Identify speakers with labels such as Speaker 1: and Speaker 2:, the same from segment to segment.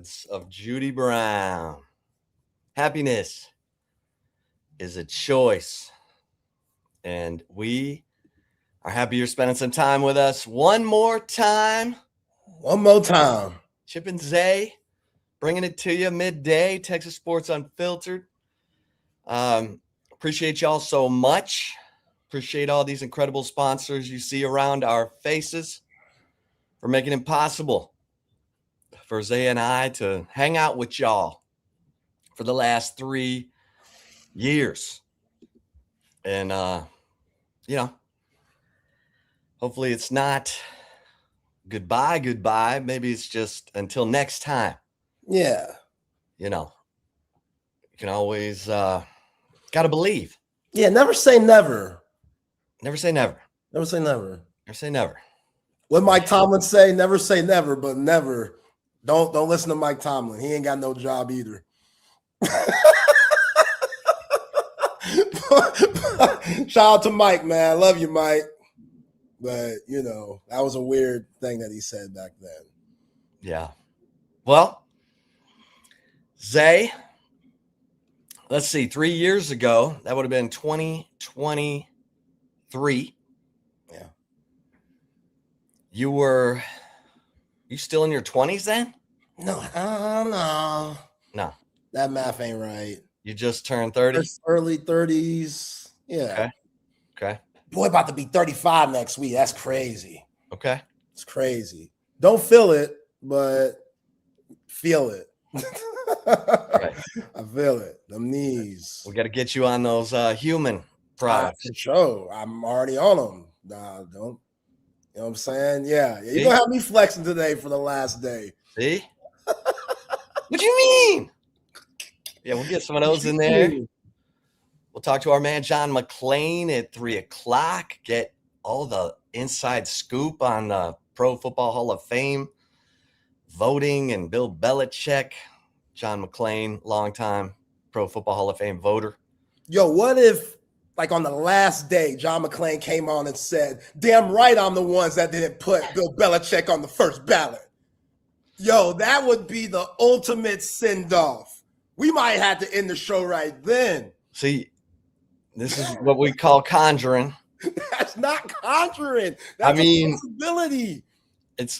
Speaker 1: words of Judy Brown. Happiness is a choice. And we are happy you're spending some time with us. One more time. Chip and Zay bringing it to you midday. Texas Sports Unfiltered. Appreciate y'all so much. Appreciate all these incredible sponsors you see around our faces for making it possible for Zay and I to hang out with y'all for the last 3 years. And, hopefully it's not goodbye. Maybe it's just until next time.
Speaker 2: Yeah.
Speaker 1: You can always, got to believe.
Speaker 2: Yeah. Never say never.
Speaker 1: Never say never.
Speaker 2: Never say never.
Speaker 1: Never say never.
Speaker 2: What Mike Tomlin say? Never say never, but never. Don't listen to Mike Tomlin. He ain't got no job either. Shout out to Mike, man. I love you, Mike. But, that was a weird thing that he said back then.
Speaker 1: Yeah. Well, Zay, let's see, 3 years ago, that would have been 2023.
Speaker 2: Yeah.
Speaker 1: You still in your 20s then?
Speaker 2: No.
Speaker 1: No.
Speaker 2: That math ain't right.
Speaker 1: You just turned 30?
Speaker 2: Early 30s. Yeah.
Speaker 1: Okay.
Speaker 2: Boy, about to be 35 next week. That's crazy.
Speaker 1: Okay.
Speaker 2: It's crazy. Don't feel it, but feel it.
Speaker 1: Right.
Speaker 2: I feel it. Them knees.
Speaker 1: We got to get you on those Humann products.
Speaker 2: For sure. I'm already on them. Nah, don't. You know what I'm saying? Yeah. You're going to have me flexing today for the last day.
Speaker 1: See? What do you mean? Yeah, we'll get some of those in there. We'll talk to our man John McClain at 3:00. Get all the inside scoop on the Pro Football Hall of Fame voting and Bill Belichick. John McClain, longtime Pro Football Hall of Fame voter.
Speaker 2: Yo, what if, like on the last day, John McClain came on and said, "Damn right, I'm the ones that didn't put Bill Belichick on the first ballot." Yo, that would be the ultimate send-off. We might have to end the show right then.
Speaker 1: See, this is what we call conjuring.
Speaker 2: That's not conjuring. That's a possibility.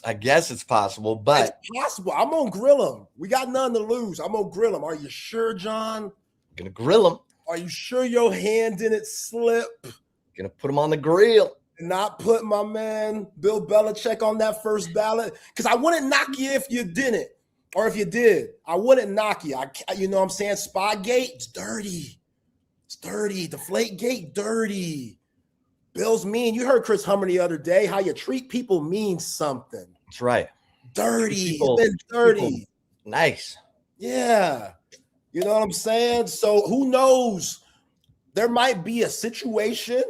Speaker 1: I guess it's possible, but
Speaker 2: it's possible. I'm gonna grill him. We got nothing to lose. I'm gonna grill him. Are you sure, John?
Speaker 1: Gonna grill him.
Speaker 2: Are you sure your hand didn't slip?
Speaker 1: Gonna put him on the grill.
Speaker 2: Not put my man Bill Belichick on that first ballot, because I wouldn't knock you if you didn't, or if you did. I wouldn't knock you. You know what I'm saying? Spygate, it's dirty. It's dirty. Deflategate, dirty. Bill's mean. You heard Chris Hummer the other day. How you treat people means something.
Speaker 1: That's right.
Speaker 2: Dirty. It's been dirty.
Speaker 1: Nice.
Speaker 2: Yeah. You know what I'm saying? So who knows? There might be a situation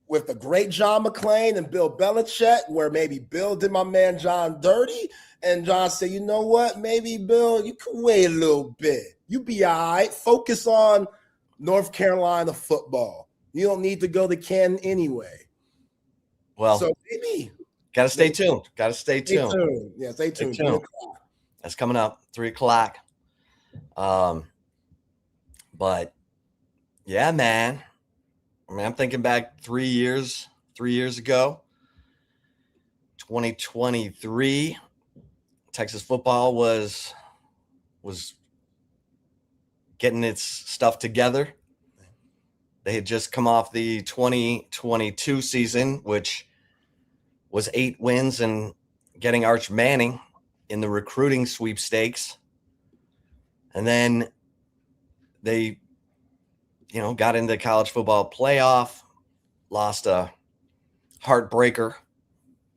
Speaker 2: with the great John McClain and Bill Belichick where maybe Bill did my man John dirty, and John said, you know what? Maybe, Bill, you can wait a little bit. You be all right. Focus on North Carolina football. You don't need to go to Canton anyway.
Speaker 1: Well,
Speaker 2: so maybe.
Speaker 1: Got to stay tuned. Got to stay tuned.
Speaker 2: Yeah, stay tuned.
Speaker 1: That's coming up, 3:00. But, yeah, man. I mean, I'm thinking back 3 years ago, 2023, Texas football was getting its stuff together. They had just come off the 2022 season, which was 8 wins and getting Arch Manning in the recruiting sweepstakes. And then they got into the college football playoff, lost a heartbreaker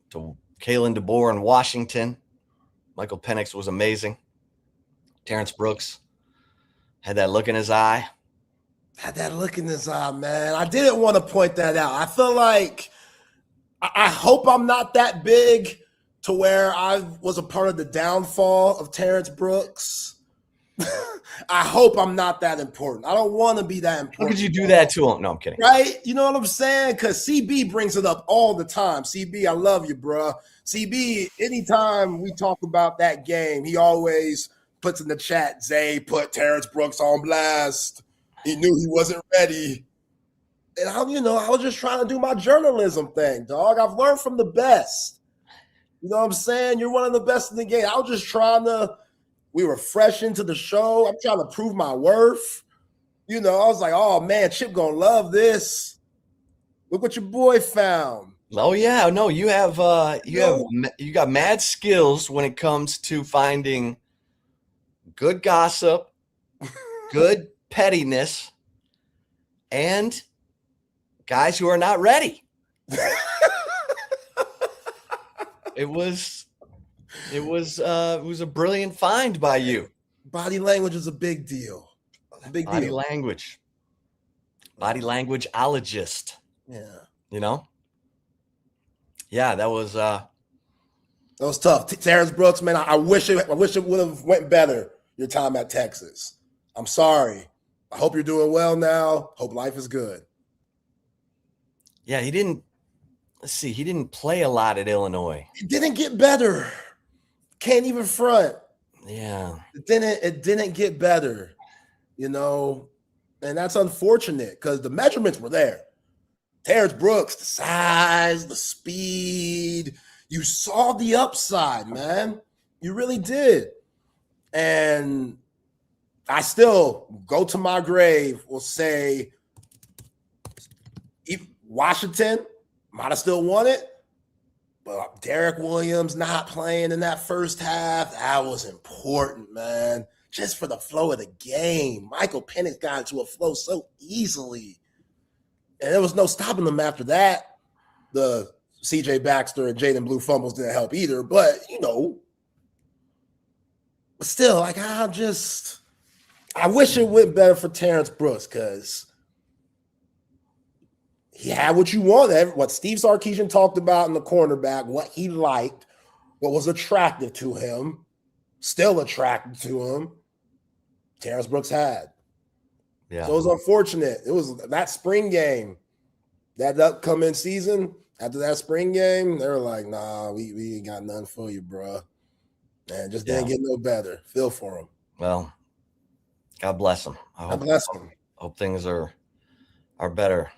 Speaker 1: to Kalen DeBoer in Washington. Michael Penix was amazing. Terrence Brooks had that look in his eye.
Speaker 2: Had that look in his eye, man. I didn't want to point that out. I feel like I hope I'm not that big to where I was a part of the downfall of Terrence Brooks. I hope I'm not that important. I don't want to be that important.
Speaker 1: How could you do that to him? No, I'm kidding.
Speaker 2: Right? You know what I'm saying? Because CB brings it up all the time. CB, I love you, bro. CB, anytime we talk about that game, he always puts in the chat, Zay put Terrence Brooks on blast. He knew he wasn't ready. And I was just trying to do my journalism thing, dog. I've learned from the best. You know what I'm saying? You're one of the best in the game. I was just we were fresh into the show. I'm trying to prove my worth. I was like, oh man, Chip gonna love this. Look what your boy found.
Speaker 1: Oh yeah, no, you got mad skills when it comes to finding good gossip, good pettiness, and guys who are not ready. It was a brilliant find by you.
Speaker 2: Body language is a big deal.
Speaker 1: Body languageologist.
Speaker 2: Yeah.
Speaker 1: Yeah, that was
Speaker 2: tough. Terrence Brooks, man, I wish it would have went better your time at Texas. I'm sorry. I hope you're doing well now. Hope life is good.
Speaker 1: Yeah, he didn't play a lot at Illinois.
Speaker 2: It didn't get better. Can't even front.
Speaker 1: Yeah.
Speaker 2: It didn't get better, and that's unfortunate because the measurements were there. Terrence Brooks, the size, the speed, you saw the upside, man. You really did. And I still go to my grave will say Washington might have still won it, but Derek Williams not playing in that first half, that was important, man. Just for the flow of the game. Michael Penix got into a flow so easily. And there was no stopping them after that. The CJ Baxter and Jaden Blue fumbles didn't help either, but but still, like I wish it went better for Terrence Brooks because he had what you wanted, what Steve Sarkisian talked about in the cornerback, what he liked, what was attractive to him, still attractive to him. Terrence Brooks had.
Speaker 1: Yeah.
Speaker 2: So it was unfortunate. It was that spring game, that upcoming season. After that spring game, they were like, nah, we ain't got nothing for you, bro. And just didn't get no better. Feel for him.
Speaker 1: Well, God bless him.
Speaker 2: God bless him.
Speaker 1: Hope things are better.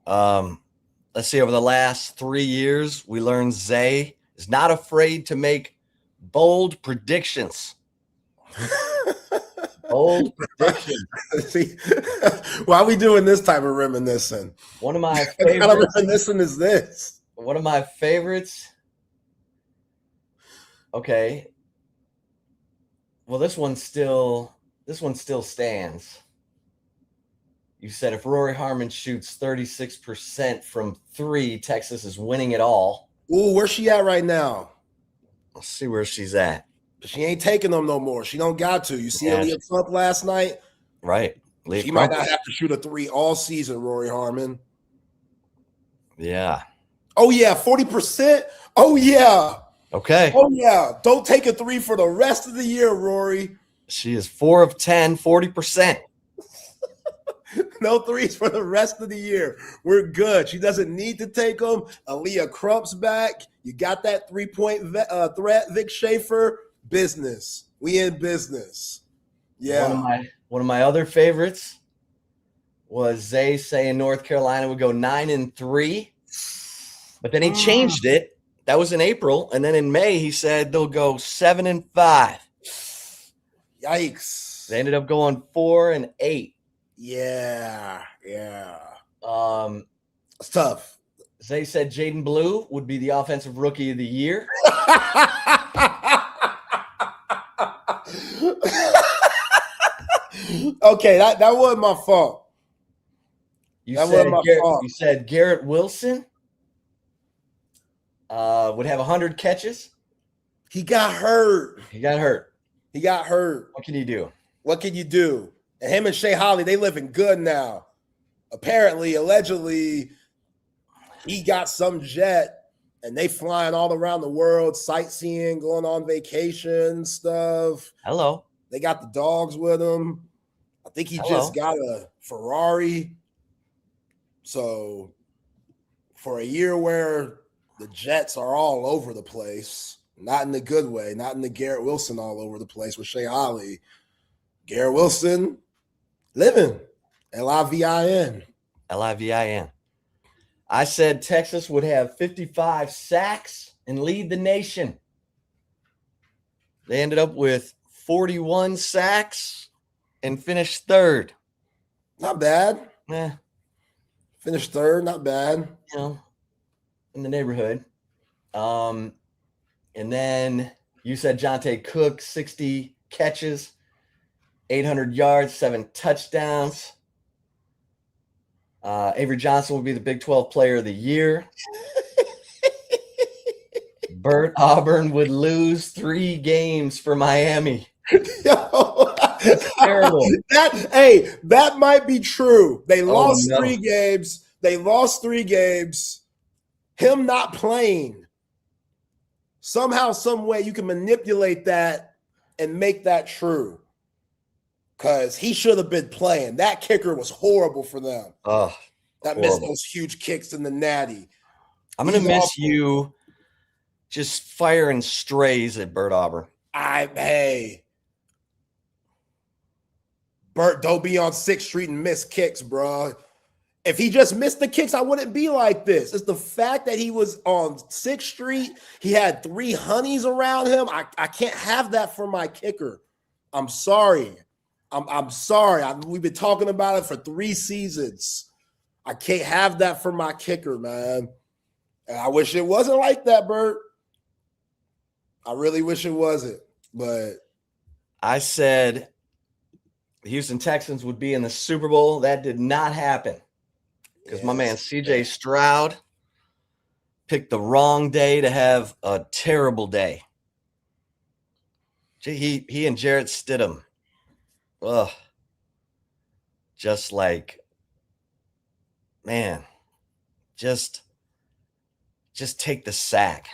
Speaker 1: Let's see, over the last 3 years, we learned Zay is not afraid to make bold predictions. Bold predictions.
Speaker 2: See, why are we doing this type of reminiscing?
Speaker 1: One of my
Speaker 2: What kind of
Speaker 1: favorites.
Speaker 2: reminiscing is this?
Speaker 1: One of my favorites. Okay. Well, this one still stands. You said if Rory Harmon shoots 36% from 3, Texas is winning it all.
Speaker 2: Ooh, where's she at right now?
Speaker 1: Let's see where she's at.
Speaker 2: She ain't taking them no more. She don't got to. You see Aaliyah Trump last night?
Speaker 1: Right.
Speaker 2: She might not have to shoot a 3 all season, Rory Harmon.
Speaker 1: Yeah.
Speaker 2: Oh, yeah, 40%? Oh, yeah.
Speaker 1: Okay.
Speaker 2: Oh, yeah. Don't take a 3 for the rest of the year, Rory.
Speaker 1: She is 4 of 10, 40%.
Speaker 2: No 3s for the rest of the year. We're good. She doesn't need to take them. Aaliyah Crump's back. You got that 3-point threat, Vic Schaefer. Business. We in business. Yeah.
Speaker 1: One of my other favorites was Zay saying North Carolina would go 9-3, but then he changed it. That was in April, and then in May he said they'll go 7-5.
Speaker 2: Yikes!
Speaker 1: They ended up going 4-8.
Speaker 2: Yeah. It's tough.
Speaker 1: Zay said Jaden Blue would be the offensive rookie of the year.
Speaker 2: Okay, that wasn't my fault.
Speaker 1: You said Garrett Wilson would have 100 catches.
Speaker 2: He got hurt.
Speaker 1: What can you do?
Speaker 2: And him and Shea Holly, they living good now. Apparently, allegedly, he got some jet and they flying all around the world, sightseeing, going on vacation stuff.
Speaker 1: Hello.
Speaker 2: They got the dogs with him. I think he just got a Ferrari. So for a year where the Jets are all over the place, not in the good way, not in the Garrett Wilson all over the place with Shea Holly, Garrett Wilson living. Livin.
Speaker 1: Livin. I said Texas would have 55 sacks and lead the nation. They ended up with 41 sacks and finished third.
Speaker 2: Not bad.
Speaker 1: Eh.
Speaker 2: Finished third, not bad.
Speaker 1: You know, in the neighborhood. And then you said Jonte Cook, 60 catches, 800 yards, 7 touchdowns. Avery Johnson will be the Big 12 Player of the Year. Bert Auburn would lose 3 games for Miami.
Speaker 2: Yo,
Speaker 1: that's terrible.
Speaker 2: That might be true. They lost 3 games. They lost 3 games. Him not playing. Somehow, some way, you can manipulate that and make that true. Because he should have been playing. That kicker was horrible for them. That missed those huge kicks in the natty.
Speaker 1: I'm going to miss you just firing strays at Bert Auburn.
Speaker 2: Bert, don't be on 6th Street and miss kicks, bro. If he just missed the kicks, I wouldn't be like this. It's the fact that he was on 6th Street. He had 3 honeys around him. I can't have that for my kicker. I'm sorry. I'm sorry. We've been talking about it for 3 seasons. I can't have that for my kicker, man. And I wish it wasn't like that, Bert. I really wish it wasn't. But
Speaker 1: I said the Houston Texans would be in the Super Bowl. That did not happen because my man CJ Stroud picked the wrong day to have a terrible day. He and Jarrett Stidham. Ugh. Just like, man, just take the sack.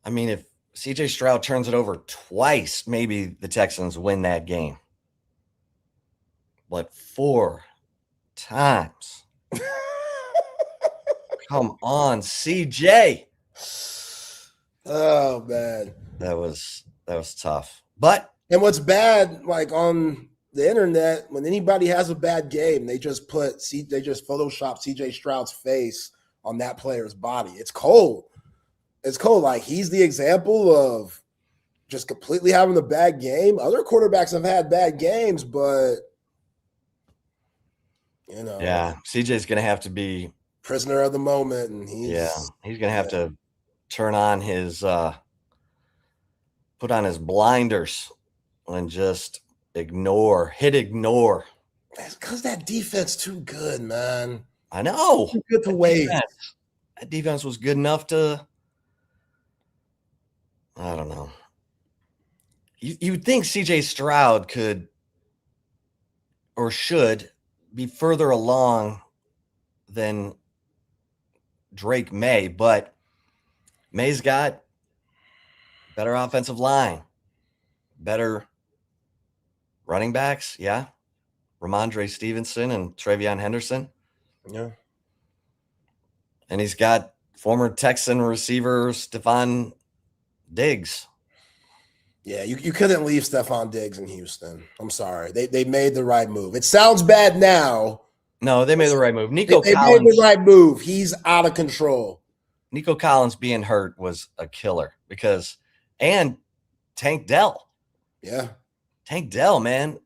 Speaker 1: I mean, if CJ Stroud turns it over twice, maybe the Texans win that game. But 4 times. Come on, CJ.
Speaker 2: Oh, man.
Speaker 1: That was tough. But
Speaker 2: and what's bad, like on the internet, when anybody has a bad game, they just Photoshop CJ Stroud's face on that player's body. It's cold. It's cold. Like, he's the example of just completely having a bad game. Other quarterbacks have had bad games, but
Speaker 1: yeah, CJ's gonna have to be
Speaker 2: prisoner of the moment, and
Speaker 1: he's gonna have to turn on his put on his blinders and just ignore.
Speaker 2: That's because that defense too good, man.
Speaker 1: I know.
Speaker 2: Too good to wait.
Speaker 1: That defense was good enough to, I don't know. You would think CJ Stroud could or should be further along than Drake May, but May's got better offensive line, better running backs, yeah. Ramondre Stevenson and Travion Henderson.
Speaker 2: Yeah.
Speaker 1: And he's got former Texan receiver Stephon Diggs.
Speaker 2: Yeah, you couldn't leave Stephon Diggs in Houston. I'm sorry. They made the right move. It sounds bad now.
Speaker 1: No, they made the right move.
Speaker 2: They made the right move. He's out of control.
Speaker 1: Nico Collins being hurt was a killer and Tank Dell.
Speaker 2: Yeah.
Speaker 1: Tank Dell, man.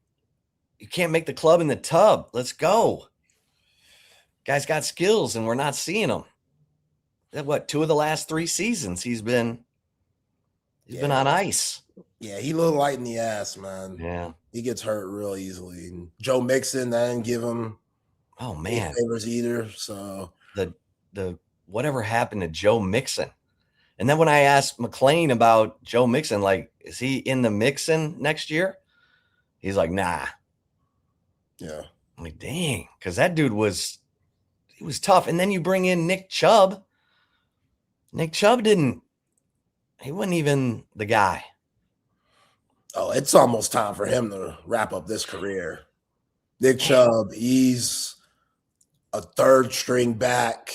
Speaker 1: You can't make the club in the tub. Let's go. Guy's got skills, and we're not seeing them. What, 2 of the last 3 seasons he's been on ice.
Speaker 2: Yeah, he a little light in the ass, man.
Speaker 1: Yeah.
Speaker 2: He gets hurt real easily. And Joe Mixon, I didn't give him favors either. So
Speaker 1: the whatever happened to Joe Mixon? And then when I asked McLean about Joe Mixon, like, is he in the Mixon next year? He's like, nah.
Speaker 2: Yeah.
Speaker 1: I'm like, dang, because that dude was tough. And then you bring in Nick Chubb. Nick Chubb he wasn't even the guy.
Speaker 2: Oh, it's almost time for him to wrap up this career. Nick Chubb, he's a third string back,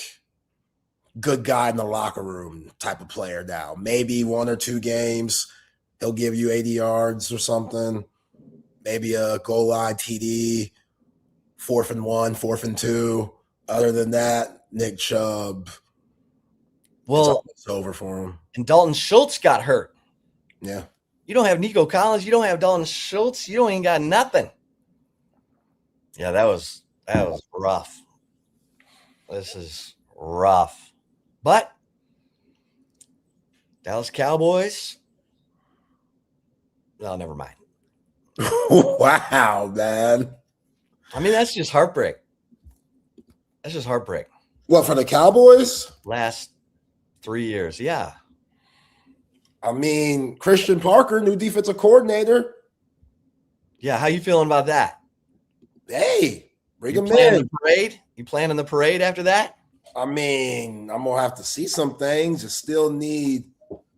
Speaker 2: good guy in the locker room type of player now. Maybe 1 or 2 games, he'll give you 80 yards or something. Maybe a goal line TD, 4th and 1, 4th and 2. Other than that, Nick Chubb,
Speaker 1: Well,
Speaker 2: it's over for him.
Speaker 1: And Dalton Schultz got hurt.
Speaker 2: Yeah.
Speaker 1: You don't have Nico Collins. You don't have Dalton Schultz. You don't even got nothing. Yeah, that was rough. This is rough. But Dallas Cowboys. No, never mind.
Speaker 2: Wow, man.
Speaker 1: I mean, that's just heartbreak. That's just heartbreak.
Speaker 2: What, for the Cowboys?
Speaker 1: Last 3 years, yeah.
Speaker 2: I mean, Christian Parker, new defensive coordinator.
Speaker 1: Yeah, how you feeling about that?
Speaker 2: Hey, bring him
Speaker 1: planning
Speaker 2: in.
Speaker 1: the parade? You planning the parade after that?
Speaker 2: I mean, I'm going to have to see some things. You still need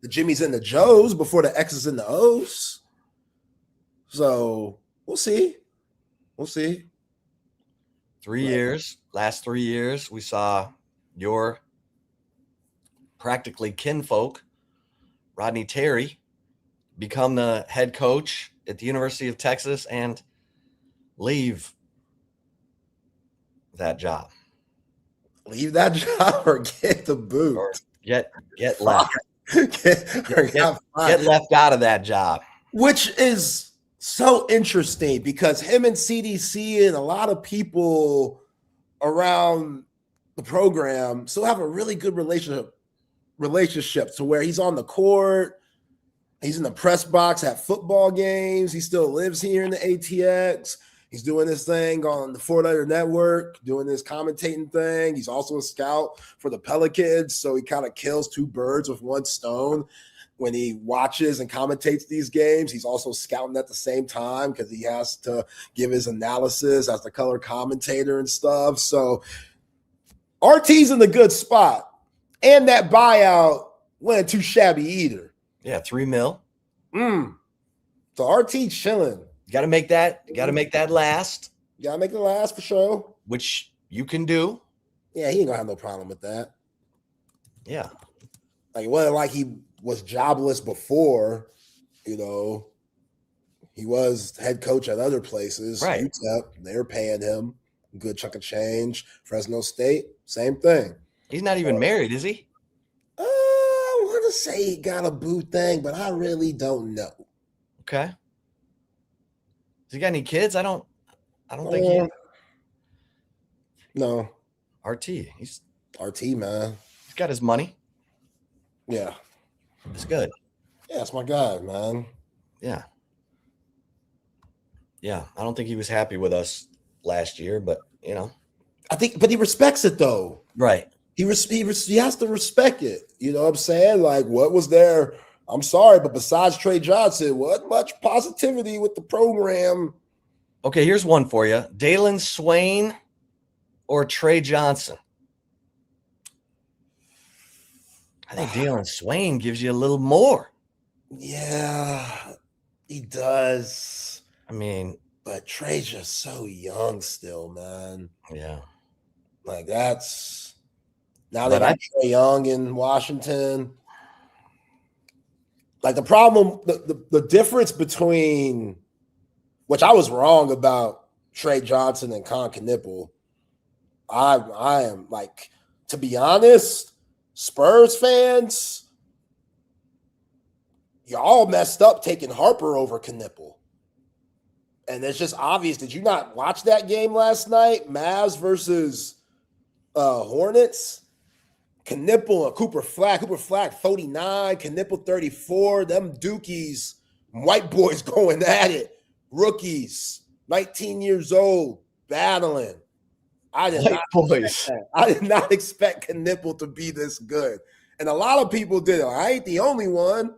Speaker 2: the Jimmies and the Joes before the X's and the O's. So we'll see. We'll see.
Speaker 1: 3 years, last 3 years, we saw your practically kinfolk, Rodney Terry, become the head coach at the University of Texas and leave that job.
Speaker 2: Leave that job or get the boot.
Speaker 1: Or get left.
Speaker 2: Get
Speaker 1: left out of that job.
Speaker 2: Which is so interesting because him and CDC and a lot of people around the program still have a really good relationship to where he's on the court, he's in the press box at football games, he still lives here in the ATX, he's doing this thing on the 4-Letter Network, doing this commentating thing. He's also a scout for the Pelicans, so he kind of kills 2 birds with 1 stone. When he watches and commentates these games, he's also scouting at the same time because he has to give his analysis as the color commentator and stuff. So RT's in a good spot. And that buyout wasn't too shabby either.
Speaker 1: Yeah, $3 million.
Speaker 2: So RT chilling.
Speaker 1: You gotta make that last.
Speaker 2: You gotta make it last for sure.
Speaker 1: Which you can do.
Speaker 2: Yeah, he ain't gonna have no problem with that.
Speaker 1: Yeah.
Speaker 2: Like it wasn't like he was jobless before, you know. He was head coach at other places.
Speaker 1: Right.
Speaker 2: UTEP, they're paying him a good chunk of change. Fresno State, same thing.
Speaker 1: He's not even married, is he?
Speaker 2: I want to say he got a boo thing, but I really don't know.
Speaker 1: Okay. Has he got any kids? I don't think he.
Speaker 2: No.
Speaker 1: RT. He's
Speaker 2: RT, man.
Speaker 1: He's got his money.
Speaker 2: Yeah.
Speaker 1: It's good.
Speaker 2: Yeah, that's my guy, man.
Speaker 1: Yeah. Yeah. I don't think he was happy with us last year, but you know.
Speaker 2: But he respects it though.
Speaker 1: Right.
Speaker 2: He has to respect it. You know what I'm saying? Like, what was there? I'm sorry, but besides Trey Johnson, what much positivity with the program?
Speaker 1: Okay, here's one for you. Dalen Swain or Trey Johnson? I think Dalen Swain gives you a little more.
Speaker 2: Yeah, he does.
Speaker 1: I mean,
Speaker 2: but Trey's just so young still, man.
Speaker 1: Yeah.
Speaker 2: Like that's now they got Trey Young in Washington. Like the problem, the difference between, which I was wrong about Trey Johnson and Con Knipple. I am like, to be honest, Spurs fans, y'all messed up taking Harper over Knipple. And it's just obvious. Did you not watch that game last night? Mavs versus Hornets. Knipple and Cooper Flack 49, Knipple 34. Them Dookies, white boys going at it. Rookies, 19 years old, battling. I did not expect Knipple to be this good. And a lot of people did. I ain't the only one.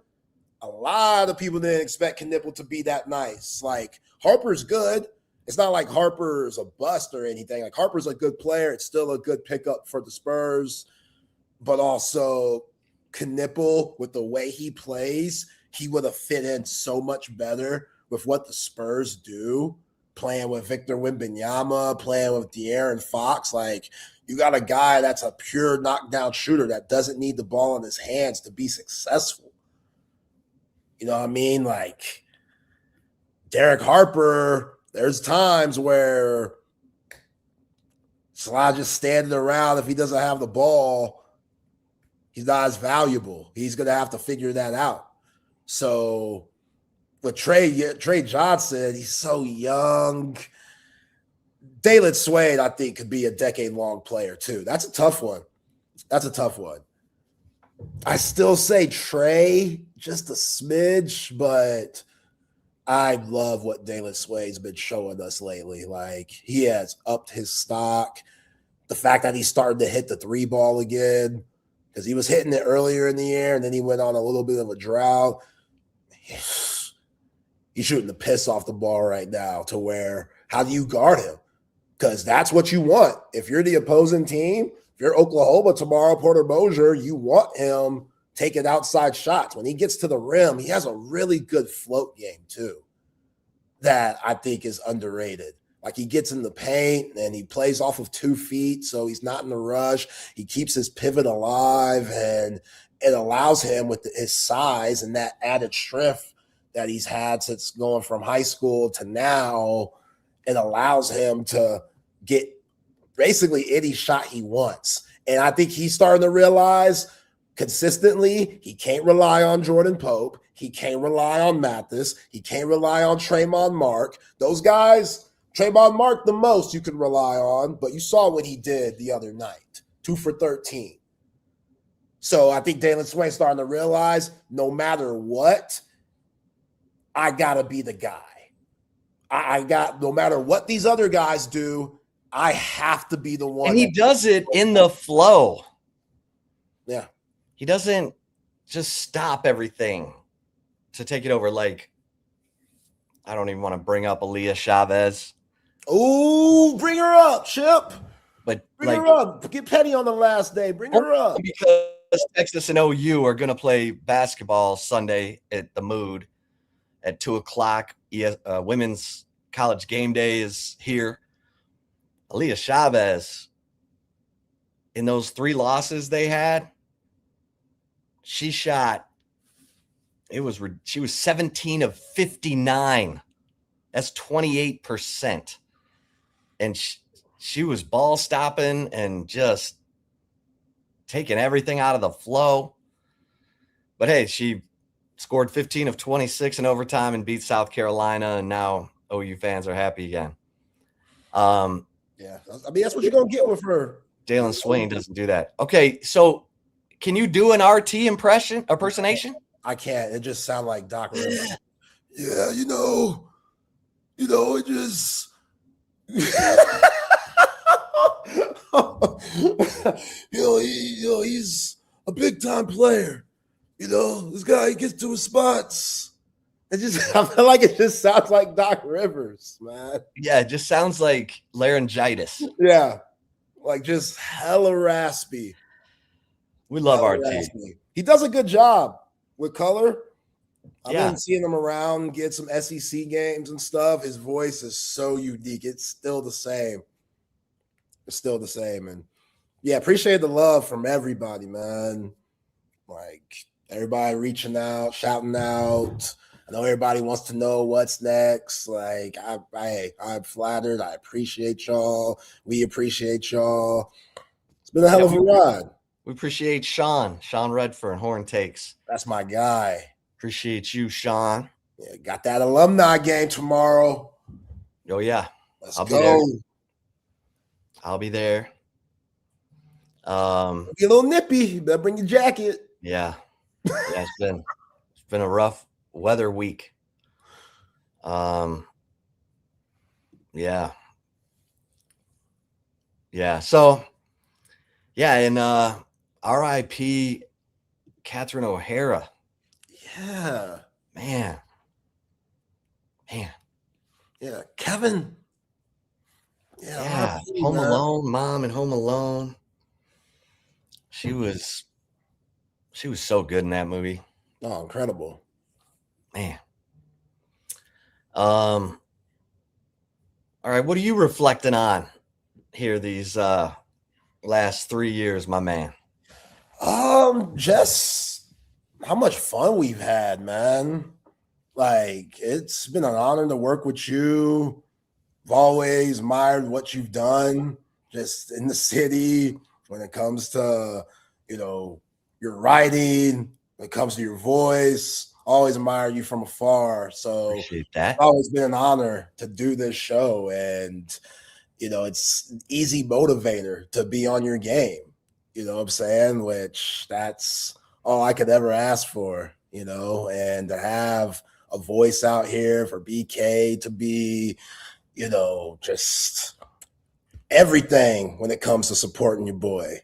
Speaker 2: A lot of people didn't expect Knipple to be that nice. Like, Harper's good. It's not like Harper's a bust or anything. Like, Harper's a good player. It's still a good pickup for the Spurs. But also, Knipple, with the way he plays, he would have fit in so much better with what the Spurs do, playing with Victor Wembanyama, playing with De'Aaron Fox. Like, you got a guy that's a pure knockdown shooter that doesn't need the ball in his hands to be successful. You know what I mean? Like, Derek Harper, there's times where Salah just standing around. If he doesn't have the ball, he's not as valuable. He's going to have to figure that out. So with Trey Johnson, he's so young. David Swain, I think, could be a decade-long player too. That's a tough one. I still say Trey, just a smidge, but I love what David Swain's been showing us lately. Like, he has upped his stock. The fact that he's starting to hit the three ball again, because he was hitting it earlier in the year, and then he went on a little bit of a drought. He's shooting the piss off the ball right now, to where, how do you guard him? Because that's what you want. If you're the opposing team, if you're Oklahoma tomorrow, Porter Moser, you want him taking outside shots. When he gets to the rim, he has a really good float game too, that I think is underrated. Like, he gets in the paint and he plays off of 2 feet, so he's not in a rush. He keeps his pivot alive, and it allows him, with his size and that added strength that he's had since going from high school to now, it allows him to get basically any shot he wants. And I think he's starting to realize consistently he can't rely on Jordan Pope. He can't rely on Mathis. He can't rely on Trayvon Mark. Those guys, Trayvon Mark the most you can rely on, but you saw what he did the other night, 2 for 13. So I think Dalen Swain's starting to realize, no matter what, I got to be the guy. No matter what these other guys do, I have to be the one.
Speaker 1: And he does it in the flow.
Speaker 2: Yeah.
Speaker 1: He doesn't just stop everything to take it over. Like, I don't even want to bring up Aaliyah Chavez.
Speaker 2: Oh, bring her up, Chip.
Speaker 1: But
Speaker 2: bring her up. Get petty on the last day. Bring her up.
Speaker 1: Because Texas and OU are going to play basketball Sunday at the Mood at 2:00. Women's college game day is here. Aaliyah Chavez, in those 3 losses they had, she was 17 of 59. That's 28%. And she was ball stopping and just taking everything out of the flow. But hey, she scored 15 of 26 in overtime and beat South Carolina, and now OU fans are happy again.
Speaker 2: Yeah, I mean, that's what you're going to get with her.
Speaker 1: Dalen Swain doesn't do that. Okay, so can you do an RT impersonation?
Speaker 2: I can't. It just sounds like Doc Rivers. Yeah, it just he's a big time player. This guy, he gets to his spots. I feel like it just sounds like Doc Rivers, man.
Speaker 1: Yeah, it just sounds like laryngitis.
Speaker 2: Yeah, like just hella raspy.
Speaker 1: We love RT.
Speaker 2: Raspy. He does a good job with color. I've
Speaker 1: Yeah.
Speaker 2: been seeing him around, get some SEC games and stuff. His voice is so unique. It's still the same. And yeah, appreciate the love from everybody, man. Like, everybody reaching out, shouting out. I know everybody wants to know what's next. Like, I'm flattered. I appreciate y'all. We appreciate y'all. It's been a hell of a ride.
Speaker 1: We appreciate Sean Redfern, Horn Takes.
Speaker 2: That's my guy.
Speaker 1: Appreciate you, Sean.
Speaker 2: Yeah, got that alumni game tomorrow.
Speaker 1: Oh, yeah.
Speaker 2: Let's
Speaker 1: I'll
Speaker 2: go.
Speaker 1: be there. I'll be there.
Speaker 2: Be a little nippy. You better bring your jacket.
Speaker 1: Yeah. It's been a rough weather week. Yeah. So, yeah, and RIP Catherine O'Hara.
Speaker 2: Yeah.
Speaker 1: Man.
Speaker 2: Yeah. Kevin.
Speaker 1: Yeah. Home Alone, mom and Home Alone. She was so good in that movie.
Speaker 2: Oh, incredible.
Speaker 1: Man. All right, what are you reflecting on here these last 3 years, my man?
Speaker 2: Just how much fun we've had, man. Like, it's been an honor to work with you. I've always admired what you've done just in the city when it comes to, your writing, when it comes to your voice. Always admire you from afar. So
Speaker 1: Appreciate
Speaker 2: it's
Speaker 1: that.
Speaker 2: always been an honor to do this show. And, it's an easy motivator to be on your game. You know what I'm saying? Which that's all I could ever ask for, and to have a voice out here for BK to be, just everything when it comes to supporting your boy.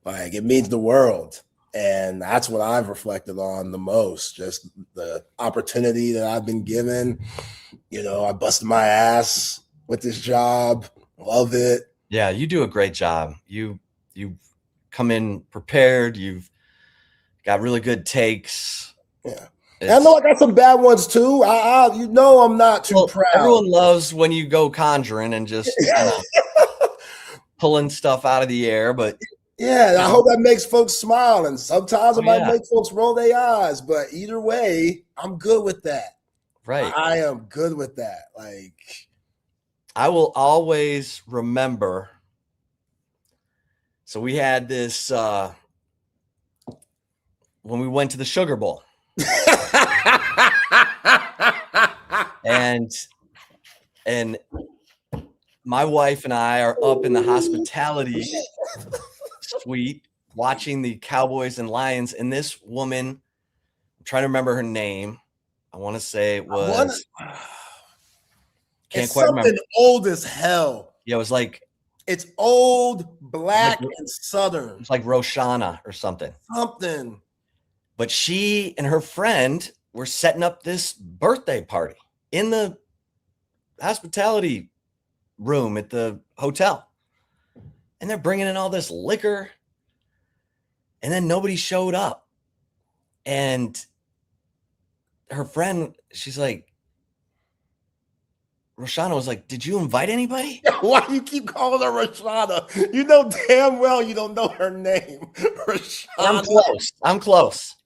Speaker 2: Like, it means the world. And that's what I've reflected on the most. Just the opportunity that I've been given. I busted my ass with this job. Love it.
Speaker 1: Yeah, you do a great job. You come in prepared. You've got really good takes.
Speaker 2: Yeah. And I know I got some bad ones too. I'm not too proud.
Speaker 1: Everyone loves when you go conjuring and just pulling stuff out of the air, but
Speaker 2: yeah, I hope that makes folks smile. And sometimes it might
Speaker 1: yeah.
Speaker 2: make folks roll their eyes, but either way, I'm good with that.
Speaker 1: Right.
Speaker 2: I am good with that. Like,
Speaker 1: I will always remember. So we had this when we went to the Sugar Bowl. and my wife and I are up in the hospitality suite watching the Cowboys and Lions, and this woman, I'm trying to remember her name. I want to say it was
Speaker 2: can't quite remember. Something old as hell.
Speaker 1: Yeah, it was like
Speaker 2: it's old, black, and southern.
Speaker 1: It's like Roshana or something. But she and her friend were setting up this birthday party in the hospitality room at the hotel. And they're bringing in all this liquor. And then nobody showed up. And her friend, she's like, Roshana was like, did you invite anybody?
Speaker 2: Why do you keep calling her Roshana? You know damn well you don't know her name. Roshana.
Speaker 1: I'm close.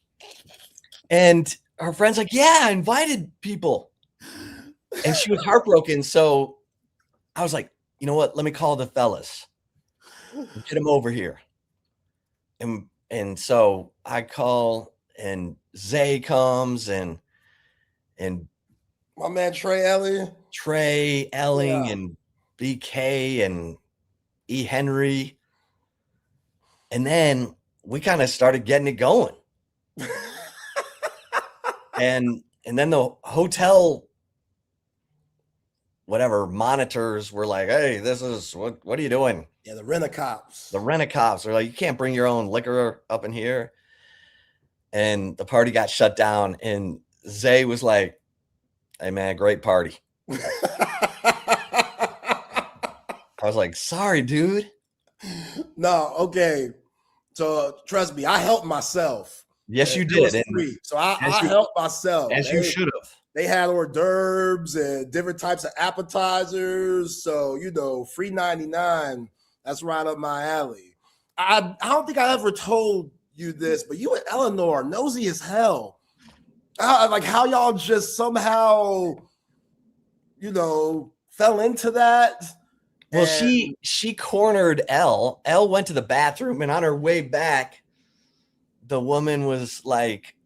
Speaker 1: And her friend's like, yeah, I invited people. And she was heartbroken. So I was like, you know what? Let me call the fellas. Get them over here. And so I call, and Zay comes, and
Speaker 2: my man Trey Elling,
Speaker 1: yeah. And BK and E. Henry. And then we kind of started getting it going. and then the hotel, whatever, monitors were like, hey, this is what are you doing?
Speaker 2: Yeah, the rent-a-cops.
Speaker 1: The rent-a-cops are like, you can't bring your own liquor up in here. And the party got shut down. And Zay was like, hey, man, great party. I was like, sorry, dude.
Speaker 2: No, okay. So trust me, I helped myself.
Speaker 1: Yes, you did.
Speaker 2: So I helped myself.
Speaker 1: As you should have.
Speaker 2: They had hors d'oeuvres and different types of appetizers. So, free 99. That's right up my alley. I don't think I ever told you this, but you and Eleanor, nosy as hell. Like how y'all just somehow, fell into that.
Speaker 1: Well, she cornered Elle. Elle went to the bathroom, and on her way back, the woman was like,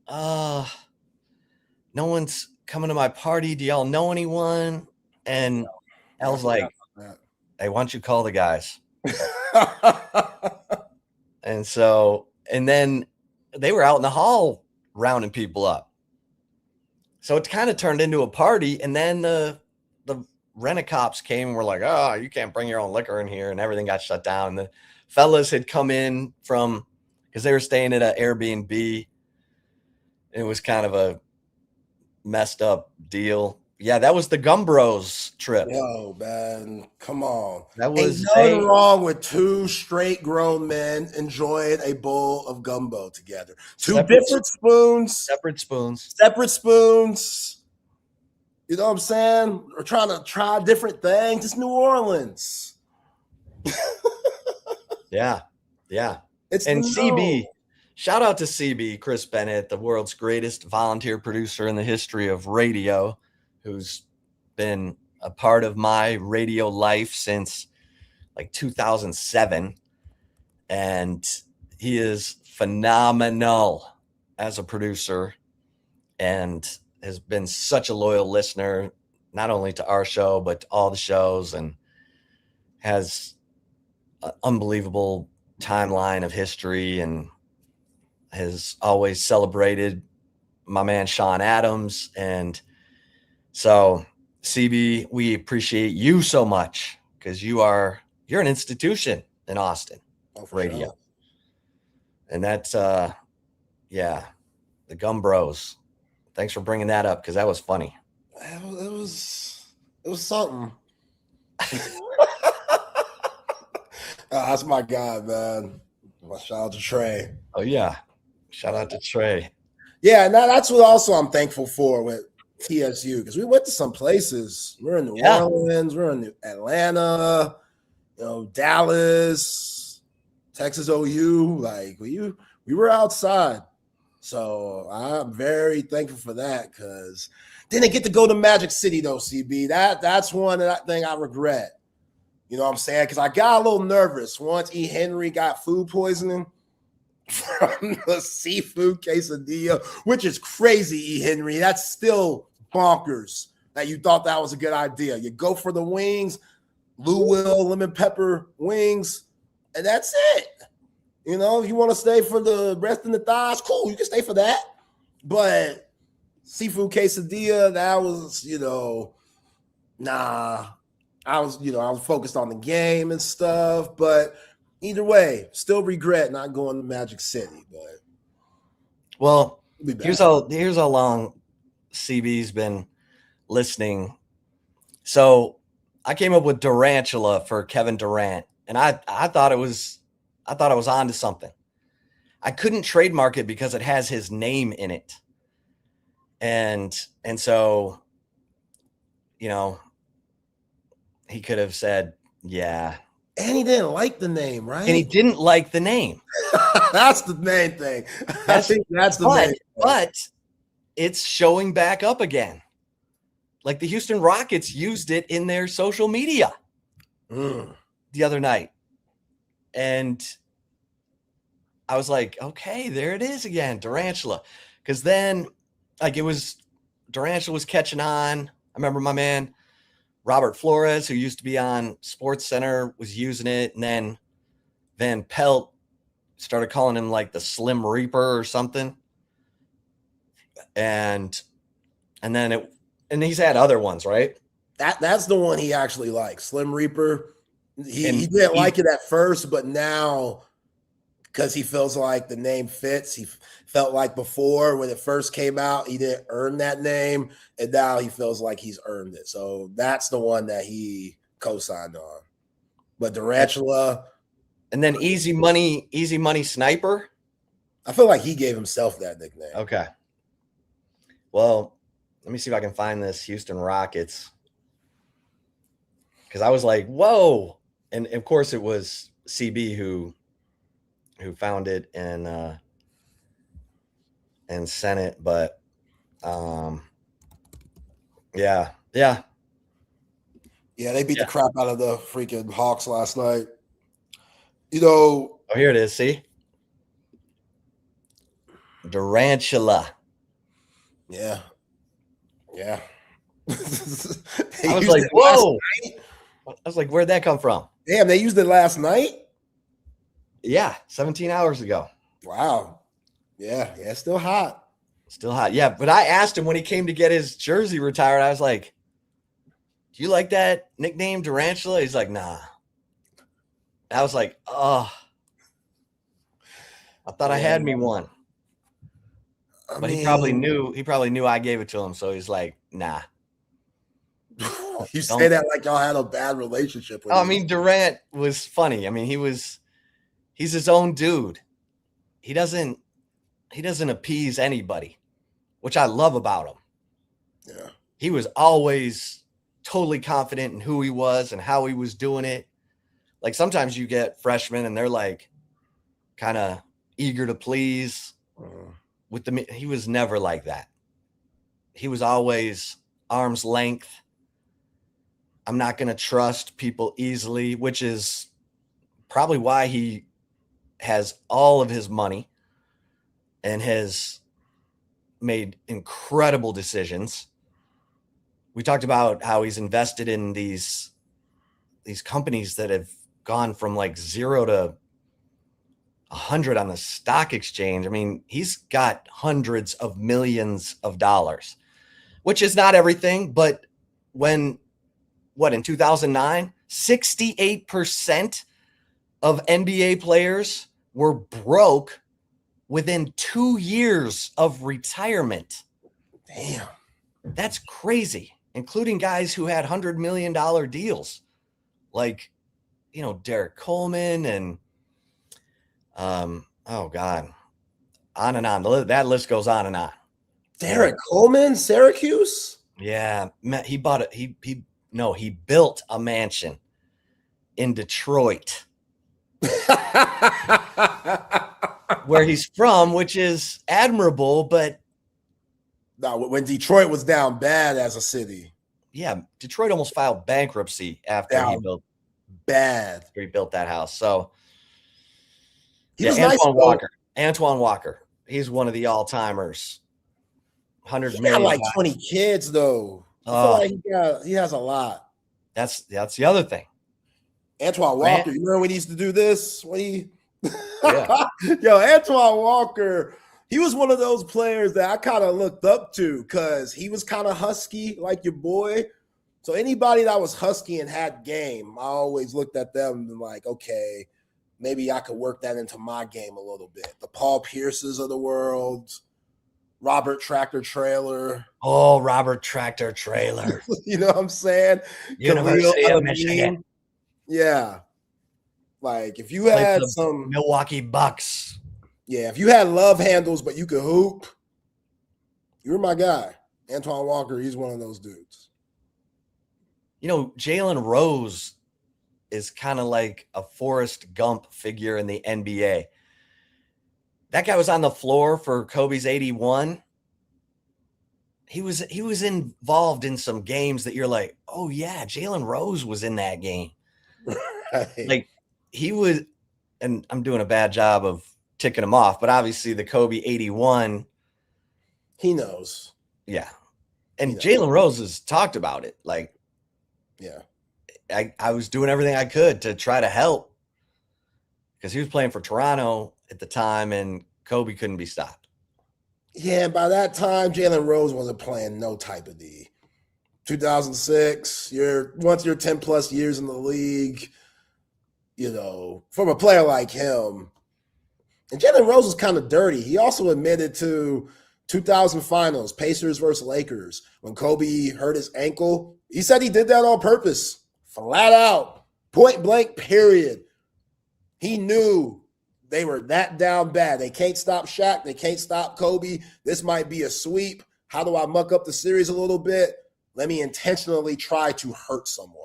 Speaker 1: no one's coming to my party. Do y'all know anyone? And Elle's like, hey, why don't you call the guys? And then they were out in the hall rounding people up. So it kind of turned into a party. And then the rent-a-cops came and were like, oh, you can't bring your own liquor in here. And everything got shut down. And the fellas had come in because they were staying at an Airbnb. It was kind of a messed up deal. Yeah, that was the Gumbros trip.
Speaker 2: Yo, man, come on.
Speaker 1: That
Speaker 2: Ain't
Speaker 1: was
Speaker 2: nothing wrong with two straight grown men enjoying a bowl of gumbo together. Two different spoons,
Speaker 1: separate spoons.
Speaker 2: separate spoons. You know what I'm saying? We're trying to try different things. It's New Orleans.
Speaker 1: Yeah.
Speaker 2: It's
Speaker 1: And CB, shout out to CB, Chris Bennett, the world's greatest volunteer producer in the history of radio, who's been a part of my radio life since like 2007. And he is phenomenal as a producer and has been such a loyal listener, not only to our show, but to all the shows, and has an unbelievable timeline of history and has always celebrated my man Sean Adams. And so CB, we appreciate you so much because you're an institution in Austin radio. Sure. And that's the Gum Bros. Thanks for bringing that up because that was funny.
Speaker 2: It was something. That's my guy, man. Shout out to Trey.
Speaker 1: Oh yeah, shout out to Trey.
Speaker 2: Yeah, and that's what also I'm thankful for with TSU, because we went to some places. We're in New Orleans, we're in Atlanta, Dallas, Texas OU. Like we were outside. So I'm very thankful for that, because didn't get to go to Magic City though, CB. That's one thing I regret. You know what I'm saying? Because I got a little nervous once E. Henry got food poisoning from the seafood quesadilla, which is crazy, E. Henry. That's still bonkers that you thought that was a good idea. You go for the wings, Lou Will lemon pepper wings, and that's it. If you want to stay for the breast and the thighs, cool, you can stay for that. But seafood quesadilla, that was, nah. I was focused on the game and stuff, but either way, still regret not going to Magic City. But
Speaker 1: here's how long CB's been listening. So I came up with Durantula for Kevin Durant, and I thought I was onto something. I couldn't trademark it because it has his name in it, and so he could have said, yeah.
Speaker 2: And he didn't like the name, right?
Speaker 1: And he didn't like the name.
Speaker 2: That's the main thing. I think that's the main thing.
Speaker 1: But it's showing back up again. Like the Houston Rockets used it in their social media the other night. And I was like, okay, there it is again, Durantula. Because then, Durantula was catching on. I remember my man Robert Flores, who used to be on Sports Center, was using it, and then Van Pelt started calling him like the Slim Reaper or something. And then he's had other ones, right?
Speaker 2: That's the one he actually likes, Slim Reaper. He didn't like it at first, but now, because he feels like the name fits, he felt like before when it first came out, he didn't earn that name, and now he feels like he's earned it. So that's the one that he co-signed on. But Durantula,
Speaker 1: and then Easy Money Sniper.
Speaker 2: I feel like he gave himself that nickname.
Speaker 1: Okay. Well, let me see if I can find this Houston Rockets, because I was like, whoa. And of course it was CB who found it and sent it, but yeah,
Speaker 2: they beat the crap out of the freaking Hawks last night. Oh,
Speaker 1: here it is. See, Durantula.
Speaker 2: Yeah. I
Speaker 1: was like, whoa. I was like, where'd that come from?
Speaker 2: Damn, they used it last night?
Speaker 1: Yeah, 17 hours ago.
Speaker 2: Wow. Yeah, still hot.
Speaker 1: Still hot. Yeah, but I asked him when he came to get his jersey retired, I was like, do you like that nickname, Durantula? He's like, nah. I was like, oh. I thought I had me one. But he probably knew I gave it to him, so he's like, nah.
Speaker 2: You say that like y'all had a bad relationship with him.
Speaker 1: I mean, Durant was funny. I mean, he's his own dude. He doesn't appease anybody, which I love about him.
Speaker 2: Yeah.
Speaker 1: He was always totally confident in who he was and how he was doing it. Like sometimes you get freshmen and they're like kind of eager to please he was never like that. He was always arm's length. I'm not going to trust people easily, which is probably why he has all of his money and has made incredible decisions. We talked about how he's invested in these companies that have gone from like 0 to 100 on the stock exchange. I mean, he's got hundreds of millions of dollars, which is not everything, but in 2009, 68% of NBA players were broke within 2 years of retirement.
Speaker 2: Damn.
Speaker 1: That's crazy, including guys who had $100 million deals like, Derek Coleman and, oh God, on and on. That list goes on and on.
Speaker 2: Derek Coleman, Syracuse?
Speaker 1: Yeah. He bought it. He built a mansion in Detroit where he's from, which is admirable, but
Speaker 2: no, when Detroit was down bad as a city.
Speaker 1: Yeah, Detroit almost filed bankruptcy after he built that house. So
Speaker 2: he was
Speaker 1: Antoine Walker. He's one of the all-timers. 100
Speaker 2: he
Speaker 1: million.
Speaker 2: Got like 20 kids though. I feel like he has a lot.
Speaker 1: That's the other thing.
Speaker 2: Antoine Walker, you remember when he used to do this? Yo, Antoine Walker, he was one of those players that I kind of looked up to because he was kind of husky, like your boy. So anybody that was husky and had game, I always looked at them and like, okay, maybe I could work that into my game a little bit. The Paul Pierces of the world, Robert Tractor Trailer.
Speaker 1: Oh, Robert Tractor Trailer.
Speaker 2: You know what I'm saying?
Speaker 1: University of Michigan.
Speaker 2: Yeah. Like if you had some
Speaker 1: Milwaukee Bucks.
Speaker 2: Yeah, if you had love handles, but you could hoop, you were my guy. Antoine Walker, he's one of those dudes.
Speaker 1: Jalen Rose is kind of like a Forrest Gump figure in the NBA. That guy was on the floor for Kobe's 81. He was involved in some games that you're like, oh yeah, Jalen Rose was in that game. Right. Like he was, and I'm doing a bad job of ticking him off, but obviously the Kobe 81.
Speaker 2: He knows.
Speaker 1: Yeah. And Jalen Rose has talked about it. Like,
Speaker 2: yeah,
Speaker 1: I was doing everything I could to try to help because he was playing for Toronto at the time and Kobe couldn't be stopped.
Speaker 2: Yeah, by that time, Jalen Rose wasn't playing no type of D. 2006, once you're 10 plus years in the league, from a player like him, and Jalen Rose was kind of dirty. He also admitted to 2000 finals, Pacers versus Lakers, when Kobe hurt his ankle. He said he did that on purpose, flat out, point blank, period. He knew they were that down bad. They can't stop Shaq. They can't stop Kobe. This might be a sweep. How do I muck up the series a little bit? Let me intentionally try to hurt someone.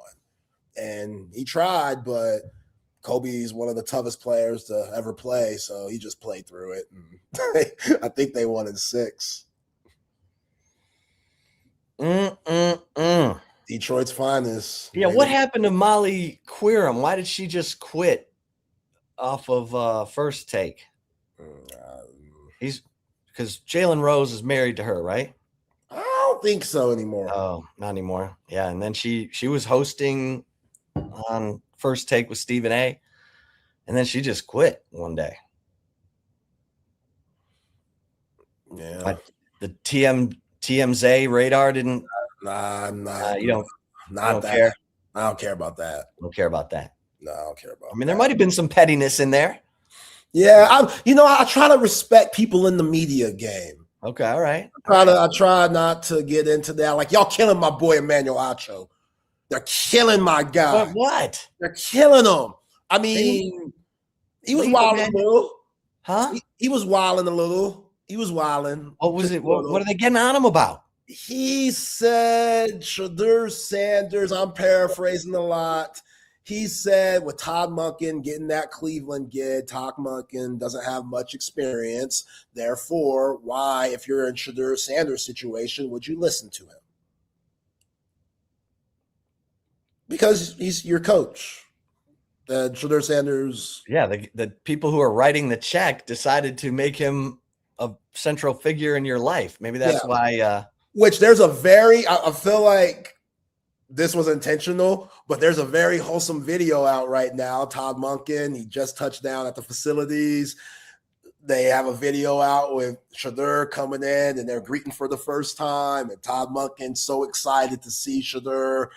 Speaker 2: And he tried, but Kobe's one of the toughest players to ever play, so he just played through it. And I think they won in 6. Detroit's finest.
Speaker 1: Yeah, what happened to Molly Queerum? Why did she just quit off of First Take? Because Jalen Rose is married to her, right?
Speaker 2: I don't think so anymore.
Speaker 1: Oh, not anymore. Yeah, and then she was hosting on First Take with Stephen A. And then she just quit one day.
Speaker 2: Yeah.
Speaker 1: The TMZ radar didn't.
Speaker 2: Nah,
Speaker 1: you don't
Speaker 2: that.
Speaker 1: care.
Speaker 2: I don't care about that.
Speaker 1: Don't care about that.
Speaker 2: No, I don't care about.
Speaker 1: I mean, there might have been some pettiness in there.
Speaker 2: Yeah, I try to respect people in the media game.
Speaker 1: Okay, all right.
Speaker 2: I try not to get into that. Like, y'all killing my boy Emmanuel Acho. They're killing my guy.
Speaker 1: But what?
Speaker 2: They're killing him. I mean, he was wilding a little.
Speaker 1: Huh?
Speaker 2: He was wilding a little. He was wilding.
Speaker 1: What was it? What are they getting on him about?
Speaker 2: He said, Shadur Sanders, I'm paraphrasing a lot. He said with Todd Monken getting that Cleveland gig, Todd Monken doesn't have much experience. Therefore, why, if you're in Shadur Sanders' situation, would you listen to him? Because he's your coach. Shadur Sanders.
Speaker 1: Yeah, the people who are writing the check decided to make him a central figure in your life. Maybe that's why.
Speaker 2: Which there's a very, I feel like this was intentional, but there's a very wholesome video out right now. Todd Monken, he just touched down at the facilities. They have a video out with Shadur coming in and they're greeting for the first time. And Todd Monken's so excited to see Shadur.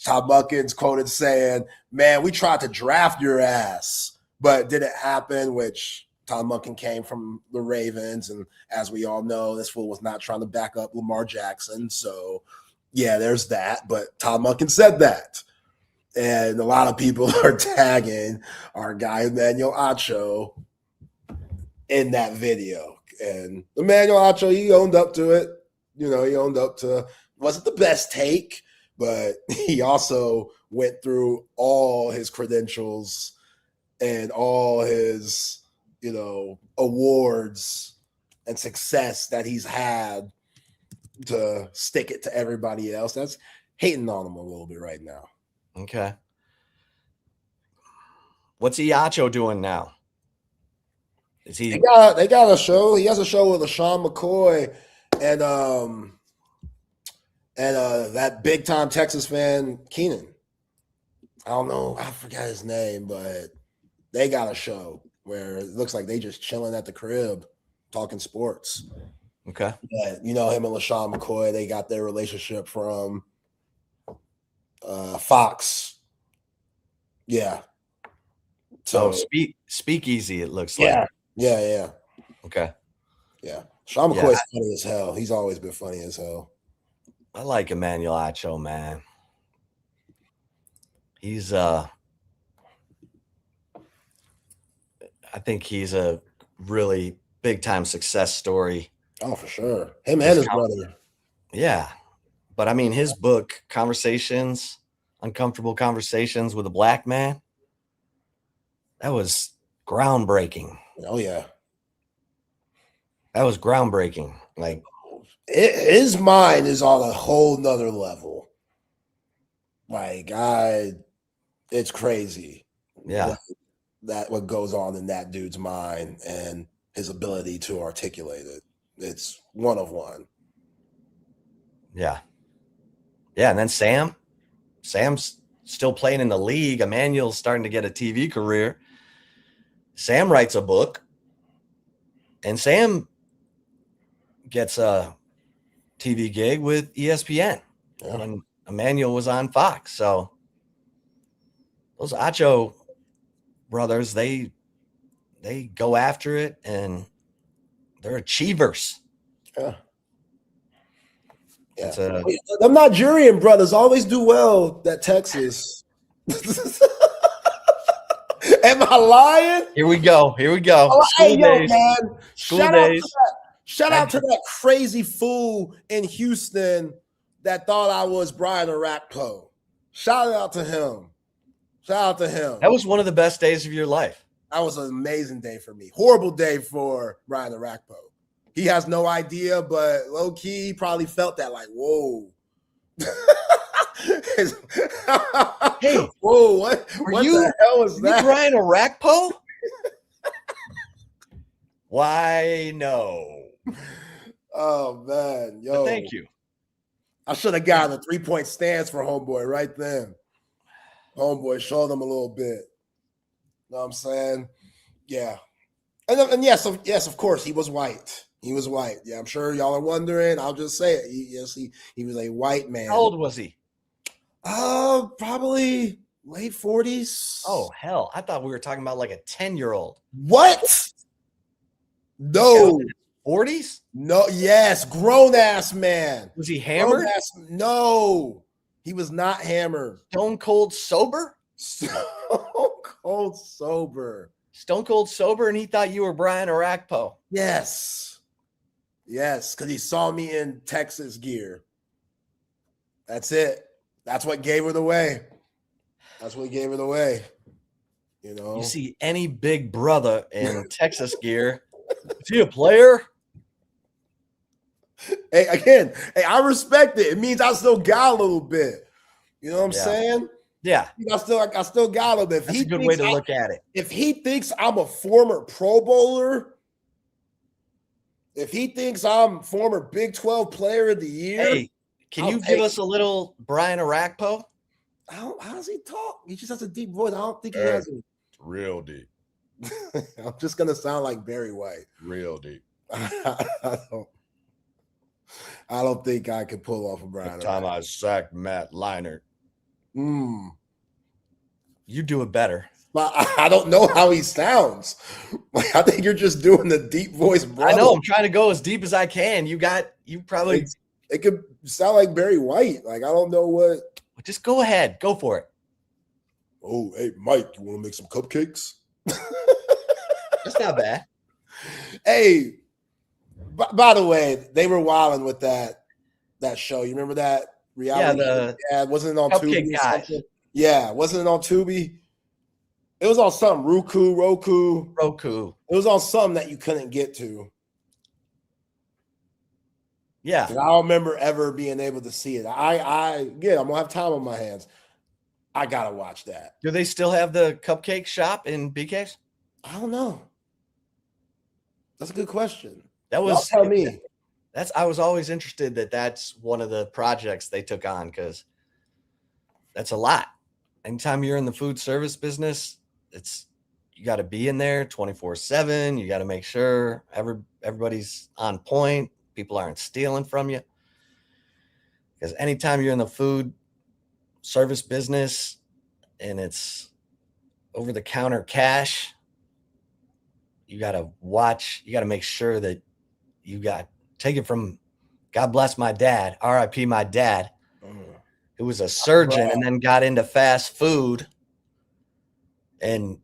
Speaker 2: Todd Monken's quoted saying, man, we tried to draft your ass, but didn't happen, which Todd Monken came from the Ravens. And as we all know, this fool was not trying to back up Lamar Jackson. So, yeah, there's that. But Todd Monken said that. And a lot of people are tagging our guy, Emmanuel Acho, in that video. And Emmanuel Acho, he owned up to it. You know, he owned up to, wasn't the best take, but he also went through all his credentials and all his, you know, awards and success that he's had to stick it to everybody else. That's hating on him a little bit right now.
Speaker 1: Okay. What's Iacho doing now? Is he?
Speaker 2: They got a show. He has a show with LaShawn McCoy and that big time Texas fan Keenan. I don't know. I forgot his name, but they got a show where it looks like they just chilling at the crib talking sports.
Speaker 1: Okay.
Speaker 2: But, you know, him and LaShawn McCoy, they got their relationship from Fox. Yeah.
Speaker 1: So speakeasy, it looks like.
Speaker 2: Yeah.
Speaker 1: Okay.
Speaker 2: Yeah. Sean McCoy's funny as hell. He's always been funny as hell.
Speaker 1: I like Emmanuel Acho, man. He's I think he's a really big time success story.
Speaker 2: Oh, for sure. Him and his brother.
Speaker 1: Yeah. But I mean, his book, Conversations, Uncomfortable Conversations with a Black Man, that was groundbreaking.
Speaker 2: Oh, yeah.
Speaker 1: That was groundbreaking. Like,
Speaker 2: his mind is on a whole nother level. Like, it's crazy.
Speaker 1: Yeah.
Speaker 2: What goes on in that dude's mind and his ability to articulate it. It's one of one.
Speaker 1: Yeah. Yeah. And then Sam's still playing in the league. Emmanuel's starting to get a TV career. Sam writes a book and Sam gets a TV gig with ESPN when Emmanuel was on Fox. So those Acho brothers, they go after it and they're achievers.
Speaker 2: Yeah. The Nigerian brothers always do well at Texas. Am I lying?
Speaker 1: Here we go.
Speaker 2: Man. Shout out to that crazy fool in Houston that thought I was Brian Arakpo. Shout out to him.
Speaker 1: That was one of the best days of your life.
Speaker 2: That was an amazing day for me. Horrible day for Brian Arakpo. He has no idea, but low key, he probably felt that like, whoa.
Speaker 1: Hey,
Speaker 2: whoa, what the hell was that?
Speaker 1: Brian Arakpo? Why no?
Speaker 2: Oh man, yo.
Speaker 1: But thank you.
Speaker 2: I should have gotten a 3-point stance for homeboy right then. Homeboy showed him a little bit. You know what I'm saying? Yeah. And yes, of course, he was white. He was white. Yeah, I'm sure y'all are wondering. I'll just say it. He was a white man.
Speaker 1: How old was he?
Speaker 2: Probably late 40s.
Speaker 1: Oh, hell. I thought we were talking about like a 10-year-old.
Speaker 2: What? No.
Speaker 1: 40s?
Speaker 2: No, yes, grown ass man.
Speaker 1: Was he hammered?
Speaker 2: No, he was not hammered.
Speaker 1: Stone cold sober?
Speaker 2: Stone cold sober.
Speaker 1: Stone cold sober, and he thought you were Brian Arakpo.
Speaker 2: Yes, because he saw me in Texas gear. That's it. That's what gave her the way. You know,
Speaker 1: you see any big brother in Texas gear. Is he a player?
Speaker 2: Hey, again, I respect it. It means I still got a little bit. You know what I'm saying?
Speaker 1: Yeah.
Speaker 2: I still got a little bit.
Speaker 1: That's a good way to look at it.
Speaker 2: If he thinks I'm a former Pro Bowler, if he thinks I'm former Big 12 player of the year.
Speaker 1: Hey, can you give us a little Brian Arakpo?
Speaker 2: How does he talk? He just has a deep voice. I don't think he has a
Speaker 3: real deep.
Speaker 2: I'm just gonna sound like Barry White.
Speaker 3: Real deep.
Speaker 2: I don't think I can pull off a Brian.
Speaker 3: The time I sacked Matt Leinart.
Speaker 2: You
Speaker 1: do it better.
Speaker 2: But I don't know how he sounds. Like, I think you're just doing the deep voice, brother.
Speaker 1: I know. I'm trying to go as deep as I can. You probably.
Speaker 2: It could sound like Barry White. Like, I don't know what.
Speaker 1: Just go ahead. Go for it.
Speaker 2: Oh, hey, Mike, you want to make some cupcakes?
Speaker 1: That's not bad.
Speaker 2: Hey, by the way, they were wilding with that show. You remember that reality? Yeah, wasn't it on Tubi? Yeah, wasn't it on Tubi? It was on something. Roku. It was on something that you couldn't get to.
Speaker 1: Yeah.
Speaker 2: I don't remember ever being able to see it. I'm gonna have time on my hands. I gotta watch that.
Speaker 1: Do they still have the cupcake shop in BK's?
Speaker 2: I don't know. That's a good question.
Speaker 1: That was
Speaker 2: tell me.
Speaker 1: I was always interested that's one of the projects they took on, because that's a lot. Anytime you're in the food service business, you got to be in there 24/7. You got to make sure everybody's on point. People aren't stealing from you. Because anytime you're in the food service business and it's over-the-counter cash, you got to watch. You got to make sure that take it from, God bless my dad, RIP my dad, who was a surgeon and then got into fast food and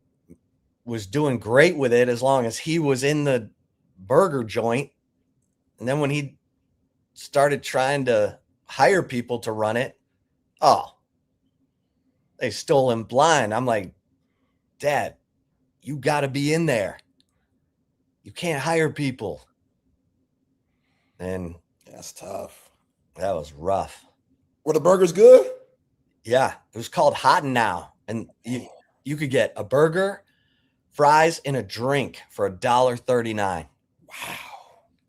Speaker 1: was doing great with it as long as he was in the burger joint. And then when he started trying to hire people to run it, they stole him blind. I'm like, Dad, you got to be in there. You can't hire people. And
Speaker 2: that's tough.
Speaker 1: That was rough.
Speaker 2: Were the burgers good?
Speaker 1: Yeah. It was called Hot and Now. And you could get a burger, fries, and a drink for $1.39.
Speaker 2: Wow.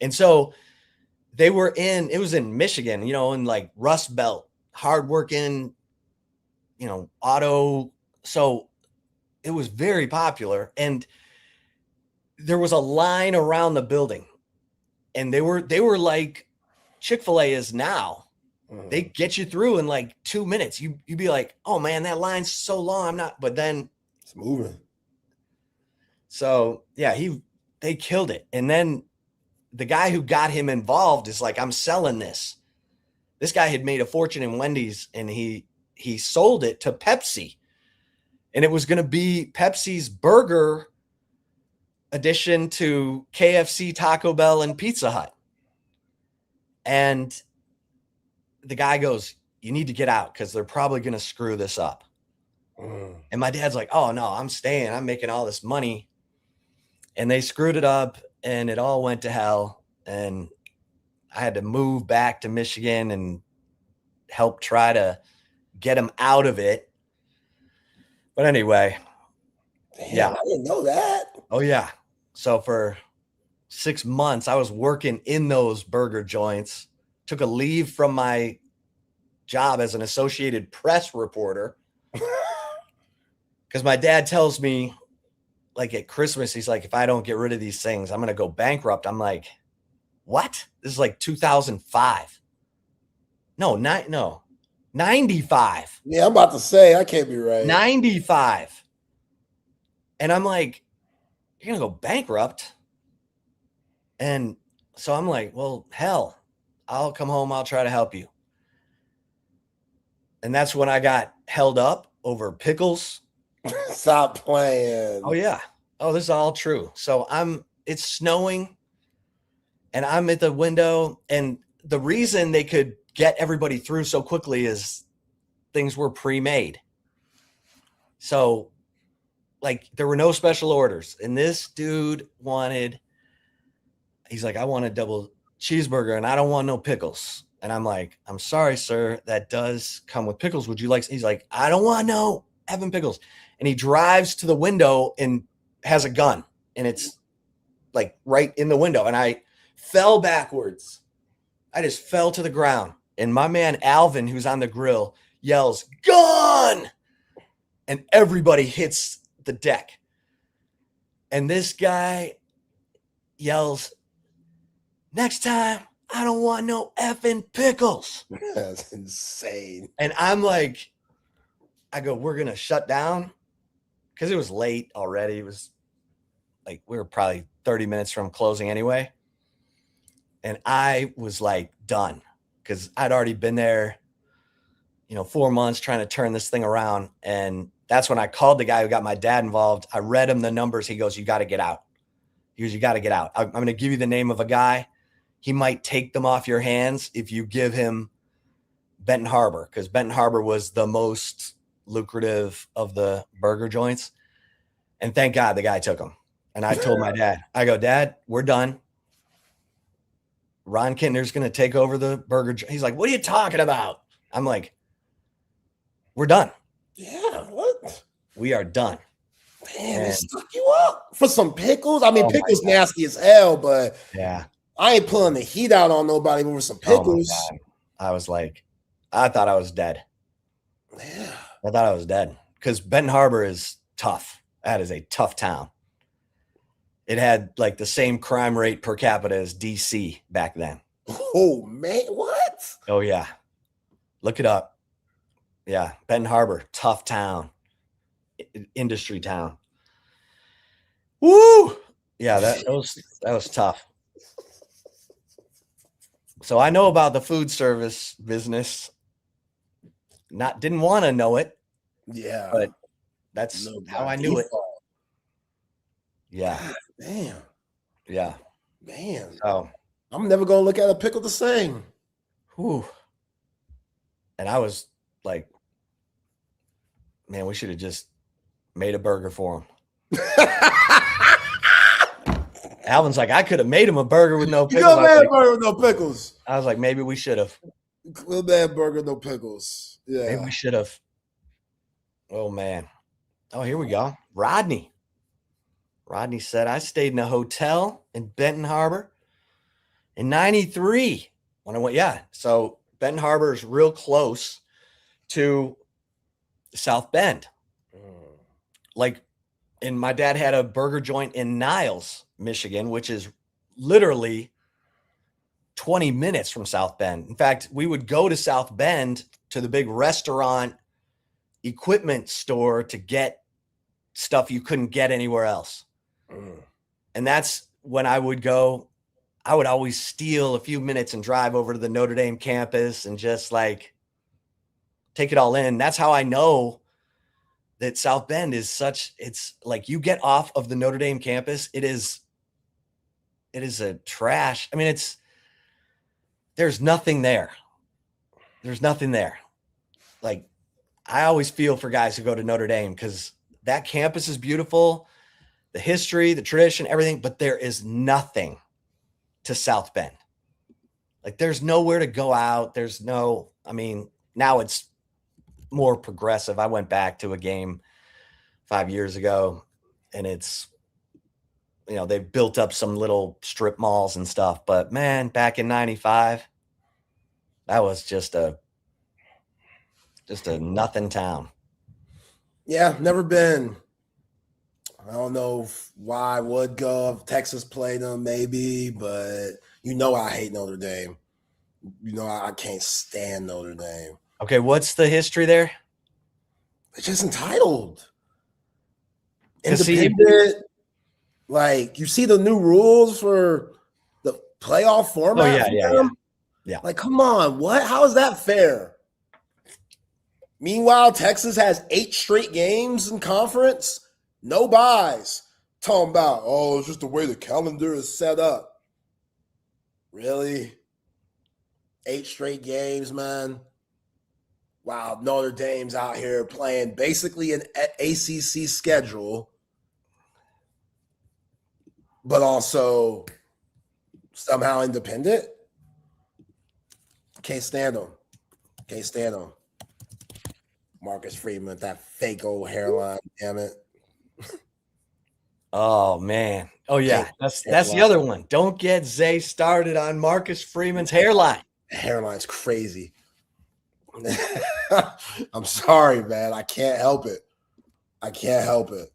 Speaker 1: And so it was in Michigan, in like Rust Belt, hardworking, auto. So it was very popular. And there was a line around the building. And they were like Chick-fil-A is now. They get you through in like 2 minutes. You'd be like, oh man, that line's so long. But then
Speaker 2: it's moving.
Speaker 1: So yeah, they killed it. And then the guy who got him involved is like, I'm selling this. This guy had made a fortune in Wendy's and he sold it to Pepsi. And it was going to be Pepsi's burger addition to KFC, Taco Bell, and Pizza Hut. And the guy goes, you need to get out because they're probably going to screw this up. And my dad's like, oh no, I'm staying. I'm making all this money. And they screwed it up and it all went to hell. And I had to move back to Michigan and help try to get him out of it. But anyway.
Speaker 2: Damn, yeah. I didn't know that.
Speaker 1: Oh yeah. So for 6 months, I was working in those burger joints, took a leave from my job as an Associated Press reporter. Because my dad tells me, like at Christmas, he's like, if I don't get rid of these things, I'm going to go bankrupt. I'm like, what? This is like 2005. No, 95.
Speaker 2: Yeah, I'm about to say, I can't be right.
Speaker 1: 95. And I'm like, you're going to go bankrupt? And So I'm like, well, hell, I'll come home. I'll try to help you. And that's when I got held up over pickles.
Speaker 2: Stop playing.
Speaker 1: Oh, yeah. Oh, this is all true. So it's snowing and I'm at the window. And the reason they could get everybody through so quickly is things were pre-made. So like there were no special orders. And this dude he's like, I want a double cheeseburger and I don't want no pickles. And I'm like, I'm sorry, sir. That does come with pickles. Would you like? He's like, I don't want no having pickles. And he drives to the window and has a gun. And it's like right in the window. And I fell backwards. I just fell to the ground. And my man, Alvin, who's on the grill, yells, gun! And everybody hits the deck. And this guy yells, next time, I don't want no effing pickles.
Speaker 2: That's insane.
Speaker 1: And I'm like, I go, we're going to shut down. Because it was late already. It was like, we were probably 30 minutes from closing anyway. And I was like, done. Because I'd already been there, 4 months trying to turn this thing around. And that's when I called the guy who got my dad involved. I read him the numbers. He goes, you got to get out. He goes, you got to get out. I'm going to give you the name of a guy. He might take them off your hands if you give him Benton Harbor, because Benton Harbor was the most lucrative of the burger joints. And thank God the guy took them. And I told my dad, I go, Dad, we're done. Ron Kintner's going to take over the burger. He's like, what are you talking about? I'm like, we're done.
Speaker 2: Yeah, what?
Speaker 1: We are done.
Speaker 2: Man, they stuck you up for some pickles. I mean,
Speaker 1: Oh my
Speaker 2: pickles
Speaker 1: God.
Speaker 2: nasty as hell, but
Speaker 1: Yeah.
Speaker 2: I ain't pulling the heat out on nobody over some
Speaker 1: Oh my
Speaker 2: pickles.
Speaker 1: God. I was like, I thought I was dead.
Speaker 2: Yeah.
Speaker 1: I thought I was dead because Benton Harbor is tough. That is a tough town. It had like the same crime rate per capita as DC back then.
Speaker 2: Oh, man, what?
Speaker 1: Oh, yeah. Look it up. Yeah. Benton Harbor, tough town. Industry town. Woo! Yeah, that was tough. So I know about the food service business. Didn't want to know it,
Speaker 2: Yeah.
Speaker 1: but that's how I knew it. Yeah.
Speaker 2: God, damn.
Speaker 1: Yeah.
Speaker 2: Man.
Speaker 1: So
Speaker 2: I'm never going to look at a pickle the same.
Speaker 1: whew. And I was like, man, we should have just made a burger for him. Alvin's like, I could have made him a burger with no
Speaker 2: You
Speaker 1: pickles.
Speaker 2: go man burger with no pickles.
Speaker 1: I was like, maybe we should have.
Speaker 2: Good man burger, no pickles. Yeah.
Speaker 1: Maybe we should have. Oh, man. Oh, here we go. Rodney said, I stayed in a hotel in Benton Harbor in 93 when I went. Yeah. So Benton Harbor is real close to South Bend. And my dad had a burger joint in Niles, Michigan, which is literally 20 minutes from South Bend. In fact, we would go to South Bend to the big restaurant equipment store to get stuff you couldn't get anywhere else. And that's when I would go. I would always steal a few minutes and drive over to the Notre Dame campus and just like take it all in. That's how I know that South Bend is it's like you get off of the Notre Dame campus. It is a trash. I mean, there's nothing there. There's nothing there. Like I always feel for guys who go to Notre Dame because that campus is beautiful, the history, the tradition, everything, but there is nothing to South Bend. Like there's nowhere to go out. Now it's more progressive. I went back to a game 5 years ago and it's, they've built up some little strip malls and stuff, but man, back in 95, that was just a nothing town.
Speaker 2: Yeah, never been. I don't know why I would go if Texas played them, maybe, but I hate Notre Dame. I can't stand Notre Dame.
Speaker 1: Okay, what's the history there?
Speaker 2: It's just entitled.
Speaker 1: 'Cause
Speaker 2: Independent. Like, you see the new rules for the playoff format.
Speaker 1: Yeah.
Speaker 2: Like, come on, what? How is that fair? Meanwhile, Texas has 8 straight games in conference, no buys. Talking about, oh, it's just the way the calendar is set up. Really? 8 straight games, man. Wow, Notre Dame's out here playing basically an ACC schedule, but also somehow independent. Can't stand them. Can't stand them. Marcus Freeman with that fake old hairline, damn it.
Speaker 1: Oh man. Oh yeah. That's the other one. Don't get Zay started on Marcus Freeman's hairline.
Speaker 2: The hairline's crazy. I'm sorry, man. I can't help it. I can't help it.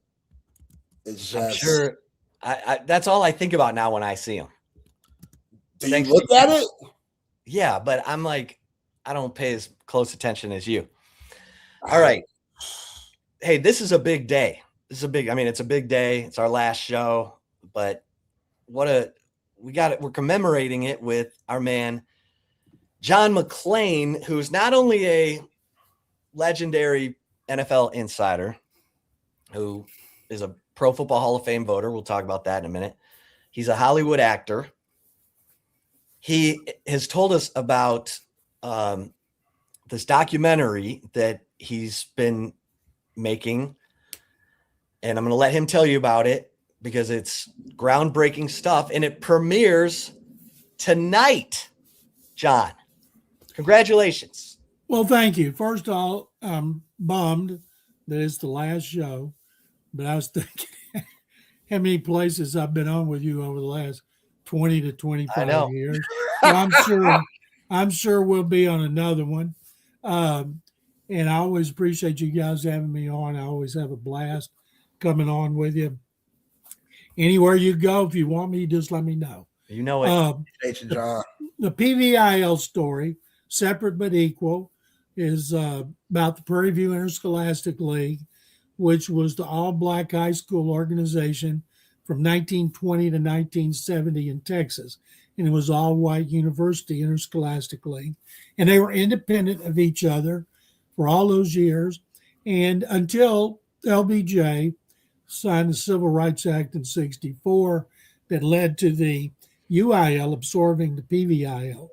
Speaker 2: It's just
Speaker 1: I'm sure that's all I think about now when I see him.
Speaker 2: Do you look at it?
Speaker 1: Yeah, but I'm like, I don't pay as close attention as you. All right. Hey, this is a big day. It's a big day. It's our last show, but we're commemorating it with our man, John McClain, who's not only a legendary NFL insider, who is a Pro Football Hall of Fame voter. We'll talk about that in a minute. He's a Hollywood actor. He has told us about this documentary that he's been making, and I'm going to let him tell you about it because it's groundbreaking stuff, and it premieres tonight. John, congratulations.
Speaker 4: Well, thank you. First of all, I'm bummed that it's the last show, but I was thinking how many places I've been on with you over the last 20 to 25 years. So I'm sure we'll be on another one. And I always appreciate you guys having me on. I always have a blast coming on with you. Anywhere you go, if you want me, just let me know.
Speaker 1: You know it.
Speaker 2: Thank you, John.
Speaker 4: The PVIL story, separate but equal, is about the Prairie View Interscholastic League, which was the all-black high school organization from 1920 to 1970 in Texas. And it was all-white University Interscholastic League. And they were independent of each other for all those years, and until LBJ signed the Civil Rights Act in 1964 that led to the UIL absorbing the PVIL.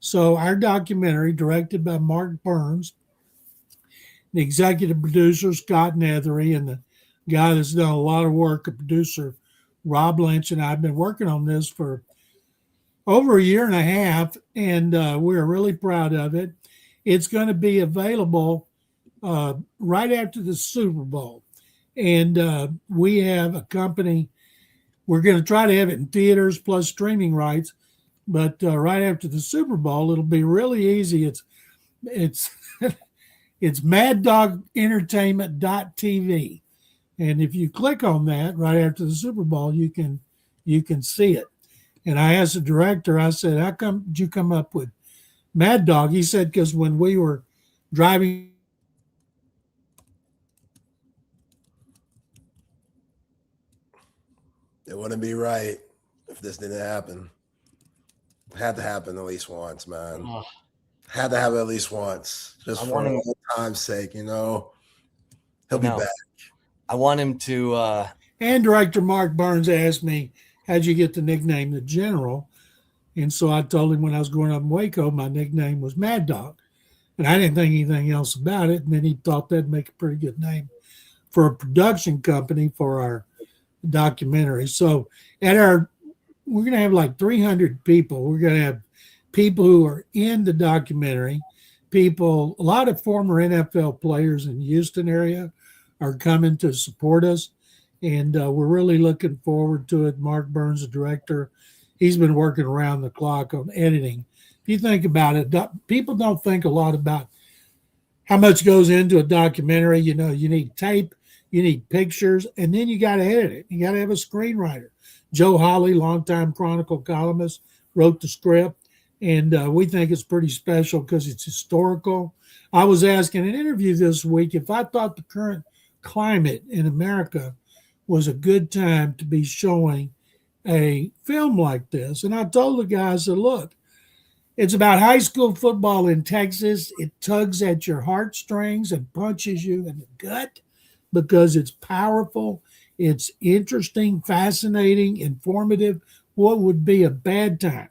Speaker 4: So our documentary, directed by Mark Burns, the executive producer, Scott Nethery, and the guy that's done a lot of work, the producer, Rob Lynch, and I've been working on this for over a year and a half, and we're really proud of it. It's going to be available right after the Super Bowl. And we have a company, we're going to try to have it in theaters plus streaming rights, but right after the Super Bowl, it'll be really easy. It's it's maddogentertainment.tv. And if you click on that right after the Super Bowl, you can see it. And I asked the director, I said, how come did you come up with Mad Dog? He said, because when we were driving.
Speaker 2: It wouldn't be right if this didn't happen. It had to happen at least once, man.
Speaker 1: Oh.
Speaker 2: Had to have it at least once, just for old time's sake, you know. He'll be back.
Speaker 1: I want him to.
Speaker 4: And director Mark Burns asked me, how'd you get the nickname The General? And so I told him when I was growing up in Waco, my nickname was Mad Dog. And I didn't think anything else about it. And then he thought that'd make a pretty good name for a production company for our documentary. So we're going to have like 300 people. We're going to have people who are in the documentary, a lot of former NFL players in the Houston area are coming to support us. And we're really looking forward to it. Mark Burns, the director, he's been working around the clock on editing. If you think about it, people don't think a lot about how much goes into a documentary. You know, you need tape, you need pictures, and then you got to edit it. You got to have a screenwriter. Joe Hawley, longtime Chronicle columnist, wrote the script, and we think it's pretty special because it's historical. I was asked in an interview this week if I thought the current climate in America was a good time to be showing a film like this. And I told the guy, I said, look, it's about high school football in Texas. It tugs at your heartstrings and punches you in the gut because it's powerful, it's interesting, fascinating, informative. What would be a bad time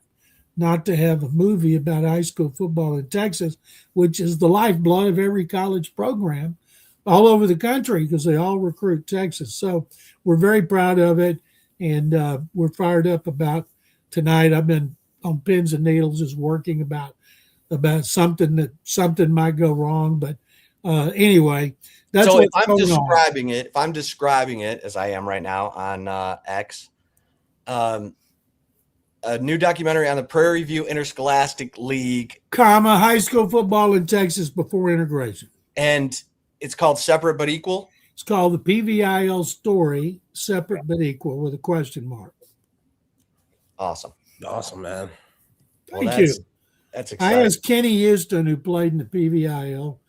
Speaker 4: not to have a movie about high school football in Texas, which is the lifeblood of every college program all over the country because they all recruit Texas. So we're very proud of it, and we're fired up about tonight. I've been on pins and needles just working about something might go wrong. But anyway, that's
Speaker 1: so
Speaker 4: what's
Speaker 1: if I'm
Speaker 4: going on.
Speaker 1: describing it as I am right now on X, a new documentary on the Prairie View Interscholastic League,
Speaker 4: High school football in Texas before integration.
Speaker 1: and it's called Separate But Equal.
Speaker 4: It's called the PVIL story, Separate But Equal, with a question mark.
Speaker 1: Awesome.
Speaker 2: Awesome, man.
Speaker 4: Thank you.
Speaker 1: That's
Speaker 4: I
Speaker 1: exciting.
Speaker 4: asked Kenny Houston, who played in the PVIL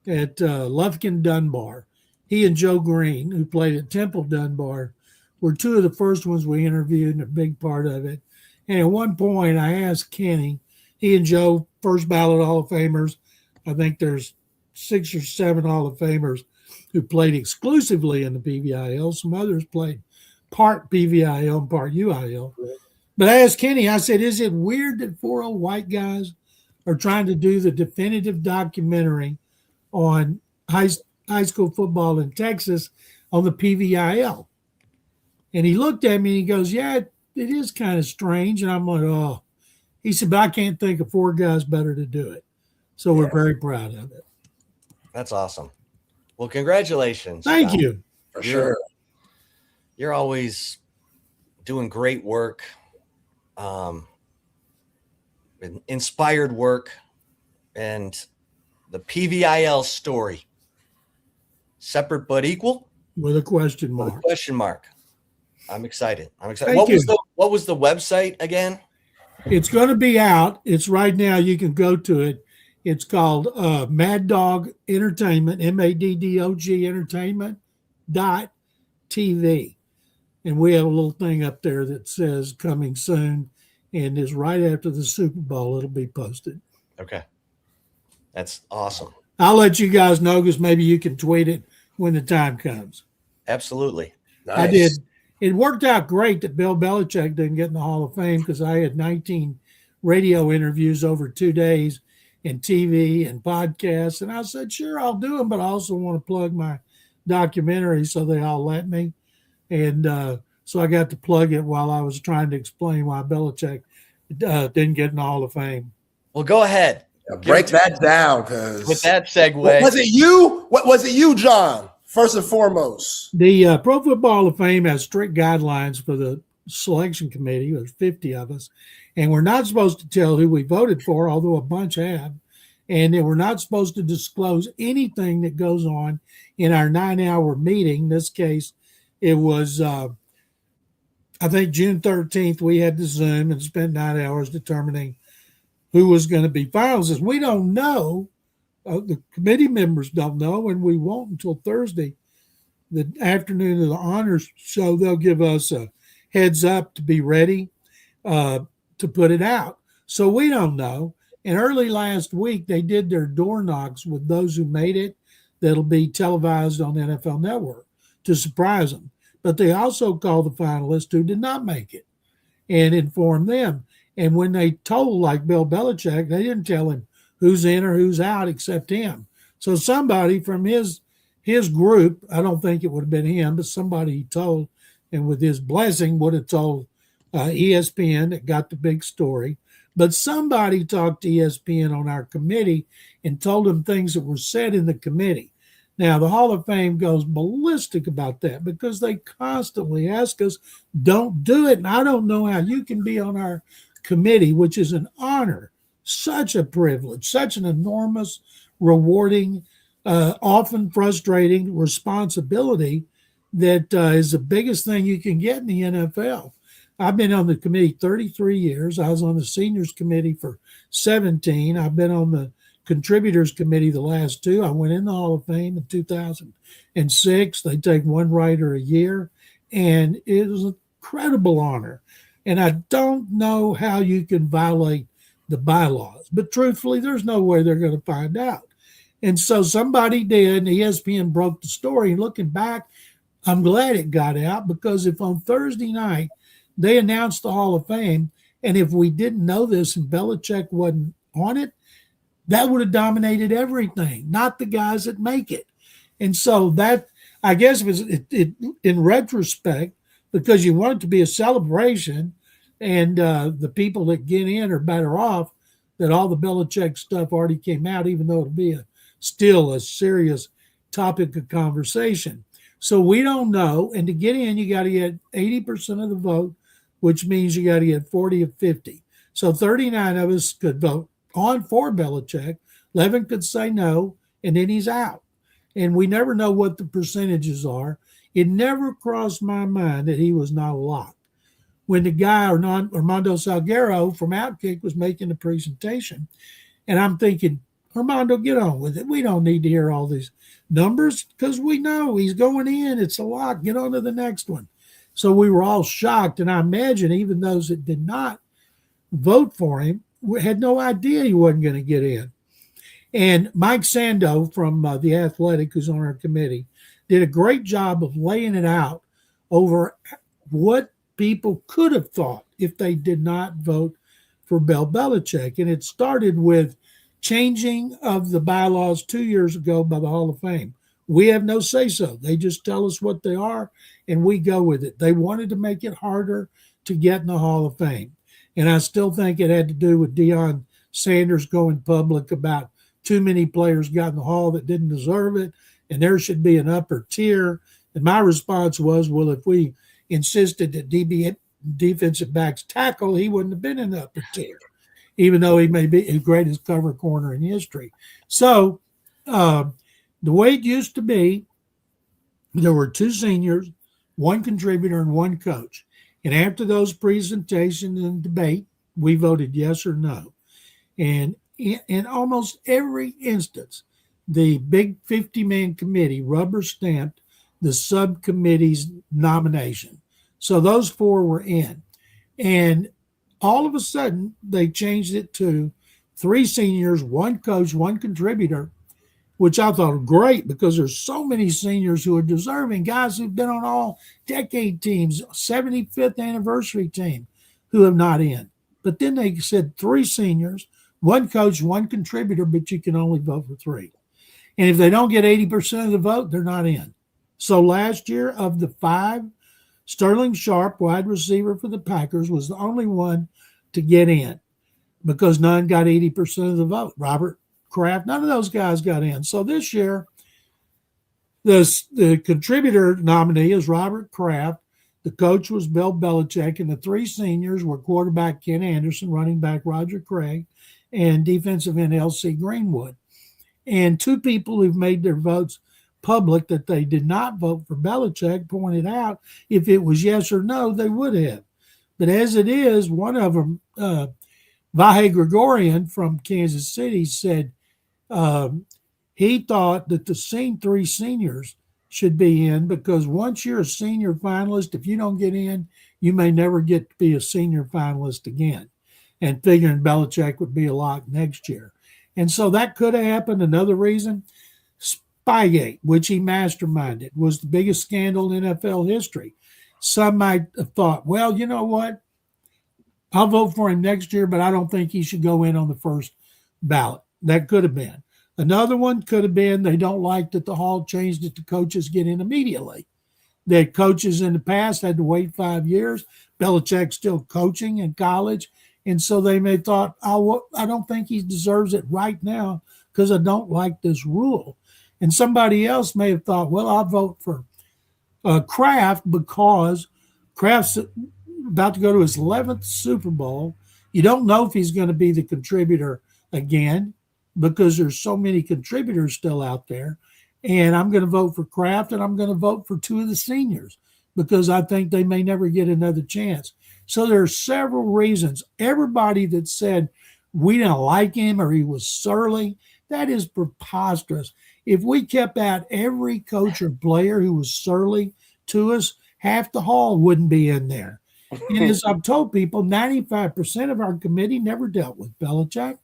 Speaker 4: at Lufkin Dunbar. He and Joe Green, who played at Temple Dunbar, were two of the first ones we interviewed and a big part of it. And at one point, I asked Kenny, he and Joe, first ballot Hall of Famers. I think there's 6 or 7 Hall of Famers who played exclusively in the PVIL. Some others played part PVIL and part UIL. But I asked Kenny, I said, is it weird that 4 old white guys are trying to do the definitive documentary on high school football in Texas on the PVIL? And he looked at me and he goes, yeah, it is kind of strange. And I'm like, oh. He said, but I can't think of 4 guys better to do it. So we're very proud of it.
Speaker 1: That's awesome. Well, congratulations.
Speaker 4: Thank
Speaker 1: John.
Speaker 4: you.
Speaker 2: For sure.
Speaker 1: You're always doing great work, inspired work, and the PVIL story, Separate But Equal,
Speaker 4: With a question
Speaker 1: with a
Speaker 4: mark.
Speaker 1: question mark. I'm excited.
Speaker 4: Thank
Speaker 1: What
Speaker 4: you.
Speaker 1: was the website again?
Speaker 4: It's going to be out. It's right now. You can go to it. It's called Mad Dog Entertainment, MADDOG Entertainment.tv. And we have a little thing up there that says coming soon. And is right after the Super Bowl, it'll be posted.
Speaker 1: Okay. That's awesome.
Speaker 4: I'll let you guys know because maybe you can tweet it when the time comes.
Speaker 1: Absolutely.
Speaker 2: Nice.
Speaker 4: I did. It worked out great that Bill Belichick didn't get in the Hall of Fame because I had 19 radio interviews over 2 days and TV and podcasts. And I said, sure, I'll do them, but I also want to plug my documentary, so they all let me. And so I got to plug it while I was trying to explain why Belichick didn't get in the Hall of Fame.
Speaker 1: Well, go ahead.
Speaker 2: Break that down, because
Speaker 1: With that segue.
Speaker 2: was it you? What was it you, John? First and foremost.
Speaker 4: The Pro Football Hall of Fame has strict guidelines for the selection committee. There's 50 of us, and we're not supposed to tell who we voted for, although a bunch have. And then we're not supposed to disclose anything that goes on in our 9-hour meeting. In this case, it was, I think, June 13th, we had the Zoom and spent 9 hours determining who was going to be finalists. We don't know. The committee members don't know, and we won't until Thursday, the afternoon of the honors show. They'll give us a heads up to be ready to put it out. So we don't know. And early last week, they did their door knocks with those who made it. That'll be televised on NFL Network to surprise them. But they also called the finalists who did not make it and informed them. And when they told, like Bill Belichick, they didn't tell him who's in or who's out except him. So somebody from his group, I don't think it would have been him, but somebody he told, and with his blessing would have told ESPN that got the big story. But somebody talked to ESPN on our committee and told them things that were said in the committee. Now, the Hall of Fame goes ballistic about that because they constantly ask us, don't do it. And I don't know how you can be on our committee, which is an honor, such a privilege, such an enormous, rewarding, often frustrating responsibility that is the biggest thing you can get in the NFL. I've been on the committee 33 years. I was on the seniors committee for 17. I've been on the contributors committee the last 2. I went in the Hall of Fame in 2006. They take one writer a year. And it was incredible honor. And I don't know how you can violate the bylaws. But truthfully, there's no way they're going to find out. And so somebody did, and ESPN broke the story. And looking back, I'm glad it got out, because if on Thursday night they announced the Hall of Fame, and if we didn't know this and Belichick wasn't on it, that would have dominated everything, not the guys that make it. And so that, I guess, was in retrospect, because you want it to be a celebration, and the people that get in are better off that all the Belichick stuff already came out, even though it'll be still a serious topic of conversation. So we don't know. And to get in, you got to get 80% of the vote, which means you got to get 40 of 50. So 39 of us could vote on for Belichick. 11 could say no, and then he's out. And we never know what the percentages are. It never crossed my mind that he was not locked. When the guy, Armando Salguero from Outkick, was making the presentation, and I'm thinking, Armando, get on with it. We don't need to hear all these numbers, because we know he's going in. It's a lock. Get on to the next one. So we were all shocked. And I imagine even those that did not vote for him had no idea he wasn't going to get in. And Mike Sando from The Athletic, who's on our committee, did a great job of laying it out over what people could have thought if they did not vote for Bill Belichick. And it started with changing of the bylaws 2 years ago by the Hall of Fame. We have no say-so. They just tell us what they are, and we go with it. They wanted to make it harder to get in the Hall of Fame. And I still think it had to do with Deion Sanders going public about too many players got in the Hall that didn't deserve it, and there should be an upper tier. And my response was, well, if we insisted that defensive backs tackle, he wouldn't have been in the upper tier, even though he may be the greatest cover corner in history. So the way it used to be, there were two seniors, one contributor, and one coach. And after those presentations and debate, we voted yes or no. And in almost every instance, the big 50-man committee rubber stamped the subcommittee's nomination. So those four were in. And all of a sudden, they changed it to three seniors, one coach, one contributor, which I thought was great, because there's so many seniors who are deserving, guys who've been on all decade teams, 75th anniversary team, who have not in. But then they said three seniors, one coach, one contributor, but you can only vote for three. And if they don't get 80% of the vote, they're not in. So last year, of the five, Sterling Sharp, wide receiver for the Packers, was the only one to get in, because none got 80% of the vote. Robert Kraft, none of those guys got in. So this year, the contributor nominee is Robert Kraft. The coach was Bill Belichick, and the three seniors were quarterback Ken Anderson, running back Roger Craig, and defensive end L.C. Greenwood. And two people who've made their votes public that they did not vote for Belichick pointed out if it was yes or no, they would have. But as it is, one of them, Vahe Gregorian from Kansas City, said he thought that the three seniors should be in, because once you're a senior finalist, if you don't get in, you may never get to be a senior finalist again. And figuring Belichick would be a lock next year. And so that could have happened. Another reason, Spygate, which he masterminded, was the biggest scandal in NFL history. Some might have thought, well, you know what? I'll vote for him next year, but I don't think he should go in on the first ballot. That could have been. Another one could have been they don't like that the Hall changed it to coaches get in immediately. That coaches in the past had to wait 5 years. Belichick's still coaching in college. And so they may have thought, I don't think he deserves it right now because I don't like this rule. And somebody else may have thought, well, I'll vote for Kraft because Kraft's about to go to his 11th Super Bowl. You don't know if he's going to be the contributor again because there's so many contributors still out there. And I'm going to vote for Kraft, and I'm going to vote for two of the seniors because I think they may never get another chance. So there are several reasons. Everybody that said we didn't like him or he was surly, that is preposterous. If we kept out every coach or player who was surly to us, half the hall wouldn't be in there. And as I've told people, 95% of our committee never dealt with Belichick.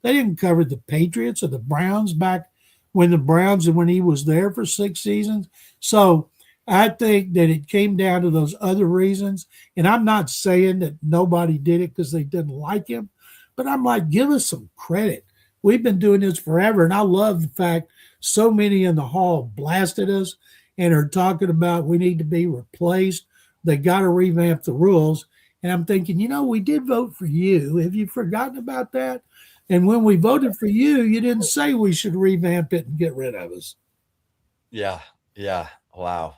Speaker 4: They didn't cover the Patriots or the Browns back when he was there for 6 seasons. So I think that it came down to those other reasons. And I'm not saying that nobody did it because they didn't like him, but I'm like, give us some credit. We've been doing this forever. And I love the fact so many in the hall blasted us and are talking about we need to be replaced. They got to revamp the rules. And I'm thinking, we did vote for you. Have you forgotten about that? And when we voted for you, you didn't say we should revamp it and get rid of us.
Speaker 1: Yeah. Wow.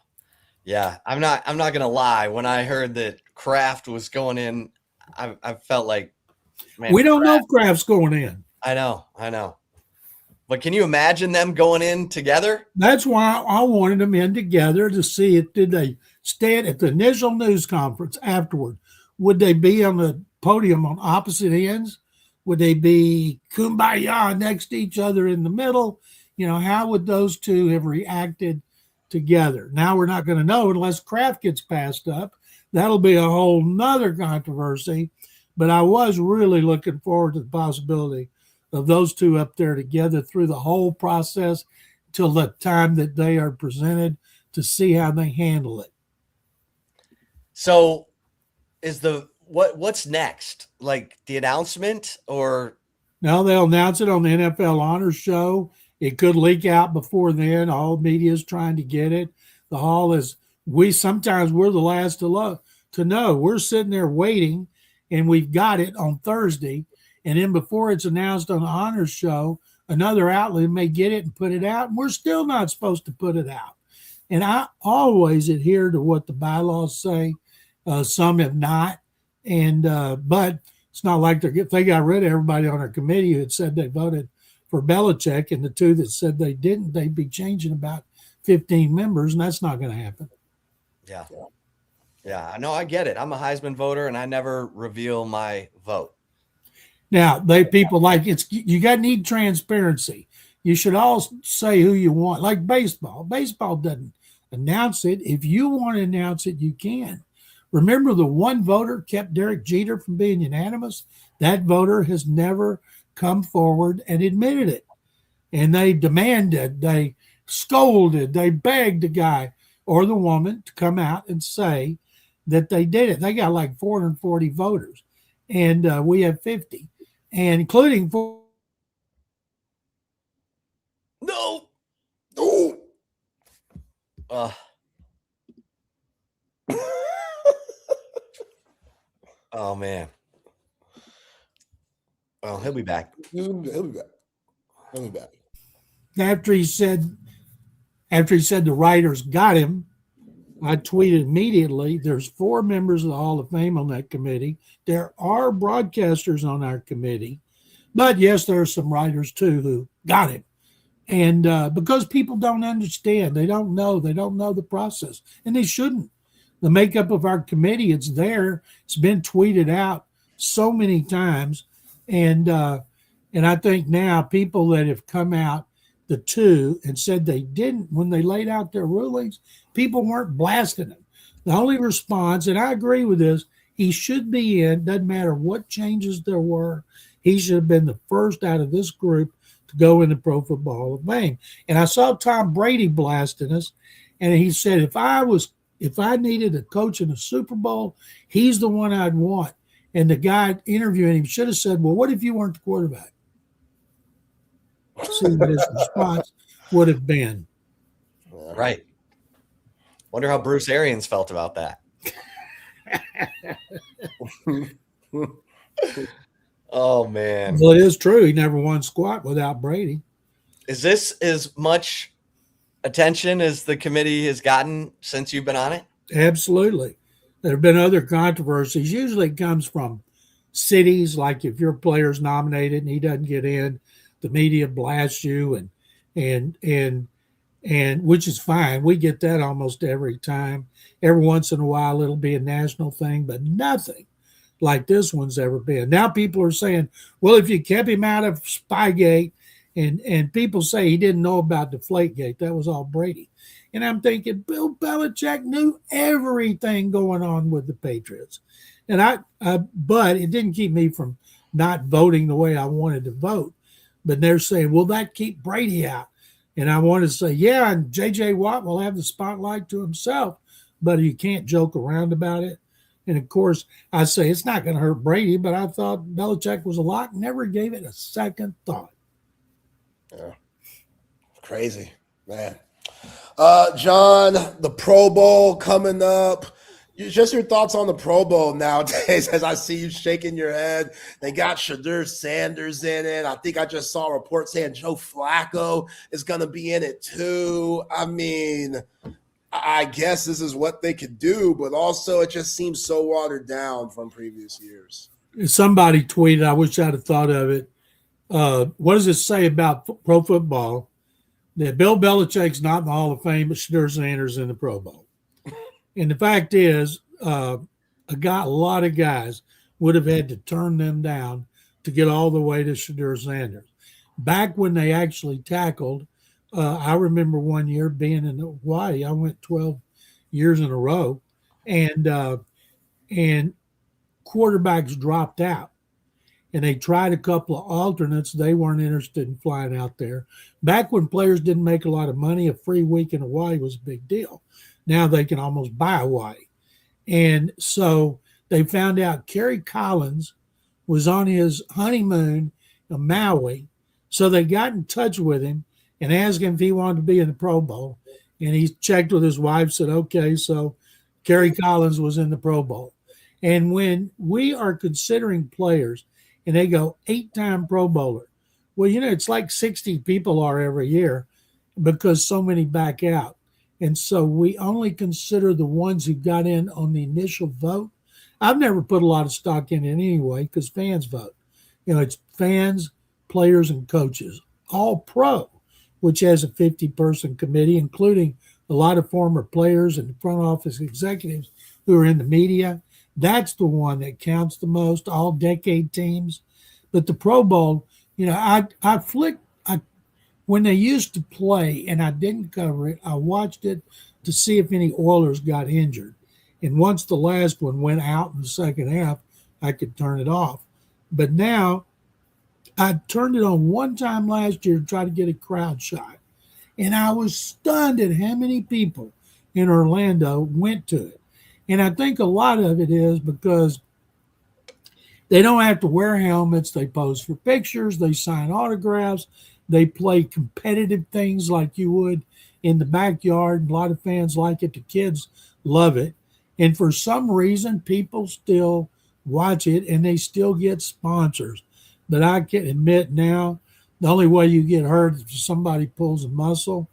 Speaker 1: Yeah. I'm not going to lie. When I heard that Kraft was going in, I felt like, man,
Speaker 4: we don't know if Kraft's going in.
Speaker 1: I know. But can you imagine them going in together?
Speaker 4: That's why I wanted them in together to see if did they stand at the initial news conference afterward. Would they be on the podium on opposite ends? Would they be kumbaya next to each other in the middle? How would those two have reacted together? Now we're not going to know unless Kraft gets passed up. That'll be a whole nother controversy. But I was really looking forward to the possibility of those two up there together through the whole process till the time that they are presented to see how they handle it.
Speaker 1: So is what's next? Like the announcement or?
Speaker 4: No, they'll announce it on the NFL Honors Show. It could leak out before then. All media is trying to get it. The hall is, sometimes we're the last to know. We're sitting there waiting and we've got it on Thursday. And then before it's announced on the Honors Show, another outlet may get it and put it out. And we're still not supposed to put it out. And I always adhere to what the bylaws say. Some have not. And but it's not like if they got rid of everybody on our committee who had said they voted for Belichick and the two that said they didn't, they'd be changing about 15 members, and that's not going to happen.
Speaker 1: Yeah, I know. I get it. I'm a Heisman voter, and I never reveal my vote.
Speaker 4: Now, people like you need transparency. You should all say who you want, like baseball. Baseball doesn't announce it. If you want to announce it, you can. Remember, the one voter kept Derek Jeter from being unanimous. That voter has never come forward and admitted it. And they demanded, they scolded, they begged the guy or the woman to come out and say that they did it. They got like 440 voters, and we have 50, and including four.
Speaker 2: No.
Speaker 1: Oh man. Well, he'll be back.
Speaker 2: He'll be back.
Speaker 4: After he said the writers got him, I tweeted immediately, there's 4 members of the Hall of Fame on that committee. There are broadcasters on our committee. But yes, there are some writers too who got him. And because people don't understand, they don't know the process, and they shouldn't. The makeup of our committee, it's there. It's been tweeted out so many times. And I think now people that have come out, the two, and said they didn't, when they laid out their rulings, people weren't blasting him. The only response, and I agree with this, he should be in, doesn't matter what changes there were, he should have been the first out of this group to go in the Pro Football Hall of Fame. And I saw Tom Brady blasting us, and he said, if I needed a coach in a Super Bowl, he's the one I'd want. And the guy interviewing him should have said, well, what if you weren't the quarterback? See what his response would have been.
Speaker 1: Right. Wonder how Bruce Arians felt about that. Oh, man.
Speaker 4: Well, it is true. He never won squat without Brady.
Speaker 1: Is this as much attention as the committee has gotten since you've been on it?
Speaker 4: Absolutely. There have been other controversies. Usually it comes from cities, like if your player's nominated and he doesn't get in, the media blasts you and which is fine. We get that almost every time. Every once in a while it'll be a national thing, but nothing like this one's ever been. Now people are saying, well, if you kept him out of Spygate And people say he didn't know about Deflategate. That was all Brady. And I'm thinking Bill Belichick knew everything going on with the Patriots. And but it didn't keep me from not voting the way I wanted to vote. But they're saying, will that keep Brady out? And I wanted to say, yeah, and J.J. Watt will have the spotlight to himself, but you can't joke around about it. And, of course, I say it's not going to hurt Brady, but I thought Belichick was a lock, never gave it a second thought.
Speaker 2: Yeah. Crazy, man. John, the Pro Bowl coming up. Just your thoughts on the Pro Bowl nowadays as I see you shaking your head. They got Shadur Sanders in it. I think I just saw a report saying Joe Flacco is going to be in it too. I mean, I guess this is what they could do, but also it just seems so watered down from previous years.
Speaker 4: Somebody tweeted, I wish I'd have thought of it. What does it say about pro football that Bill Belichick's not in the Hall of Fame, but Shadur Sanders in the Pro Bowl? And the fact is, a lot of guys would have had to turn them down to get all the way to Shadur Sanders. Back when they actually tackled, I remember one year being in Hawaii. I went 12 years in a row, and quarterbacks dropped out. And they tried a couple of alternates. They weren't interested in flying out there. Back when players didn't make a lot of money, a free week in Hawaii was a big deal. Now they can almost buy Hawaii. And so they found out Kerry Collins was on his honeymoon in Maui. So they got in touch with him and asked him if he wanted to be in the Pro Bowl. And he checked with his wife, said, okay, so Kerry Collins was in the Pro Bowl. And when we are considering players and they go 8-time Pro Bowler, well, it's like 60 people are every year because so many back out. And so we only consider the ones who got in on the initial vote. I've never put a lot of stock in it anyway because fans vote. It's fans, players, and coaches, all pro, which has a 50-person committee, including a lot of former players and front office executives who are in the media. That's the one that counts the most, all decade teams. But the Pro Bowl, when they used to play and I didn't cover it, I watched it to see if any Oilers got injured. And once the last one went out in the second half, I could turn it off. But now I turned it on one time last year to try to get a crowd shot. And I was stunned at how many people in Orlando went to it. And I think a lot of it is because they don't have to wear helmets. They pose for pictures. They sign autographs. They play competitive things like you would in the backyard. A lot of fans like it. The kids love it. And for some reason, people still watch it and they still get sponsors. But I can admit now, the only way you get hurt is if somebody pulls a muscle.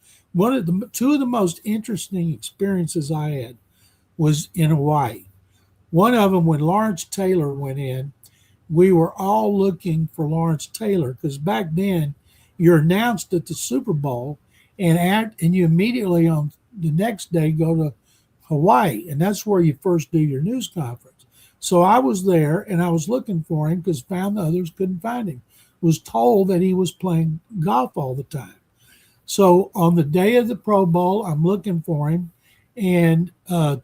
Speaker 4: Two of the most interesting experiences I had was in Hawaii. One of them, when Lawrence Taylor went in, we were all looking for Lawrence Taylor because back then you're announced at the Super Bowl and you immediately on the next day go to Hawaii, and that's where you first do your news conference. So I was there and I was looking for him because found the others couldn't find him. Was told that he was playing golf all the time. So on the day of the Pro Bowl, I'm looking for him, and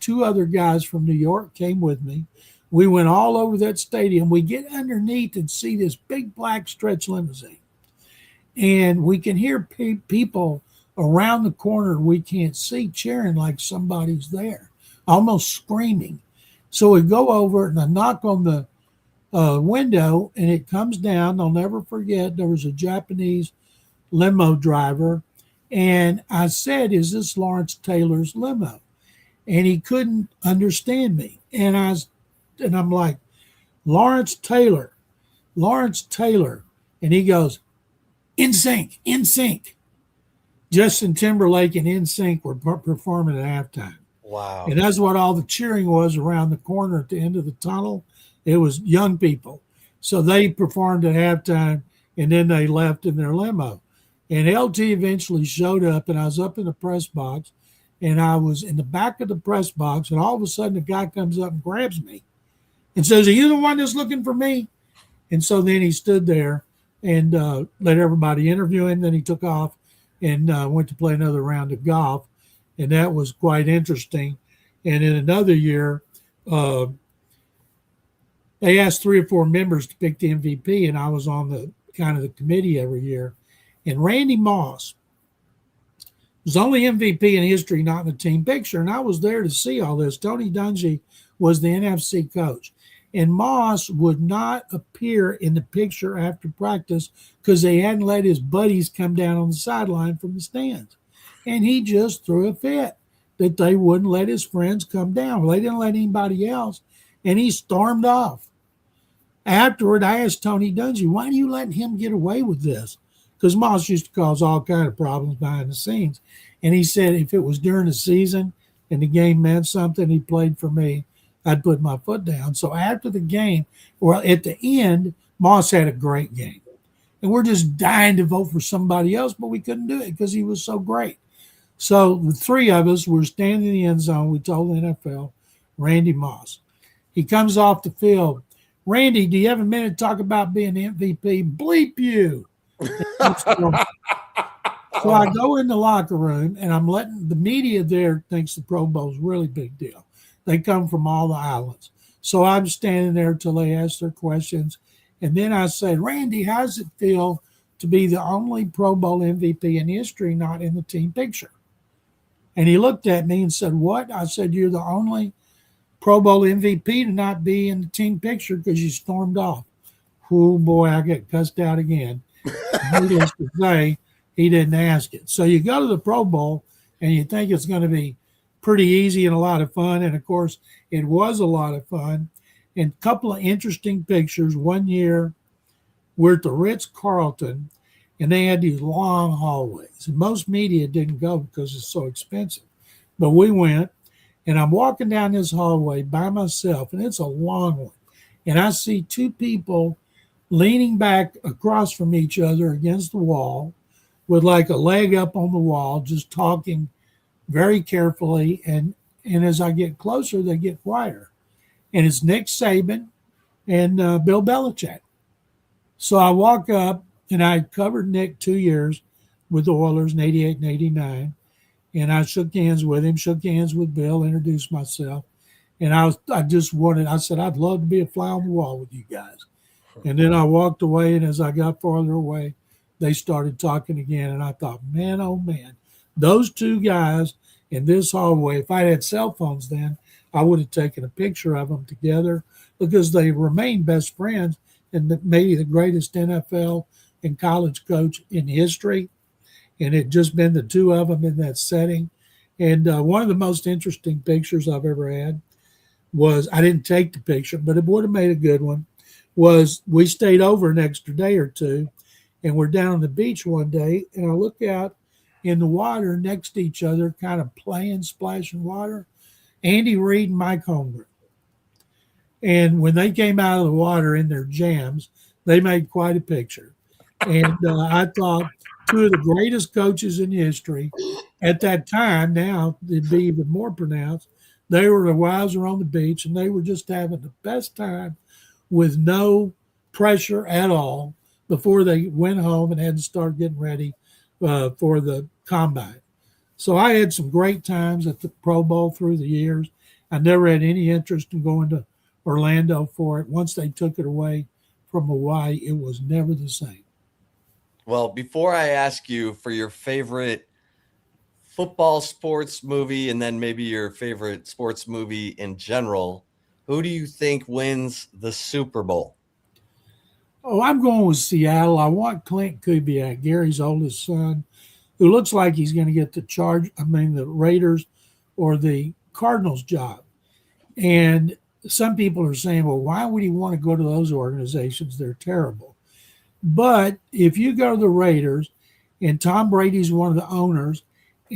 Speaker 4: two other guys from New York came with me. We went all over that stadium. We get underneath and see this big black stretch limousine. And we can hear people around the corner we can't see cheering like somebody's there, almost screaming. So we go over and I knock on the window and it comes down. I'll never forget, there was a Japanese limo driver. And I said, is this Lawrence Taylor's limo? And he couldn't understand me. And I'm like, Lawrence Taylor. And he goes, In Sync. Justin Timberlake and In Sync were performing at halftime.
Speaker 1: Wow.
Speaker 4: And that's what all the cheering was around the corner at the end of the tunnel. It was young people. So they performed at halftime, and then they left in their limo. And LT eventually showed up, and I was up in the press box, and I was in the back of the press box, and all of a sudden a guy comes up and grabs me and says, are you the one that's looking for me? And so then he stood there and let everybody interview him. Then he took off and went to play another round of golf, and that was quite interesting. And in another year, they asked 3 or 4 members to pick the MVP, and I was on the kind of the committee every year. And Randy Moss was only MVP in history, not in the team picture. And I was there to see all this. Tony Dungy was the NFC coach. And Moss would not appear in the picture after practice because they hadn't let his buddies come down on the sideline from the stands. And he just threw a fit that they wouldn't let his friends come down. Well, they didn't let anybody else. And he stormed off. Afterward, I asked Tony Dungy, why are you letting him get away with this? Because Moss used to cause all kind of problems behind the scenes. And he said if it was during the season and the game meant something, he played for me, I'd put my foot down. So after the game, or at the end, Moss had a great game. And we're just dying to vote for somebody else, but we couldn't do it because he was so great. So the 3 of us were standing in the end zone. We told the NFL, Randy Moss. He comes off the field. Randy, do you have a minute to talk about being MVP? Bleep you. So I go in the locker room, and I'm letting the media there thinks the Pro Bowl is a really big deal. They come from all the islands. So I'm standing there till they ask their questions. And then I said, Randy, how does it feel to be the only Pro Bowl MVP in history not in the team picture? And he looked at me and said, what? I said, you're the only Pro Bowl MVP to not be in the team picture because you stormed off. Oh, boy, I get cussed out again. Needless to say, he didn't ask it. So you go to the Pro Bowl, and you think it's going to be pretty easy and a lot of fun. And, of course, it was a lot of fun. And a couple of interesting pictures. One year, we're at the Ritz-Carlton, and they had these long hallways. And most media didn't go because it's so expensive. But we went, and I'm walking down this hallway by myself, and it's a long one. And I see 2 people leaning back across from each other against the wall with like a leg up on the wall, just talking very carefully. And as I get closer, they get quieter. And it's Nick Saban and Bill Belichick. So I walk up, and I covered Nick 2 years with the Oilers in 88 and 89. And I shook hands with him, shook hands with Bill, introduced myself. And I said, I'd love to be a fly on the wall with you guys. And then I walked away, and as I got farther away, they started talking again. And I thought, man, oh, man, those 2 guys in this hallway, if I had cell phones then, I would have taken a picture of them together because they remain best friends and maybe the greatest NFL and college coach in history. And it just been the 2 of them in that setting. And one of the most interesting pictures I've ever had was, I didn't take the picture, but it would have made a good one, was we stayed over an extra day or 2, and we're down on the beach one day, and I look out in the water next to each other, kind of playing, splashing water, Andy Reid and Mike Holmgren. And when they came out of the water in their jams, they made quite a picture. And I thought 2 of the greatest coaches in history at that time, now it'd be even more pronounced, they were the wives were on the beach, and they were just having the best time with no pressure at all before they went home and had to start getting ready for the combine. So I had some great times at the Pro Bowl through the years. I never had any interest in going to Orlando for it. Once they took it away from Hawaii, it was never the same.
Speaker 1: Well, before I ask you for your favorite football sports movie and then maybe your favorite sports movie in general, who do you think wins the Super Bowl?
Speaker 4: Oh, I'm going with Seattle. I want Clint Kubiak, Gary's oldest son, who looks like he's going to get the Raiders or the Cardinals job. And some people are saying, well, why would he want to go to those organizations? They're terrible. But if you go to the Raiders, and Tom Brady's one of the owners,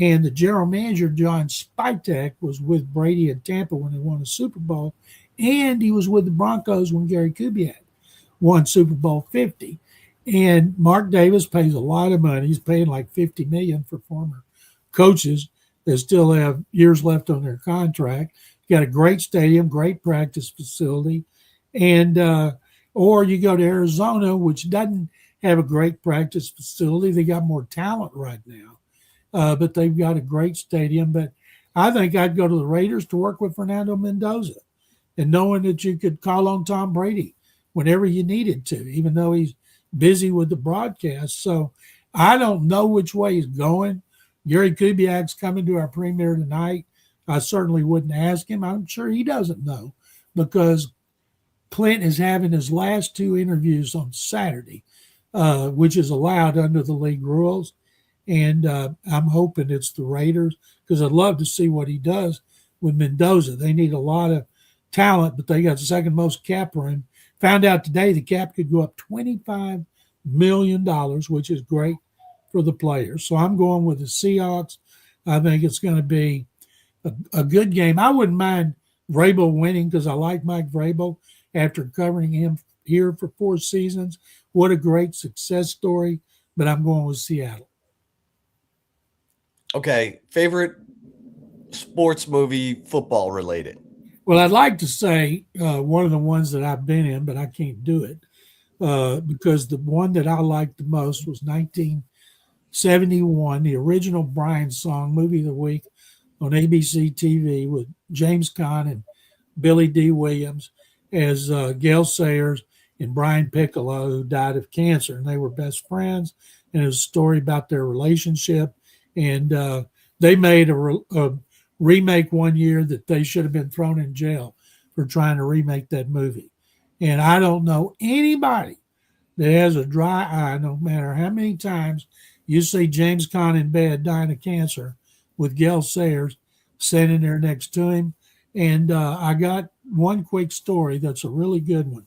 Speaker 4: and the general manager, John Spytek, was with Brady in Tampa when they won the Super Bowl, and he was with the Broncos when Gary Kubiak won Super Bowl 50. And Mark Davis pays a lot of money. He's paying like $50 million for former coaches that still have years left on their contract. Got a great stadium, great practice facility. And or you go to Arizona, which doesn't have a great practice facility. They got more talent right now, but they've got a great stadium. But I think I'd go to the Raiders to work with Fernando Mendoza, and knowing that you could call on Tom Brady whenever you needed to, even though he's busy with the broadcast. So I don't know which way he's going. Gary Kubiak's coming to our premiere tonight. I certainly wouldn't ask him. I'm sure he doesn't know, because Clint is having his last 2 interviews on Saturday, which is allowed under the league rules. And I'm hoping it's the Raiders, because I'd love to see what he does with Mendoza. They need a lot of talent, but they got the second most cap room. Found out today the cap could go up $25 million, which is great for the players. So I'm going with the Seahawks. I think it's going to be a good game. I wouldn't mind Vrabel winning, because I like Mike Vrabel after covering him here for 4 seasons. What a great success story, but I'm going with Seattle.
Speaker 1: Okay, favorite sports movie, football related?
Speaker 4: Well, I'd like to say one of the ones that I've been in, but I can't do it because the one that I liked the most was 1971, the original Brian Song Movie of the Week on ABC TV with James Caan and Billy D. Williams as Gale Sayers and Brian Piccolo, who died of cancer, and they were best friends. And it was a story about their relationship. And they made a remake one year that they should have been thrown in jail for trying to remake that movie. And I don't know anybody that has a dry eye, no matter how many times you see James Caan in bed dying of cancer with Gale Sayers sitting there next to him. And I got one quick story that's a really good one.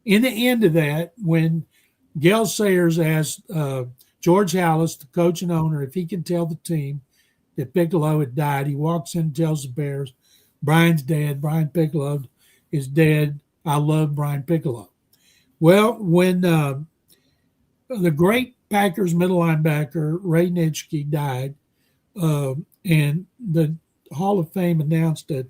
Speaker 4: In the end of that, when Gale Sayers asked George Halas, the coach and owner, if he can tell the team that Piccolo had died, he walks in and tells the Bears, Brian's dead. Brian Piccolo is dead. I love Brian Piccolo. Well, when the great Packers middle linebacker Ray Nitschke died, and the Hall of Fame announced at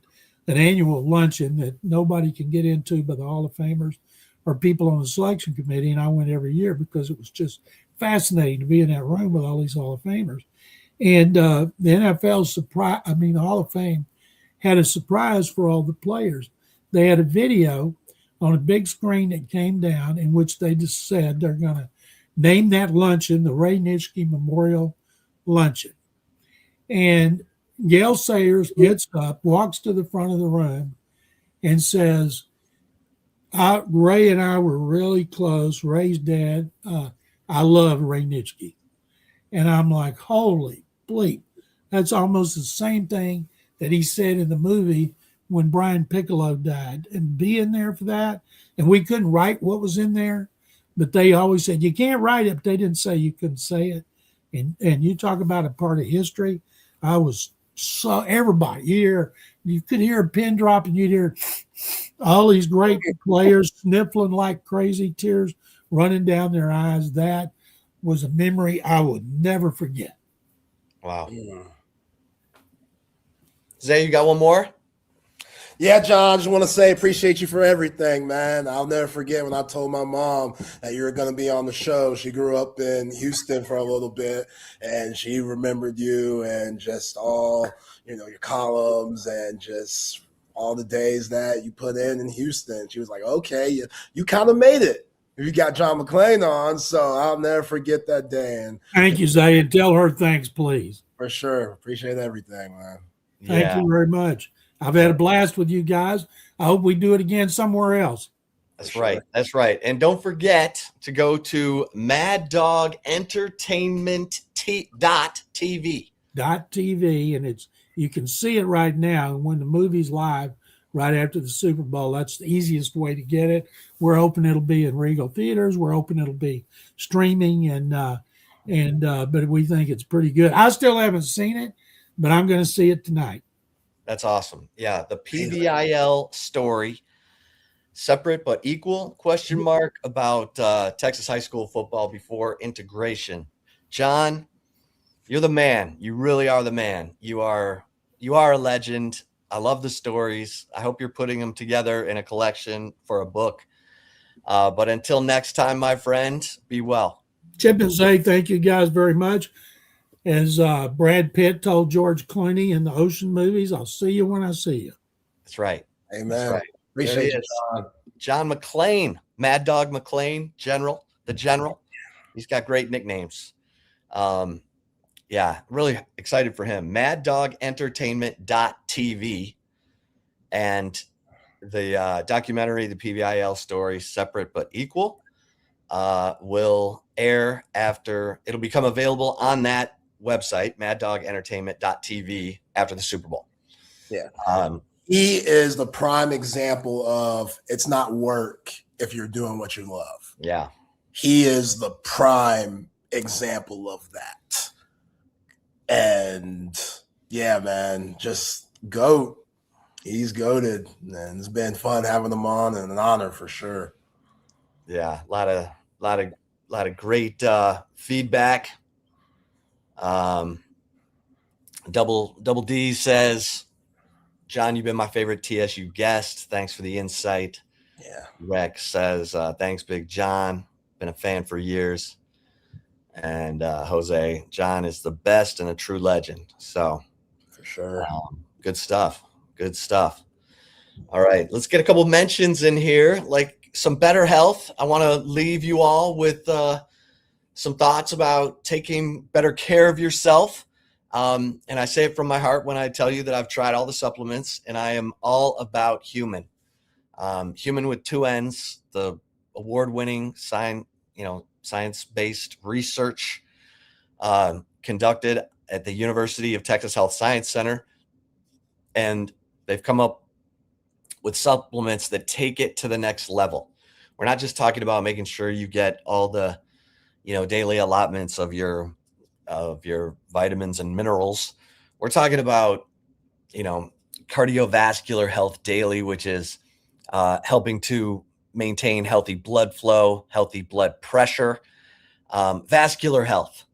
Speaker 4: an annual luncheon that nobody can get into but the Hall of Famers or people on the selection committee, and I went every year because it was just fascinating to be in that room with all these Hall of Famers. And the the Hall of Fame had a surprise for all the players. They had a video on a big screen that came down in which they just said they're going to name that luncheon the Ray Nitschke Memorial Luncheon. And Gale Sayers gets up, walks to the front of the room, and says, Ray and I were really close. Ray's dad. I love Ray Nitschke. And I'm like, holy bleep. That's almost the same thing that he said in the movie when Brian Piccolo died. And being there for that, and we couldn't write what was in there, but they always said, you can't write it, but they didn't say you couldn't say it. And you talk about a part of history. I was so, everybody, you could hear a pin drop, and you'd hear all these great players sniffling like crazy, tears running down their eyes. That was a memory I would never forget.
Speaker 1: Wow. Zay, you got one more?
Speaker 2: Yeah, John, I just want to say appreciate you for everything, man. I'll never forget when I told my mom that you were going to be on the show. She grew up in Houston for a little bit, and she remembered you and just all, your columns and just all the days that you put in Houston. She was like, okay, you kind of made it. You got John McClain on, so I'll never forget that day. And
Speaker 4: thank you, Zay, and tell her thanks, please.
Speaker 2: For sure. Appreciate everything, man.
Speaker 4: Thank you very much. I've had a blast with you guys. I hope we do it again somewhere else.
Speaker 1: That's right. That's right. And don't forget to go to Mad Dog Entertainment TV.
Speaker 4: .tv, and you can see it right now. And when the movie's live right after the Super Bowl, that's the easiest way to get it. We're hoping it'll be in Regal Theaters. We're hoping it'll be streaming, but we think it's pretty good. I still haven't seen it, but I'm going to see it tonight.
Speaker 1: That's awesome. Yeah, the PBIL story, separate but equal, ? About Texas high school football before integration. John, you're the man. You really are the man. You are a legend. I love the stories. I hope you're putting them together in a collection for a book. But until next time, my friend, be well.
Speaker 4: Chip and say thank you guys very much. As Brad Pitt told George Clooney in the Ocean movies, I'll see you when I see you.
Speaker 1: That's right.
Speaker 2: Amen.
Speaker 1: That's right.
Speaker 2: Appreciate
Speaker 1: There he
Speaker 2: you,
Speaker 1: is.
Speaker 2: John.
Speaker 1: John McClane, Mad Dog McClane, the General. He's got great nicknames. Yeah, really excited for him. MadDogEntertainment.tv, and the documentary, the PVIL story, Separate But Equal, will air after. It'll become available on that website, MadDogEntertainment.tv, after the Super Bowl.
Speaker 2: Yeah. He is the prime example of it's not work if you're doing what you love.
Speaker 1: Yeah.
Speaker 2: He is the prime example of that. And yeah, man, just GOAT. He's goated, and it's been fun having him on and an honor for sure.
Speaker 1: Yeah, a lot of great feedback. Double D says, John, you've been my favorite TSU guest. Thanks for the insight.
Speaker 2: Yeah.
Speaker 1: Rex says, thanks, Big John. Been a fan for years. And Jose, John is the best and a true legend. So
Speaker 2: for sure.
Speaker 1: Good stuff. Good stuff. All right, let's get a couple mentions in here, like some better health. I want to leave you all with some thoughts about taking better care of yourself. And I say it from my heart when I tell you that I've tried all the supplements, and I am all about Humann. Humann with two N's, the award-winning science-based research conducted at the University of Texas Health Science Center. And they've come up with supplements that take it to the next level. We're not just talking about making sure you get all the, daily allotments of your vitamins and minerals. We're talking about, cardiovascular health daily, which is helping to maintain healthy blood flow, healthy blood pressure, vascular health.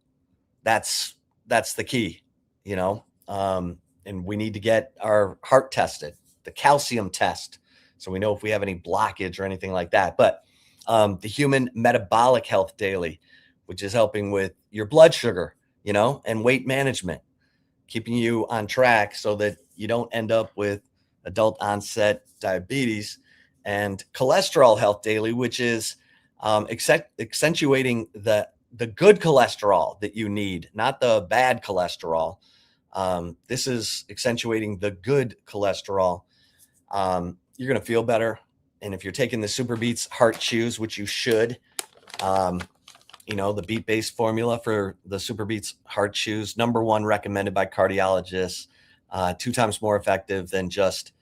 Speaker 1: That's the key, and we need to get our heart tested, the calcium test, so we know if we have any blockage or anything like that. But the Humann metabolic health daily, which is helping with your blood sugar, and weight management, keeping you on track so that you don't end up with adult onset diabetes, and cholesterol health daily, which is accentuating the good cholesterol that you need, not the bad cholesterol. This is accentuating the good cholesterol. You're going to feel better. And if you're taking the Super Beats Heart Chews, which you should, the beet-based formula for the Super Beats Heart Chews, #1 recommended by cardiologists, 2 times more effective than just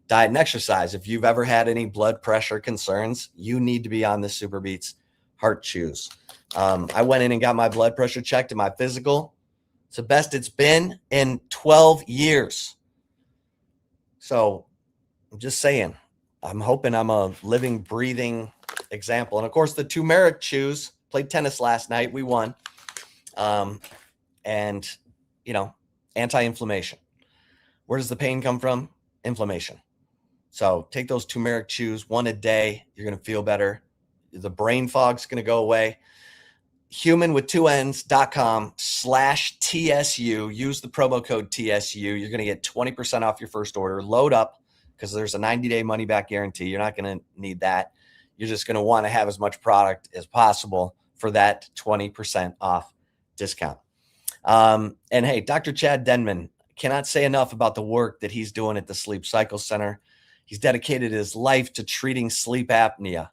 Speaker 1: diet and exercise. If you've ever had any blood pressure concerns, you need to be on the Super Beats Heart Chews. I went in and got my blood pressure checked in my physical. It's the best it's been in 12 years. So I'm just saying, I'm hoping I'm a living, breathing example. And of course, the turmeric chews. Played tennis last night. We won. And, anti-inflammation. Where does the pain come from? Inflammation. So take those turmeric chews, 1 a day. You're going to feel better. The brain fog's going to go away. Humann with 2 N's.com/TSU. Use the promo code TSU. You're going to get 20% off your first order. Load up, because there's a 90-day money-back guarantee. You're not going to need that. You're just going to want to have as much product as possible for that 20% off discount. And hey, Dr. Chad Denman, cannot say enough about the work that he's doing at the Sleep Cycle Center. He's dedicated his life to treating sleep apnea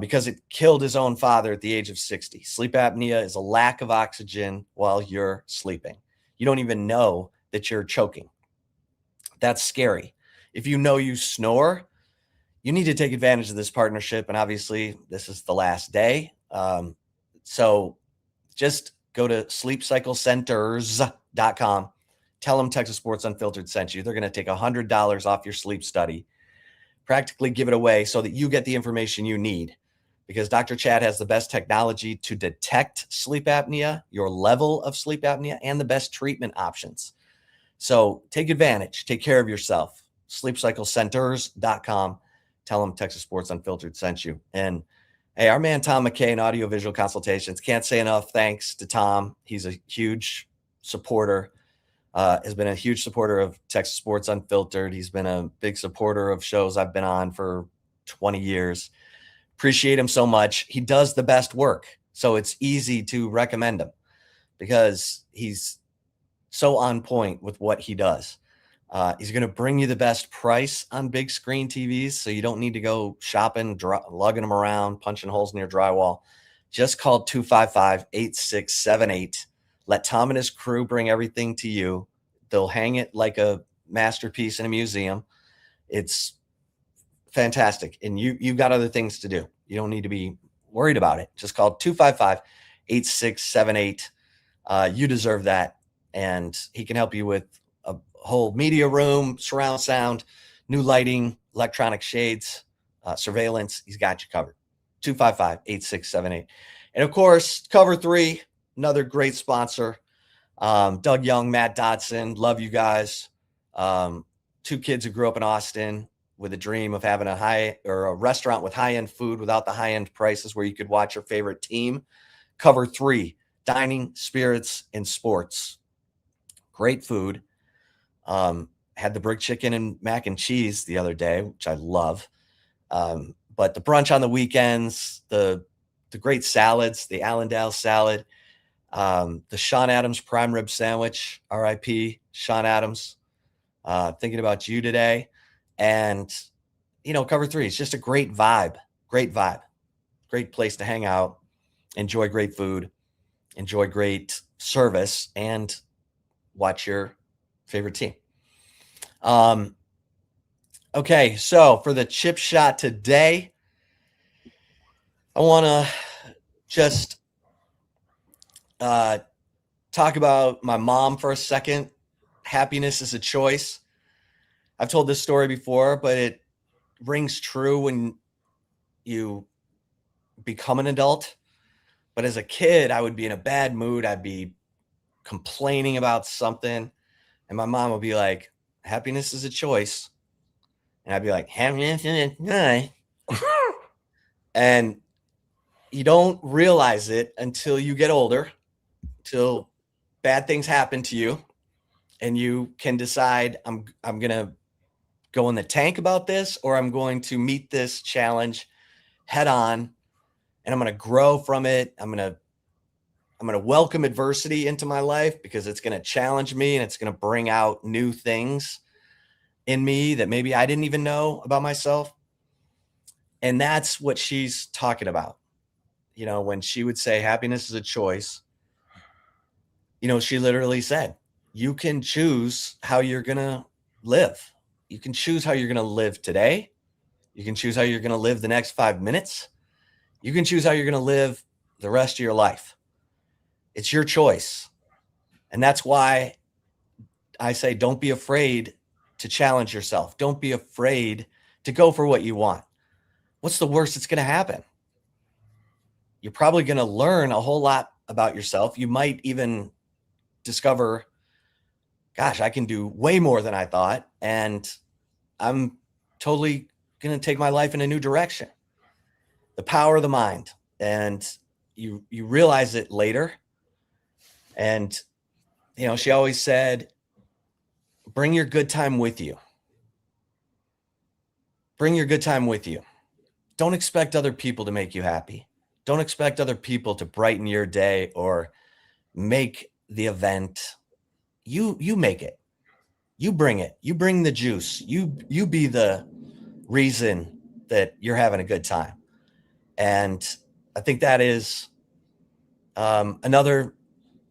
Speaker 1: because it killed his own father at the age of 60. Sleep apnea is a lack of oxygen while you're sleeping. You don't even know that you're choking. That's scary. If you know you snore, you need to take advantage of this partnership. And obviously, this is the last day. So just go to sleepcyclecenters.com. Tell them Texas Sports Unfiltered sent you. They're going to take $100 off your sleep study, practically give it away so that you get the information you need, because Dr. Chad has the best technology to detect sleep apnea, your level of sleep apnea, and the best treatment options. So take advantage. Take care of yourself. Sleepcyclecenters.com. tell them Texas Sports Unfiltered sent you. And hey, our man Tom McCain, Audiovisual Consultations, can't say enough thanks to Tom. He's a huge supporter, has been a huge supporter of Texas Sports Unfiltered. He's been a big supporter of shows I've been on for 20 years. Appreciate him so much. He does the best work, so it's easy to recommend him because he's so on point with what he does. He's going to bring you the best price on big screen TVs, so you don't need to go shopping, lugging them around, punching holes in your drywall. Just call 255-8678. Let Tom and his crew bring everything to you. They'll hang it like a masterpiece in a museum. It's fantastic. And you've got other things to do. You don't need to be worried about it. Just call 255-8678. You deserve that. And he can help you with a whole media room, surround sound, new lighting, electronic shades, surveillance. He's got you covered. 255-8678. And of course, Cover 3, another great sponsor. Doug Young, Matt Dodson, love you guys. Two kids who grew up in Austin with a dream of having a restaurant with high-end food without the high-end prices where you could watch your favorite team. Cover 3, dining, spirits, and sports. Great food. Had the brick chicken and mac and cheese the other day, which I love. But the brunch on the weekends, the great salads, the Allendale salad, the Sean Adams prime rib sandwich, RIP Sean Adams, thinking about you today. And, Cover 3 is just a great vibe, great place to hang out, enjoy great food, enjoy great service, and watch your favorite team. Okay, so for the chip shot today, I want to just talk about my mom for a second. Happiness is a choice. I've told this story before, but it rings true when you become an adult. But as a kid, I would be in a bad mood. I'd be complaining about something, and my mom would be like, happiness is a choice. And I'd be like, happiness is a choice. And you don't realize it until you get older, till bad things happen to you, and you can decide, I'm going to go in the tank about this, or I'm going to meet this challenge head on, and I'm going to grow from it. I'm going to welcome adversity into my life because it's going to challenge me and it's going to bring out new things in me that maybe I didn't even know about myself. And that's what she's talking about. When she would say happiness is a choice, she literally said, you can choose how you're going to live. You can choose how you're going to live today. You can choose how you're going to live the next 5 minutes. You can choose how you're going to live the rest of your life. It's your choice. And that's why I say, don't be afraid to challenge yourself. Don't be afraid to go for what you want. What's the worst that's going to happen? You're probably going to learn a whole lot about yourself. You might even discover, gosh, I can do way more than I thought. And I'm totally going to take my life in a new direction. The power of the mind. And you realize it later. And, she always said, bring your good time with you. Bring your good time with you. Don't expect other people to make you happy. Don't expect other people to brighten your day or make the event. You make it. You bring it. You bring the juice. You be the reason that you're having a good time. And I think that is another,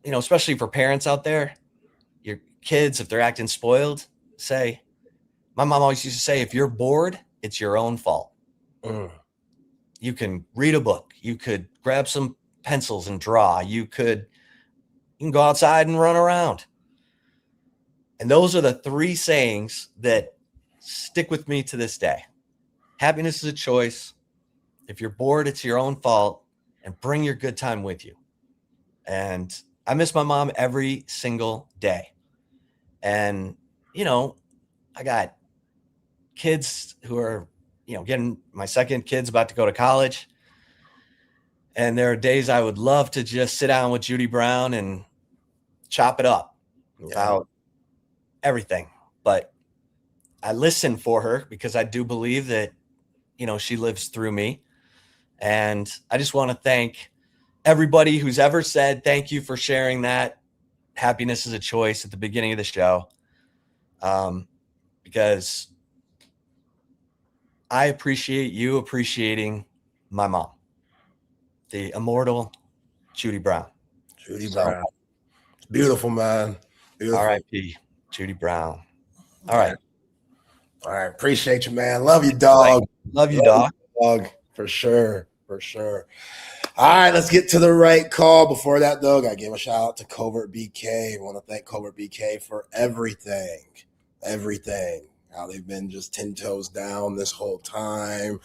Speaker 1: especially for parents out there, your kids, if they're acting spoiled, say, my mom always used to say, if you're bored, it's your own fault. You can read a book. You could grab some pencils and draw. You can go outside and run around. And those are the 3 sayings that stick with me to this day. Happiness is a choice. If you're bored, it's your own fault. And bring your good time with you. And I miss my mom every single day. And, I got kids who are, getting my second kid's about to go to college. And there are days I would love to just sit down with Judy Brown and chop it up about everything. But I listen for her because I do believe that, she lives through me. And I just want to thank everybody who's ever said thank you for sharing that happiness is a choice at the beginning of the show. Because I appreciate you appreciating my mom, the immortal Judy Brown.
Speaker 2: Judy Brown. Beautiful, man. Beautiful.
Speaker 1: R.I.P. Judy Brown. All right.
Speaker 2: All right. Appreciate you, man. Love you, dog.
Speaker 1: Love you, dog.
Speaker 2: For sure. For sure. All right, let's get to the right call. Before that, though, I give a shout out to Covert BK. I want to thank Covert BK for everything. How they've been just 10 toes down this whole time.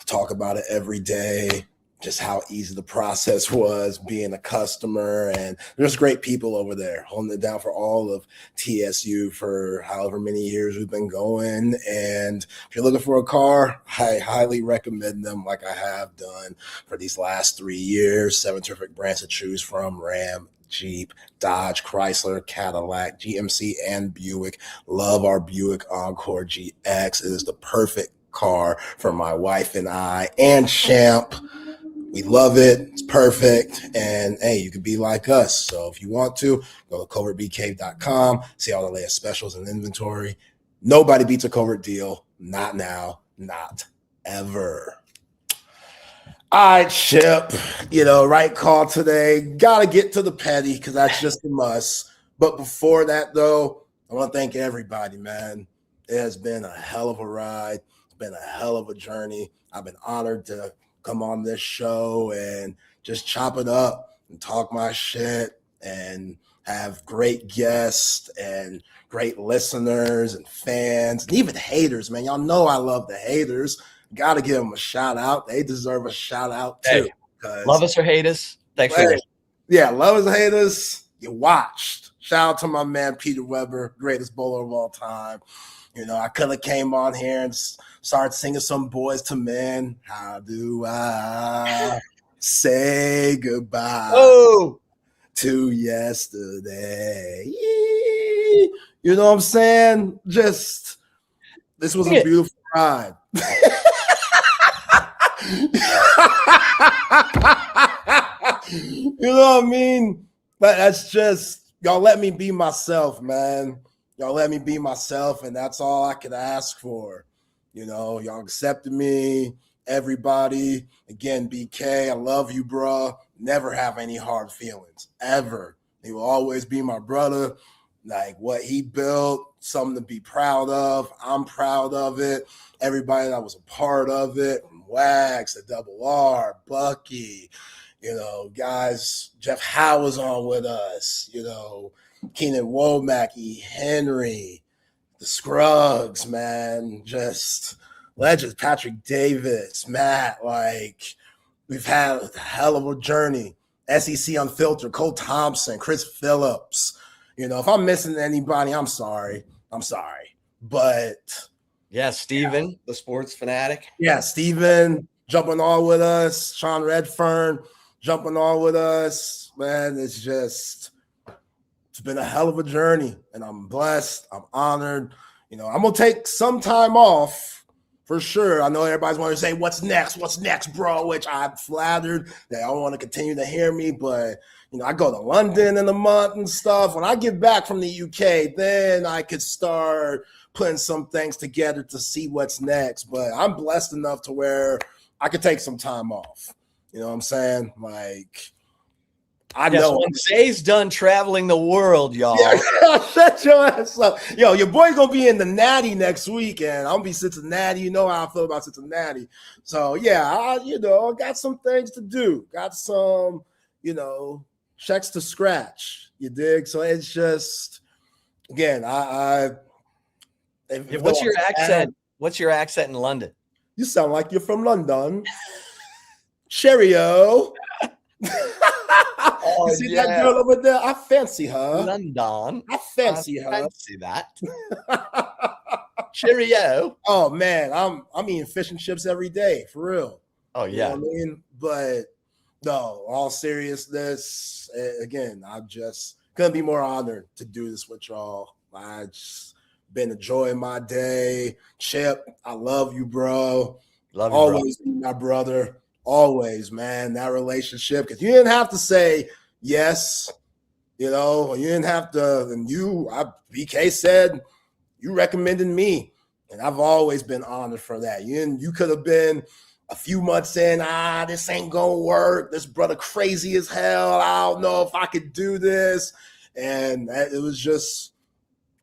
Speaker 2: Talk about it every day. Just how easy the process was being a customer, and there's great people over there holding it down for all of TSU for however many years we've been going. And if you're looking for a car, I highly recommend them, like I have done for these last 3 years. 7 terrific brands to choose from: Ram, Jeep, Dodge, Chrysler, Cadillac, GMC, and Buick. Love our Buick Encore GX. It is the perfect car for my wife and I, and Champ. We love it. It's perfect. And hey, you can be like us. So if you want to, go to covertbk.com, see all the latest specials and inventory. Nobody beats a Covert deal. Not now, not ever. All right, Chip. Right call today. Gotta get to the petty because that's just a must. But before that, though, I want to thank everybody, man. It has been a hell of a ride. It's been a hell of a journey. I've been honored to come on this show and just chop it up and talk my shit and have great guests and great listeners and fans and even haters, man. Y'all know I love the haters. Got to give them a shout out. They deserve a shout out too.
Speaker 1: Hey, love us or hate us. Thanks for listening.
Speaker 2: Yeah, love us or hate us. You watched. Shout out to my man Peter Weber, greatest bowler of all time. I could have came on here and started singing some Boys to Men. How do I say goodbye to yesterday? You know what I'm saying? Just, this was a beautiful ride. You know what I mean? But that's just, y'all let me be myself, man. Y'all let me be myself, and that's all I could ask for. Y'all accepted me, everybody. Again, BK, I love you, bro. Never have any hard feelings, ever. He will always be my brother. Like, what he built, something to be proud of. I'm proud of it. Everybody that was a part of it, from Wax to Double R, Bucky, guys, Jeff Howe was on with us, Keenan Womack, E. Henry, the Scruggs, man, just legends, Patrick Davis, Matt, we've had a hell of a journey. SEC Unfiltered, Cole Thompson, Chris Phillips. If I'm missing anybody, I'm sorry. But
Speaker 1: yeah, Steven, the sports fanatic.
Speaker 2: Yeah, Steven jumping on with us, Sean Redfern jumping on with us. Man, it's been a hell of a journey, and I'm blessed. I'm honored. I'm going to take some time off for sure. I know everybody's wanting to say, what's next, bro? Which I'm flattered that I want to continue to hear me. But, I go to London in a month and stuff. When I get back from the UK, then I could start putting some things together to see what's next. But I'm blessed enough to where I could take some time off. You know what I'm saying? I know.
Speaker 1: When Zay's done traveling the world, y'all.
Speaker 2: Yeah, shut your ass up. Yo, your boy's going to be in the Natty next weekend. I'm going to be Cincinnati. You know how I feel about Cincinnati. So, yeah, I got some things to do. Got some, checks to scratch. You dig? So it's just, again,
Speaker 1: what's your accent? What's your accent in London?
Speaker 2: You sound like you're from London. Cheerio. You see that girl over there? I fancy her.
Speaker 1: London.
Speaker 2: I fancy her.
Speaker 1: Fancy that. Cheerio.
Speaker 2: Oh man, I'm eating fish and chips every day, for real.
Speaker 1: Oh
Speaker 2: You
Speaker 1: yeah.
Speaker 2: know what I mean? But no, all seriousness, again, I'm just couldn't be more honored to do this with y'all. I just been enjoying my day. Chip, I love you, bro.
Speaker 1: Love you,
Speaker 2: Always be my brother. Always, man. That relationship, because you didn't have to say yes, you know, you didn't have to. And BK said you recommended me, and I've always been honored for that. You could have been a few months in, this ain't gonna work. This brother crazy as hell. I don't know if I could do this. And it was just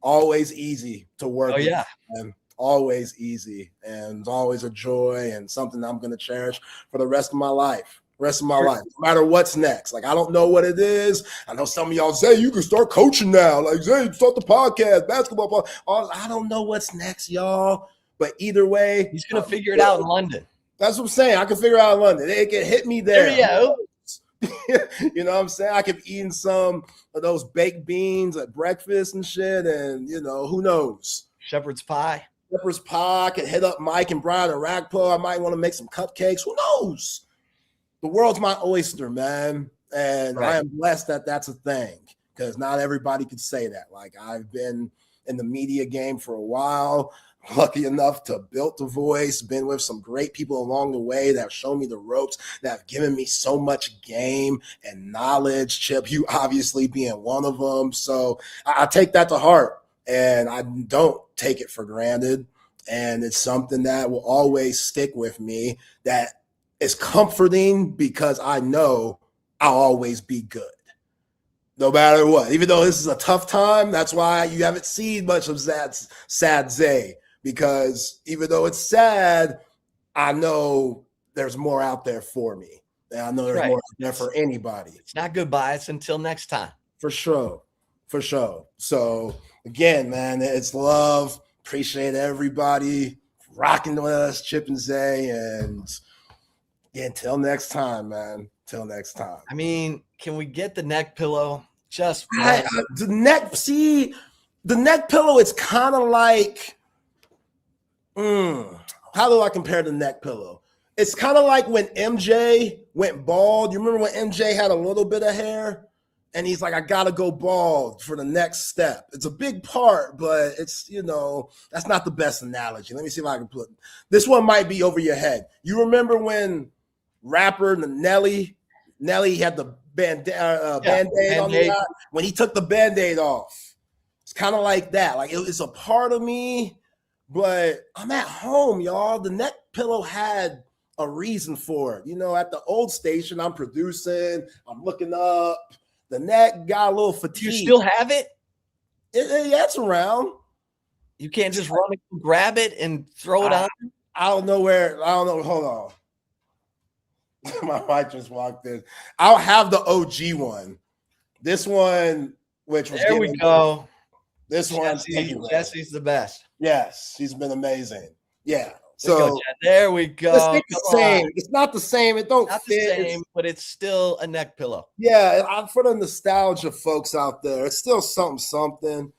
Speaker 2: always easy to work with.
Speaker 1: yeah.
Speaker 2: And always easy. And it's always a joy and something I'm gonna cherish for the rest of my life. Life, no matter what's next. Like, I don't know what it is. I know some of y'all say you can start coaching now. Like, say, start the podcast, basketball. I don't know what's next, y'all. But either way,
Speaker 1: He's gonna figure it out in London.
Speaker 2: That's what I'm saying. I can figure out in London. It can hit me there.
Speaker 1: Cheerio.
Speaker 2: You know what I'm saying? I could be eating some of those baked beans at breakfast and shit. And, you know, who knows?
Speaker 1: Shepherd's pie.
Speaker 2: Shepherd's pie. I could hit up Mike and Brian at Ragpo. I might want to make some cupcakes. Who knows? The world's my oyster, man. And
Speaker 1: Right.
Speaker 2: I am blessed that that's a thing, because not everybody could say that. Like, I've been in the media game for a while, lucky enough to build the voice, been with some great people along the way that have shown me the ropes, that have given me so much game and knowledge. Chip, you obviously being one of them. So I take that to heart, and I don't take it for granted. And it's something that will always stick with me, that is comforting, because I know I'll always be good, no matter what. Even though this is a tough time, that's why you haven't seen much of Sad Zay, because even though it's sad, I know there's more out there for me. And I know there's more out there for anybody.
Speaker 1: It's not goodbye. It's until next time.
Speaker 2: For sure. For sure. So again, man, it's love. Appreciate everybody rocking with us, Chip and Zay, and yeah, until next time, man. Till next time.
Speaker 1: I mean, can we get the neck pillow? Just
Speaker 2: the neck pillow, it's kind of like, how do I compare the neck pillow? It's kind of like when MJ went bald. You remember when MJ had a little bit of hair and he's like, I got to go bald for the next step. It's a big part, but it's, you know, that's not the best analogy. Let me see if I can put this one. Might be over your head. You remember when rapper Nelly had the Band-Aid on the eye? When he took the Band-Aid off, it's kind of like that. Like, it's a part of me, but I'm at home, y'all. The neck pillow had a reason for it. You know, at the old station, I'm producing, I'm looking up. The neck got a little fatigued.
Speaker 1: You still have it?
Speaker 2: Yeah, it's around.
Speaker 1: You can't just run and grab it and throw it on?
Speaker 2: I don't know where. I don't know. Hold on. My wife just walked in. I'll have the OG one. This one, which was
Speaker 1: there we go.
Speaker 2: This one,
Speaker 1: Jesse's the best.
Speaker 2: Yes, she's been amazing. Yeah. So
Speaker 1: there we go.
Speaker 2: It's the same. It's not the same. It don't
Speaker 1: not
Speaker 2: fit.
Speaker 1: The same, but it's still a neck pillow.
Speaker 2: Yeah, for the nostalgia folks out there, it's still something.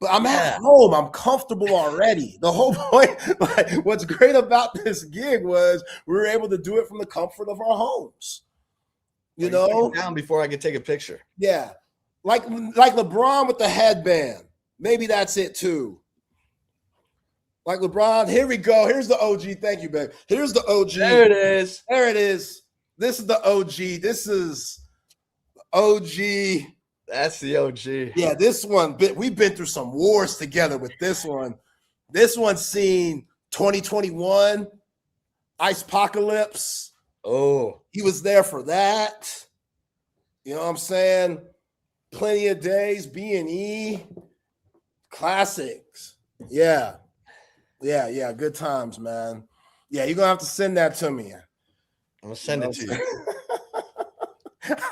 Speaker 2: But I'm at home. I'm comfortable already. The whole point, like, what's great about this gig was we were able to do it from the comfort of our homes. You know,
Speaker 1: down before I could take a picture.
Speaker 2: Yeah, like LeBron with the headband. Maybe that's it too. Like LeBron. Here we go. Here's the OG. Thank you, babe. Here's the OG.
Speaker 1: There it is.
Speaker 2: There it is. This is the OG. This is OG.
Speaker 1: That's the OG.
Speaker 2: Yeah, this one, we've been through some wars together with this one. This one's seen 2021, Ice Apocalypse.
Speaker 1: Oh.
Speaker 2: He was there for that. You know what I'm saying? Plenty of Days, B&E, classics. Yeah. Good times, man. Yeah, you're going to have to send that to me.
Speaker 1: I'm going to send it to you.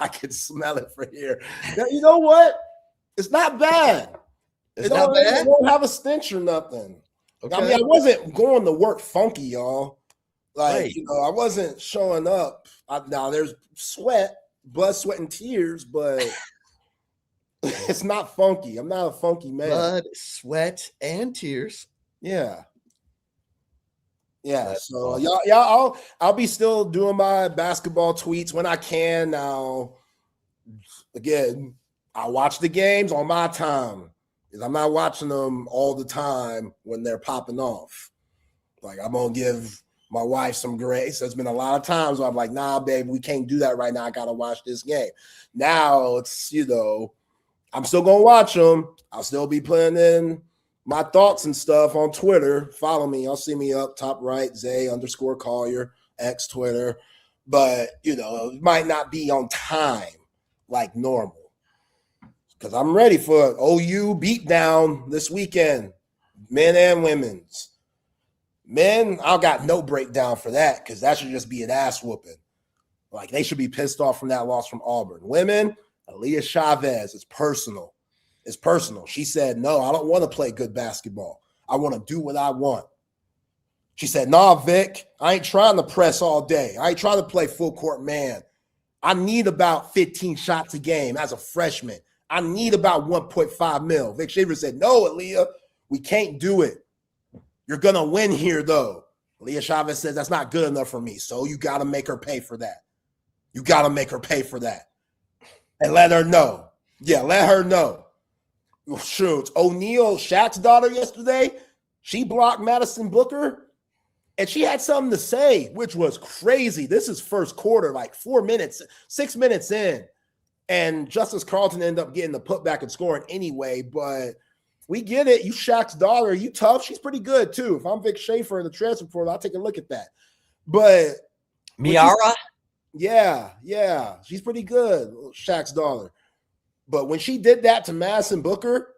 Speaker 2: I can smell it from here. Now, you know what? It's not bad.
Speaker 1: It's not bad?
Speaker 2: It don't have a stench or nothing.
Speaker 1: Okay.
Speaker 2: I mean, I wasn't going to work funky, y'all. Like,
Speaker 1: right.
Speaker 2: You know, I wasn't showing up. Now, there's sweat, blood, sweat, and tears, but it's not funky. I'm not a funky man.
Speaker 1: Blood, sweat, and tears.
Speaker 2: Yeah. Yeah.
Speaker 1: That's
Speaker 2: So
Speaker 1: awesome.
Speaker 2: I'll be still doing my basketball tweets when I can now. Again, I watch the games on my time because I'm not watching them all the time when they're popping off. Like, I'm gonna give my wife some grace. There's been a lot of times where I'm like, nah, babe, we can't do that right now. I gotta watch this game. Now it's, I'm still gonna watch them. I'll still be putting in my thoughts and stuff on Twitter. Follow me. Y'all see me up top right, Zay_Collier, X Twitter. But it might not be on time like normal. Because I'm ready for OU beatdown this weekend, men and women's. Men, I got no breakdown for that because that should just be an ass whooping. Like, they should be pissed off from that loss from Auburn. Women, Aaliyah Chavez, it's personal. It's personal. She said, no, I don't want to play good basketball. I want to do what I want. She said, nah, Vic, I ain't trying to press all day. I ain't trying to play full court man. I need about 15 shots a game as a freshman. I need about 1.5 mil. Vic Shaver said, no, Aaliyah, we can't do it. You're going to win here, though. Aaliyah Chavez says, that's not good enough for me. So you got to make her pay for that. You got to make her pay for that. And let her know. Yeah, let her know. Shoot, O'Neal, Shaq's daughter yesterday, she blocked Madison Booker, and she had something to say, which was crazy. This is first quarter, like 6 minutes in. And Justice Carlton ended up getting the putback and scoring anyway, but we get it. You Shaq's daughter, you tough. She's pretty good, too. If I'm Vic Schaefer in the transfer portal, I'll take a look at that. But
Speaker 1: Miara?
Speaker 2: Yeah. She's pretty good, Shaq's daughter. But when she did that to Madison Booker,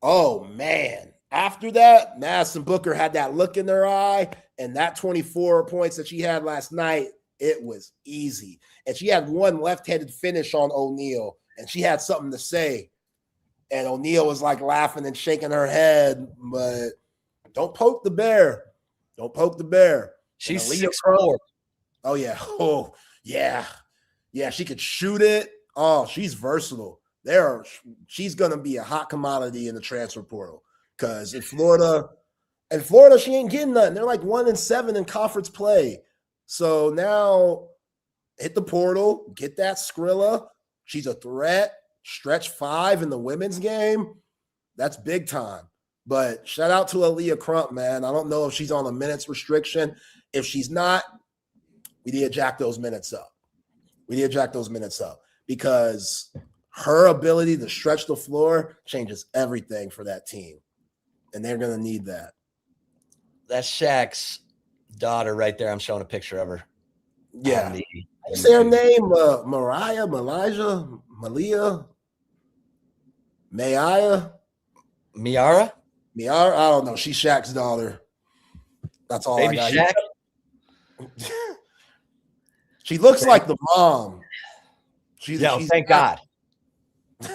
Speaker 2: oh, man. After that, Madison Booker had that look in her eye, and that 24 points that she had last night, it was easy. And she had one left-handed finish on O'Neal, and she had something to say. And O'Neal was like laughing and shaking her head, but don't poke the bear. Don't poke the bear.
Speaker 1: She's
Speaker 2: Aaliyah
Speaker 1: 6'4".
Speaker 2: Oh, yeah. Oh, yeah. Yeah, she could shoot it. Oh, she's versatile. She's going to be a hot commodity in the transfer portal because in Florida, she ain't getting nothing. They're like 1-7 in conference play. So now hit the portal, get that Skrilla. She's a threat. Stretch 5 in the women's game. That's big time. But shout out to Aaliyah Crump, man. I don't know if she's on a minutes restriction. If she's not, we need to jack those minutes up. Because her ability to stretch the floor changes everything for that team. And they're going to need that.
Speaker 1: That's Shaq's daughter right there. I'm showing a picture of her.
Speaker 2: Yeah. I say her name, Malia?
Speaker 1: Miara?
Speaker 2: I don't know. She's Shaq's daughter. That's all
Speaker 1: Baby
Speaker 2: I got.
Speaker 1: Shaq?
Speaker 2: She looks like the mom. She's
Speaker 1: Thank God.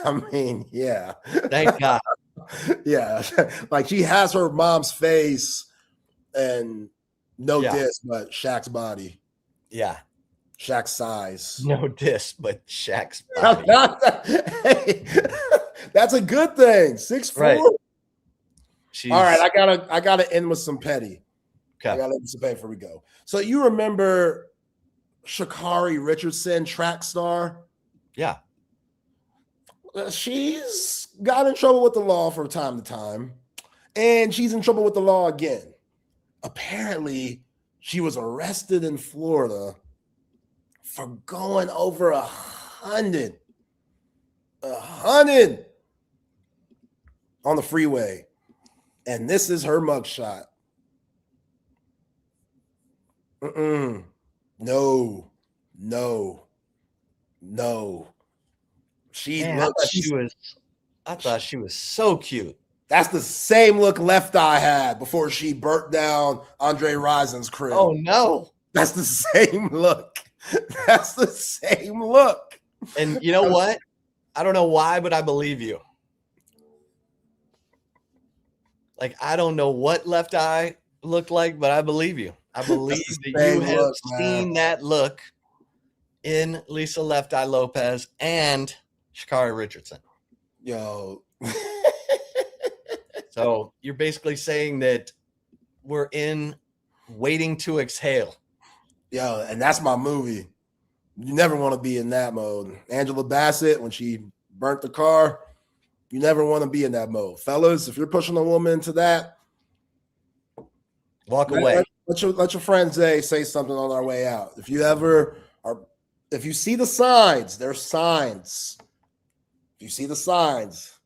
Speaker 2: I mean, yeah.
Speaker 1: Thank God.
Speaker 2: Yeah. Like, she has her mom's face and no diss, but Shaq's body.
Speaker 1: Yeah.
Speaker 2: Shaq's size.
Speaker 1: No diss, but Shaq's body.
Speaker 2: Hey, that's a good thing. 6'4".
Speaker 1: Right.
Speaker 2: All right, I gotta end with some petty.
Speaker 1: Okay.
Speaker 2: I gotta end with some petty before we go. So you remember Sha'Carri Richardson, track star?
Speaker 1: Yeah.
Speaker 2: She's got in trouble with the law from time to time, and she's in trouble with the law again. Apparently, she was arrested in Florida for going over 100 on the freeway. And this is her mugshot. No.
Speaker 1: I thought she was so cute.
Speaker 2: That's the same look Left Eye had before she burnt down Andre Rison's crib.
Speaker 1: Oh, no.
Speaker 2: That's the same look. That's the same look.
Speaker 1: And you know what? I don't know why, but I believe you. Like, I don't know what Left Eye looked like, but I believe you. I believe that you have seen that look in Lisa Left Eye Lopez and Sha'Carri Richardson.
Speaker 2: Yo.
Speaker 1: So you're basically saying that we're in Waiting to Exhale.
Speaker 2: Yo, and that's my movie. You never want to be in that mode. Angela Bassett, when she burnt the car, you never want to be in that mode. Fellas, if you're pushing a woman into that,
Speaker 1: Walk away.
Speaker 2: Let your friend Zay say something on our way out. If you see the signs, there's signs. If you see the signs,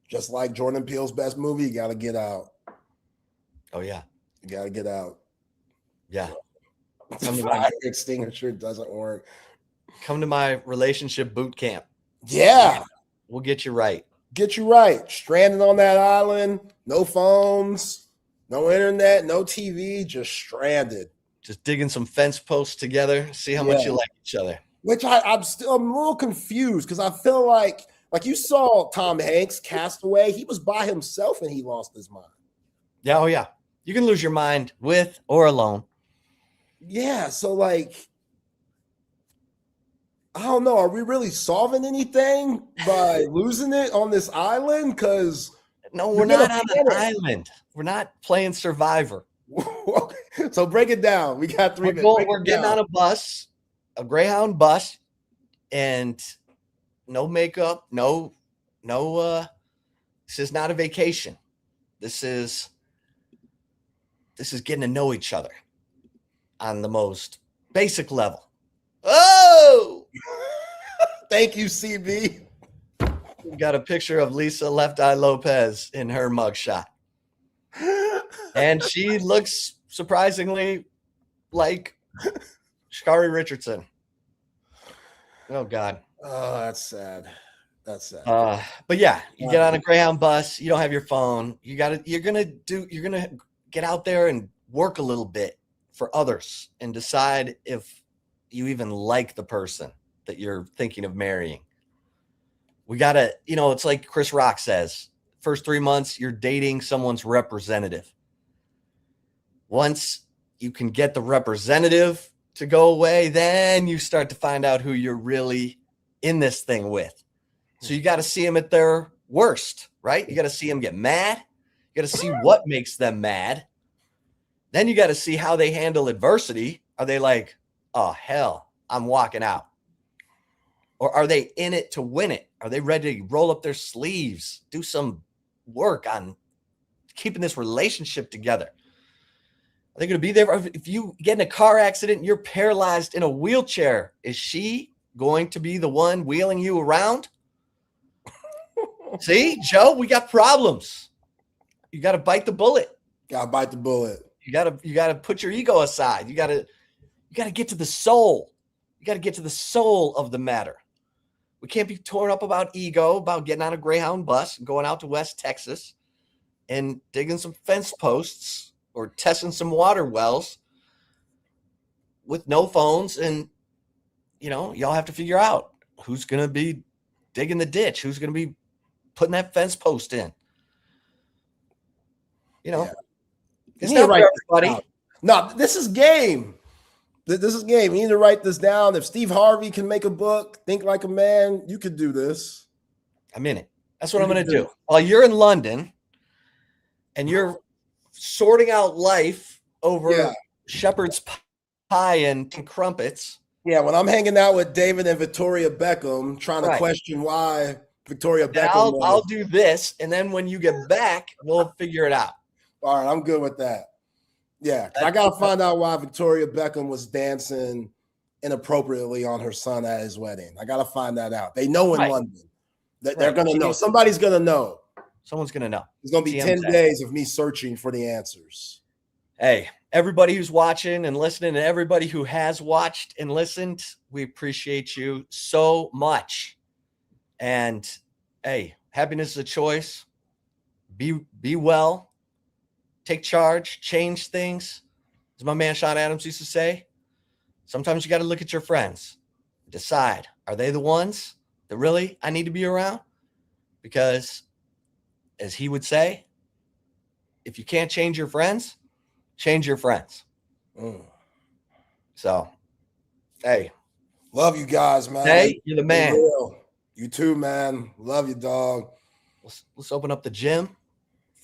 Speaker 2: just like Jordan Peele's best movie, you got to get out.
Speaker 1: Oh, yeah.
Speaker 2: You got to get out.
Speaker 1: Yeah.
Speaker 2: Fire extinguisher doesn't work.
Speaker 1: Come to my relationship boot camp.
Speaker 2: Yeah.
Speaker 1: We'll get you right.
Speaker 2: Get you right. Stranded on that island, no phones, no internet, no TV, just stranded.
Speaker 1: Just digging some fence posts together, see how much you like each other.
Speaker 2: Which I'm a little confused because I feel like you saw Tom Hanks Castaway. He was by himself and he lost his mind.
Speaker 1: Yeah, oh yeah. You can lose your mind with or alone.
Speaker 2: Yeah, so like, I don't know. Are we really solving anything by losing it on this island? Because
Speaker 1: no, we're not on an island. We're not playing Survivor.
Speaker 2: So break it down. We got 3 minutes.
Speaker 1: We're getting on a bus, a Greyhound bus, and no makeup, no. This is not a vacation. This is getting to know each other on the most basic level. Oh,
Speaker 2: thank you, CB.
Speaker 1: We got a picture of Lisa Left Eye Lopez in her mugshot. And she looks surprisingly like Sha'Carri Richardson. Oh, God.
Speaker 2: Oh, that's sad. That's sad.
Speaker 1: But yeah, you get on a Greyhound bus. You don't have your phone. You're gonna get out there and work a little bit for others and decide if you even like the person that you're thinking of marrying. We gotta, it's like Chris Rock says, first 3 months, you're dating someone's representative. Once you can get the representative to go away, then you start to find out who you're really in this thing with. So you got to see them at their worst, right? You got to see them get mad. You got to see what makes them mad. Then you got to see how they handle adversity. Are they like, oh, hell, I'm walking out? Or are they in it to win it? Are they ready to roll up their sleeves, do some work on keeping this relationship together? Are they going to be there? If you get in a car accident and you're paralyzed in a wheelchair, is she going to be the one wheeling you around? See, Joe, we got problems. You got to bite the bullet.
Speaker 2: Got to bite the bullet.
Speaker 1: You got to put your ego aside. You got to get to the soul. You got to get to the soul of the matter. We can't be torn up about ego, about getting on a Greyhound bus and going out to West Texas and digging some fence posts or testing some water wells with no phones. And, y'all have to figure out who's going to be digging the ditch, who's going to be putting that fence post in. It's not for everybody.
Speaker 2: No, this is game. This is game. You need to write this down. If Steve Harvey can make a book, Think Like a Man, you could do this.
Speaker 1: I'm in it. That's what I'm going to do. While you're in London and you're sorting out life over shepherd's pie and crumpets.
Speaker 2: Yeah, when I'm hanging out with David and Victoria Beckham, trying to question why Victoria Beckham.
Speaker 1: I'll do this, and then when you get back, we'll figure it out.
Speaker 2: All right, I'm good with that. Yeah, I got to find out why Victoria Beckham was dancing inappropriately on her son at his wedding. I got to find that out. They know in London. They're going to know. Somebody's going to know.
Speaker 1: Someone's going to know.
Speaker 2: It's going to be 10 days of me searching for the answers.
Speaker 1: Hey, everybody who's watching and listening, and everybody who has watched and listened, we appreciate you so much. And hey, happiness is a choice. Be well. Take charge. Change things. As my man Sean Adams used to say, sometimes you got to look at your friends. Decide, are they the ones that really I need to be around? Because as he would say, if you can't change your friends, change your friends. So, hey.
Speaker 2: Love you guys, man.
Speaker 1: Hey, you're the man.
Speaker 2: You too, man. Love you, dog.
Speaker 1: Let's open up the gym.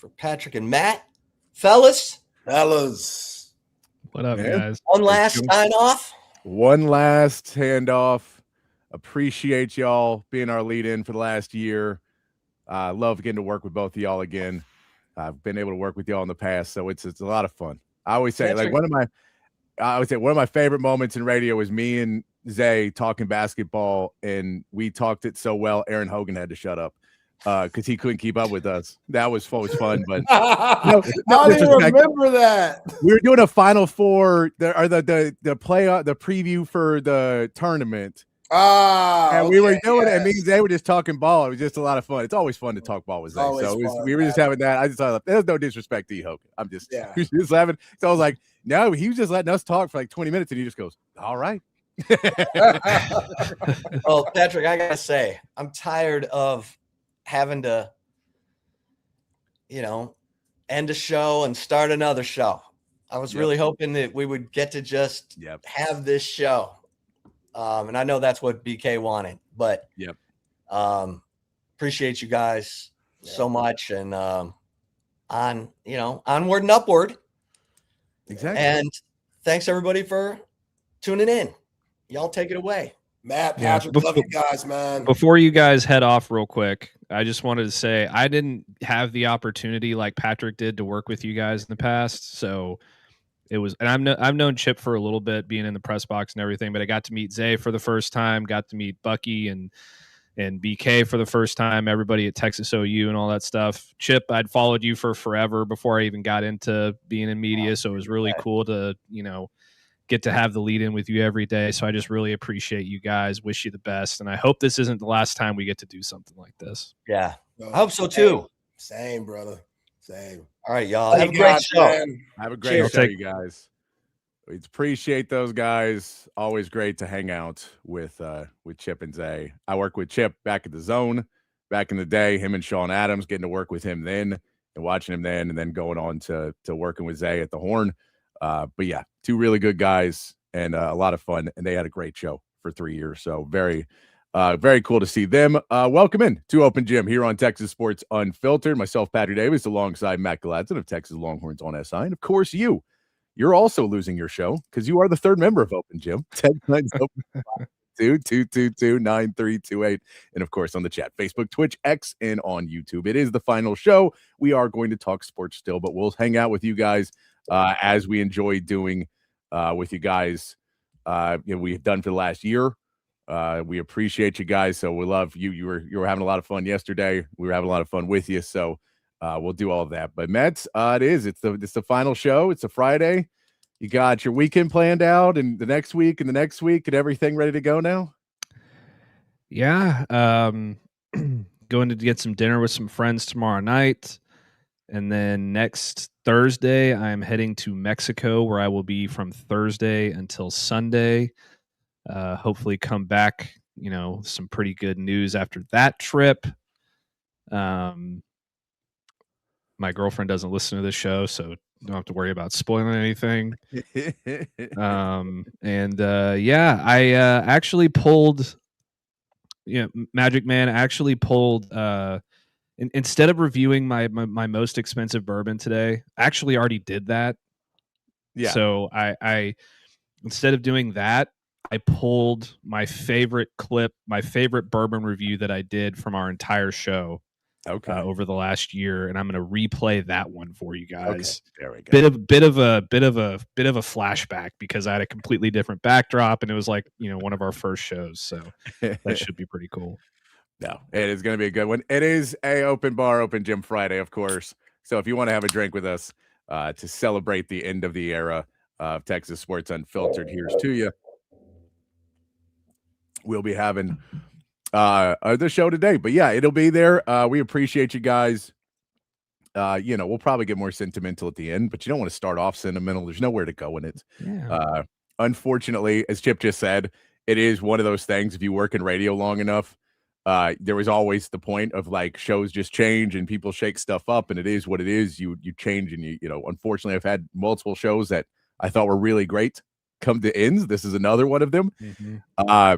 Speaker 1: for Patrick and Matt. Fellas,
Speaker 5: What up,
Speaker 3: Man.
Speaker 5: guys?
Speaker 1: one last sign off.
Speaker 3: One last handoff. Appreciate y'all being our lead-in for the last year. Love getting to work with both of y'all again. I've been able to work with y'all in the past, so it's a lot of fun. I always say,
Speaker 1: Patrick.
Speaker 3: one of my favorite moments in radio was me and Zay talking basketball, and we talked it so well, Aaron Hogan had to shut up because he couldn't keep up with us. That was always fun, but
Speaker 2: I don't even remember that.
Speaker 3: we were doing a Final Four, the preview for the tournament. And we were doing it, and me and Zay were just talking ball. It was just a lot of fun. It's always fun to talk ball with Zay. So we were just having that. I just thought there's no disrespect to you, Hogan. I'm just, just laughing. So I was like, no, he was just letting us talk for like 20 minutes, and he just goes, all right.
Speaker 1: Oh, Patrick, I gotta say, I'm tired of having to, end a show and start another show. I was really hoping that we would get to just have this show. And I know that's what BK wanted, but appreciate you guys so much, and onward and upward.
Speaker 3: Exactly.
Speaker 1: And thanks everybody for tuning in. Y'all take it away.
Speaker 2: Matt, Patrick, love you guys, man.
Speaker 5: Before you guys head off real quick, I just wanted to say I didn't have the opportunity like Patrick did to work with you guys in the past. So it was, and I've known Chip for a little bit, being in the press box and everything, but I got to meet Zay for the first time, got to meet Bucky and BK for the first time, everybody at Texas OU and all that stuff. Chip, I'd followed you for forever before I even got into being in media. So it was really cool to, get to have the lead in with you every day. So I just really appreciate you guys. Wish you the best. And I hope this isn't the last time we get to do something like this.
Speaker 1: Yeah. I hope so too.
Speaker 2: Same, brother. Same.
Speaker 1: All right, y'all. Have a great show.
Speaker 2: Man.
Speaker 3: Have a great show, you guys. We appreciate those guys. Always great to hang out with Chip and Zay. I worked with Chip back at the Zone back in the day, him and Sean Adams, getting to work with him then and watching him then, and then going on to working with Zay at the Horn. But yeah, two really good guys and a lot of fun, and they had a great show for 3 years. So very cool to see them. Welcome in to Open Gym here on Texas Sports Unfiltered. Myself, Patrick Davis, alongside Matt Galatzan of Texas Longhorns on SI. And of course, you're also losing your show because you are the third member of Open Gym. 222-228. And of course, on the chat, Facebook, Twitch, X, and on YouTube. It is the final show. We are going to talk sports still, but we'll hang out with you guys as we enjoy doing with you guys. We've done for the last year. We appreciate you guys. So we love you. You were having a lot of fun yesterday. We were having a lot of fun with you. So we'll do all of that. But Mets, it's the final show. It's a Friday. You got your weekend planned out, and the next week and everything ready to go now.
Speaker 5: Yeah. Going to get some dinner with some friends tomorrow night. And then next Thursday, I'm heading to Mexico, where I will be from Thursday until Sunday. Hopefully come back, some pretty good news after that trip. My girlfriend doesn't listen to this show, so don't have to worry about spoiling anything. I actually pulled, Magic Man actually pulled, instead of reviewing my most expensive bourbon today, I actually already did that. Yeah. So I instead of doing that, I pulled my favorite bourbon review that I did from our entire show. Okay. Over the last year, and I'm going to replay that one for you guys. Okay. There we go. Bit of a flashback, because I had a completely different backdrop, and it was like, one of our first shows. So that should be pretty cool.
Speaker 3: No, it is going to be a good one. It is a open gym Friday, of course. So if you want to have a drink with us to celebrate the end of the era of Texas Sports Unfiltered, here's to you. We'll be having the show today, but yeah, it'll be there. We appreciate you guys. We'll probably get more sentimental at the end, but you don't want to start off sentimental. There's nowhere to go in it. Yeah. Unfortunately, as Chip just said, it is one of those things. If you work in radio long enough, there was always the point of like shows just change and people shake stuff up, and it is what it is. You change, and unfortunately, I've had multiple shows that I thought were really great come to ends. This is another one of them. Mm-hmm.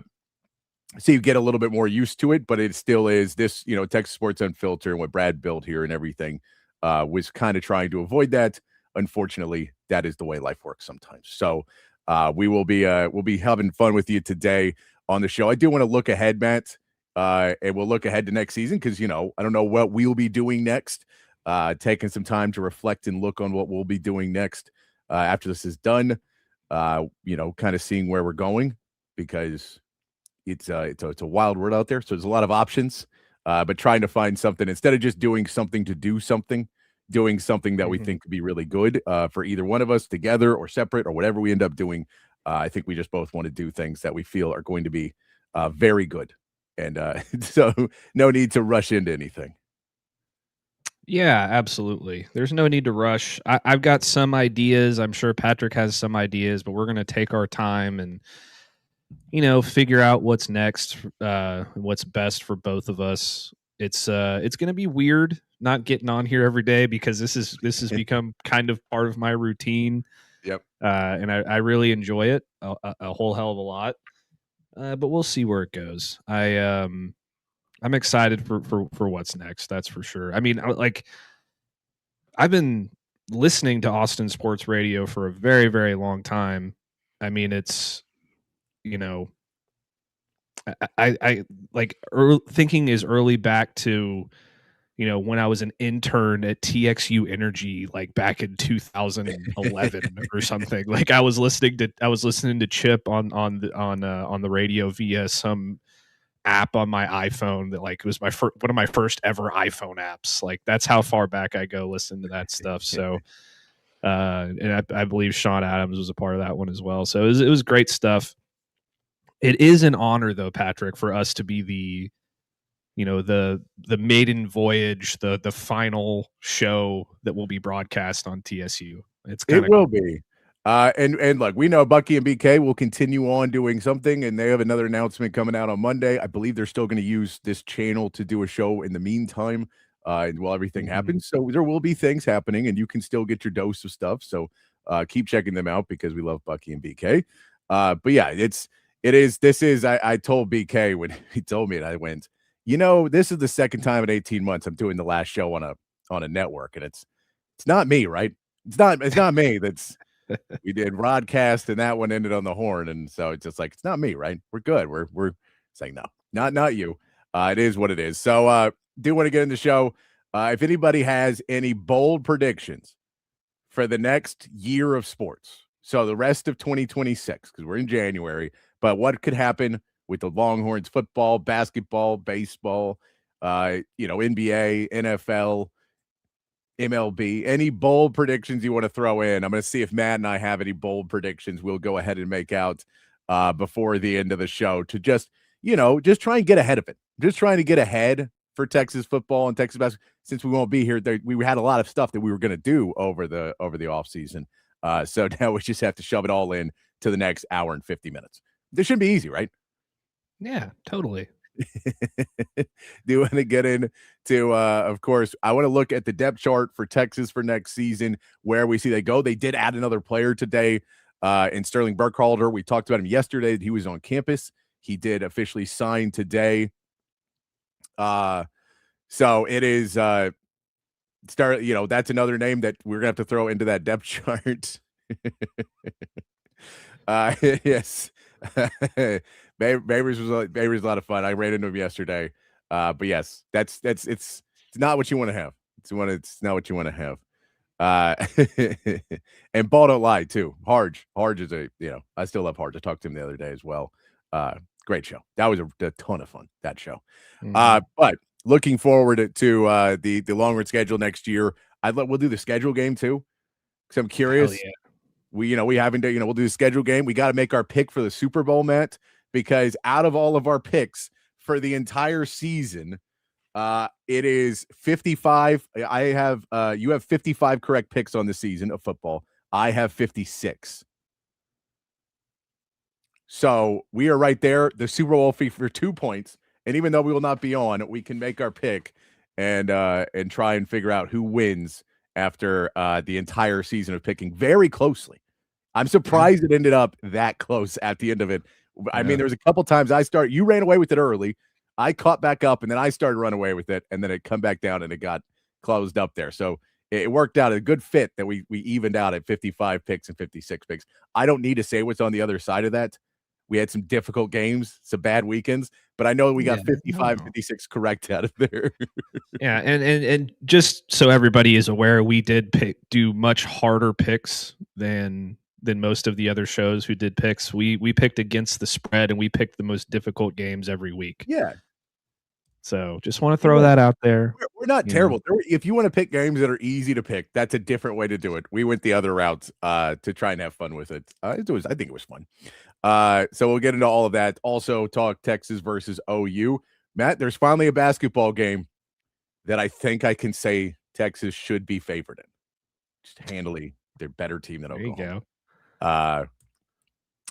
Speaker 3: So you get a little bit more used to it, but it still is this, Texas Sports Unfiltered and what Brad built here and everything. was kind of trying to avoid that. Unfortunately, that is the way life works sometimes. So we'll be having fun with you today on the show. I do want to look ahead, Matt, and we'll look ahead to next season because, I don't know what we'll be doing next. Taking some time to reflect and look on what we'll be doing next after this is done. Kind of seeing where we're going because it's a wild world out there. So there's a lot of options, but trying to find something instead of just doing something to do something, doing something that we think could be really good for either one of us together or separate or whatever we end up doing. I think we just both want to do things that we feel are going to be very good. And so no need to rush into anything.
Speaker 5: Yeah, absolutely. There's no need to rush. I've got some ideas. I'm sure Patrick has some ideas, but we're going to take our time and, figure out what's next, what's best for both of us. It's going to be weird not getting on here every day because this has become kind of part of my routine.
Speaker 3: Yep.
Speaker 5: And I really enjoy it a whole hell of a lot. But we'll see where it goes. I'm excited for what's next. That's for sure. I mean, I've been listening to Austin sports radio for a very, very long time. I mean, it's, I like thinking as early back to, when I was an intern at TXU Energy, like back in 2011 or something. Like I was listening to Chip on the radio via some app on my iPhone that like was one of my first ever iPhone apps. Like that's how far back I go listen to that stuff. So and I believe Sean Adams was a part of that one as well. So it was great stuff. It is an honor though, Patrick, for us to be the maiden voyage, the final show that will be broadcast on TSU.
Speaker 3: It will be. And look, we know Bucky and BK will continue on doing something, and they have another announcement coming out on Monday. I believe they're still going to use this channel to do a show in the meantime, while everything happens. So there will be things happening, and you can still get your dose of stuff. So keep checking them out because we love Bucky and BK. But yeah, I told BK when he told me, and I went, this is the second time in 18 months I'm doing the last show on a network, and it's not me, right? It's not me. We did Rodcast, and that one ended on the horn, and so it's just like it's not me, right? We're good. We're saying no, not you. It is what it is. So do want to get in the show. If anybody has any bold predictions for the next year of sports, so the rest of 2026, because we're in January, but what could happen with the Longhorns football, basketball, baseball, NBA, NFL, MLB, any bold predictions you want to throw in? I'm going to see if Matt and I have any bold predictions. We'll go ahead and make out before the end of the show to just try and get ahead of it. Just trying to get ahead for Texas football and Texas basketball. Since we won't be here, we had a lot of stuff that we were going to do over the off season. So now we just have to shove it all in to the next hour and 50 minutes. This should be easy, right?
Speaker 5: Yeah, totally.
Speaker 3: Do you want to get into of course, I want to look at the depth chart for Texas for next season, where we see they go. They did add another player today in Sterling Burkhalter. We talked about him yesterday. He was on campus. He did officially sign today. So it is that's another name that we're gonna have to throw into that depth chart. Yes. Babers was a lot of fun. I ran into him yesterday. But yes, it's not what you want to have. It's not what you want to have. And Ball don't lie too. Harge is I still love Harge. I talked to him the other day as well. Great show. That was a ton of fun, that show. But looking forward to the long run schedule next year. We'll do the schedule game too, because I'm curious.
Speaker 5: Hell yeah.
Speaker 3: We haven't we'll do the schedule game. We got to make our pick for the Super Bowl, Matt, because out of all of our picks for the entire season, it is 55. I have you have 55 correct picks on the season of football. I have 56. So we are right there. The Super Bowl fee for 2 points. And even though we will not be on, we can make our pick and try and figure out who wins after the entire season of picking very closely. I'm surprised it ended up that close at the end of it. I mean, there was a couple times you ran away with it early. I caught back up, and then I started running away with it, and then it come back down, and it got closed up there. So it worked out a good fit that we evened out at 55 picks and 56 picks. I don't need to say what's on the other side of that. We had some difficult games, some bad weekends, but I know we got 55, 56 correct out of there.
Speaker 5: Yeah, and just so everybody is aware, we did do much harder picks than most of the other shows who did picks. We picked against the spread, and we picked the most difficult games every week.
Speaker 3: Yeah.
Speaker 5: So just want to throw that out there.
Speaker 3: We're not terrible. If you want to pick games that are easy to pick, that's a different way to do it. We went the other route to try and have fun with it. I think it was fun. So we'll get into all of that. Also talk Texas versus OU. Matt, there's finally a basketball game that I think I can say Texas should be favored in. Just handily, they're better team than Oklahoma.
Speaker 5: There you go.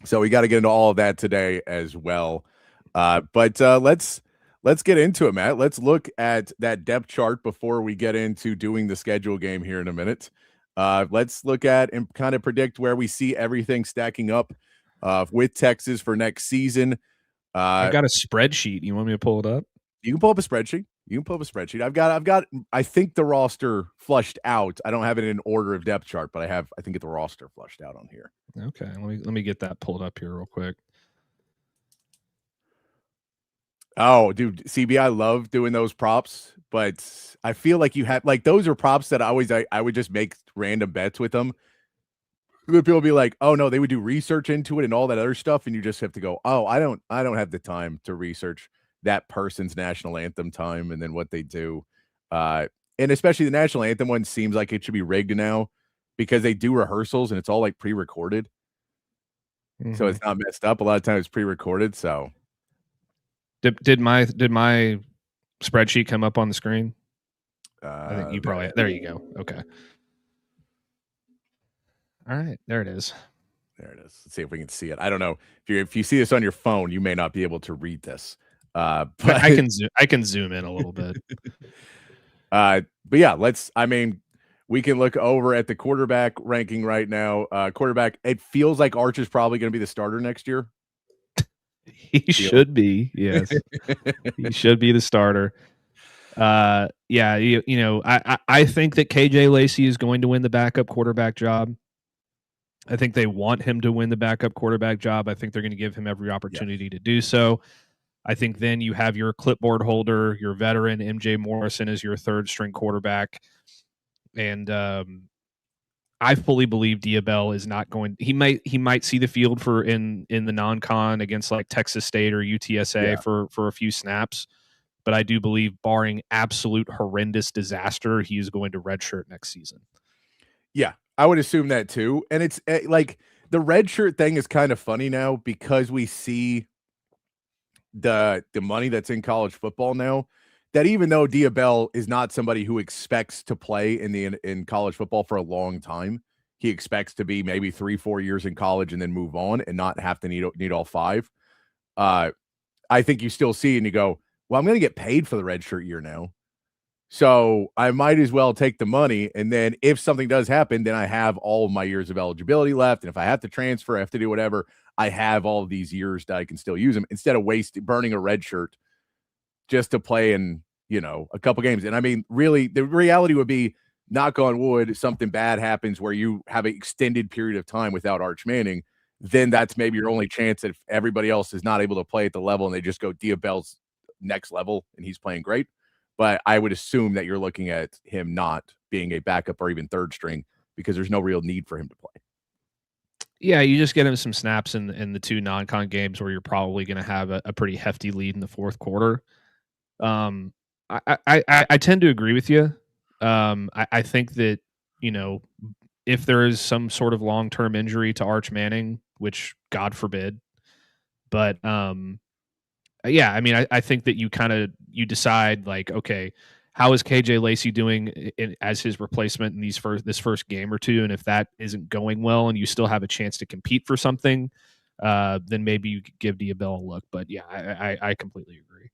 Speaker 3: So we got to get into all of that today as well. But let's get into it, Matt. Let's look at that depth chart before we get into doing the schedule game here in a minute. Let's look at and kind of predict where we see everything stacking up with Texas for next season.
Speaker 5: I've got a spreadsheet. You want me to pull it up?
Speaker 3: You can pull up a spreadsheet. I've got I think the roster flushed out. I don't have it in order of depth chart, but I think the roster flushed out on here.
Speaker 5: Okay, let me get that pulled up here real quick.
Speaker 3: Oh, dude, CB, I love doing those props, but I feel like you have those are props that I would just make random bets with them. People be like, oh no, they would do research into it and all that other stuff, and you just have to go, oh, I don't have the time to research that person's national anthem time and then what they do. And especially the national anthem one seems like it should be rigged now because they do rehearsals and it's all like pre-recorded. Mm-hmm. So it's not messed up. A lot of times it's pre-recorded. So
Speaker 5: did my spreadsheet come up on the screen? I think you probably there you go. Okay. All right, there it is.
Speaker 3: There it is. Let's see if we can see it. I don't know if you see this on your phone, you may not be able to read this. But
Speaker 5: I can zoom in a little bit.
Speaker 3: But yeah, we can look over at the quarterback ranking right now. Quarterback, it feels like Arch is probably going to be the starter next year.
Speaker 5: He should be. Yes, he should be the starter. Yeah, I think that KJ Lacey is going to win the backup quarterback job. I think they want him to win the backup quarterback job. I think they're going to give him every opportunity to do so. I think then you have your clipboard holder, your veteran MJ Morrison as your third string quarterback. And I fully believe Diabell is not going. He might see the field for in the non-con against like Texas State or UTSA for a few snaps. But I do believe, barring absolute horrendous disaster, he is going to redshirt next season.
Speaker 3: Yeah, I would assume that too. And it's like the redshirt thing is kind of funny now because we see the money that's in college football now. That even though Diabell is not somebody who expects to play in college football for a long time, he expects to be maybe 3-4 years in college and then move on and not have to need all 5. I think you still see and you go, well, I'm going to get paid for the redshirt year now. So I might as well take the money. And then if something does happen, then I have all of my years of eligibility left. And if I have to transfer, I have to do whatever, I have all of these years that I can still use them instead of burning a red shirt just to play in, a couple games. And I mean, really, the reality would be, knock on wood, something bad happens where you have an extended period of time without Arch Manning. Then that's maybe your only chance that if everybody else is not able to play at the level and they just go Diabell's next level and he's playing great. But I would assume that you're looking at him not being a backup or even third string because there's no real need for him to play.
Speaker 5: Yeah, you just get him some snaps in the 2 non-con games where you're probably going to have a pretty hefty lead in the fourth quarter. I tend to agree with you. I think that, if there is some sort of long-term injury to Arch Manning, which God forbid, but yeah, I mean, I think that you decide like, okay, how is KJ Lacey doing as his replacement in this first game or two? And if that isn't going well and you still have a chance to compete for something, then maybe you could give Diabell a look. But yeah, I completely agree.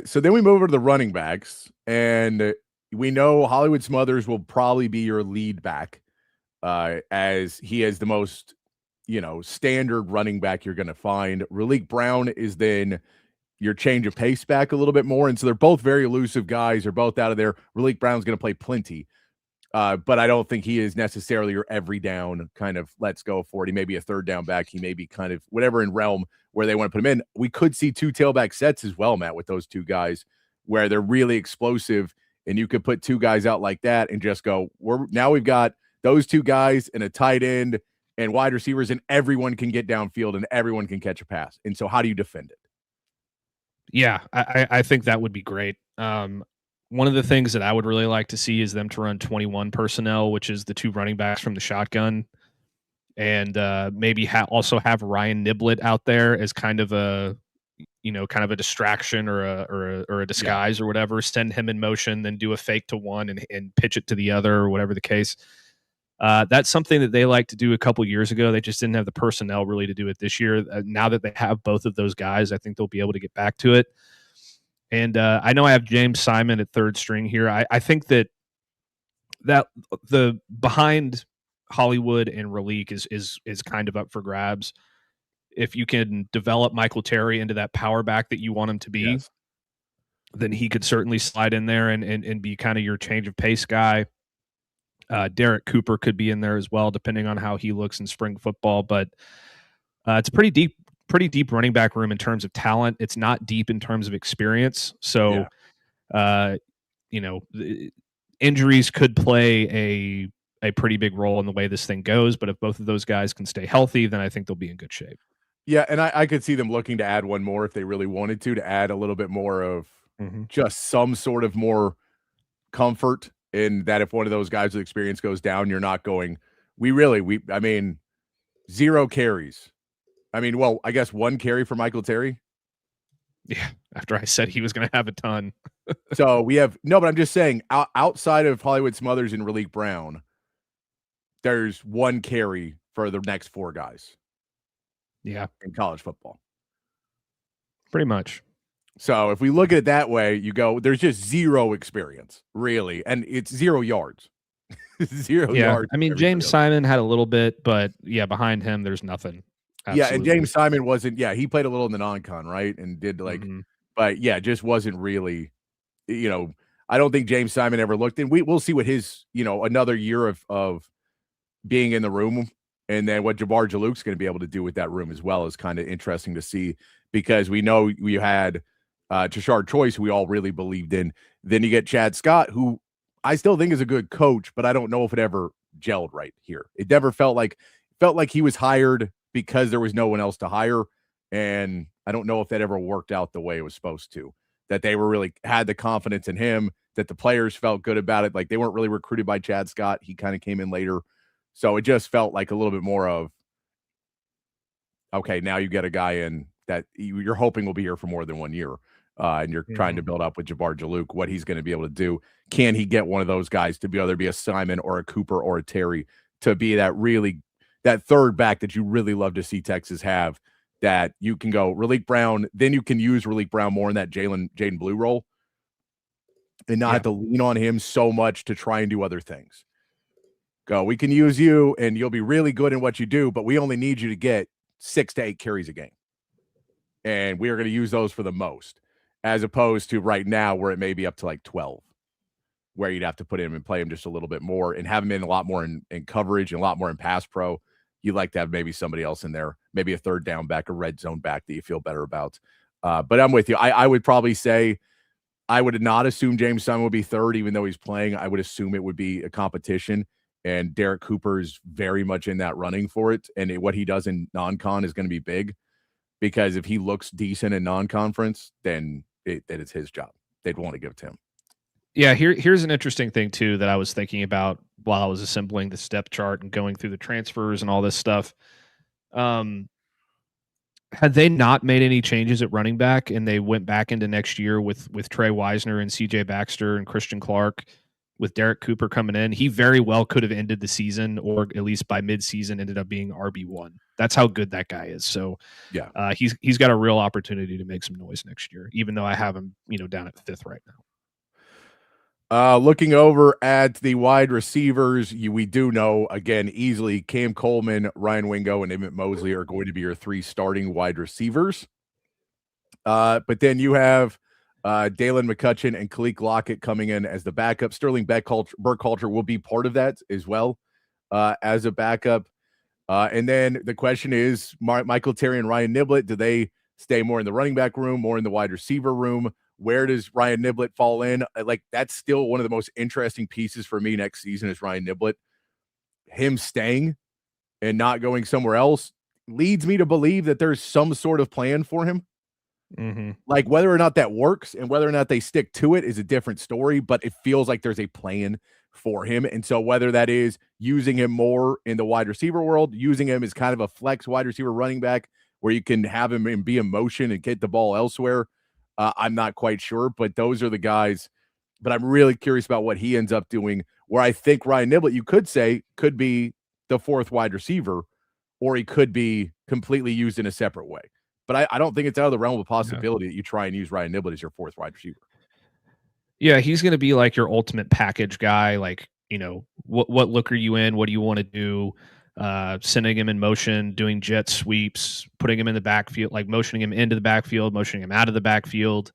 Speaker 3: So then we move over to the running backs, and we know Hollywood Smothers will probably be your lead back, as he is the most, standard running back you're going to find. Raleek Brown is then your change of pace back a little bit more. And so they're both very elusive guys. They're both out of there. Raleek Brown's going to play plenty, But I don't think he is necessarily your every down kind of let's go for it. He may be a third down back. He may be kind of whatever in realm where they want to put him in. We could see 2 tailback sets as well, Matt, with those 2 guys where they're really explosive, and you could put 2 guys out like that and just go, we've got those 2 guys and a tight end and wide receivers, and everyone can get downfield and everyone can catch a pass. And so how do you defend it?
Speaker 5: Yeah, I think that would be great. One of the things that I would really like to see is them to run 21 personnel, which is the 2 running backs from the shotgun, and maybe also have Ryan Niblett out there as kind of a distraction or a disguise or whatever. Send him in motion, then do a fake to one and pitch it to the other or whatever the case. That's something that they like to do a couple years ago. They just didn't have the personnel really to do it this year. Now that they have both of those guys, I think they'll be able to get back to it. And I know I have James Simon at third string here. I think that the behind Hollywood and Raleek is kind of up for grabs. If you can develop Michael Terry into that power back that you want him to be, then he could certainly slide in there and be kind of your change of pace guy. Derek Cooper could be in there as well, depending on how he looks in spring football. But it's a pretty deep running back room in terms of talent. It's not deep in terms of experience. So, injuries could play a pretty big role in the way this thing goes. But if both of those guys can stay healthy, then I think they'll be in good shape.
Speaker 3: Yeah, and I could see them looking to add one more if they really wanted to add a little bit more of just some sort of more comfort in that if one of those guys with experience goes down, you're not going, 0 carries. I guess 1 carry for Michael Terry.
Speaker 5: Yeah, after I said he was going to have a ton.
Speaker 3: So we have but I'm just saying outside of Hollywood Smothers and Raleek Brown, there's 1 carry for the next 4 guys.
Speaker 5: Yeah,
Speaker 3: in college football.
Speaker 5: Pretty much.
Speaker 3: So if we look at it that way, you go, there's just 0 experience, really. And it's 0 yards. 0 yards.
Speaker 5: James Simon had a little bit, but behind him, there's nothing. Absolutely.
Speaker 3: Yeah, and James Simon wasn't, he played a little in the non-con, right? And did but just wasn't really, I don't think James Simon ever looked. And we'll see what his, another year of being in the room. And then what Jabbar Jalouk's going to be able to do with that room as well is kind of interesting to see, because we know we had Tashard Choice, who we all really believed in. Then you get Chad Scott, who I still think is a good coach, but I don't know if it ever gelled right here. It never felt like he was hired because there was no one else to hire. And I don't know if that ever worked out the way it was supposed to, that they were really had the confidence in him, that the players felt good about it. Like they weren't really recruited by Chad Scott. He kind of came in later. So it just felt like a little bit more of, okay, now you get a guy in that you're hoping will be here for more than 1 year. And you're trying to build up with Jabbar Jalouk, what he's going to be able to do. Can he get one of those guys to be either be a Simon or a Cooper or a Terry to be that third back that you really love to see Texas have, that you can go Raleek Brown, then you can use Raleek Brown more in that Jaden Blue role and not have to lean on him so much to try and do other things. Go, we can use you and you'll be really good in what you do, but we only need you to get 6 to 8 carries a game. And we are going to use those for the most, as opposed to right now where it may be up to like 12, where you'd have to put him and play him just a little bit more and have him in a lot more in coverage and a lot more in pass pro. You'd like to have maybe somebody else in there, maybe a third down back, a red zone back that you feel better about. But I'm with you. I would probably say I would not assume James Simon would be third, even though he's playing. I would assume it would be a competition. And Derek Cooper is very much in that running for it. And what he does in non-con is going to be big, because if he looks decent in non-conference, then it's his job. They'd want to give it to him.
Speaker 5: Yeah, here's an interesting thing, too, that I was thinking about while I was assembling the step chart and going through the transfers and all this stuff. Had they not made any changes at running back and they went back into next year with Trey Wisner and CJ Baxter and Christian Clark, with Derek Cooper coming in, he very well could have ended the season, or at least by mid-season ended up being RB1. That's how good that guy is. So he's got a real opportunity to make some noise next year, even though I have him, down at 5th right now.
Speaker 3: Looking over at the wide receivers, we do know, again, easily Cam Coleman, Ryan Wingo, and Emmett Mosley are going to be your 3 starting wide receivers. But then you have Dalen McCutcheon and Kalik Lockett coming in as the backup. Sterling Burkhalter will be part of that as well as a backup. And then the question is, Michael Terry and Ryan Niblett, do they stay more in the running back room, more in the wide receiver room? Where does Ryan Niblett fall in? Like, that's still one of the most interesting pieces for me next season is Ryan Niblett. Him staying and not going somewhere else leads me to believe that there's some sort of plan for him.
Speaker 5: Mm-hmm.
Speaker 3: Like, whether or not that works and whether or not they stick to it is a different story, but it feels like there's a plan for him. And so whether that is using him more in the wide receiver world, using him as kind of a flex wide receiver running back where you can have him and be in motion and get the ball elsewhere, I'm not quite sure, but those are the guys. But I'm really curious about what he ends up doing, where I think Ryan Niblett, you could say, could be the fourth wide receiver, or he could be completely used in a separate way. But I don't think it's out of the realm of possibility that you try and use Ryan Niblett as your fourth wide receiver.
Speaker 5: Yeah, he's going to be like your ultimate package guy. Like, you know, what look are you in? What do you want to do? Sending him in motion, doing jet sweeps, putting him in the backfield, like motioning him into the backfield, motioning him out of the backfield,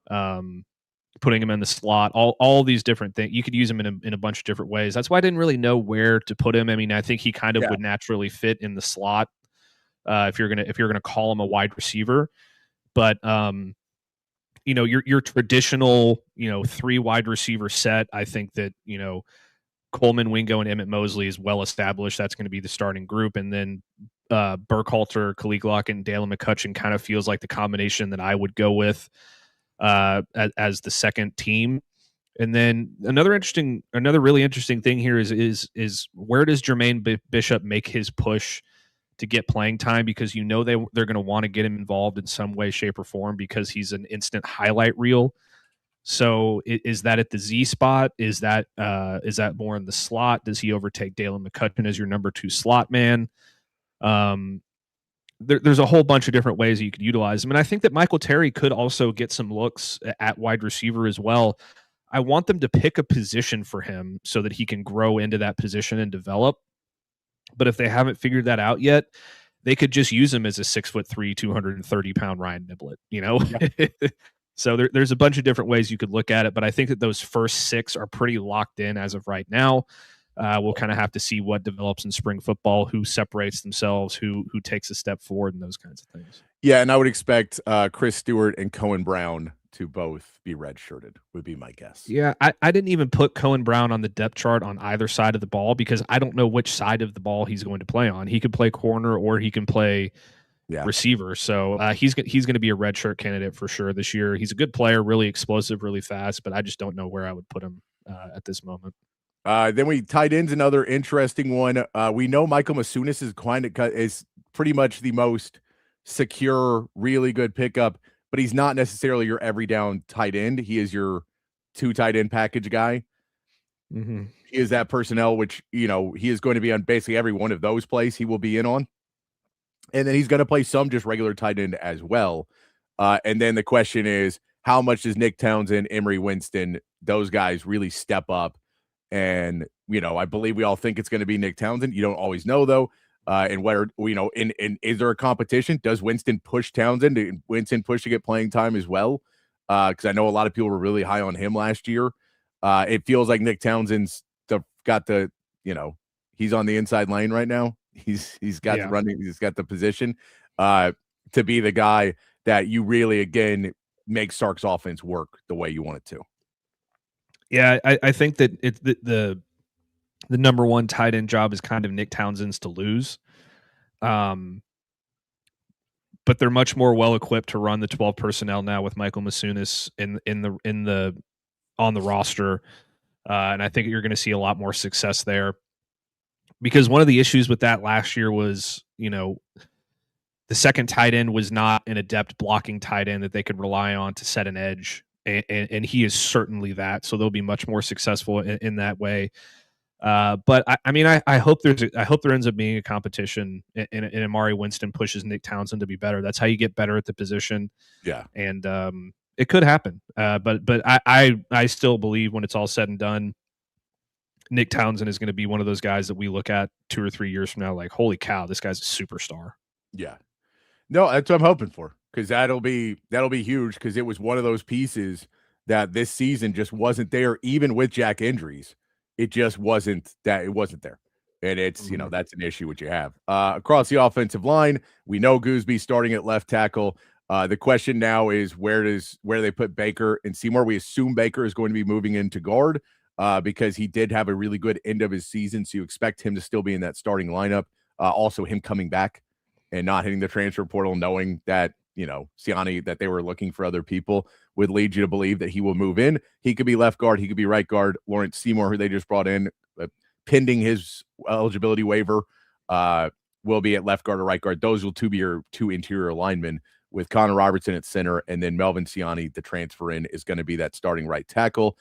Speaker 5: putting him in the slot, all these different things. You could use him in a bunch of different ways. That's why I didn't really know where to put him. I mean, I think he kind of would naturally fit in the slot if you're gonna call him a wide receiver. But you know, your traditional, you know, 3 wide receiver set, I think that, you know, Coleman, Wingo, and Emmett Mosley is well established. That's going to be the starting group. And then Burkhalter, Kalik Lockett, and Dalen McCutcheon kind of feels like the combination that I would go with as the second team. And then another really interesting thing here is where does Jermaine Bishop make his push to get playing time, because you know they're going to want to get him involved in some way, shape, or form because he's an instant highlight reel. So is that at the Z spot? Is that more in the slot? Does he overtake Dalen McCutcheon as your number 2 slot man? There's a whole bunch of different ways that you could utilize him. And I think that Michael Terry could also get some looks at wide receiver as well. I want them to pick a position for him so that he can grow into that position and develop. But if they haven't figured that out yet, they could just use him as a 6'3", 230-pound Ryan Niblett, you know? Yeah. So there's a bunch of different ways you could look at it, but I think that those first 6 are pretty locked in as of right now. We'll kind of have to see what develops in spring football, who separates themselves, who takes a step forward, and those kinds of things.
Speaker 3: Yeah, and I would expect Chris Stewart and Cohen Brown to both be redshirted, would be my guess.
Speaker 5: Yeah, I didn't even put Cohen Brown on the depth chart on either side of the ball because I don't know which side of the ball he's going to play on. He could play corner or he can play receiver. So he's going to be a redshirt candidate for sure this year. He's a good player, really explosive, really fast, but I just don't know where I would put him at this moment.
Speaker 3: Then we tight ends, another interesting one. We know Michael Masunis is pretty much the most secure, really good pickup, but he's not necessarily your every down tight end. He is your 2 tight end package guy.
Speaker 5: Mm-hmm.
Speaker 3: He is that personnel, which, you know, he is going to be on basically every one of those plays he will be in on. And then he's going to play some just regular tight end as well. And then the question is, how much does Nick Townsend, Emery Winston, those guys really step up? And, you know, I believe we all think it's going to be Nick Townsend. You don't always know, though. And whether, you know, in is there a competition? Does Winston push Townsend? Did Winston push to get playing time as well? Because I know a lot of people were really high on him last year. It feels like Nick Townsend's got the, you know, he's on the inside lane right now. He's got the running, he's got the position to be the guy that you really, again, make Sark's offense work the way you want it to.
Speaker 5: Yeah, I think that it's the number 1 tight end job is kind of Nick Townsend's to lose. But they're much more well equipped to run the 12 personnel now with Michael Masunis on the roster. And I think you're going to see a lot more success there. Because one of the issues with that last year was, you know, the second tight end was not an adept blocking tight end that they could rely on to set an edge. And he is certainly that. So they'll be much more successful in that way. But I mean, I hope there ends up being a competition and Amari Winston pushes Nick Townsend to be better. That's how you get better at the position.
Speaker 3: Yeah.
Speaker 5: And it could happen. But I still believe when it's all said and done, Nick Townsend is going to be one of those guys that we look at 2 or 3 years from now, like, holy cow, this guy's a superstar.
Speaker 3: Yeah. No, that's what I'm hoping for. because that'll be huge, because it was one of those pieces that this season just wasn't there, even with Jack injuries. It just wasn't there. And it's, that's an issue what you have. Across the offensive line, we know Gooseby starting at left tackle. The question now is where do they put Baker and Seymour? We assume Baker is going to be moving into guard because he did have a really good end of his season, so you expect him to still be in that starting lineup. Also, him coming back and not hitting the transfer portal, knowing that, Siani, that they were looking for other people, would lead you to believe that he will move in. He could be left guard. He could be right guard. Lawrence Seymour, who they just brought in, pending his eligibility waiver, will be at left guard or right guard. Those will be your two interior linemen, with Connor Robertson at center, and then Melvin Siani, the transfer in, is going to be that starting right tackle.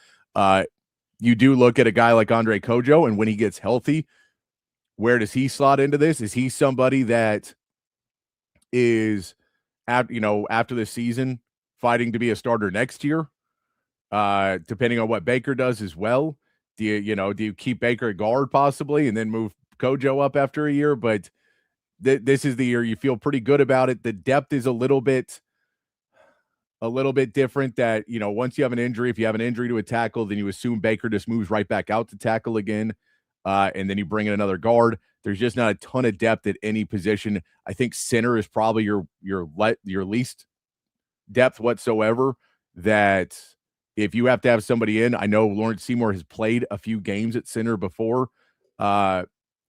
Speaker 3: You do look at a guy like Andre Kojo, and when he gets healthy, where does he slot into this? Is he somebody that is, after the season, fighting to be a starter next year? Depending on what Baker does as well. Do you keep Baker at guard possibly and then move Kojo up after a year? But this is the year you feel pretty good about it. The depth is a little bit different, that, once you have an injury, if you have an injury to a tackle, then you assume Baker just moves right back out to tackle again. And then you bring in another guard. There's just not a ton of depth at any position. I think center is probably your least depth whatsoever. That if you have to have somebody in, I know Lawrence Seymour has played a few games at center before.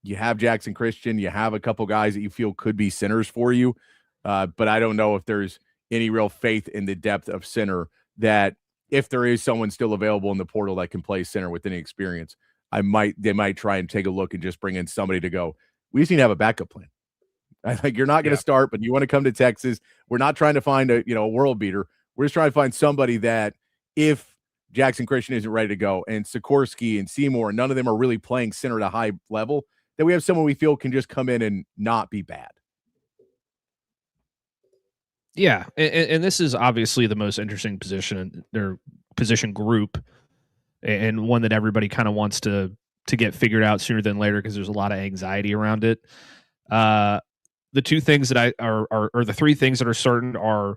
Speaker 3: You have Jackson Christian. You have a couple guys that you feel could be centers for you. But I don't know if there's any real faith in the depth of center, that if there is someone still available in the portal that can play center with any experience, they might try and take a look and just bring in somebody to go, we just need to have a backup plan. I think you're not going to start, but you want to come to Texas. We're not trying to find a world beater. We're just trying to find somebody that, if Jackson Christian isn't ready to go, and Sikorsky and Seymour, none of them are really playing center at a high level, that we have someone we feel can just come in and not be bad.
Speaker 5: Yeah, and this is obviously the most interesting position in their position group, and one that everybody kind of wants to get figured out sooner than later, because there's a lot of anxiety around it. The two things that or the three things that are certain are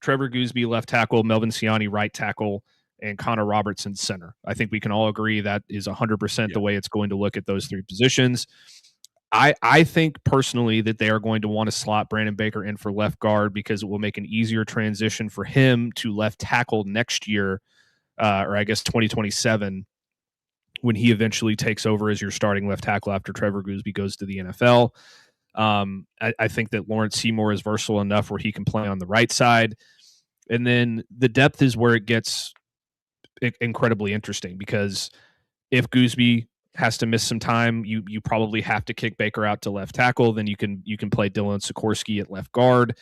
Speaker 5: Trevor Gooseby left tackle, Melvin Siani right tackle, and Connor Robertson center. I think we can all agree that is 100% the way it's going to look at those three positions. I think personally that they are going to want to slot Brandon Baker in for left guard, because it will make an easier transition for him to left tackle next year, or I guess 2027, when he eventually takes over as your starting left tackle after Trevor Gooseby goes to the NFL. I think that Lawrence Seymour is versatile enough where he can play on the right side. And then the depth is where it gets incredibly interesting, because if Gooseby has to miss some time, you probably have to kick Baker out to left tackle. Then you can play Dylan Sikorsky at left guard.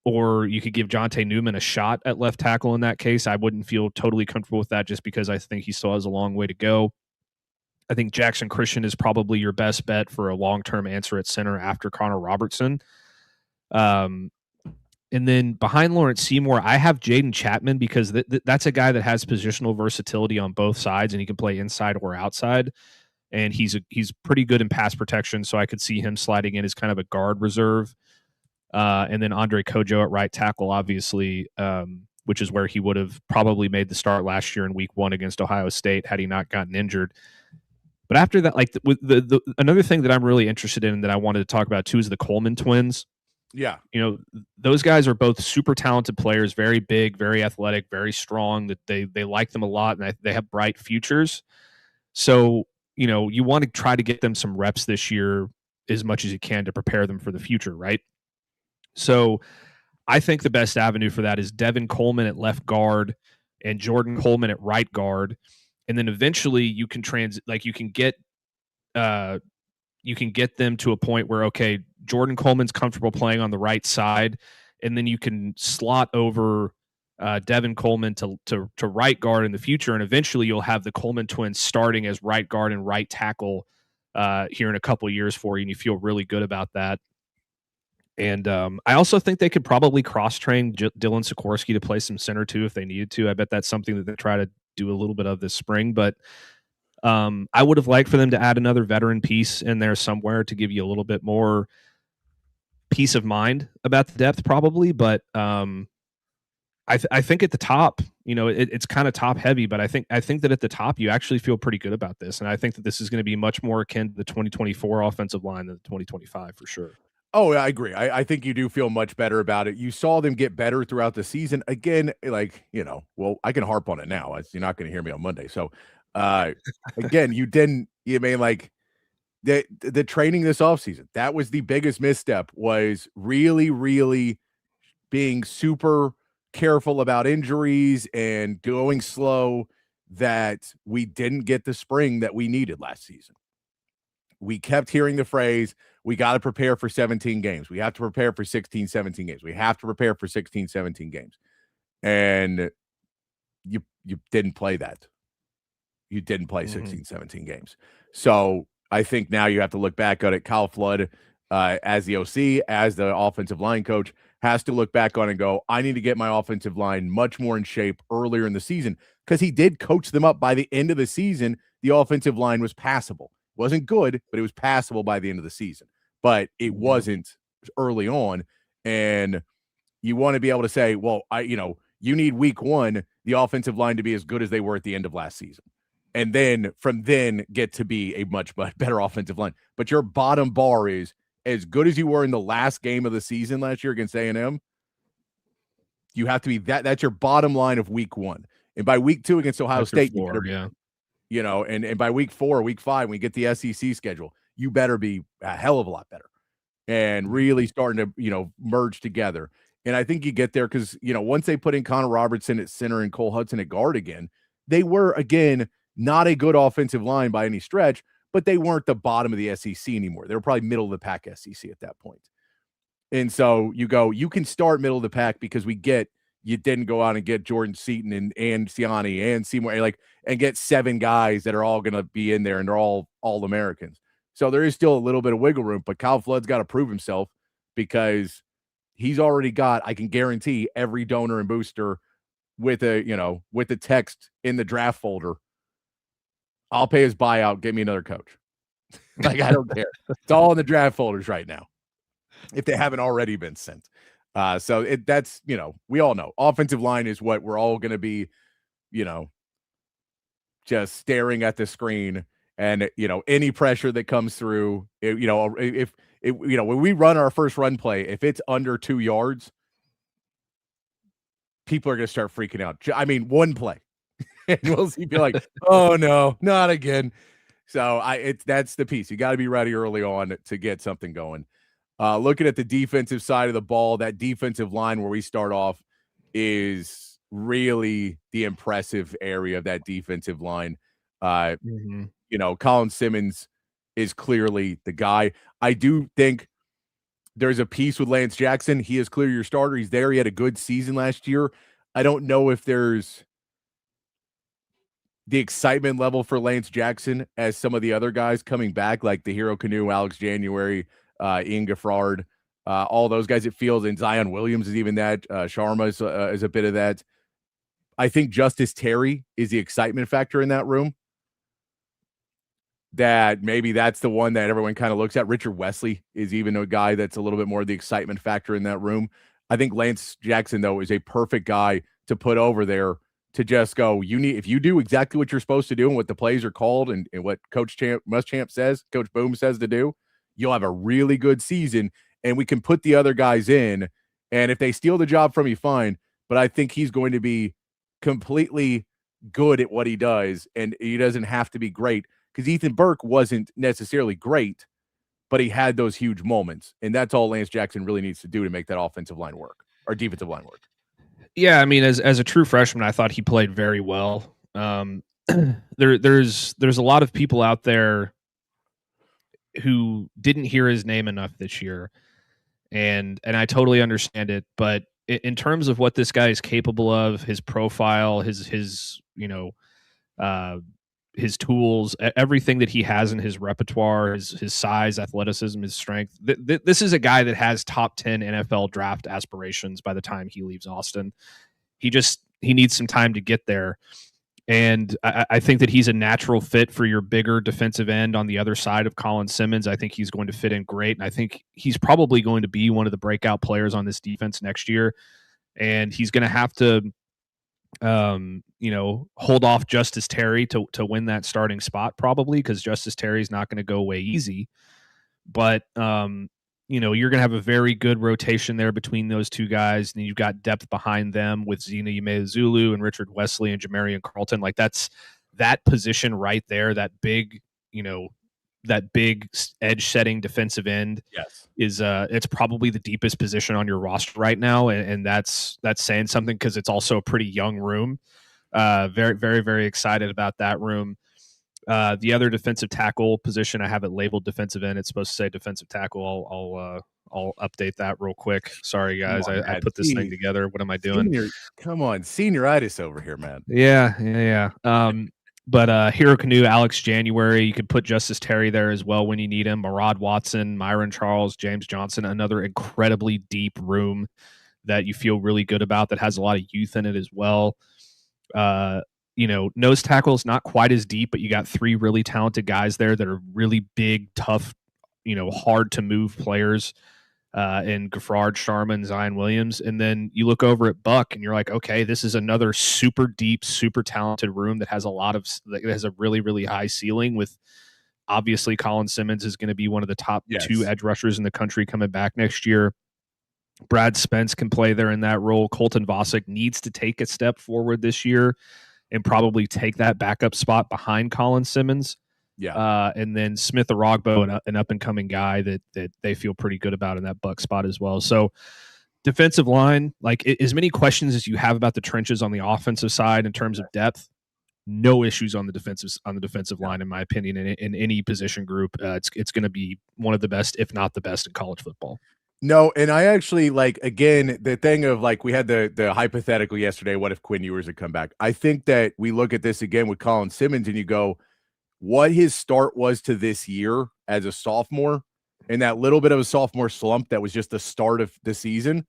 Speaker 5: Or you could give Jonte Newman a shot at left tackle in that case. I wouldn't feel totally comfortable with that, just because I think he still has a long way to go. I think Jackson Christian is probably your best bet for a long-term answer at center after Connor Robertson. And then behind Lawrence Seymour, I have Jaden Chapman, because that's a guy that has positional versatility on both sides, and he can play inside or outside. And he's pretty good in pass protection, so I could see him sliding in as kind of a guard reserve. And then Andre Kojo at right tackle, obviously, which is where he would have probably made the start last year in Week 1 against Ohio State had he not gotten injured. But after that, like another thing that I'm really interested in that I wanted to talk about too is the Coleman twins.
Speaker 3: Yeah.
Speaker 5: Those guys are both super talented players, very big, very athletic, very strong, that they like them a lot, and they have bright futures. So, you want to try to get them some reps this year as much as you can to prepare them for the future, right? So I think the best avenue for that is Devin Coleman at left guard and Jordan Coleman at right guard. And then eventually you can get them to a point where, okay, Jordan Coleman's comfortable playing on the right side, and then you can slot over Devin Coleman to right guard in the future, and eventually you'll have the Coleman twins starting as right guard and right tackle here in a couple of years for you, and you feel really good about that. And I also think they could probably cross-train Dylan Sikorsky to play some center too if they needed to. I bet that's something that they try to do a little bit of this spring, but I would have liked for them to add another veteran piece in there somewhere to give you a little bit more peace of mind about the depth probably, but I think at the top, it's kind of top heavy, but I think that at the top you actually feel pretty good about this, and I think that this is going to be much more akin to the 2024 offensive line than the 2025 for sure.
Speaker 3: Oh, I agree. I think you do feel much better about it. You saw them get better throughout the season. Again, well, I can harp on it now. You're not going to hear me on Monday. So, again, the training this offseason, that was the biggest misstep, was really, really being super careful about injuries and going slow, that we didn't get the spring that we needed last season. We kept hearing the phrase, we got to prepare for 17 games. We have to prepare for 16, 17 games. We have to prepare for 16, 17 games. And you didn't play that. You didn't play 16, 17 games. So I think now you have to look back at it. Kyle Flood, as the OC, as the offensive line coach, has to look back on and go, I need to get my offensive line much more in shape earlier in the season, because he did coach them up. By the end of the season, the offensive line was passable. Wasn't good, but it was passable by the end of the season. But it wasn't early on. And you want to be able to say, well, you need week 1, the offensive line to be as good as they were at the end of last season. And then from then get to be a much better offensive line. But your bottom bar is as good as you were in the last game of the season last year against A&M. You have to be that's your bottom line of week 1. And by week 2 against Ohio State, you better, and by week 4, week 5, when we get the SEC schedule, you better be a hell of a lot better and really starting to, merge together. And I think you get there because, once they put in Connor Robertson at center and Cole Hudson at guard again, they were, again, not a good offensive line by any stretch, but they weren't the bottom of the SEC anymore. They were probably middle of the pack SEC at that point. And so you can start middle of the pack because you didn't go out and get Jordan Seaton and Siani and Seymour, and get 7 guys that are all going to be in there and they're all Americans. So there is still a little bit of wiggle room, but Kyle Flood's got to prove himself because he's already got, I can guarantee, every donor and booster with the text in the draft folder. I'll pay his buyout. Give me another coach. I don't care. It's all in the draft folders right now, if they haven't already been sent. So that's, we all know offensive line is what we're all going to be, just staring at the screen and, any pressure that comes through, when we run our first run play, if it's under 2 yards, people are going to start freaking out. I mean, one play. And we'll see people like, oh no, not again. So that's the piece. You got to be ready early on to get something going. Looking at the defensive side of the ball, that defensive line where we start off is really the impressive area of that defensive line. Colin Simmons is clearly the guy. I do think there's a piece with Lance Jackson. He is clearly your starter. He's there. He had a good season last year. I don't know if there's the excitement level for Lance Jackson as some of the other guys coming back, like the Hero Canoe, Alex January, Ian Gaffard, all those guys. It feels, and Zion Williams is even that. Sharma is a bit of that. I think Justice Terry is the excitement factor in that room. That maybe that's the one that everyone kind of looks at. Richard Wesley is even a guy that's a little bit more the excitement factor in that room. I think Lance Jackson, though, is a perfect guy to put over there to just go, if you do exactly what you're supposed to do and what the plays are called and what Coach Muschamp says, Coach Boom says to do, you'll have a really good season, and we can put the other guys in. And if they steal the job from you, fine. But I think he's going to be completely good at what he does, and he doesn't have to be great, because Ethan Burke wasn't necessarily great, but he had those huge moments. And that's all Lance Jackson really needs to do to make that offensive line work, or defensive line work.
Speaker 5: Yeah, I mean, as a true freshman, I thought he played very well. There's a lot of people out there who didn't hear his name enough this year, and I totally understand it. But in terms of what this guy is capable of, his profile, his tools, everything that he has in his repertoire, his size, athleticism, his strength. This is a guy that has top 10 NFL draft aspirations by the time he leaves Austin. He needs some time to get there. And I think that he's a natural fit for your bigger defensive end on the other side of Colin Simmons. I think he's going to fit in great. And I think he's probably going to be one of the breakout players on this defense next year. And he's going to have to, hold off Justice Terry to win that starting spot probably, because Justice Terry's not going to go away easy. But, you're going to have a very good rotation there between those two guys. And you've got depth behind them with Zena Zulu and Richard Wesley and Jamarian Carlton. Like that's that position right there, that big edge setting defensive end.
Speaker 3: Yes.
Speaker 5: Is it's probably the deepest position on your roster right now. And that's saying something, because it's also a pretty young room. Very, very, very excited about that room. The other defensive tackle position, I have it labeled defensive end. It's supposed to say defensive tackle. I'll update that real quick. Sorry guys, I put this thing together. What am I doing?
Speaker 3: Come on, senioritis over here, man.
Speaker 5: Yeah. But Hero Canoe, Alex January, you could put Justice Terry there as well when you need him. Marad Watson, Myron Charles, James Johnson, another incredibly deep room that you feel really good about, that has a lot of youth in it as well. Nose tackle is not quite as deep, but you got three really talented guys there that are really big, tough, hard to move players in Gaffard, Sharman, Zion Williams. And then you look over at Buck and you're like, okay, this is another super deep, super talented room that has a really, really high ceiling. With obviously Colin Simmons is going to be one of the top two edge rushers in the country coming back next year. Brad Spence can play there in that role. Colton Vosick needs to take a step forward this year and probably take that backup spot behind Colin Simmons.
Speaker 3: Yeah.
Speaker 5: And then Smith Arogbo, an up-and-coming guy that they feel pretty good about in that Buck spot as well. So defensive line, like as many questions as you have about the trenches on the offensive side in terms of depth, no issues on the defensive line, in my opinion, in any position group. It's going to be one of the best, if not the best, in college football.
Speaker 3: No, and I actually again, the thing of we had the hypothetical yesterday, what if Quinn Ewers had come back? I think that we look at this again with Colin Simmons and you go, what his start was to this year as a sophomore, and that little bit of a sophomore slump that was just the start of the season,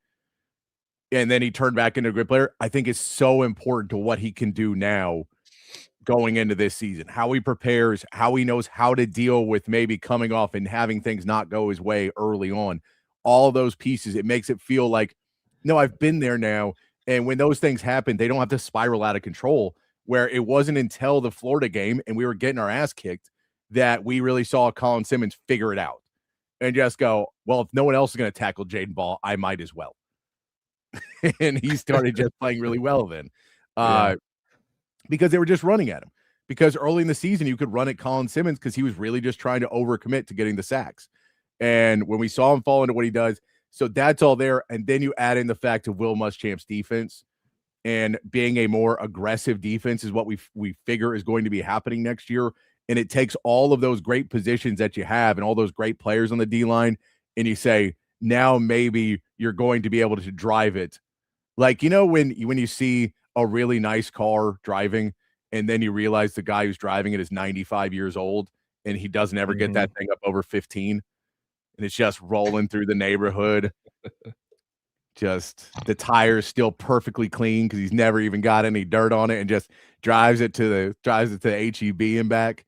Speaker 3: and then he turned back into a great player, I think is so important to what he can do now going into this season, how he prepares, how he knows how to deal with maybe coming off and having things not go his way early on. All of those pieces, it makes it feel like, no, I've been there now. And when those things happen, they don't have to spiral out of control, where it wasn't until the Florida game and we were getting our ass kicked that we really saw Colin Simmons figure it out and just go, well, if no one else is going to tackle Jaden Ball, I might as well. And he started just playing really well then because they were just running at him. Because early in the season, you could run at Colin Simmons because he was really just trying to overcommit to getting the sacks. And when we saw him fall into what he does, so that's all there. And then you add in the fact of Will Muschamp's defense and being a more aggressive defense is what we figure is going to be happening next year. And it takes all of those great positions that you have and all those great players on the D-line, and you say, now maybe you're going to be able to drive it. Like, when you see a really nice car driving and then you realize the guy who's driving it is 95 years old and he doesn't ever get that thing up over 15. And it's just rolling through the neighborhood. Just the tires still perfectly clean because he's never even got any dirt on it, and just drives it to the HEB and back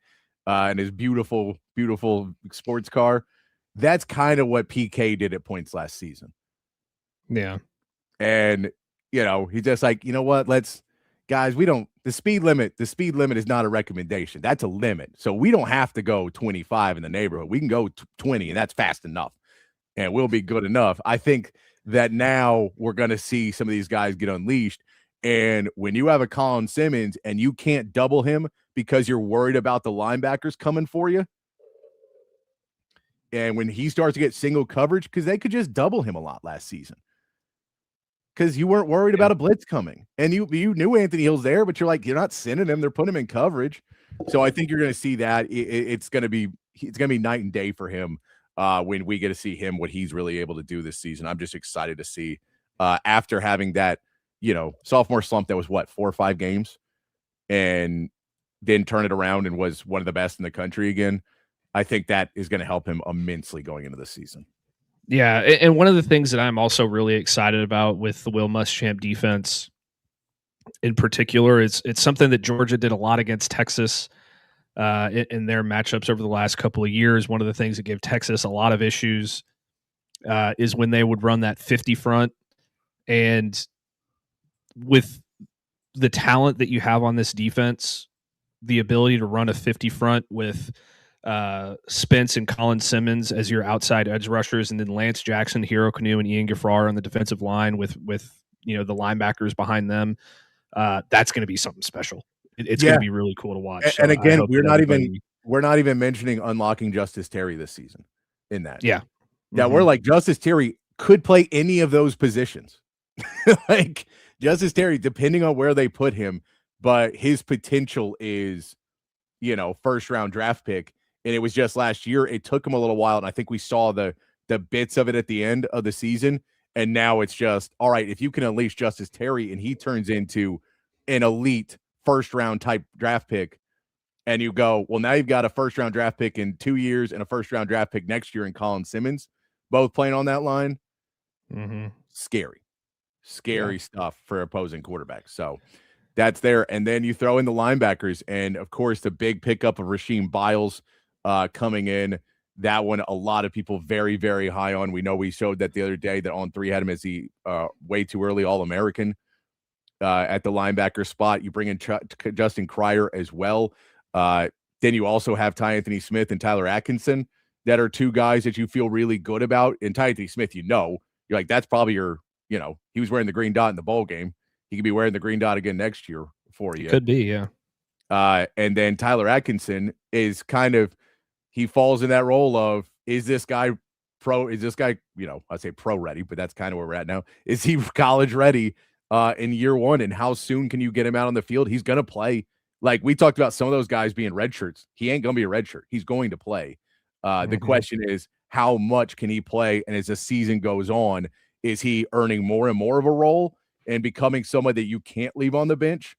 Speaker 3: in his beautiful, beautiful sports car. That's kind of what PK did at points last season.
Speaker 5: Yeah.
Speaker 3: And, he's just like, you know what? Guys, the speed limit is not a recommendation. That's a limit. So we don't have to go 25 in the neighborhood. We can go 20, and that's fast enough, and we'll be good enough. I think that now we're going to see some of these guys get unleashed. And when you have a Colin Simmons and you can't double him because you're worried about the linebackers coming for you, and when he starts to get single coverage, because they could just double him a lot last season, because you weren't worried about a blitz coming, and you knew Anthony Hill's there, but you're like, you're not sending him. They're putting him in coverage. So I think you're going to see that it's going to be night and day for him when we get to see him, what he's really able to do this season. I'm just excited to see after having that, sophomore slump that was 4 or 5 games, and then turn it around and was one of the best in the country again. I think that is going to help him immensely going into the season.
Speaker 5: Yeah, and one of the things that I'm also really excited about with the Will Muschamp defense in particular. It's something that Georgia did a lot against Texas in their matchups over the last couple of years. One of the things that gave Texas a lot of issues is when they would run that 50 front. And with the talent that you have on this defense, the ability to run a 50 front with Spence and Colin Simmons as your outside edge rushers, and then Lance Jackson, Hero Canoe, and Ian Gaffrar on the defensive line with the linebackers behind them. That's going to be something special. It's going to be really cool to watch.
Speaker 3: And
Speaker 5: So
Speaker 3: again, we're not even mentioning unlocking Justice Terry this season in that.
Speaker 5: Yeah.
Speaker 3: Yeah, we're like, Justice Terry could play any of those positions. Like Justice Terry, depending on where they put him, but his potential is, first round draft pick. And it was just last year. It took him a little while. And I think we saw the bits of it at the end of the season. And now it's just, all right, if you can unleash Justice Terry and he turns into an elite first round type draft pick, and you go, well, now you've got a first round draft pick in 2 years and a first round draft pick next year in Colin Simmons, both playing on that line. Scary stuff for opposing quarterbacks. So that's there. And then you throw in the linebackers, and of course the big pickup of Rasheem Biles coming in. That one, a lot of people very, very high on. We know we showed that the other day that On 3 had him as the way too early All-American at the linebacker spot. You bring in Justin Cryer as well. Then you also have Ty Anthony Smith and Tyler Atkinson that are two guys that you feel really good about. And Ty Anthony Smith, you're like, that's probably your, he was wearing the green dot in the bowl game. He could be wearing the green dot again next year for you.
Speaker 5: It could be, yeah.
Speaker 3: And then Tyler Atkinson is kind of, he falls in that role of, is this guy, I say pro ready, but that's kind of where we're at now. Is he college ready in year one? And how soon can you get him out on the field? He's going to play. Like we talked about some of those guys being red shirts. He ain't going to be a red shirt. He's going to play. The question is, how much can he play? And as the season goes on, is he earning more and more of a role and becoming someone that you can't leave on the bench?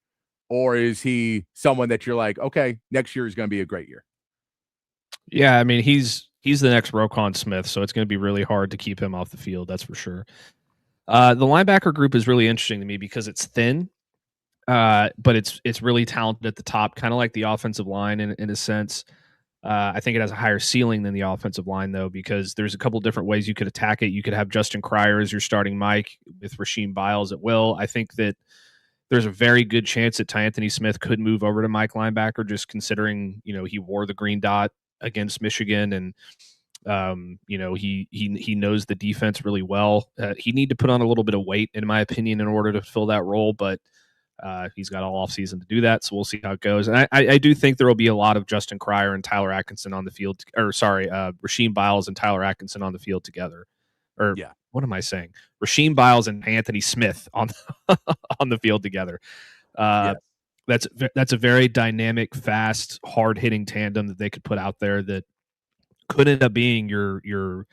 Speaker 3: Or is he someone that you're like, okay, next year is going to be a great year?
Speaker 5: Yeah, I mean, he's the next Roquan Smith, so it's going to be really hard to keep him off the field. That's for sure. The linebacker group is really interesting to me because it's thin, but it's really talented at the top, kind of like the offensive line in a sense. I think it has a higher ceiling than the offensive line, though, because there's a couple different ways you could attack it. You could have Justin Cryer as your starting Mike with Rasheem Biles at will. I think that there's a very good chance that Ty Anthony Smith could move over to Mike linebacker, just considering, he wore the green dot against Michigan, and he knows the defense really well. He need to put on a little bit of weight, in my opinion, in order to fill that role, but he's got all offseason to do that, so we'll see how it goes. And I do think there will be a lot of Justin Cryer and Tyler Atkinson on the field, Rasheem Biles and Tyler Atkinson on the field together. What am I saying? Rasheem Biles and Anthony Smith on on the field together. That's a very dynamic, fast, hard-hitting tandem that they could put out there that could end up being the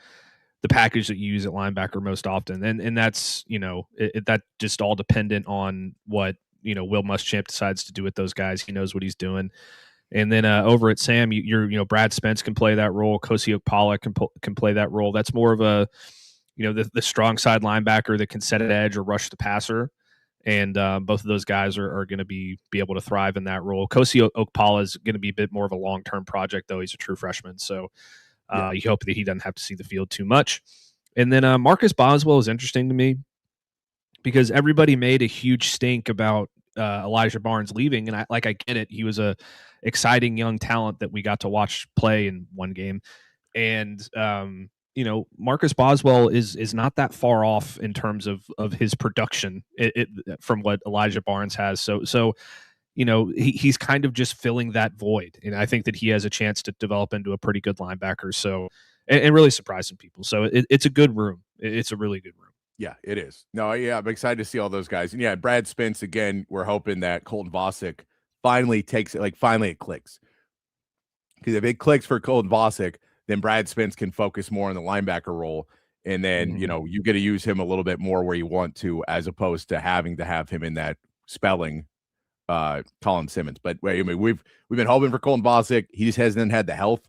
Speaker 5: package that you use at linebacker most often. And that's, that just all dependent on what, Will Muschamp decides to do with those guys. He knows what he's doing. And then over at Sam, Brad Spence can play that role. Kosi Okpala can play that role. That's more of a, the strong side linebacker that can set an edge or rush the passer. And both of those guys are going to be able to thrive in that role. Kosi Okpala is going to be a bit more of a long-term project, though. He's a true freshman. So you hope that he doesn't have to see the field too much. And then Marcus Boswell is interesting to me because everybody made a huge stink about Elijah Barnes leaving. And I get it. He was a exciting young talent that we got to watch play in one game. And, Marcus Boswell is not that far off in terms of his production from what Elijah Barnes has. So he's kind of just filling that void. And I think that he has a chance to develop into a pretty good linebacker. So, and really surprise some people. So it's a good room. It's a really good room.
Speaker 3: Yeah, it is. No, yeah, I'm excited to see all those guys. And yeah, Brad Spence, again, we're hoping that Colton Vosick finally takes it, finally it clicks. Because if it clicks for Colton Vosick, then Brad Spence can focus more on the linebacker role. And then, you get to use him a little bit more where you want to, as opposed to having to have him in that spelling Colin Simmons. But we've been hoping for Colton Vosick. He just hasn't had the health.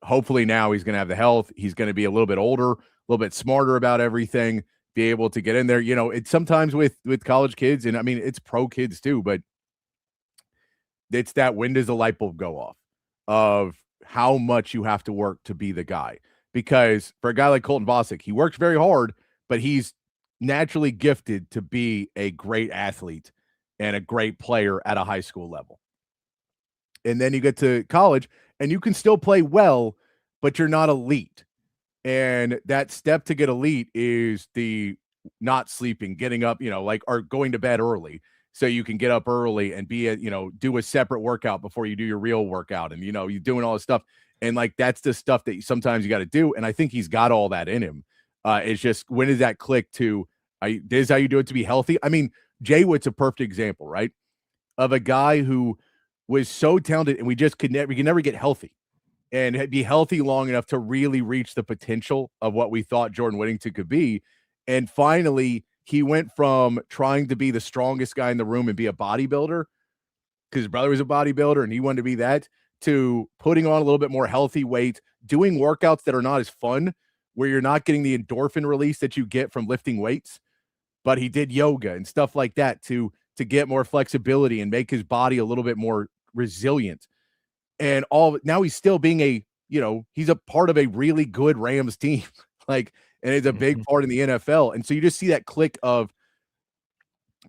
Speaker 3: Hopefully now he's going to have the health. He's going to be a little bit older, a little bit smarter about everything. be able to get in there. You know, it's sometimes with college kids, and I mean, it's pro kids too, but it's that when does the light bulb go off of how much you have to work to be the guy? Because for a guy like Colton Bosick, he works very hard, but he's naturally gifted to be a great athlete and a great player at a high school level. And then you get to college and you can still play well, but you're not elite. And that step to get elite is the not sleeping, getting up, or going to bed early so you can get up early and do a separate workout before you do your real workout. And, you're doing all this stuff. And like, that's the stuff that sometimes you got to do. And I think he's got all that in him. It's just, when does that click to, this is how you do it to be healthy? I mean, Jay Witt's a perfect example, right? Of a guy who was so talented and we could never get healthy and be healthy long enough to really reach the potential of what we thought Jordan Whittington could be. And finally, he went from trying to be the strongest guy in the room and be a bodybuilder, because his brother was a bodybuilder and he wanted to be that, to putting on a little bit more healthy weight, doing workouts that are not as fun, where you're not getting the endorphin release that you get from lifting weights. But he did yoga and stuff like that to get more flexibility and make his body a little bit more resilient. And now he's still being he's a part of a really good Rams team. And it's a big part in the NFL. And so you just see that click of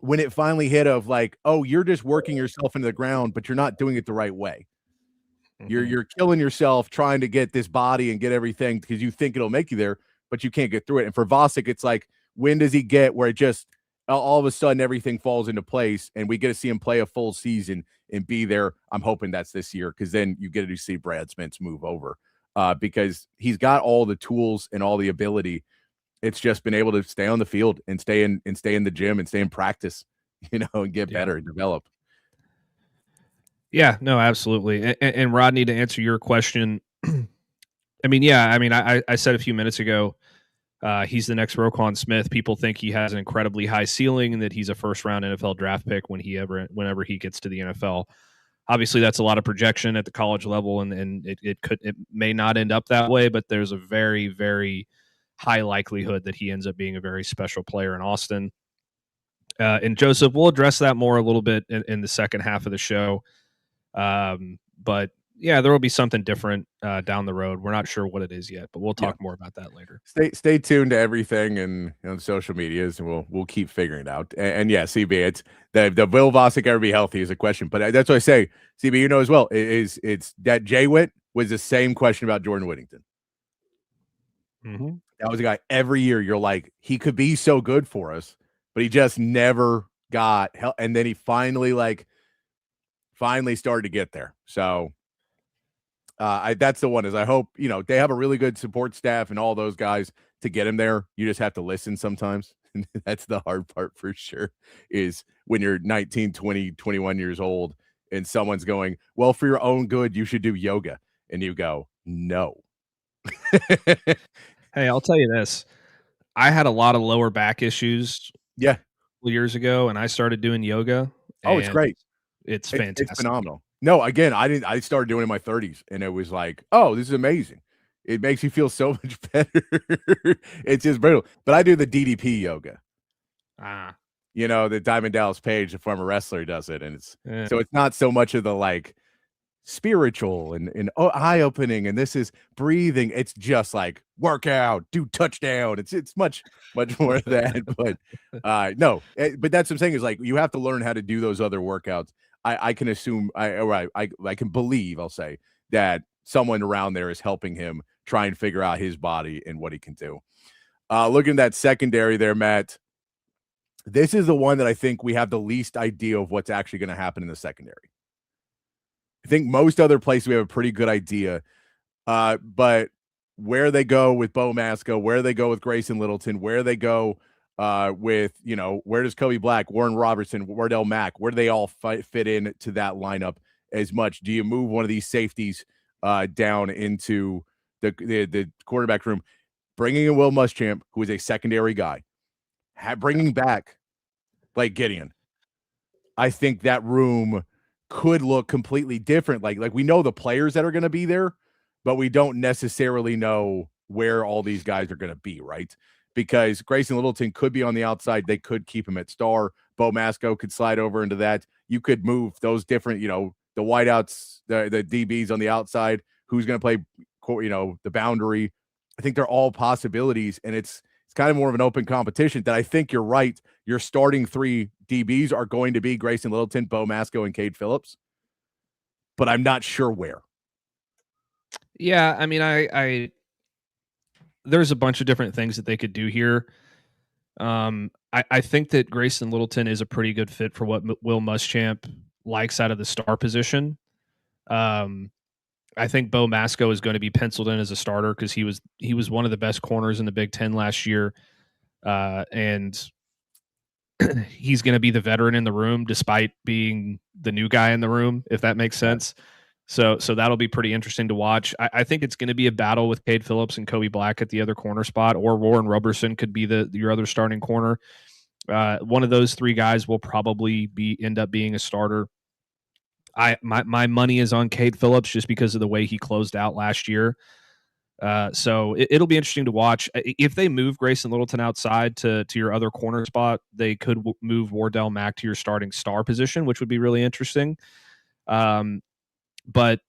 Speaker 3: when it finally hit of like, oh, you're just working yourself into the ground, but you're not doing it the right way. You're killing yourself trying to get this body and get everything because you think it'll make you there, but you can't get through it. And for Bosick, it's like, when does he get where it just all of a sudden everything falls into place and we get to see him play a full season and be there? I'm hoping that's this year, because then you get to see Brad Spence move over because he's got all the tools and all the ability. It's just been able to stay on the field and stay in the gym and stay in practice, and get better and develop.
Speaker 5: Yeah, no, absolutely. And Rodney, to answer your question, I said a few minutes ago, he's the next Roquan Smith. People think he has an incredibly high ceiling and that he's a first-round NFL draft pick whenever he gets to the NFL. Obviously, that's a lot of projection at the college level, and it may not end up that way, but there's a very, very high likelihood that he ends up being a very special player in Austin. And Joseph, we'll address that more a little bit in the second half of the show. But yeah, there will be something different down the road. We're not sure what it is yet, but we'll talk more about that later.
Speaker 3: Stay tuned to everything and on social medias, and we'll keep figuring it out. And yeah, CB, it's the will Bosick ever be healthy is a question, but that's what I say. CB, as well, it's that Jay Witt was the same question about Jordan Whittington.
Speaker 5: Mm-hmm.
Speaker 3: That was a guy every year. You're like, he could be so good for us, but he just never got help. And then he finally started to get there. So that's the one. Is I hope they have a really good support staff and all those guys to get him there. You just have to listen sometimes. That's the hard part for sure, is when you're 19, 20, 21 years old and someone's going, well, for your own good, you should do yoga. And you go, no.
Speaker 5: Hey, I'll tell you this. I had a lot of lower back issues
Speaker 3: a
Speaker 5: couple years ago, and I started doing yoga.
Speaker 3: Oh, it's great.
Speaker 5: It's fantastic.
Speaker 3: It's phenomenal. No, again, I started doing it in my 30s, and it was like, oh, this is amazing. It makes you feel so much better. It's just brutal. But I do the DDP yoga. The Diamond Dallas Page, the former wrestler, does it. And so it's not so much of the like spiritual and eye-opening, and this is breathing. It's just like workout, do touchdown. It's much more of that. But no, but that's what I'm saying, is like, you have to learn how to do those other workouts. I can assume, I can believe, I'll say, that someone around there is helping him try and figure out his body and what he can do. Looking at that secondary there, Matt, this is the one that I think we have the least idea of what's actually going to happen in the secondary. I think most other places we have a pretty good idea, but where they go with Bo Masco, where they go with Grayson Littleton, where they go with, where does Kobe Black, Warren Robertson, Wardell Mack, where do they all fit in to that lineup as much? Do you move one of these safeties down into the quarterback room, bringing in Will Muschamp, who is a secondary guy, bringing back like Gideon? I think that room could look completely different. Like we know the players that are going to be there, but we don't necessarily know where all these guys are going to be, right? because Grayson Littleton could be on the outside. They could keep him at star. Bo Masco could slide over into that. You could move those different, the wideouts, the DBs on the outside. Who's going to play, the boundary? I think they're all possibilities, and it's kind of more of an open competition. That I think you're right. Your starting 3 DBs are going to be Grayson Littleton, Bo Masco, and Cade Phillips, but I'm not sure where.
Speaker 5: Yeah, I mean, there's a bunch of different things that they could do here. I think that Grayson Littleton is a pretty good fit for what Will Muschamp likes out of the star position. I think Bo Masco is going to be penciled in as a starter because he was one of the best corners in the Big Ten last year, and he's going to be the veteran in the room despite being the new guy in the room, if that makes sense. So that'll be pretty interesting to watch. I think it's going to be a battle with Cade Phillips and Kobe Black at the other corner spot, or Warren Roberson could be your other starting corner. One of those 3 guys will probably end up being a starter. My money is on Cade Phillips just because of the way he closed out last year. So it'll be interesting to watch. If they move Grayson Littleton outside to your other corner spot, they could move Wardell Mack to your starting star position, which would be really interesting. But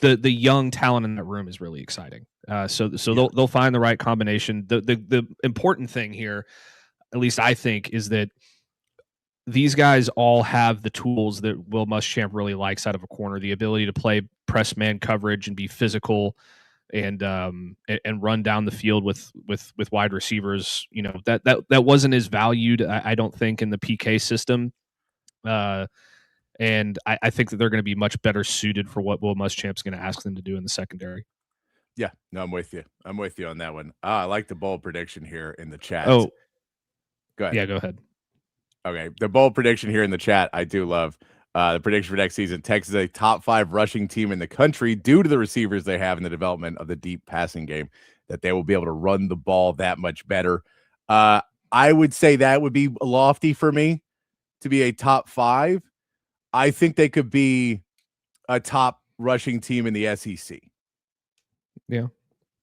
Speaker 5: the young talent in that room is really exciting. So they'll find the right combination. The important thing here, at least I think, is that these guys all have the tools that Will Muschamp really likes out of a corner: the ability to play press man coverage and be physical, and run down the field with wide receivers. That wasn't as valued, I don't think, in the PK system. And I think that they're going to be much better suited for what Will Muschamp's going to ask them to do in the secondary.
Speaker 3: Yeah, no, I'm with you. I'm with you on that one. I like the bold prediction here in the chat.
Speaker 5: Oh,
Speaker 3: go ahead.
Speaker 5: Yeah, go ahead.
Speaker 3: Okay, the bold prediction here in the chat, I do love. The prediction for next season: Texas is a top 5 rushing team in the country due to the receivers they have in the development of the deep passing game, that they will be able to run the ball that much better. I would say that would be lofty for me to be a top 5. I think they could be a top rushing team in the SEC.
Speaker 5: Yeah.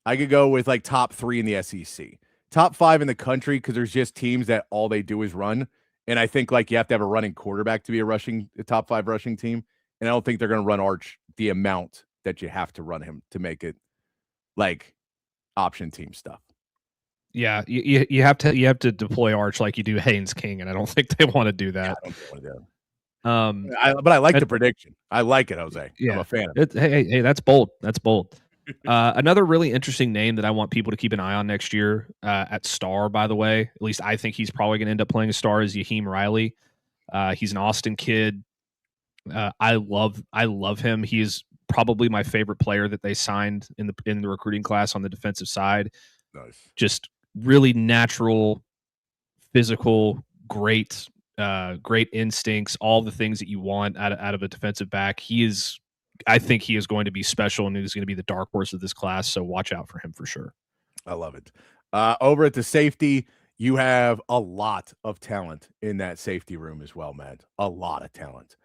Speaker 3: I could go with like top 3 in the SEC. Top 5 in the country, because there's just teams that all they do is run. And I think like you have to have a running quarterback to be a top 5 rushing team. And I don't think they're going to run Arch the amount that you have to run him to make it like option team stuff.
Speaker 5: Yeah, you have to deploy Arch like you do Haynes King, and I don't think they want to do that.
Speaker 3: Yeah, I don't want to do it. But I like the prediction. I like it, Jose.
Speaker 5: Yeah.
Speaker 3: I'm a fan of it.
Speaker 5: Hey, that's bold. That's bold. Another really interesting name that I want people to keep an eye on next year at star, by the way, at least I think he's probably going to end up playing a star, is Yaheem Riley. He's an Austin kid. I love him. He is probably my favorite player that they signed in the recruiting class on the defensive side.
Speaker 3: Nice. Just
Speaker 5: really natural, physical, great instincts, all the things that you want out of a defensive back. I think he is going to be special, and he's going to be the dark horse of this class. So watch out for him for sure.
Speaker 3: I love it. Over at the safety, you have a lot of talent in that safety room as well, Matt. A lot of talent.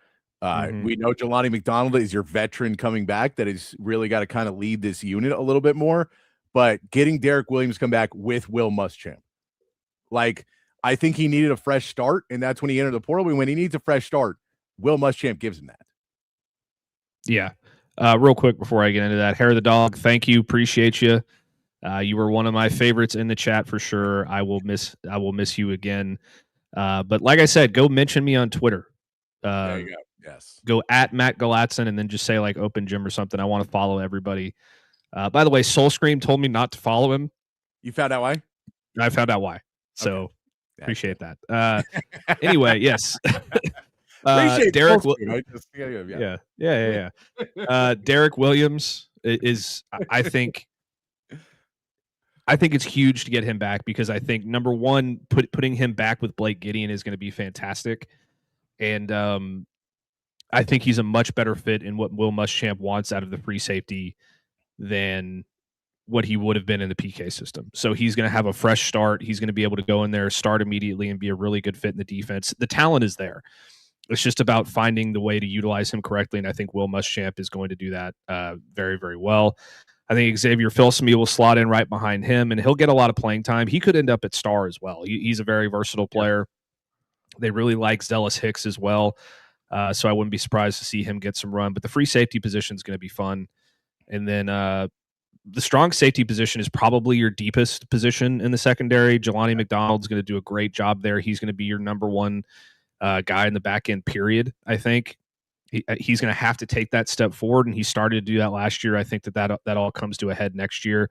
Speaker 3: We know Jelani McDonald is your veteran coming back that has really got to kind of lead this unit a little bit more. But getting Derek Williams come back with Will Muschamp, like, I think he needed a fresh start, and that's when he entered the portal. When he needs a fresh start, Will Muschamp gives him that.
Speaker 5: Yeah. Real quick before I get into that, Hair of the Dog, thank you. Appreciate you. You were one of my favorites in the chat for sure. I will miss you again. But like I said, go mention me on Twitter.
Speaker 3: There you go. Yes.
Speaker 5: Go at Matt Galatzan and then just say like Open Gym or something. I want to follow everybody. By the way, Soul Scream told me not to follow him.
Speaker 3: You found out why?
Speaker 5: I found out why. So appreciate that. Anyway, yes. Derek. Yeah. Derek Williams is. I think it's huge to get him back, because I think number one, putting him back with Blake Gideon is going to be fantastic, and I think he's a much better fit in what Will Muschamp wants out of the free safety than what he would have been in the PK system. So he's going to have a fresh start. He's going to be able to go in there, start immediately, and be a really good fit in the defense. The talent is there. It's just about finding the way to utilize him correctly, and I think Will Muschamp is going to do that very, very well. I think Xavier Filsamy will slot in right behind him, and he'll get a lot of playing time. He could end up at star as well. He's a very versatile player. They really like Zealous Hicks as well. So I wouldn't be surprised to see him get some run. But the free safety position is going to be fun. And then the strong safety position is probably your deepest position in the secondary. Jelani McDonald's going to do a great job there. He's going to be your number one guy in the back end, period, I think. He's going to have to take that step forward, and he started to do that last year. I think that all comes to a head next year.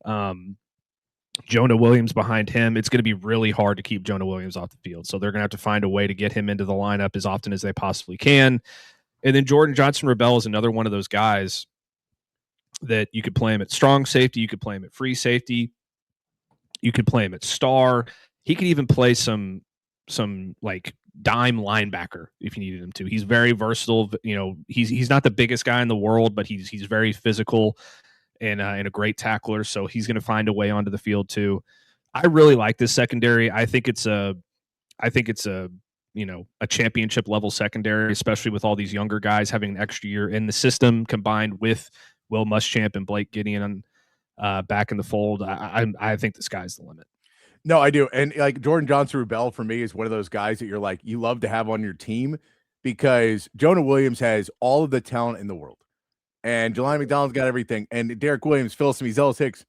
Speaker 5: Jonah Williams behind him, it's going to be really hard to keep Jonah Williams off the field. So they're going to have to find a way to get him into the lineup as often as they possibly can. And then Jordan Johnson-Rebel is another one of those guys that you could play him at strong safety. You could play him at free safety. You could play him at star. He could even play some like dime linebacker if you needed him to. He's very versatile. You know, he's not the biggest guy in the world, but he's very physical and a great tackler. So he's going to find a way onto the field too. I really like this secondary. I think it's a championship level secondary, especially with all these younger guys having an extra year in the system, combined with Will Muschamp and Blake Gideon back in the fold. I think the sky's the limit.
Speaker 3: No, I do. And like Jordan Johnson-Rebel for me is one of those guys that you're like, you love to have on your team because Jonah Williams has all of the talent in the world. And Jelani McDonald's got everything. And Derek Williams, Filsamy, Zealous Hicks.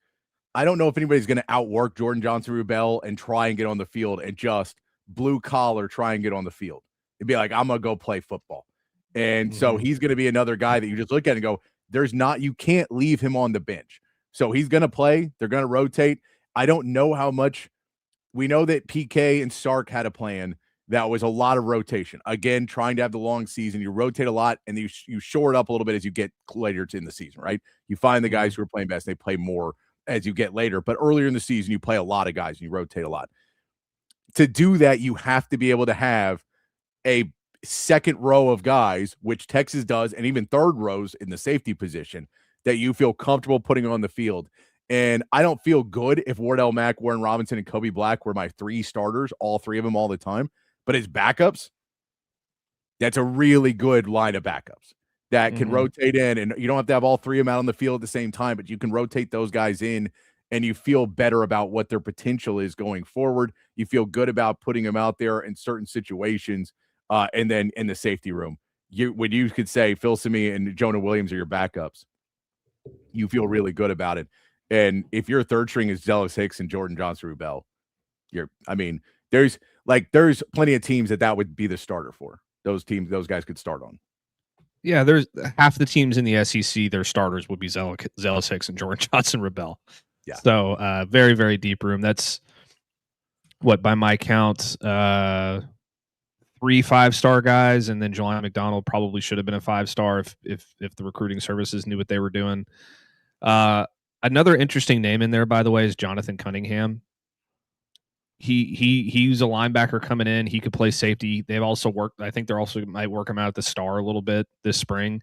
Speaker 3: I don't know if anybody's going to outwork Jordan Johnson-Rebel and try and get on the field and just blue collar try and get on the field. It'd be like, I'm going to go play football. And so he's going to be another guy that you just look at and go, you can't leave him on the bench. So he's going to play. They're going to rotate. I don't know how much. We know that PK and Sark had a plan that was a lot of rotation. Again, trying to have the long season. You rotate a lot, and you shore it up a little bit as you get later in the season, right? You find the guys who are playing best, they play more as you get later. But earlier in the season, you play a lot of guys, and you rotate a lot. To do that, you have to be able to have a second row of guys, which Texas does, and even third rows in the safety position, that you feel comfortable putting on the field. And I don't feel good if Wardell Mack, Warren Robinson, and Kobe Black were my three starters, all three of them all the time. But as backups, that's a really good line of backups that can rotate in. And you don't have to have all three of them out on the field at the same time, but you can rotate those guys in and you feel better about what their potential is going forward. You feel good about putting them out there in certain situations. And then in the safety room, when you could say Filsamy and Jonah Williams are your backups, you feel really good about it. And if your third string is Zealous Hicks and Jordan Johnson-Rebel, there's plenty of teams that would be the starter for. Those guys could start on.
Speaker 5: Yeah, there's half the teams in the SEC, their starters would be Zealous Hicks and Jordan Johnson-Rebel.
Speaker 3: Yeah.
Speaker 5: So very, very deep room. That's what, by my count, 3 5-star guys, and then Jelani McDonald probably should have been a 5-star if the recruiting services knew what they were doing. Another interesting name in there, by the way, is Jonathan Cunningham. He's a linebacker coming in. He could play safety. They've also worked. I think they're also might work him out at the star a little bit this spring.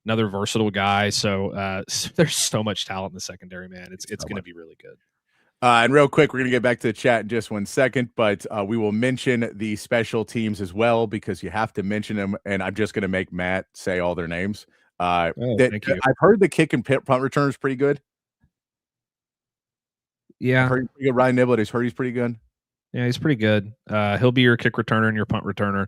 Speaker 5: Another versatile guy. So there's so much talent in the secondary, man. It's going to be really good.
Speaker 3: And real quick, we're going to get back to the chat in just 1 second, but we will mention the special teams as well because you have to mention them. And I'm just going to make Matt say all their names.
Speaker 5: Thank you.
Speaker 3: I've heard the kick and punt return is pretty good.
Speaker 5: Yeah.
Speaker 3: Ryan Niblett has heard he's pretty good.
Speaker 5: Yeah, he's pretty good. He'll be your kick returner and your punt returner.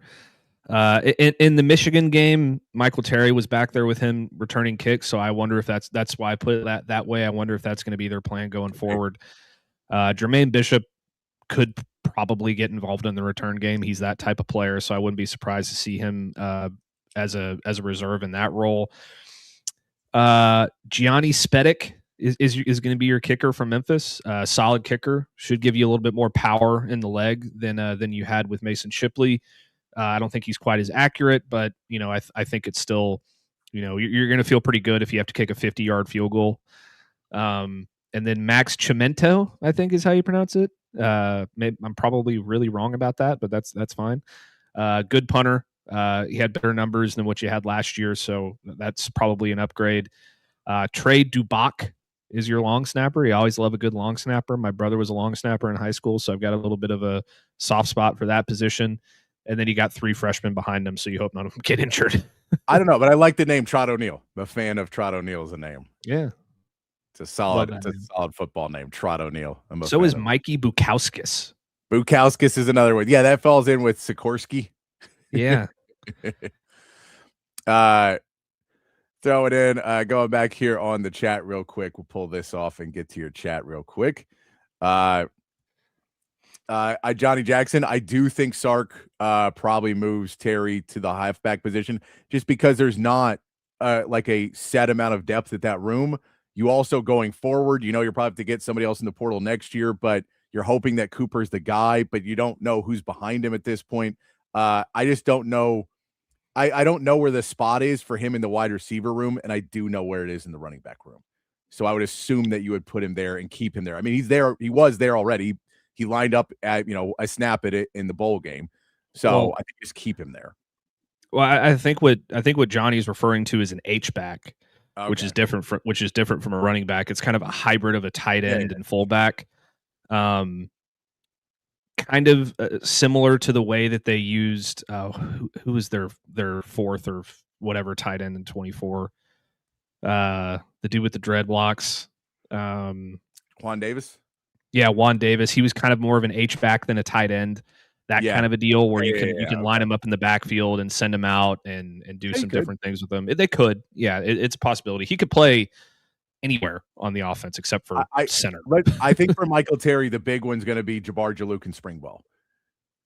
Speaker 5: In the Michigan game, Michael Terry was back there with him returning kicks, so I wonder if that's why I put it that way. I wonder if that's going to be their plan going forward. Jermaine Bishop could probably get involved in the return game. He's that type of player, so I wouldn't be surprised to see him as a reserve in that role. Gianni Spedic is going to be your kicker from Memphis. Solid kicker, should give you a little bit more power in the leg than you had with Mason Shipley. I don't think he's quite as accurate, but I think it's still, you're going to feel pretty good if you have to kick a 50-yard field goal. And then Max Chimento, I think is how you pronounce it. I'm probably really wrong about that, but that's fine. Good punter. He had better numbers than what you had last year, so that's probably an upgrade. Trey Dubach is your long snapper. You always love a good long snapper. My brother was a long snapper in high school, so I've got a little bit of a soft spot for that position. And then you got 3 freshmen behind him, so you hope none of them get injured.
Speaker 3: I don't know, but I like the name Trot O'Neill. I'm a fan of Trot O'Neill as a name.
Speaker 5: Yeah.
Speaker 3: It's
Speaker 5: Love
Speaker 3: a
Speaker 5: that name.
Speaker 3: solid football name, Trot O'Neill.
Speaker 5: So is Mikey Bukowskis.
Speaker 3: Bukowskis is another one. Yeah, that falls in with Sikorsky.
Speaker 5: Yeah.
Speaker 3: Throw it in. Going back here on the chat real quick. We'll pull this off and get to your chat real quick. Johnny Jackson, I do think Sark probably moves Terry to the halfback position just because there's not like a set amount of depth at that room. You also going forward, you're probably have to get somebody else in the portal next year, but you're hoping that Cooper's the guy, but you don't know who's behind him at this point. I just don't know. I don't know where the spot is for him in the wide receiver room, and I do know where it is in the running back room. So I would assume that you would put him there and keep him there. I mean, he's there. He was there already. He lined up at, a snap at it in the bowl game. So I think just keep him there.
Speaker 5: Well, I think what Johnny's referring to is an H back, which is different from a running back. It's kind of a hybrid of a tight end and fullback. Kind of similar to the way that they used who was their fourth or whatever tight end in 24. The dude with the dreadlocks.
Speaker 3: Juan Davis.
Speaker 5: Yeah, Juan Davis. He was kind of more of an H back than a tight end. That kind of a deal where you can line him up in the backfield and send him out and do some different things with him. They could. Yeah, it's a possibility. He could play anywhere on the offense except for center.
Speaker 3: But I think for Michael Terry, the big one's going to be Jabbar Jalouk and Springwell.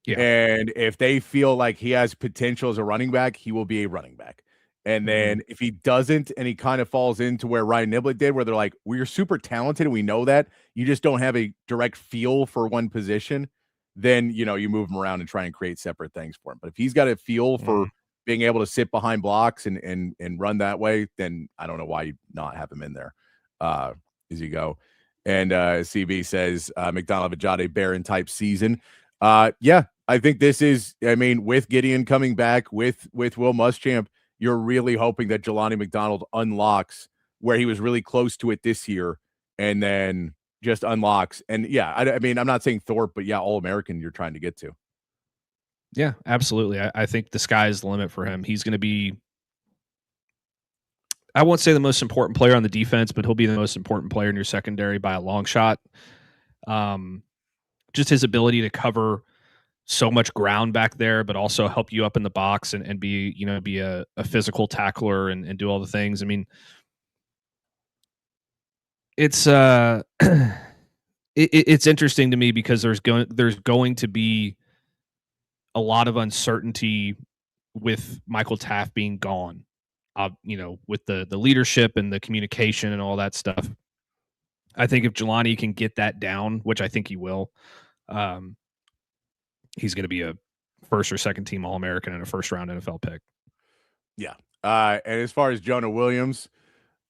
Speaker 5: Yeah.
Speaker 3: And if they feel like he has potential as a running back, he will be a running back. And then if he doesn't, and he kind of falls into where Ryan Niblett did, where they're like, we're super talented and we know that, you just don't have a direct feel for one position, then, you move him around and try and create separate things for him. But if he's got a feel for being able to sit behind blocks and run that way, then I don't know why you not have him in there as you go. And CB says, McDonald Vajade Barron type season. Yeah, I think this is, with Gideon coming back, with Will Muschamp, you're really hoping that Jelani McDonald unlocks where he was really close to it this year and then just unlocks. And yeah, I'm not saying Thorpe, but yeah, All-American you're trying to get to.
Speaker 5: Yeah, absolutely. I think the sky is the limit for him. He's going to be, I won't say the most important player on the defense, but he'll be the most important player in your secondary by a long shot. Just his ability to cover so much ground back there, but also help you up in the box and be a physical tackler and do all the things. I mean, it's it's interesting to me because there's going to be a lot of uncertainty with Michael Taft being gone. With the leadership and the communication and all that stuff. I think if Jelani can get that down, which I think he will, he's going to be a first or second team All-American and a first round NFL pick.
Speaker 3: Yeah. And as far as Jonah Williams,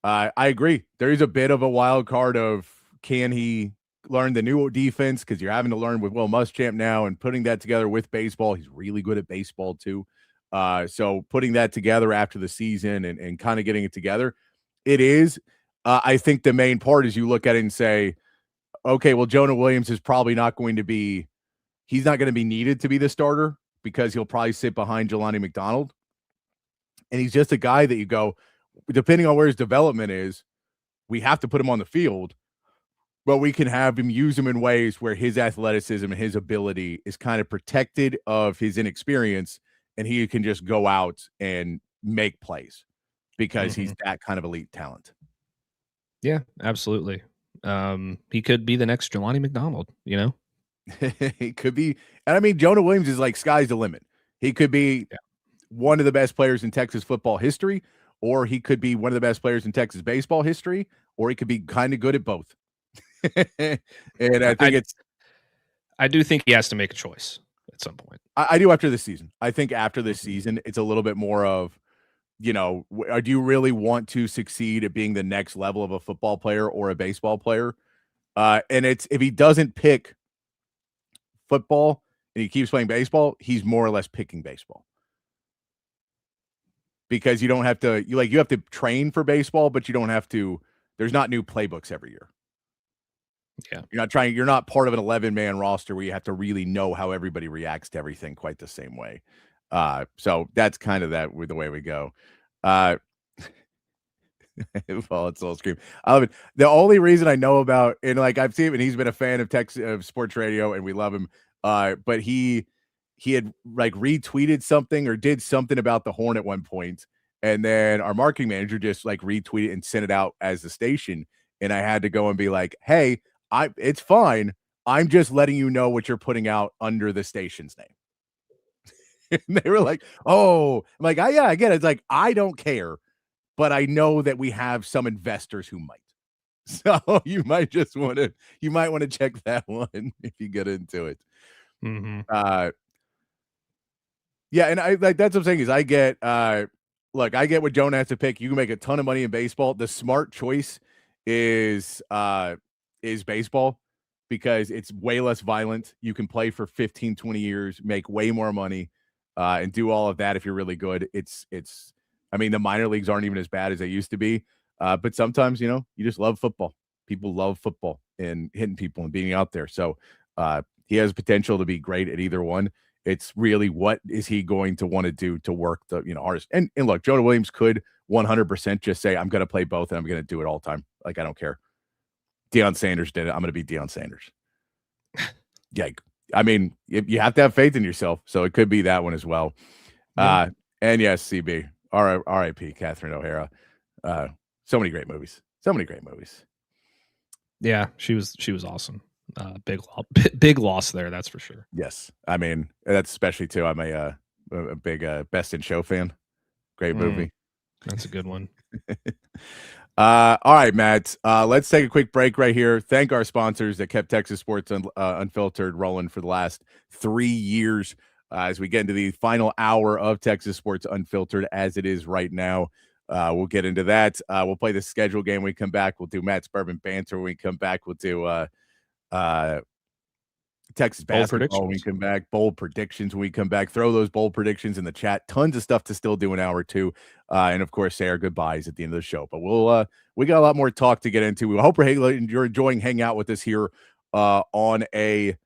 Speaker 3: I agree. There is a bit of a wild card of can he learn the new defense, because you're having to learn with Will Muschamp now and putting that together with baseball. He's really good at baseball too. So putting that together after the season and kind of getting it together, it is. I think the main part is you look at it and say, okay, well, Jonah Williams is probably not going to be, he's not going to be needed to be the starter because he'll probably sit behind Jelani McDonald. And he's just a guy that you go, depending on where his development is, we have to put him on the field, but we can have him use him in ways where his athleticism and his ability is kind of protected of his inexperience, and he can just go out and make plays because he's that kind of elite talent.
Speaker 5: Yeah, absolutely. He could be the next Jelani McDonald,
Speaker 3: He could be. And Jonah Williams is like sky's the limit. He could be one of the best players in Texas football history, or he could be one of the best players in Texas baseball history, or he could be kind of good at both. And I think
Speaker 5: I do think he has to make a choice at some point.
Speaker 3: I do after this season. I think after this season, it's a little bit more of, do you really want to succeed at being the next level of a football player or a baseball player? And it's, if he doesn't pick football and he keeps playing baseball, he's more or less picking baseball. Because you don't have to, you have to train for baseball, but you don't have to, there's not new playbooks every year.
Speaker 5: Yeah.
Speaker 3: You're not part of an 11-man roster where you have to really know how everybody reacts to everything quite the same way. So that's kind of that with the way we go. Fall at Soul Scream. I love it. The only reason I know about, and like I've seen him, and he's been a fan of Texas sports radio, and we love him. But he had like retweeted something or did something about the Horn at one point, and then our marketing manager just like retweeted and sent it out as the station, and I had to go and be like, "Hey, it's fine. I'm just letting you know what you're putting out under the station's name." And they were like, "Oh," I'm like, "Yeah, I get it." It's like, I don't care, but I know that we have some investors who might. So you might want to check that one if you get into it.
Speaker 5: Mm-hmm.
Speaker 3: Yeah, and I like that's what I'm saying is I get look, I get what Jonah has to pick. You can make a ton of money in baseball. The smart choice is baseball because it's way less violent. You can play for 15, 20 years, make way more money, and do all of that if you're really good. It's I mean, the minor leagues aren't even as bad as they used to be. But sometimes, you just love football. People love football and hitting people and being out there. So he has potential to be great at either one. It's really what is he going to want to do to work the, artist. And look, Jonah Williams could 100% just say, I'm going to play both and I'm going to do it all the time. Like, I don't care. Deion Sanders did it. I'm going to be Deion Sanders. Yeah. I mean, you have to have faith in yourself. So it could be that one as well. Yeah. And yes, CB, R.I.P. Catherine O'Hara. So many great movies.
Speaker 5: Yeah, she was awesome. Big loss there, that's for sure.
Speaker 3: Yes, I mean that's especially too. I'm a big Best in Show fan. Great movie.
Speaker 5: That's a good one.
Speaker 3: All right, Matt. Let's take a quick break right here. Thank our sponsors that kept Texas Sports Unfiltered rolling for the last 3 years. As we get into the final hour of Texas Sports Unfiltered, as it is right now. We'll get into that. We'll play the schedule game when we come back. We'll do Matt's Bourbon Banter when we come back. We'll do Texas basketball when we come back. Bold predictions when we come back. Throw those bold predictions in the chat. Tons of stuff to still do in hour two. And of course, say our goodbyes at the end of the show. But we got a lot more talk to get into. We hope you're enjoying hanging out with us here on a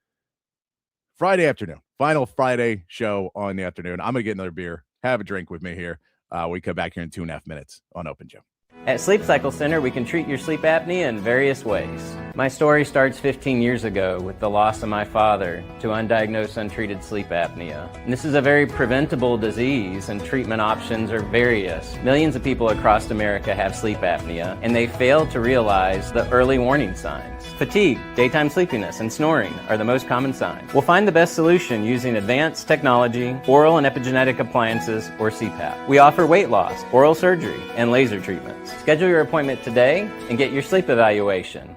Speaker 3: Friday afternoon. Final Friday show on the afternoon. I'm going to get another beer. Have a drink with me here. We come back here in 2.5 minutes on Open Gym.
Speaker 6: At Sleep Cycle Center, we can treat your sleep apnea in various ways. My story starts 15 years ago with the loss of my father to undiagnosed, untreated sleep apnea. And this is a very preventable disease, and treatment options are various. Millions of people across America have sleep apnea, and they fail to realize the early warning signs. Fatigue, daytime sleepiness, and snoring are the most common signs. We'll find the best solution using advanced technology, oral and epigenetic appliances, or CPAP. We offer weight loss, oral surgery, and laser treatments. Schedule your appointment today and get your sleep evaluation.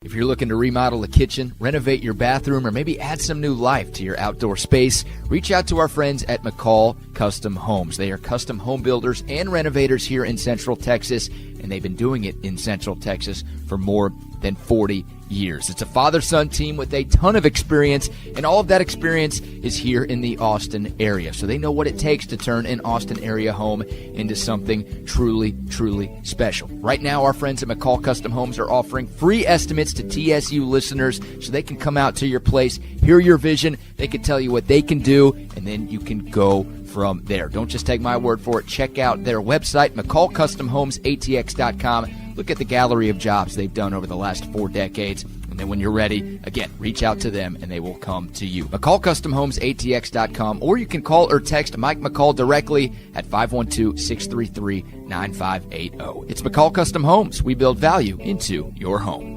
Speaker 7: If you're looking to remodel a kitchen, renovate your bathroom, or maybe add some new life to your outdoor space, reach out to our friends at McCall Custom Homes. They are custom home builders and renovators here in Central Texas, and they've been doing it in Central Texas for more than 40 years. It's a father-son team with a ton of experience, and all of that experience is here in the Austin area. So they know what it takes to turn an Austin area home into something truly, truly special. Right now, our friends at McCall Custom Homes are offering free estimates to TSU listeners so they can come out to your place, hear your vision, they can tell you what they can do, and then you can go from there. Don't just take my word for it. Check out their website, McCallCustomHomesATX.com. Look at the gallery of jobs they've done over the last 4 decades. And then when you're ready, again, reach out to them and they will come to you. McCallCustomHomesATX.com, or you can call or text Mike McCall directly at 512-633-9580. It's McCall Custom Homes. We build value into your home.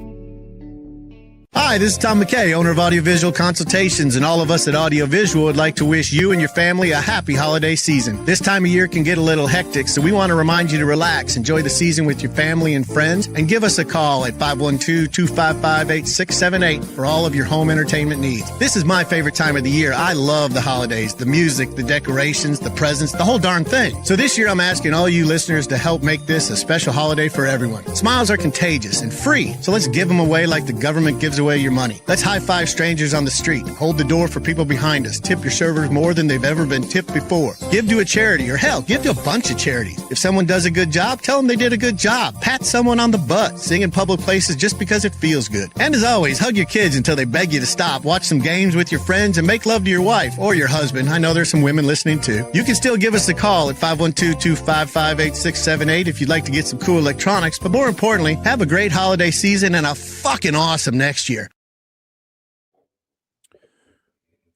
Speaker 8: Hi, this is Tom McKay, owner of Audiovisual Consultations, and all of us at Audiovisual would like to wish you and your family a happy holiday season. This time of year can get a little hectic, so we want to remind you to relax, enjoy the season with your family and friends, and give us a call at 512-255-8678 for all of your home entertainment needs. This is my favorite time of the year. I love the holidays, the music, the decorations, the presents, the whole darn thing. So this year I'm asking all you listeners to help make this a special holiday for everyone. Smiles are contagious and free, so let's give them away like the government gives away your money. Let's high-five strangers on the street. Hold the door for people behind us. Tip your servers more than they've ever been tipped before. Give to a charity, or hell, give to a bunch of charities. If someone does a good job, tell them they did a good job. Pat someone on the butt. Sing in public places just because it feels good. And as always, hug your kids until they beg you to stop. Watch some games with your friends and make love to your wife or your husband. I know there's some women listening too. You can still give us a call at 512-255-8678 if you'd like to get some cool electronics. But more importantly, have a great holiday season and a fucking awesome next year.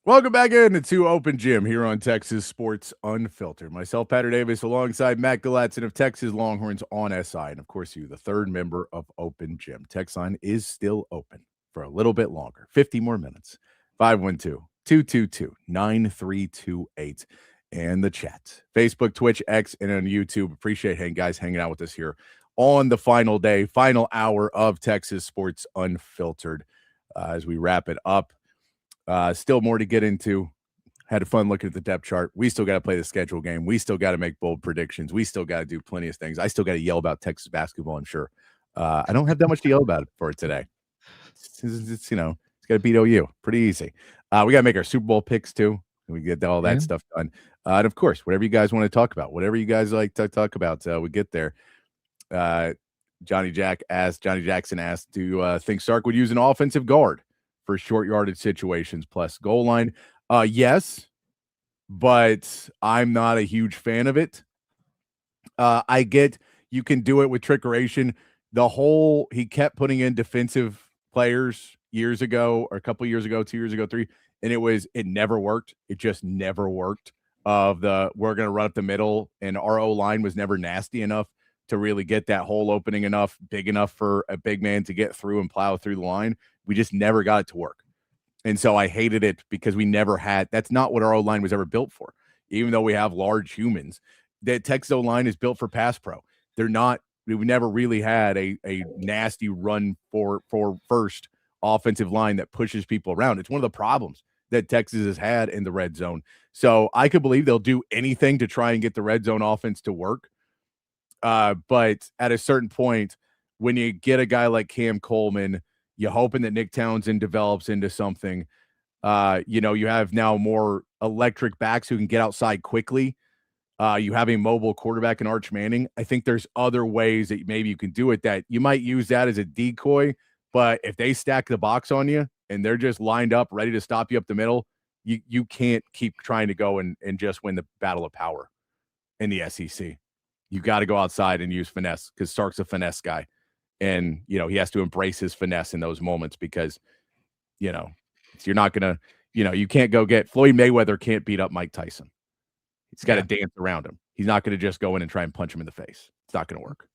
Speaker 3: Welcome back into Open Gym here on Texas Sports Unfiltered. Myself, Patter Davis, alongside Matt Galatzan of Texas Longhorns on SI. And of course, you, the third member of Open Gym. Text line is still open for a little bit longer, 50 more minutes. 512-222-9328. And the chat. Facebook, Twitch, X, and on YouTube. Appreciate guys hanging out with us here on the final day, final hour of Texas Sports Unfiltered as we wrap it up. Still more to get into. Had a fun looking at the depth chart. We still got to play the schedule game. We still got to make bold predictions. We still got to do plenty of things. I still got to yell about Texas basketball, I'm sure. I don't have that much to yell about for today. It's got to beat OU. Pretty easy. We got to make our Super Bowl picks too. We get all that stuff done. And of course, whatever you guys want to talk about, whatever you guys like to talk about, we get there. Johnny Jackson asked, do you think Sark would use an offensive guard for short yardage situations plus goal line? Yes, but I'm not a huge fan of it. I get you can do it with trickeration. He kept putting in defensive players years ago, or a couple years ago, 2 years ago, 3, and it never worked. It just never worked. We're going to run up the middle, and our O-line was never nasty enough to really get that hole opening enough, big enough for a big man to get through and plow through the line. We just never got it to work. And so I hated it because we never had – that's not what our O-line was ever built for. Even though we have large humans, that Texas O-line is built for pass pro. They're not – we never really had a nasty run for first offensive line that pushes people around. It's one of the problems that Texas has had in the red zone. So I could believe they'll do anything to try and get the red zone offense to work. But at a certain point, when you get a guy like Cam Coleman, you're hoping that Nick Townsend develops into something. You have now more electric backs who can get outside quickly. You have a mobile quarterback in Arch Manning. I think there's other ways that maybe you can do it, that you might use that as a decoy. But if they stack the box on you and they're just lined up, ready to stop you up the middle, you can't keep trying to go and just win the battle of power in the SEC. You got to go outside and use finesse, because Sark's a finesse guy. And, he has to embrace his finesse in those moments, because, you're not going to, you can't go get Floyd Mayweather can't beat up Mike Tyson. He's got to dance around him. He's not going to just go in and try and punch him in the face. It's not going to work.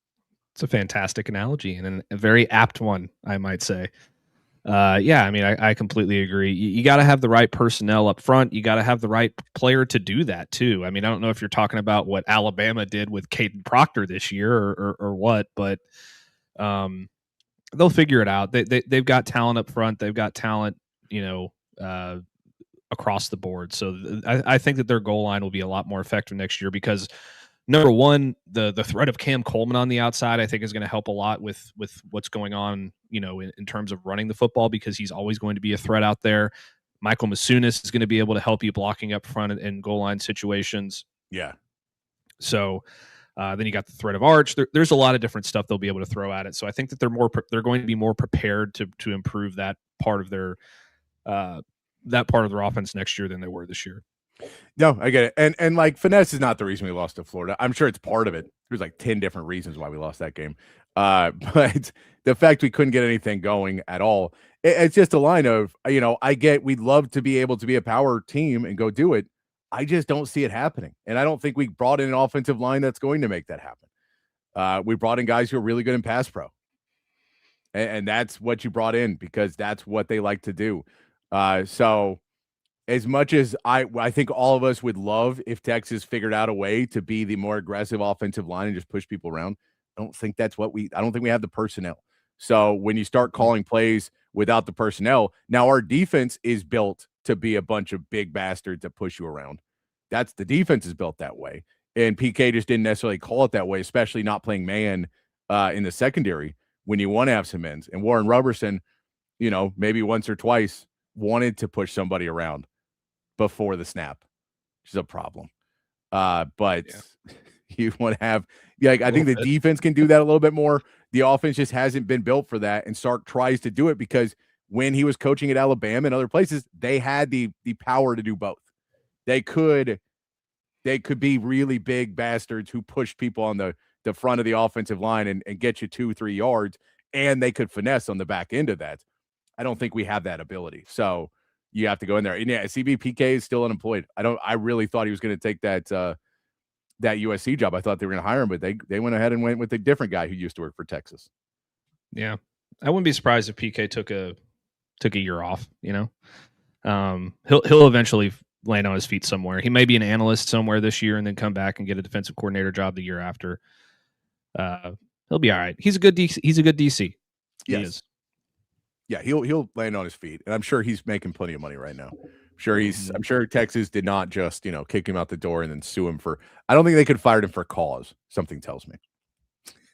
Speaker 5: It's a fantastic analogy, and a very apt one, I might say. I completely agree. You got to have the right personnel up front. You got to have the right player to do that too. I mean, I don't know if you're talking about what Alabama did with Caden Proctor this year or what, but they'll figure it out. They've got talent up front. They've got talent, across the board. So I think that their goal line will be a lot more effective next year, because number one, the threat of Cam Coleman on the outside, I think, is going to help a lot with what's going on, in terms of running the football, because he's always going to be a threat out there. Michael Masunis is going to be able to help you blocking up front in goal line situations.
Speaker 3: Yeah.
Speaker 5: So then you got the threat of Arch. There's a lot of different stuff they'll be able to throw at it. So I think that they're going to be more prepared to improve that part of their offense next year than they were this year.
Speaker 3: No, I get it. And like, finesse is not the reason we lost to Florida. I'm sure it's part of it. There's like 10 different reasons why we lost that game. But the fact we couldn't get anything going at all, it's just a line of, I get we'd love to be able to be a power team and go do it. I just don't see it happening. And I don't think we brought in an offensive line that's going to make that happen. We brought in guys who are really good in pass pro. And that's what you brought in, because that's what they like to do. So as much as I think all of us would love if Texas figured out a way to be the more aggressive offensive line and just push people around, I don't think we have the personnel. So when you start calling plays without the personnel, now our defense is built to be a bunch of big bastards that push you around. That's the defense is built that way. And PK just didn't necessarily call it that way, especially not playing man in the secondary when you want to have some ends. And Warren Roberson, maybe once or twice wanted to push somebody around before the snap, which is a problem. But you want to have, I think the defense can do that a little bit more. The offense just hasn't been built for that. And Sark tries to do it because when he was coaching at Alabama and other places, they had the power to do both. They could be really big bastards who pushed people on the front of the offensive line and get you 2-3 yards, and they could finesse on the back end of that. I don't think we have that ability. So you have to go in there. And CBPK is still unemployed. I really thought he was going to take that USC job. I thought they were going to hire him, but they went ahead and went with a different guy who used to work for Texas.
Speaker 5: Yeah. I wouldn't be surprised if PK took a year off, he'll eventually land on his feet somewhere. He may be an analyst somewhere this year and then come back and get a defensive coordinator job the year after. He'll be all right. He's a good DC. He is.
Speaker 3: Yeah, he'll land on his feet, and I'm sure he's making plenty of money right now. I'm sure Texas did not just kick him out the door and then sue him for. I don't think they could have fired him for cause. Something tells me.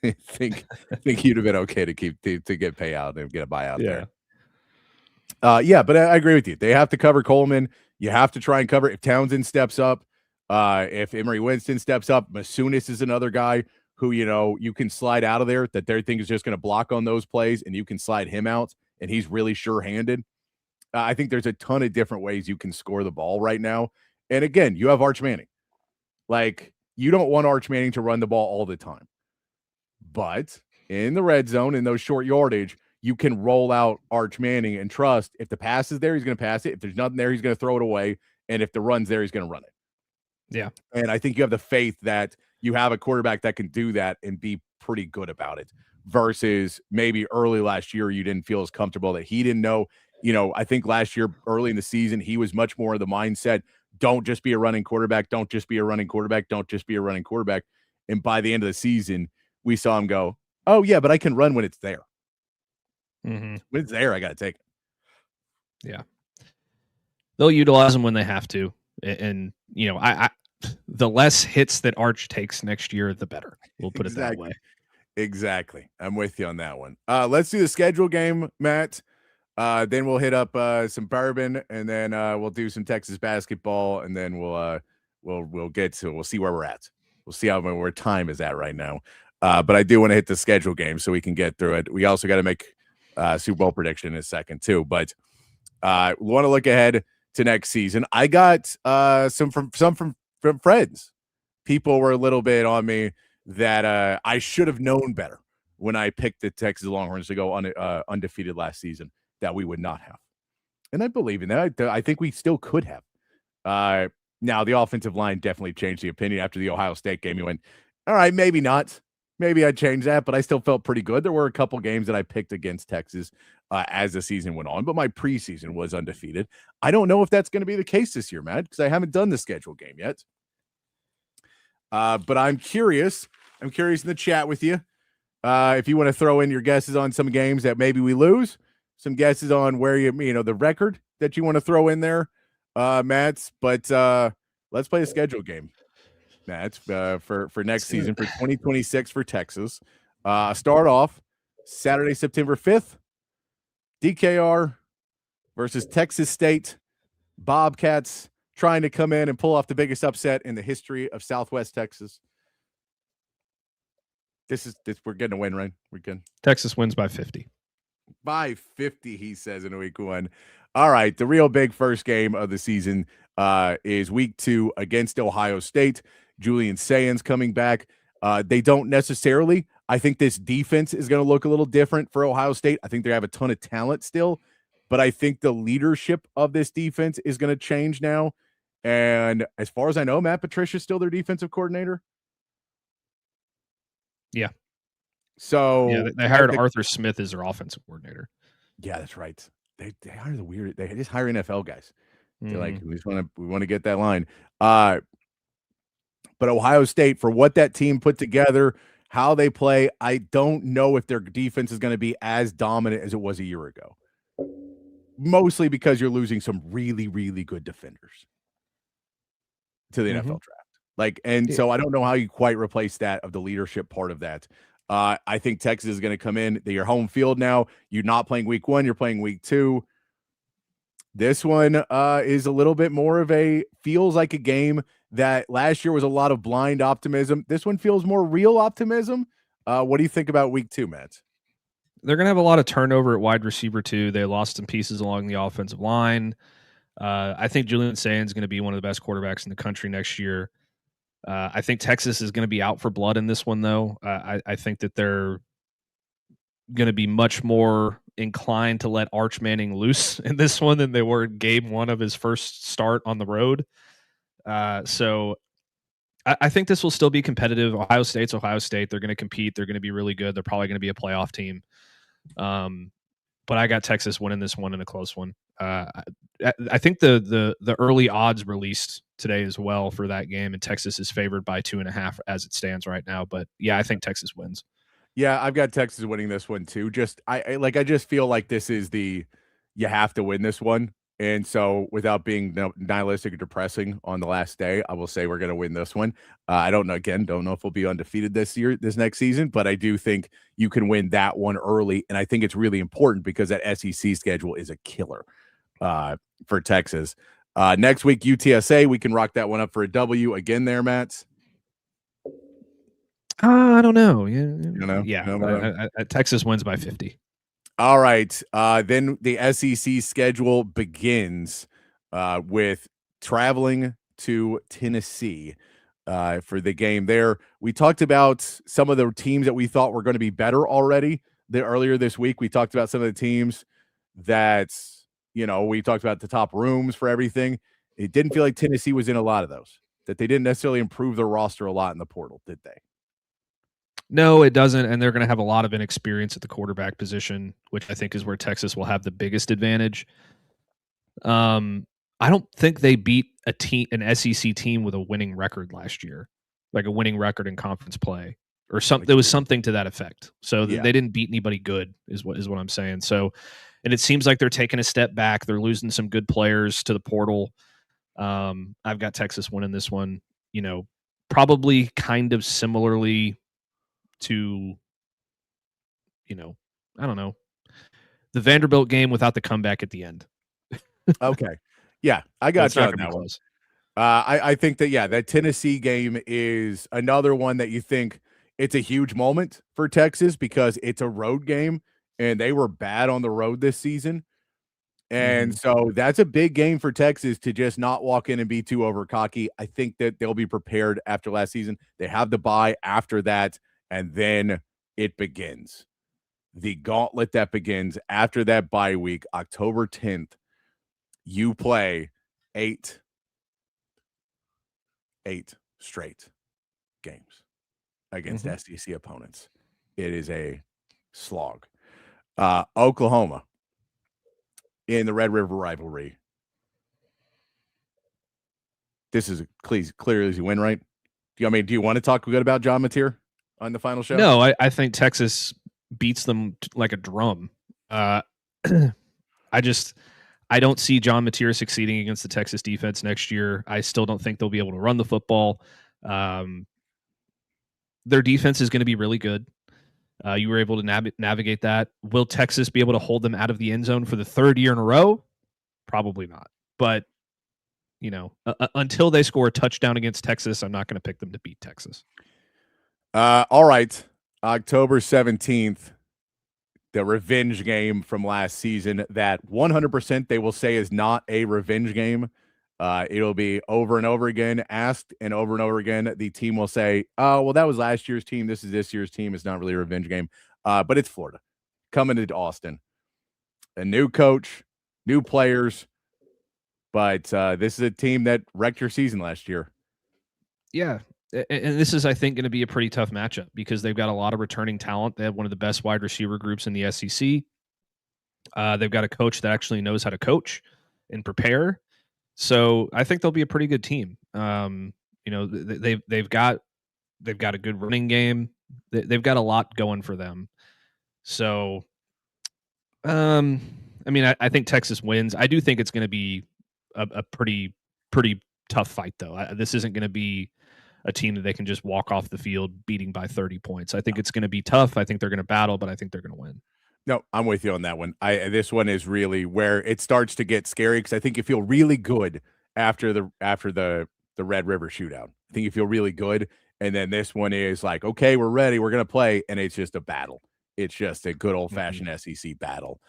Speaker 3: I think he'd have been okay to get payout and get a buyout there. But I agree with you. They have to cover Coleman. You have to try and cover if Townsend steps up. If Emery Winston steps up, Masunis is another guy who you can slide out of there. That their thing is just going to block on those plays, and you can slide him out, and he's really sure-handed. I think there's a ton of different ways you can score the ball right now. And again, you have Arch Manning. You don't want Arch Manning to run the ball all the time. But in the red zone, in those short yardage, you can roll out Arch Manning and trust if the pass is there, he's going to pass it. If there's nothing there, he's going to throw it away. And if the run's there, he's going to run it.
Speaker 5: Yeah.
Speaker 3: And I think you have the faith that you have a quarterback that can do that and be pretty good about it versus maybe early last year, you didn't feel as comfortable that he didn't know. I think last year, early in the season, he was much more of the mindset, don't just be a running quarterback. Don't just be a running quarterback. Don't just be a running quarterback. And by the end of the season, we saw him go, oh, yeah, but I can run when it's there.
Speaker 5: Mm-hmm.
Speaker 3: When it's there, I got to take it.
Speaker 5: Yeah. They'll utilize them when they have to. And I the less hits that Arch takes next year, the better. We'll put it that way.
Speaker 3: Exactly. I'm with you on that one. Let's do the schedule game, Matt. Then we'll hit up some bourbon, and then we'll do some Texas basketball, and then we'll see where we're at. We'll see where time is at right now. But I do want to hit the schedule game so we can get through it. We also got to make Super Bowl prediction in a second too. But we want to look ahead to next season. I got some from friends. People were a little bit on me that I should have known better when I picked the Texas Longhorns to go undefeated last season, that we would not have. And I believe in that. I think we still could have. Now, the offensive line definitely changed the opinion after the Ohio State game. You went, all right, maybe not. Maybe I'd change that, but I still felt pretty good. There were a couple games that I picked against Texas as the season went on, but my preseason was undefeated. I don't know if that's going to be the case this year, Matt, because I haven't done the schedule game yet. But I'm curious. I'm curious in the chat with you. If you want to throw in your guesses on some games that maybe we lose, some guesses on where the record that you want to throw in there, Matt. But let's play a schedule game, Matt, for next season for 2026 for Texas. Start off Saturday, September 5th, DKR versus Texas State Bobcats, trying to come in and pull off the biggest upset in the history of Southwest Texas. We're getting a win, right? We're good.
Speaker 5: Texas wins by 50.
Speaker 3: By 50, he says in week 1. All right, the real big first game of the season is week 2 against Ohio State. Julian Sains coming back. They don't necessarily. I think this defense is going to look a little different for Ohio State. I think they have a ton of talent still, but I think the leadership of this defense is going to change now. And as far as I know, Matt Patricia's still their defensive coordinator.
Speaker 5: Yeah.
Speaker 3: So
Speaker 5: yeah, they hired Arthur Smith as their offensive coordinator.
Speaker 3: Yeah, that's right. They hire they just hire NFL guys. They're like, we want to get that line. But Ohio State, for what that team put together, how they play, I don't know if their defense is going to be as dominant as it was a year ago. Mostly because you're losing some really, really good defenders to the NFL draft. So I don't know how you quite replace that of the leadership part of that. I think Texas is going to come in. They're home field now. You're not playing week 1. You're playing week 2. This one is a little bit more of feels like a game that last year was a lot of blind optimism. This one feels more real optimism. What do you think about week 2, Matt?
Speaker 5: They're going to have a lot of turnover at wide receiver too. They lost some pieces along the offensive line. I think Julian Sainz is going to be one of the best quarterbacks in the country next year. I think Texas is going to be out for blood in this one, though. I think that they're going to be much more inclined to let Arch Manning loose in this one than they were in game 1 of his first start on the road. So I think this will still be competitive. Ohio State's Ohio State. They're going to compete. They're going to be really good. They're probably going to be a playoff team. But I got Texas winning this one in a close one. I think the early odds released today as well for that game, and Texas is favored by 2.5 as it stands right now. But yeah, I think Texas wins.
Speaker 3: Yeah, I've got Texas winning this one too. I just feel like this is you have to win this one. And so without being nihilistic or depressing on the last day, I will say we're going to win this one. I don't know if we'll be undefeated this next season, but I do think you can win that one early. And I think it's really important because that SEC schedule is a killer for Texas. Next week, UTSA, we can rock that one up for a W again there, Matt.
Speaker 5: I don't know. Texas wins by 50.
Speaker 3: All right. Then the SEC schedule begins with traveling to Tennessee for the game there. We talked about some of the teams that we thought were going to be better already. Earlier this week, we talked about some of the teams that, we talked about the top rooms for everything. It didn't feel like Tennessee was in a lot of those, that they didn't necessarily improve their roster a lot in the portal, did they?
Speaker 5: No, it doesn't, and they're going to have a lot of inexperience at the quarterback position, which I think is where Texas will have the biggest advantage. I don't think they beat an SEC team with a winning record last year, like a winning record in conference play, or something. There was something to that effect. So they didn't beat anybody good, is what I'm saying. So, and it seems like they're taking a step back. They're losing some good players to the portal. I've got Texas winning this one. Probably kind of similarly to, I don't know, the Vanderbilt game without the comeback at the end.
Speaker 3: Okay. Yeah, I got you on that one. I think that, that Tennessee game is another one that you think it's a huge moment for Texas because it's a road game and they were bad on the road this season. And so that's a big game for Texas to just not walk in and be too over cocky. I think that they'll be prepared after last season. They have the bye after that. And then it begins. The gauntlet that begins after that bye week, October 10th, you play eight straight games against SEC opponents. It is a slog. Oklahoma in the Red River rivalry. This is clearly as you win, right? Do you want to talk good about John Mateer on the final show?
Speaker 5: No, I think Texas beats them like a drum. I don't see John Mateer succeeding against the Texas defense next year. I still don't think they'll be able to run the football. Their defense is going to be really good. You were able to navigate that. Will Texas be able to hold them out of the end zone for the third year in a row? Probably not. But, until they score a touchdown against Texas, I'm not going to pick them to beat Texas.
Speaker 3: All right. October 17th, the revenge game from last season that 100% they will say is not a revenge game. It'll be over and over again, asked and over again. The team will say, oh, well, that was last year's team. This is this year's team. It's not really a revenge game. But it's Florida coming into Austin. A new coach, new players. But this is a team that wrecked your season last year.
Speaker 5: Yeah. And this is, I think, going to be a pretty tough matchup because they've got a lot of returning talent. They have one of the best wide receiver groups in the SEC. They've got a coach that actually knows how to coach and prepare. So I think they'll be a pretty good team. They've got a good running game. They've got a lot going for them. So, I think Texas wins. I do think it's going to be a pretty tough fight, though. This isn't going to be a team that they can just walk off the field beating by 30 points. I think it's going to be tough. I think they're going to battle, but I think they're going to win.
Speaker 3: No, I'm with you on that one. This one is really where it starts to get scary because I think you feel really good after the Red River shootout. I think you feel really good, and then this one is like, okay, we're ready, we're gonna play, and it's just a battle. It's just a good old fashioned SEC battle.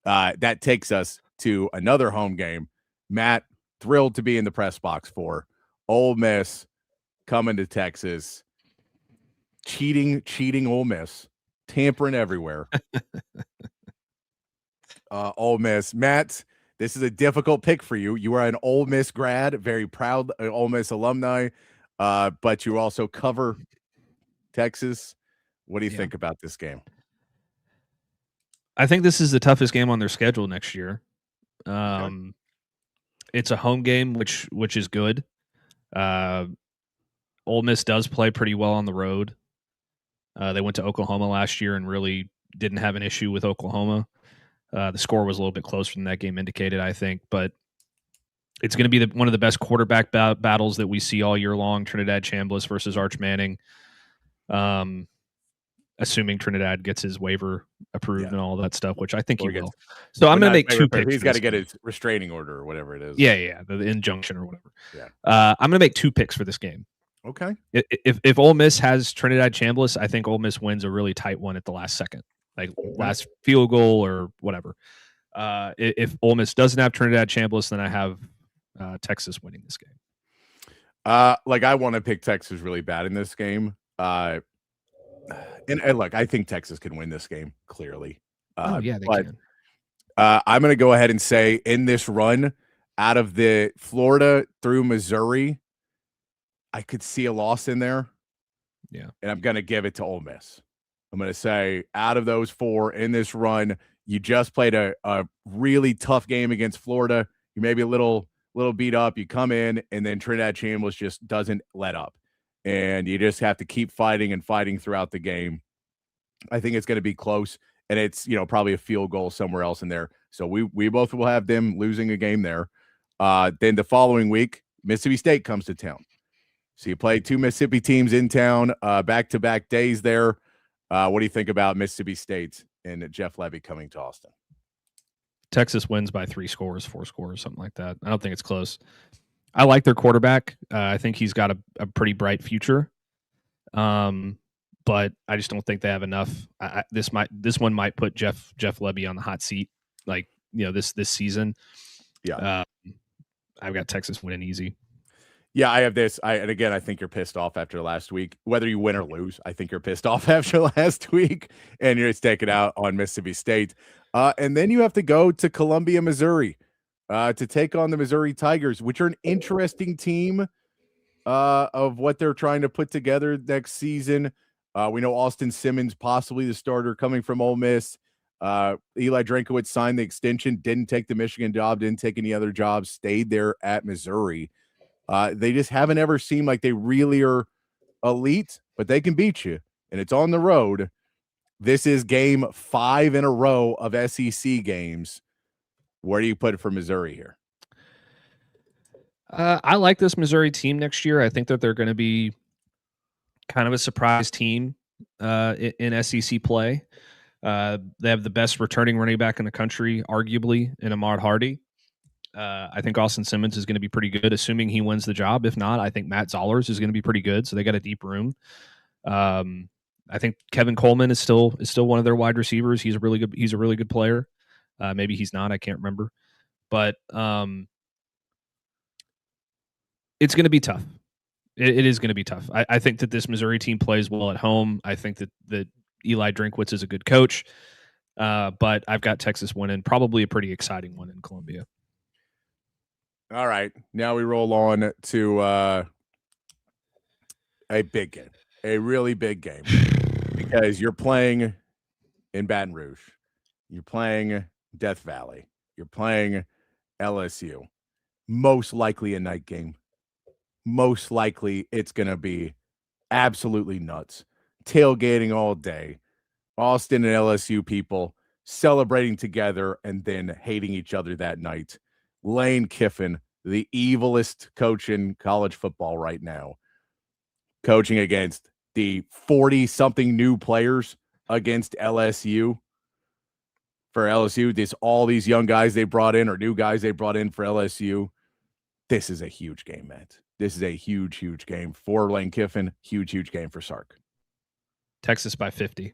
Speaker 3: That takes us to another home game. Matt, thrilled to be in the press box for Ole Miss coming to Texas. Cheating Ole Miss. Tampering everywhere. Ole Miss. Matt, this is a difficult pick for you. You are an Ole Miss grad, very proud Ole Miss alumni, but you also cover Texas. What do you think about this game?
Speaker 5: I think this is the toughest game on their schedule next year.
Speaker 3: Okay.
Speaker 5: It's a home game, which is good. Ole Miss does play pretty well on the road. They went to Oklahoma last year and really didn't have an issue with Oklahoma. The score was a little bit closer than that game indicated, I think, but it's going to be one of the best quarterback battles that we see all year long. Trinidad Chambliss versus Arch Manning. Assuming Trinidad gets his waiver approved and all that stuff, which I think he will. So I'm going to make two picks.
Speaker 3: He's got to get his restraining order or whatever it is.
Speaker 5: Yeah, the injunction or whatever.
Speaker 3: Yeah.
Speaker 5: I'm going to make two picks for this game.
Speaker 3: Okay. If
Speaker 5: Ole Miss has Trinidad Chambliss, I think Ole Miss wins a really tight one at the last second, like last field goal or whatever. If Ole Miss doesn't have Trinidad Chambliss, then I have Texas winning this game.
Speaker 3: I want to pick Texas really bad in this game. And look, I think Texas can win this game clearly.
Speaker 5: They can.
Speaker 3: I'm going to go ahead and say in this run out of the Florida through Missouri, I could see a loss in there.
Speaker 5: Yeah.
Speaker 3: And I'm going to give it to Ole Miss. I'm going to say out of those four in this run, you just played a really tough game against Florida. You may be a little beat up. You come in, and then Trinidad Chambliss just doesn't let up. And you just have to keep fighting and fighting throughout the game. I think it's going to be close, and it's probably a field goal somewhere else in there. So we both will have them losing a game there. Then the following week, Mississippi State comes to town. So you play two Mississippi teams in town, back-to-back days there. What do you think about Mississippi State and Jeff Levy coming to Austin?
Speaker 5: Texas wins by 3 scores, 4 scores, something like that. I don't think it's close. I like their quarterback. I think he's got a pretty bright future. But I just don't think they have enough. This one might put Jeff Levy on the hot seat, this season.
Speaker 3: Yeah.
Speaker 5: I've got Texas winning easy.
Speaker 3: Yeah, I have this. And again, I think you're pissed off after last week. Whether you win or lose, I think you're pissed off after last week, and you're just taking out on Mississippi State. And then you have to go to Columbia, Missouri, to take on the Missouri Tigers, which are an interesting team of what they're trying to put together next season. We know Austin Simmons, possibly the starter, coming from Ole Miss. Eli Drinkowitz signed the extension, didn't take the Michigan job, didn't take any other jobs, stayed there at Missouri. They just haven't ever seemed like they really are elite, but they can beat you, and it's on the road. This is game 5 in a row of SEC games. Where do you put it for Missouri here?
Speaker 5: I like this Missouri team next year. I think that they're going to be kind of a surprise team in SEC play. They have the best returning running back in the country, arguably, in Ahmad Hardy. I think Austin Simmons is going to be pretty good, assuming he wins the job. If not, I think Matt Zollers is going to be pretty good. So they got a deep room. I think Kevin Coleman is still one of their wide receivers. He's a really good player. Maybe he's not. I can't remember. But it's going to be tough. It is going to be tough. I think that this Missouri team plays well at home. I think that Eli Drinkwitz is a good coach. But I've got Texas winning, probably a pretty exciting one in Columbia.
Speaker 3: All right. Now we roll on to a big game, a really big game, because you're playing in Baton Rouge. You're playing Death Valley. You're playing LSU. Most likely a night game. Most likely it's going to be absolutely nuts. Tailgating all day. Austin and LSU people celebrating together and then hating each other that night. Lane Kiffin, the evilest coach in college football right now. coaching against the 40-something new players against LSU. For LSU, all these young guys they brought in or new guys they brought in for LSU. This is a huge game, Matt. This is a huge, huge game for Lane Kiffin. Huge, huge game for Sark.
Speaker 5: Texas by 50.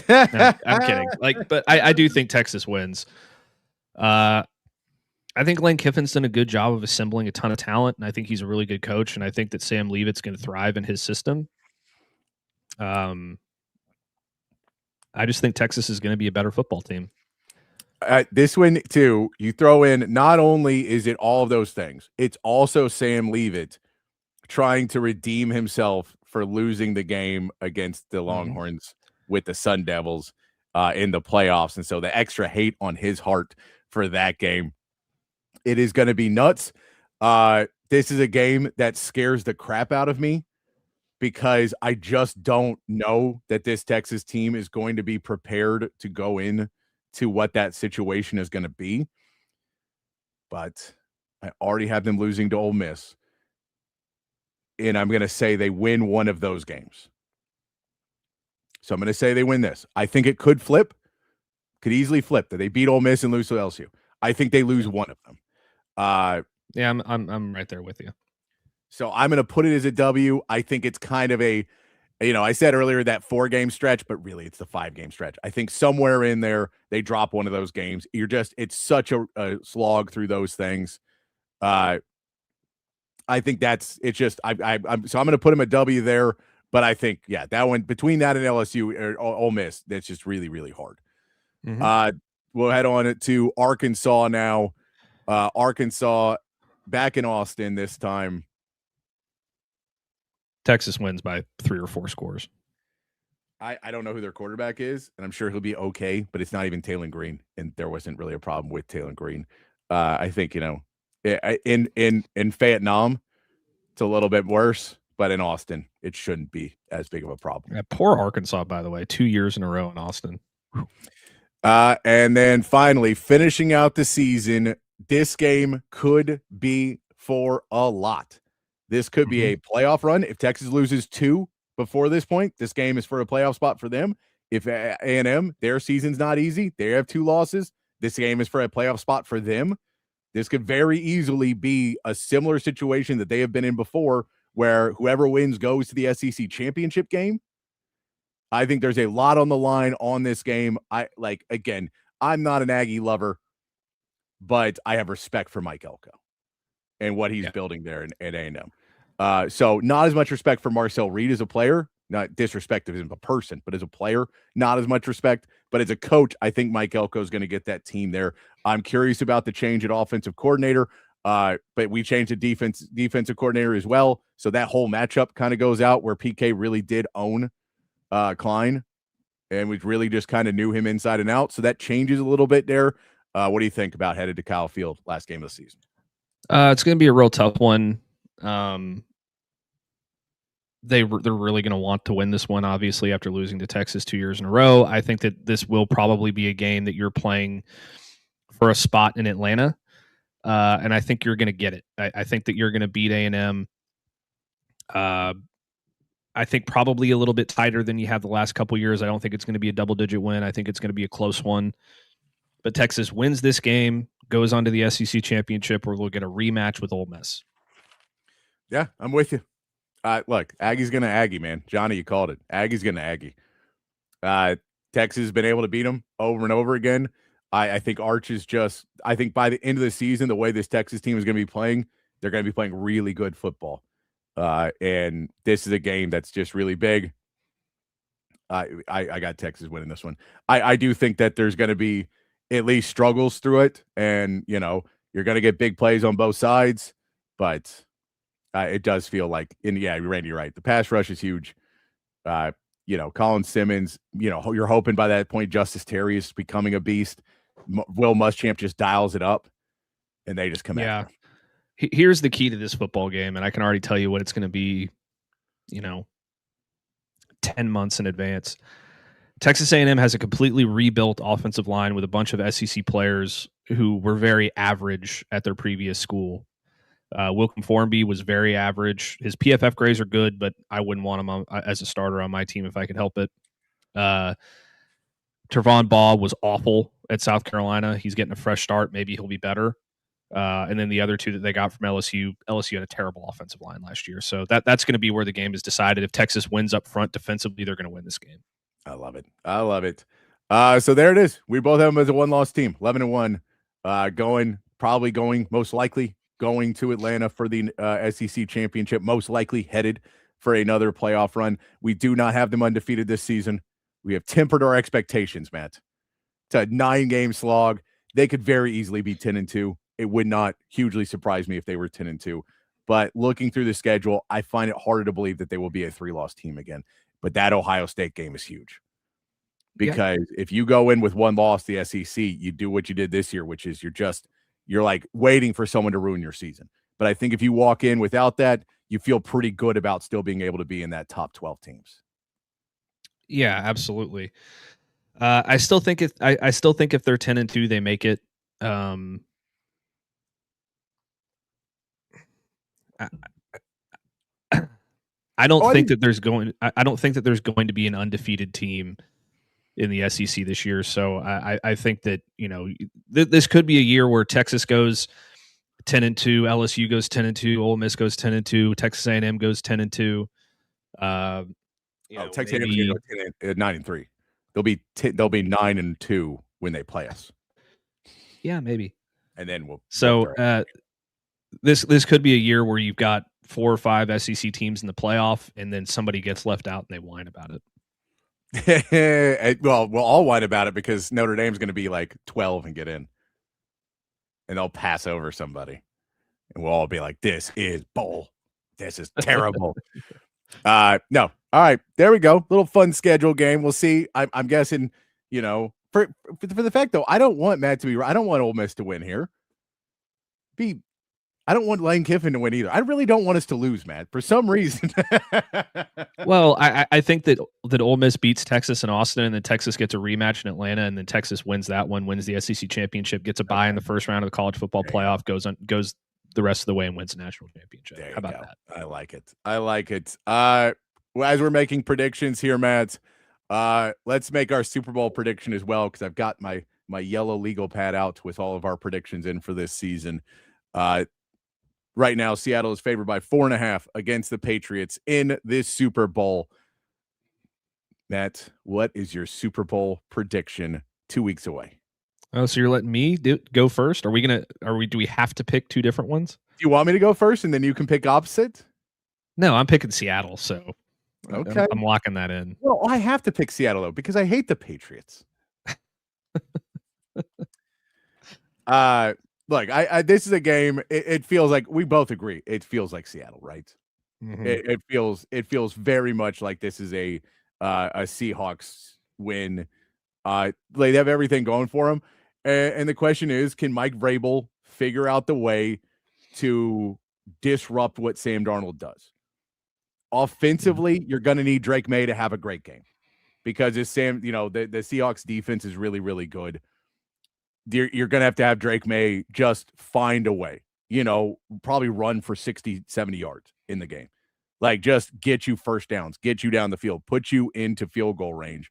Speaker 5: No, I'm kidding. But I do think Texas wins. I think Lane Kiffin's done a good job of assembling a ton of talent, and I think he's a really good coach, and I think that Sam Leavitt's going to thrive in his system. I just think Texas is going to be a better football team.
Speaker 3: This one, too, you throw in, not only is it all of those things, it's also Sam Leavitt trying to redeem himself for losing the game against the Longhorns with the Sun Devils in the playoffs. And so the extra hate on his heart for that game. It is going to be nuts. This is a game that scares the crap out of me because I just don't know that this Texas team is going to be prepared to go in to what that situation is going to be. But I already have them losing to Ole Miss. And I'm going to say they win one of those games. So I'm going to say they win this. I think it could flip. Could easily flip that they beat Ole Miss and lose to LSU. I think they lose one of them.
Speaker 5: Yeah, I'm right there with you.
Speaker 3: So I'm going to put it as a W. I think it's kind of a, I said earlier that 4-game stretch, but really it's the 5-game stretch. I think somewhere in there they drop one of those games. It's such a slog through those things. I think so I'm going to put him a W there, but I think, that one between that and LSU or Ole Miss, that's just really, really hard. We'll head on to Arkansas now. Arkansas back in Austin this time.
Speaker 5: Texas wins by 3 or 4 scores.
Speaker 3: I don't know who their quarterback is, and I'm sure he'll be okay, but it's not even Taylon Green, and there wasn't really a problem with Taylon Green. I think, in Vietnam, it's a little bit worse, but in Austin, it shouldn't be as big of a problem.
Speaker 5: Yeah, poor Arkansas, by the way, 2 years in a row in Austin.
Speaker 3: And then finally, finishing out the season, this game could be for a lot. This could be a playoff run. If Texas loses 2 before this point, this game is for a playoff spot for them. If A&M, their season's not easy, they have 2 losses. This game is for a playoff spot for them. This could very easily be a similar situation that they have been in before, where whoever wins goes to the SEC championship game. I think there's a lot on the line on this game. I'm not an Aggie lover, but I have respect for Mike Elko and what he's building there at A&M. So not as much respect for Marcel Reed as a player, not disrespect of him as a person, but as a player, not as much respect. But as a coach, I think Mike Elko is going to get that team there. I'm curious about the change at offensive coordinator, but we changed the defensive coordinator as well. So that whole matchup kind of goes out where PK really did own Klein, and we really just kind of knew him inside and out. So that changes a little bit there. What do you think about headed to Kyle Field last game of the season?
Speaker 5: It's going to be a real tough one. They're really going to want to win this one, obviously, after losing to Texas 2 years in a row. I think that this will probably be a game that you're playing for a spot in Atlanta, and I think you're going to get it. I think that you're going to beat A&M. I think probably a little bit tighter than you have the last couple years. I don't think it's going to be a double-digit win. I think it's going to be a close one. But Texas wins this game, goes on to the SEC championship, where we'll get a rematch with Ole Miss.
Speaker 3: Yeah, I'm with you. Look, Aggie's going to Aggie, man. Johnny, you called it. Aggie's going to Aggie. Texas has been able to beat them over and over again. I think Arch is I think by the end of the season, the way this Texas team is going to be playing, they're going to be playing really good football. And this is a game that's just really big. I got Texas winning this one. I do think that there's going to be at least struggles through it. And, you're going to get big plays on both sides. But it does feel like, Randy, you're right. The pass rush is huge. Colin Simmons, you're hoping by that point Justice Terry is becoming a beast. Will Muschamp just dials it up, and they just come out.
Speaker 5: Here's the key to this football game, and I can already tell you what it's going to be, 10 months in advance. Texas A&M has a completely rebuilt offensive line with a bunch of SEC players who were very average at their previous school. Wilcom Formby was very average. His PFF grades are good, but I wouldn't want him as a starter on my team if I could help it. Trevon Baugh was awful at South Carolina. He's getting a fresh start. Maybe he'll be better. And then the other two that they got from LSU had a terrible offensive line last year. So that's going to be where the game is decided. If Texas wins up front defensively, they're going to win this game.
Speaker 3: I love it. So there it is. We both have them as a one-loss team, 11-1, most likely going to Atlanta for the SEC championship, most likely headed for another playoff run. We do not have them undefeated this season. We have tempered our expectations, Matt. It's a 9-game slog. They could very easily be 10-2. It would not hugely surprise me if they were 10-2. But looking through the schedule, I find it harder to believe that they will be a 3-loss team again. But that Ohio State game is huge. Because if you go in with one loss, the SEC, you do what you did this year, which is you're like waiting for someone to ruin your season. But I think if you walk in without that, you feel pretty good about still being able to be in that top 12 teams.
Speaker 5: Yeah, absolutely. I still think if they're 10-2, they make it. I don't think that there's going to be an undefeated team in the SEC this year. So I think that, this could be a year where Texas goes 10-2, LSU goes 10-2, Ole Miss goes 10-2, Texas A&M goes 10-2.
Speaker 3: Texas A&M go 9-3. They'll be 9-2 when they play us.
Speaker 5: Yeah, maybe.
Speaker 3: And then we'll.
Speaker 5: This could be a year where you've got 4 or 5 SEC teams in the playoff, and then somebody gets left out and they whine about
Speaker 3: it. Well, we'll all whine about it because Notre Dame's going to be like 12 and get in, and they'll pass over somebody, and we'll all be like, "This is bull. This is terrible." No. All right, there we go. Little fun schedule game. We'll see. I'm guessing, for the fact though, I don't want Matt to be. I don't want Ole Miss to win here. I don't want Lane Kiffin to win either. I really don't want us to lose, Matt, for some reason.
Speaker 5: Well, I think that Ole Miss beats Texas in Austin, and then Texas gets a rematch in Atlanta, and then Texas wins that one, wins the SEC championship, gets a bye in the first round of the college football playoff, goes the rest of the way and wins the national championship. How about that?
Speaker 3: I like it. As we're making predictions here, Matt, let's make our Super Bowl prediction as well, because I've got my yellow legal pad out with all of our predictions in for this season. Right now, Seattle is favored by 4.5 against the Patriots in this Super Bowl. Matt, what is your Super Bowl prediction 2 weeks away?
Speaker 5: Oh, so you're letting me go first? Do we have to pick 2 different ones?
Speaker 3: Do you want me to go first and then you can pick opposite?
Speaker 5: No, I'm picking Seattle, so
Speaker 3: okay.
Speaker 5: I'm locking that in.
Speaker 3: Well, I have to pick Seattle though because I hate the Patriots. Look, this is a game. It feels like we both agree. It feels like Seattle, right? Mm-hmm. It feels very much like this is a Seahawks win. They have everything going for them, and the question is, can Mike Vrabel figure out the way to disrupt what Sam Darnold does? Offensively, you're going to need Drake May to have a great game because the Seahawks defense is really, really good. You're going to have Drake May just find a way, probably run for 60, 70 yards in the game. Like just get you first downs, get you down the field, put you into field goal range.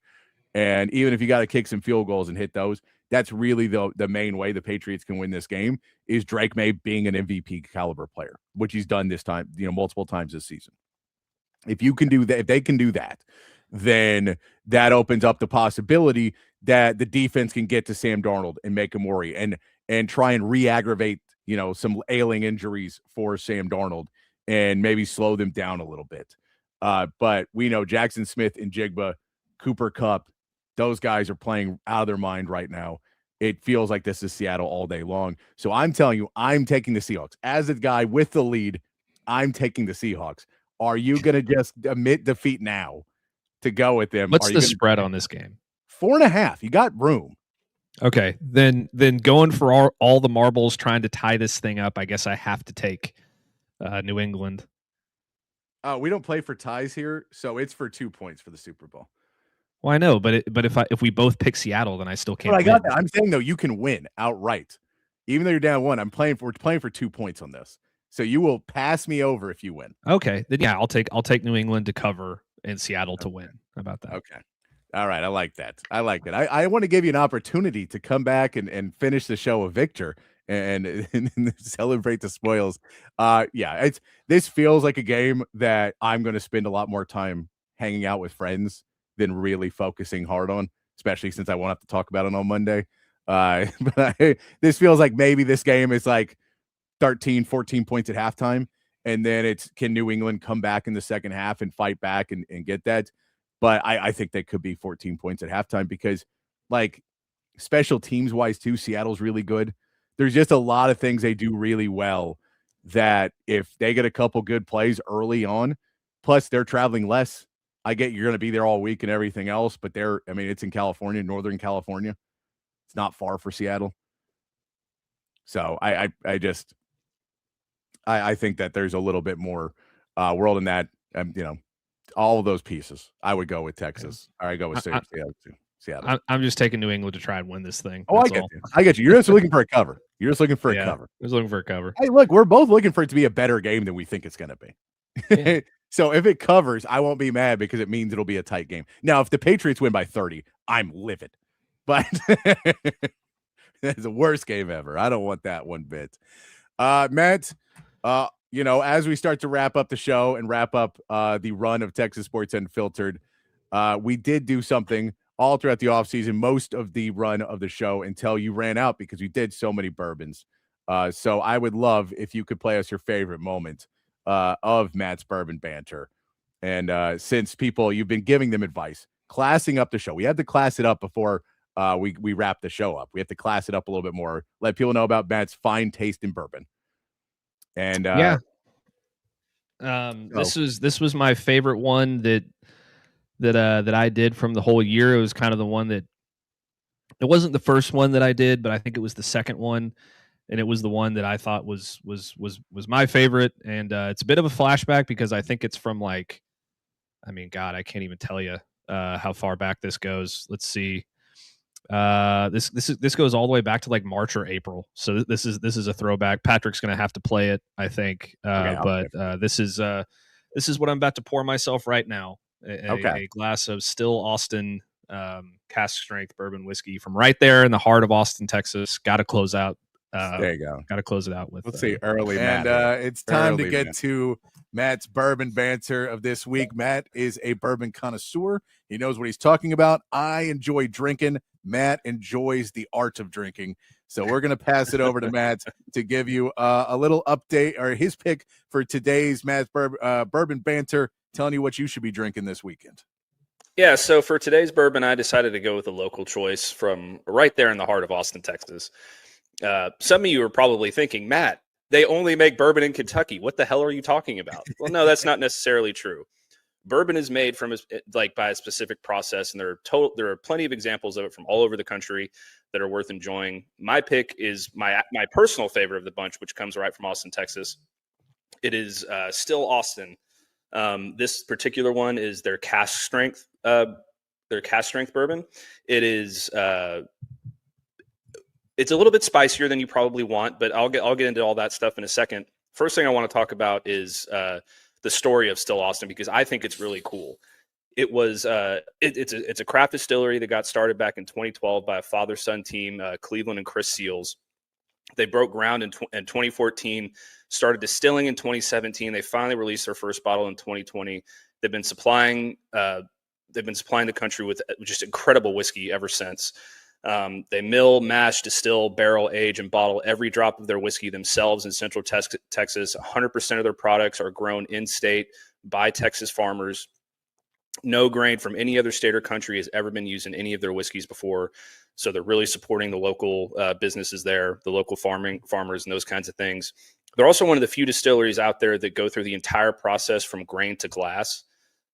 Speaker 3: And even if you got to kick some field goals and hit those, that's really the main way the Patriots can win this game is Drake May being an MVP caliber player, which he's done this time, multiple times this season. If you can do that, if they can do that, then that opens up the possibility that the defense can get to Sam Darnold and make him worry and try and re-aggravate, some ailing injuries for Sam Darnold and maybe slow them down a little bit. But we know Jackson Smith and Jigba, Cooper Kupp, those guys are playing out of their mind right now. It feels like this is Seattle all day long. So I'm telling you, I'm taking the Seahawks. As a guy with the lead, I'm taking the Seahawks. Are you going to just admit defeat now to go with them?
Speaker 5: What's the spread on this game?
Speaker 3: 4.5. You got room.
Speaker 5: Okay. Then going for all the marbles trying to tie this thing up, I guess I have to take New England.
Speaker 3: We don't play for ties here, so it's for 2 points for the Super Bowl.
Speaker 5: Well, I know, but if we both pick Seattle, then I still can't.
Speaker 3: But I got that. I'm saying though, you can win outright, even though you're down 1. We're playing for 2 points on this, So you will pass me over if you win.
Speaker 5: Okay, then yeah, I'll take New England to cover and Seattle to win. How about that?
Speaker 3: Okay. All right. I like that. I want to give you an opportunity to come back and finish the show a victor and celebrate the spoils. Yeah, this feels like a game that I'm going to spend a lot more time hanging out with friends than really focusing hard on, especially since I won't have to talk about it on Monday. This feels like maybe this game is like 13, 14 points at halftime. And then it's, can New England come back in the second half and fight back and get that? But I think they could be 14 points at halftime because, like, special teams wise too, Seattle's really good. There's just a lot of things they do really well that if they get a couple good plays early on, plus they're traveling less. I get you're going to be there all week and everything else, but it's in California, Northern California. It's not far for Seattle. So I think that there's a little bit more world in that, all of those pieces. I would go with Texas. Or I go with Seattle.
Speaker 5: I'm just taking New England to try and win this thing.
Speaker 3: Oh, I get you. I get you. You're just looking for a cover. You're just looking for a cover.
Speaker 5: I was looking for a cover.
Speaker 3: Hey, look, we're both looking for it to be a better game than we think it's going to be.
Speaker 5: Yeah.
Speaker 3: So if it covers, I won't be mad because it means it'll be a tight game. Now, if the Patriots win by 30, I'm livid. But that's the worst game ever. I don't want that one bit. Matt, as we start to wrap up the show and wrap up the run of Texas Sports Unfiltered, we did do something all throughout the offseason, most of the run of the show until you ran out because we did so many bourbons. So I would love if you could play us your favorite moment of Matt's bourbon banter. And since you've been giving them advice, classing up the show. We had to class it up before we wrap the show up. We have to class it up a little bit more, let people know about Matt's fine taste in bourbon. And
Speaker 5: this was my favorite one that I did from the whole year. It was kind of the one that it wasn't the first one that I did, but I think it was the second one, and it was the one that I thought was my favorite. And it's a bit of a flashback because I think it's from I can't even tell you how far back this goes. Let's see. This goes all the way back to like March or April. So this is a throwback. Patrick's going to have to play it, I think. This is what I'm about to pour myself right now. A glass of still Austin cask strength bourbon whiskey from right there in the heart of Austin, Texas. Got to close out.
Speaker 3: There you go.
Speaker 5: Got to close it out with.
Speaker 3: Let's see early, and it's time to get to Matt's bourbon banter of this week. Matt is a bourbon connoisseur. He knows what he's talking about. I enjoy drinking. Matt enjoys the art of drinking. So we're going to pass it over to Matt to give you a little update or his pick for today's Matt's bourbon banter, telling you what you should be drinking this weekend.
Speaker 9: Yeah, so for today's bourbon, I decided to go with a local choice from right there in the heart of Austin, Texas. Some of you are probably thinking, Matt, they only make bourbon in Kentucky. What the hell are you talking about? Well, no, that's not necessarily true. Bourbon is made from by a specific process, and there are plenty of examples of it from all over the country that are worth enjoying. My pick is my personal favorite of the bunch, which comes right from Austin, Texas. It is still Austin. This particular one is their cask strength bourbon. It is it's a little bit spicier than you probably want, but I'll get into all that stuff in a second. First thing I want to talk about is the story of Still Austin, because I think it's really cool. It was it's a craft distillery that got started back in 2012 by a father-son team, Cleveland and Chris Seals. They broke ground in 2014, started distilling in 2017. They finally released their first bottle in 2020. They've been supplying the country with just incredible whiskey ever since. They mill, mash, distill, barrel, age, and bottle every drop of their whiskey themselves in Central Texas. 100% of their products are grown in-state by Texas farmers. No grain from any other state or country has ever been used in any of their whiskeys before. So they're really supporting the local businesses there, the local farmers, and those kinds of things. They're also one of the few distilleries out there that go through the entire process from grain to glass.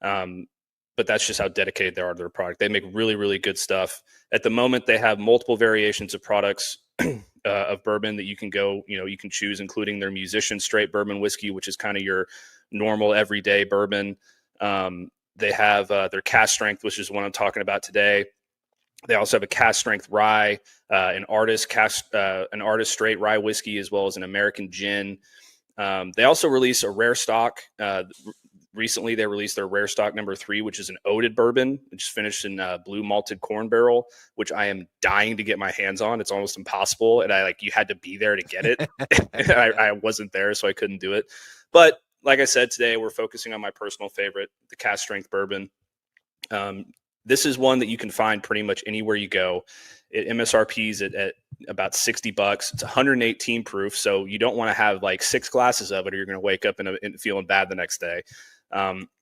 Speaker 9: But that's just how dedicated they are to their product. They make really, really good stuff. At the moment, they have multiple variations of products of bourbon that you can choose, including their Musician Straight Bourbon Whiskey, which is kind of your normal everyday bourbon. They have their cask strength, which is what I'm talking about today. They also have a cask strength rye, an artist straight rye whiskey, as well as an American gin. They also release a rare stock. Recently, they released their rare stock number 3, which is an oated bourbon, which is finished in blue malted corn barrel, which I am dying to get my hands on. It's almost impossible, and you had to be there to get it. I wasn't there, so I couldn't do it. But like I said, today we're focusing on my personal favorite, the cast strength bourbon. This is one that you can find pretty much anywhere you go. It MSRP's at about $60. It's 118 proof, so you don't want to have 6 glasses of it, or you're going to wake up and feeling bad the next day.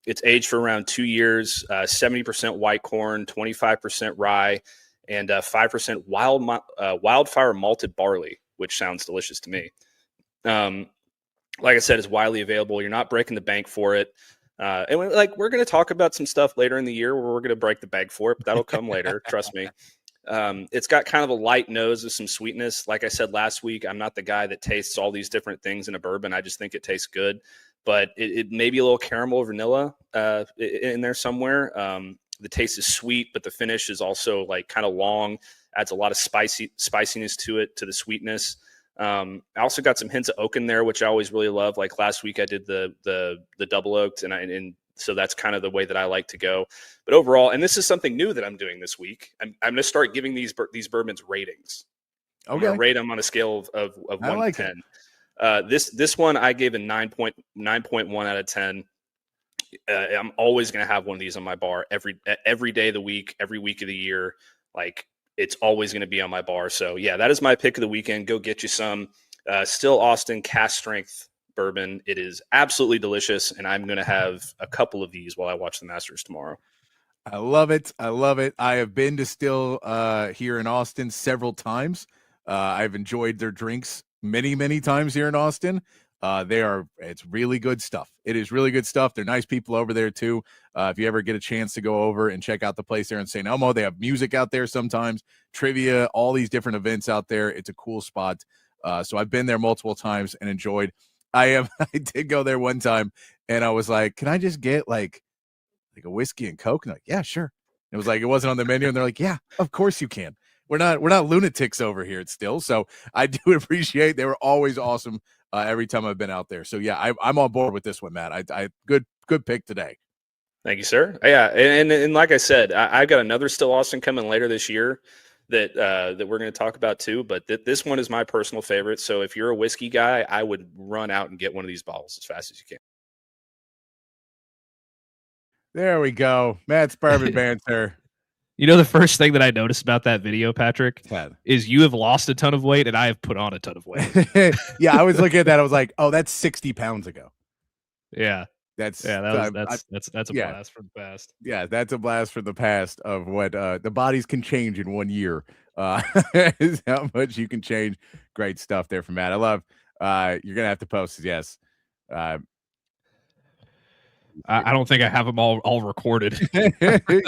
Speaker 9: It's aged for around 2 years, 70% white corn, 25% rye, and 5% wildfire malted barley, which sounds delicious to me. Like I said, it's widely available. You're not breaking the bank for it. And we're going to talk about some stuff later in the year where we're going to break the bank for it, but that'll come later. Trust me. It's got kind of a light nose with some sweetness. Like I said last week, I'm not the guy that tastes all these different things in a bourbon. I just think it tastes good, but it may be a little caramel or vanilla in there somewhere. The taste is sweet, but the finish is also kind of long, adds a lot of spiciness to it, to the sweetness. I also got some hints of oak in there, which I always really love. Like last week I did the double oaked, and so that's kind of the way that I like to go. But overall, and this is something new that I'm doing this week, I'm going to start giving these bourbons ratings. I'm going to rate them on a scale of 1 to 10. This one I gave a 9.1 out of 10. I'm always going to have one of these on my bar every day of the week, every week of the year. It's always going to be on my bar. So yeah, that is my pick of the weekend. Go get you some Still Austin cast strength bourbon. It is absolutely delicious, and I'm going to have a couple of these while I watch the Masters tomorrow.
Speaker 3: I love it. I love it. I have been to Still here in Austin several times. I've enjoyed their drinks many times here in Austin. It's really good stuff. It is really good stuff. They're nice people over there too. If you ever get a chance to go over and check out the place there in St. Elmo, they have music out there sometimes, trivia, all these different events out there. It's a cool spot. So I've been there multiple times and enjoyed. I did go there one time and I was like, can I just get a whiskey and Coke? And like, yeah, sure. It was it wasn't on the menu. And they're like, yeah, of course you can. We're not lunatics over here at Still. So I do appreciate, they were always awesome every time I've been out there. So yeah, I'm on board with this one, Matt. I good pick today.
Speaker 9: Thank you, sir. Yeah. And like I said, I've got another Still Austin coming later this year that we're going to talk about too, but this one is my personal favorite. So if you're a whiskey guy, I would run out and get one of these bottles as fast as you can.
Speaker 3: There we go. Matt's bourbon banter.
Speaker 5: You know, the first thing that I noticed about that video, Patrick, is you have lost a ton of weight and I have put on a ton of weight.
Speaker 3: Yeah, I was looking at that. I was like, oh, that's 60 pounds ago.
Speaker 5: Yeah.
Speaker 3: That's
Speaker 5: a blast from the past.
Speaker 3: Yeah, that's a blast from the past of what the bodies can change in 1 year. Is how much you can change. Great stuff there from Matt. I love you're gonna have to post this, yes.
Speaker 5: I don't think I have them all recorded.
Speaker 3: You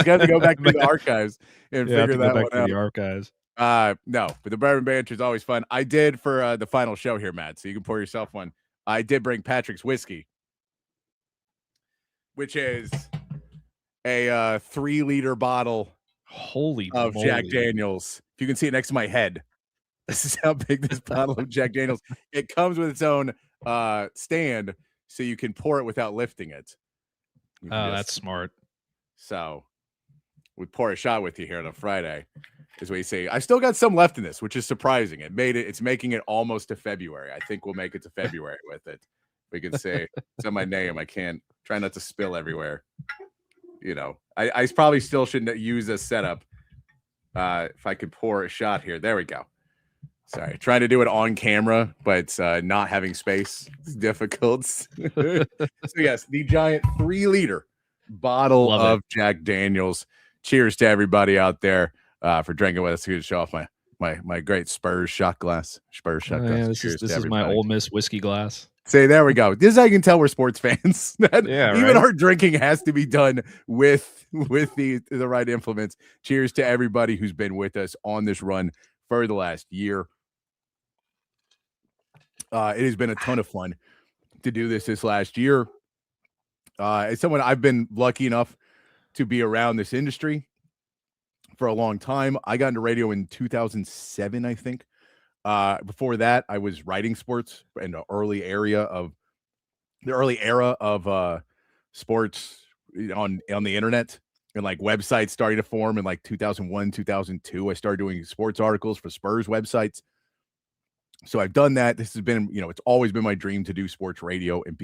Speaker 3: got to go back to the archives and figure that one out.
Speaker 5: The archives.
Speaker 3: No, but the bourbon banter is always fun. I did for the final show here, Matt, so you can pour yourself one. I did bring Patrick's whiskey, which is a 3-liter bottle of
Speaker 5: moly.
Speaker 3: Jack Daniels. If you can see it next to my head, this is how big this bottle of Jack Daniels. It comes with its own stand, so you can pour it without lifting it.
Speaker 5: That's smart.
Speaker 3: So we pour a shot with you here on a Friday, is what you say. I still got some left in this, which is surprising. It's making it almost to February. I think we'll make it to February with it. We can say it's on my name. I can't try not to spill everywhere. You know, I probably still shouldn't use this setup. If I could pour a shot here. There we go. Sorry, trying to do it on camera, but not having space is difficult. So yes, the giant 3-liter bottle of Jack Daniels. Cheers to everybody out there for drinking with us. To show off my great Spurs shot glass.
Speaker 5: Yeah, this is my Ole Miss whiskey glass.
Speaker 3: Say, there we go. This is how you can tell we're sports fans. Even our drinking has to be done with the right implements. Cheers to everybody who's been with us on this run for the last year. It has been a ton of fun to do this last year. As someone, I've been lucky enough to be around this industry for a long time. I got into radio in 2007, I think. Before that, I was writing sports in the early era of sports on the internet, and like websites starting to form in like 2001, 2002. I started doing sports articles for Spurs websites. So I've done that. This has been, it's always been my dream to do sports radio and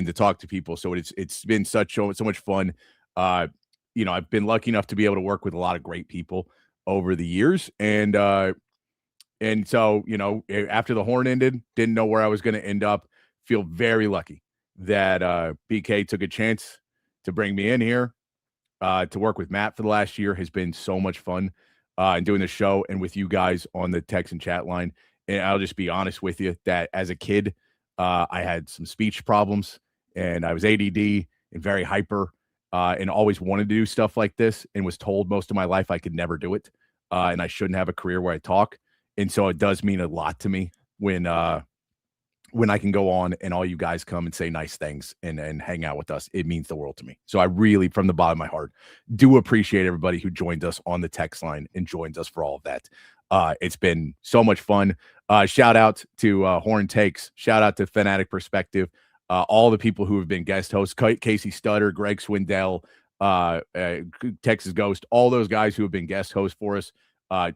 Speaker 3: to talk to people. So it's been so much fun. I've been lucky enough to be able to work with a lot of great people over the years. And so, after the Horn ended, didn't know where I was going to end up. Feel very lucky that BK took a chance to bring me in here. To work with Matt for the last year has been so much fun, and doing the show and with you guys on the text and chat line. And I'll just be honest with you that as a kid, I had some speech problems, and I was ADD and very hyper, and always wanted to do stuff like this, and was told most of my life I could never do it, and I shouldn't have a career where I talk. And so it does mean a lot to me when I can go on and all you guys come and say nice things and hang out with us. It means the world to me. So I really, from the bottom of my heart, do appreciate everybody who joined us on the text line and joins us for all of that. It's been so much fun. Shout out to Horn Takes. Shout out to Fanatic Perspective. All the people who have been guest hosts, Casey Stutter, Greg Swindell, Texas Ghost, all those guys who have been guest hosts for us.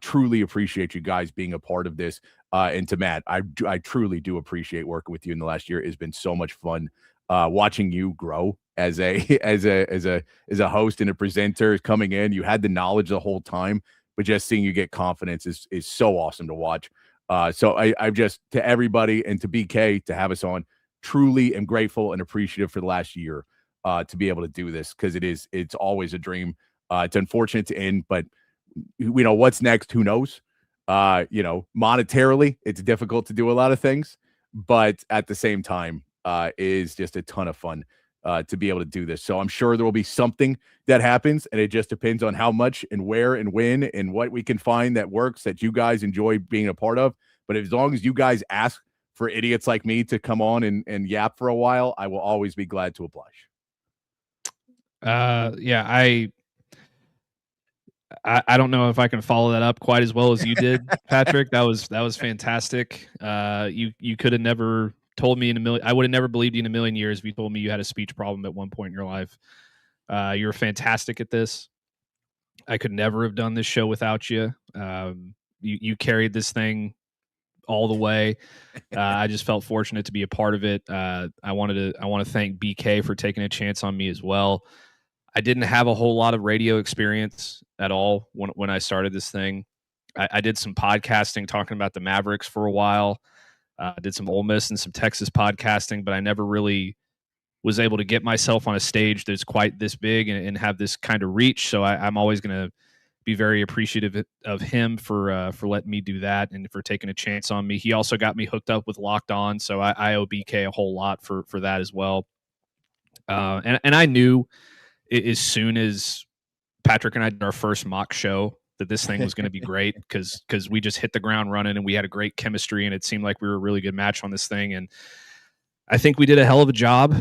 Speaker 3: Truly appreciate you guys being a part of this. And to Matt, I truly do appreciate working with you in the last year. It's been so much fun watching you grow as a host and a presenter coming in. You had the knowledge the whole time, but just seeing you get confidence is so awesome to watch. So I just, to everybody and to BK to have us on, truly am grateful and appreciative for the last year to be able to do this, because it's always a dream. It's unfortunate to end, but what's next, who knows? Monetarily, it's difficult to do a lot of things, but at the same time, is just a ton of fun to be able to do this. So I'm sure there will be something that happens, and it just depends on how much and where and when and what we can find that works, that you guys enjoy being a part of. But as long as you guys ask for idiots like me to come on and yap for a while, I will always be glad to oblige.
Speaker 5: I don't know if I can follow that up quite as well as you did, Patrick. That was fantastic. You could have never told me I would have never believed you in a million years if you told me you had a speech problem at one point in your life. You're fantastic at this. I could never have done this show without you. You carried this thing all the way. I just felt fortunate to be a part of it. I want to thank BK for taking a chance on me as well. I didn't have a whole lot of radio experience at all when I started this thing. I did some podcasting talking about the Mavericks for a while. I did some Ole Miss and some Texas podcasting, but I never really was able to get myself on a stage that's quite this big and have this kind of reach. So I'm always going to be very appreciative of him for letting me do that and for taking a chance on me. He also got me hooked up with Locked On, so I owe BK a whole lot for that as well. And I knew as soon as Patrick and I did our first mock show that this thing was going to be great because we just hit the ground running and we had a great chemistry and it seemed like we were a really good match on this thing. And I think we did a hell of a job.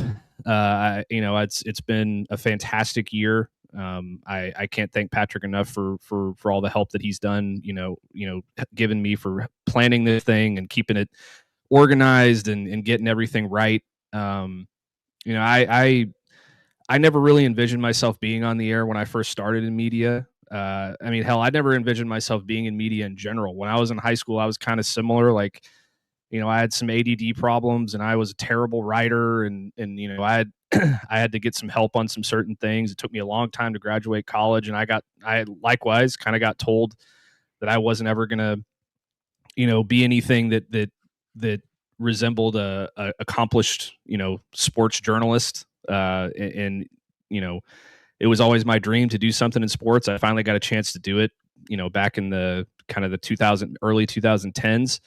Speaker 5: It's been a fantastic year. I can't thank Patrick enough for all the help that he's done, given me for planning this thing and keeping it organized and getting everything right. I never really envisioned myself being on the air when I first started in media. I never envisioned myself being in media in general. When I was in high school, I was kind of similar. Like, I had some ADD problems and I was a terrible writer and I had to get some help on some certain things. It took me a long time to graduate college. And I likewise kind of got told that I wasn't ever going to, be anything that resembled a accomplished, sports journalist. It was always my dream to do something in sports. I finally got a chance to do it, back in the kind of the early 2010s.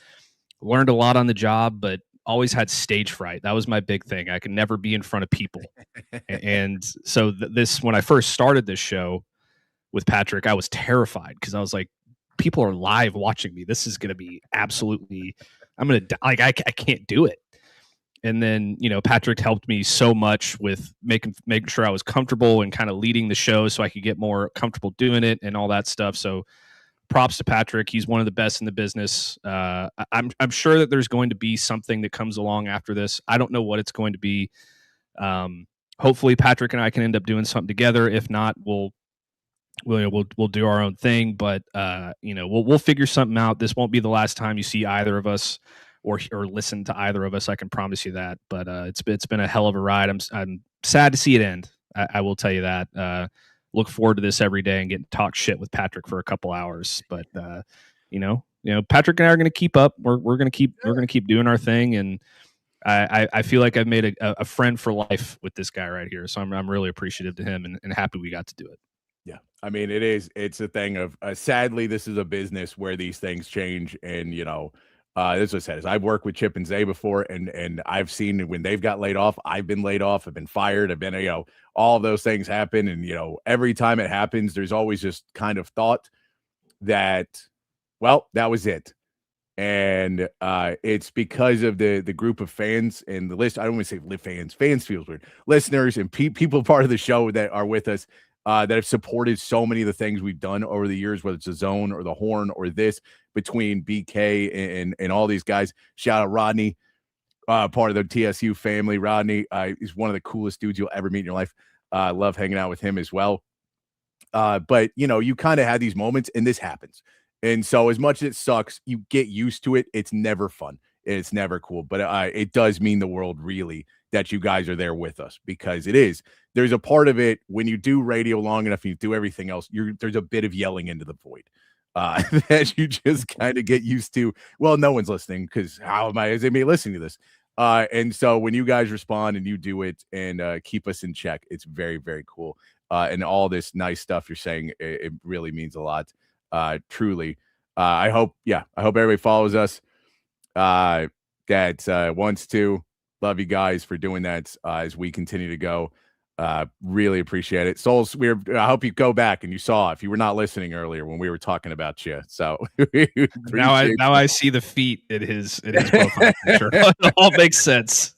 Speaker 5: Learned a lot on the job, but always had stage fright. That was my big thing. I could never be in front of people. And so when I first started this show with Patrick, I was terrified because I was like, people are live watching me. This is going to be absolutely, I'm going to die. Like, I can't do it. And then, Patrick helped me so much with making sure I was comfortable and kind of leading the show so I could get more comfortable doing it and all that stuff. So props to Patrick. He's one of the best in the business. I'm sure that there's going to be something that comes along after this. I don't know what it's going to be. Hopefully Patrick and I can end up doing something together. If not, we'll do our own thing, but we'll figure something out. This won't be the last time you see either of us or listen to either of us. I can promise you that. But it's been a hell of a ride. I'm sad to see it end. I will tell you that. Look forward to this every day and get to talk shit with Patrick for a couple hours. But Patrick and I are going to keep up. We're going to keep doing our thing, and I feel like I've made a friend for life with this guy right here. So I'm really appreciative to him and happy we got to do it.
Speaker 3: Yeah. I mean, it's a thing of, sadly, this is a business where these things change. And, this is what I said, is I've worked with Chip and Zay before, and I've seen when they've got laid off, I've been laid off, I've been fired, I've been, all of those things happen. And, every time it happens, there's always just kind of thought that, well, that was it. And it's because of the group of fans and the list. I don't want to say fans feels weird. Listeners and people part of the show that are with us, that have supported so many of the things we've done over the years, whether it's the Zone or the Horn or this, between BK and all these guys. Shout out Rodney, part of the TSU family. Rodney is one of the coolest dudes you'll ever meet in your life. Love hanging out with him as well. But, you kind of had these moments, and this happens. And so as much as it sucks, you get used to it. It's never fun. It's never cool. But it does mean the world, really, that you guys are there with us, because it is. There's a part of it when you do radio long enough and you do everything else, there's a bit of yelling into the void that you just kind of get used to. Well, no one's listening, because how am I listening to this? And so when you guys respond and you do it and keep us in check, it's very, very cool. And all this nice stuff you're saying, it really means a lot. Truly. I hope everybody follows us that wants to. Love you guys for doing that as we continue to go. Really appreciate it. Souls, I hope you go back and you saw, if you were not listening earlier when we were talking about you. So
Speaker 5: now I see the feet in his profile picture. It all makes sense.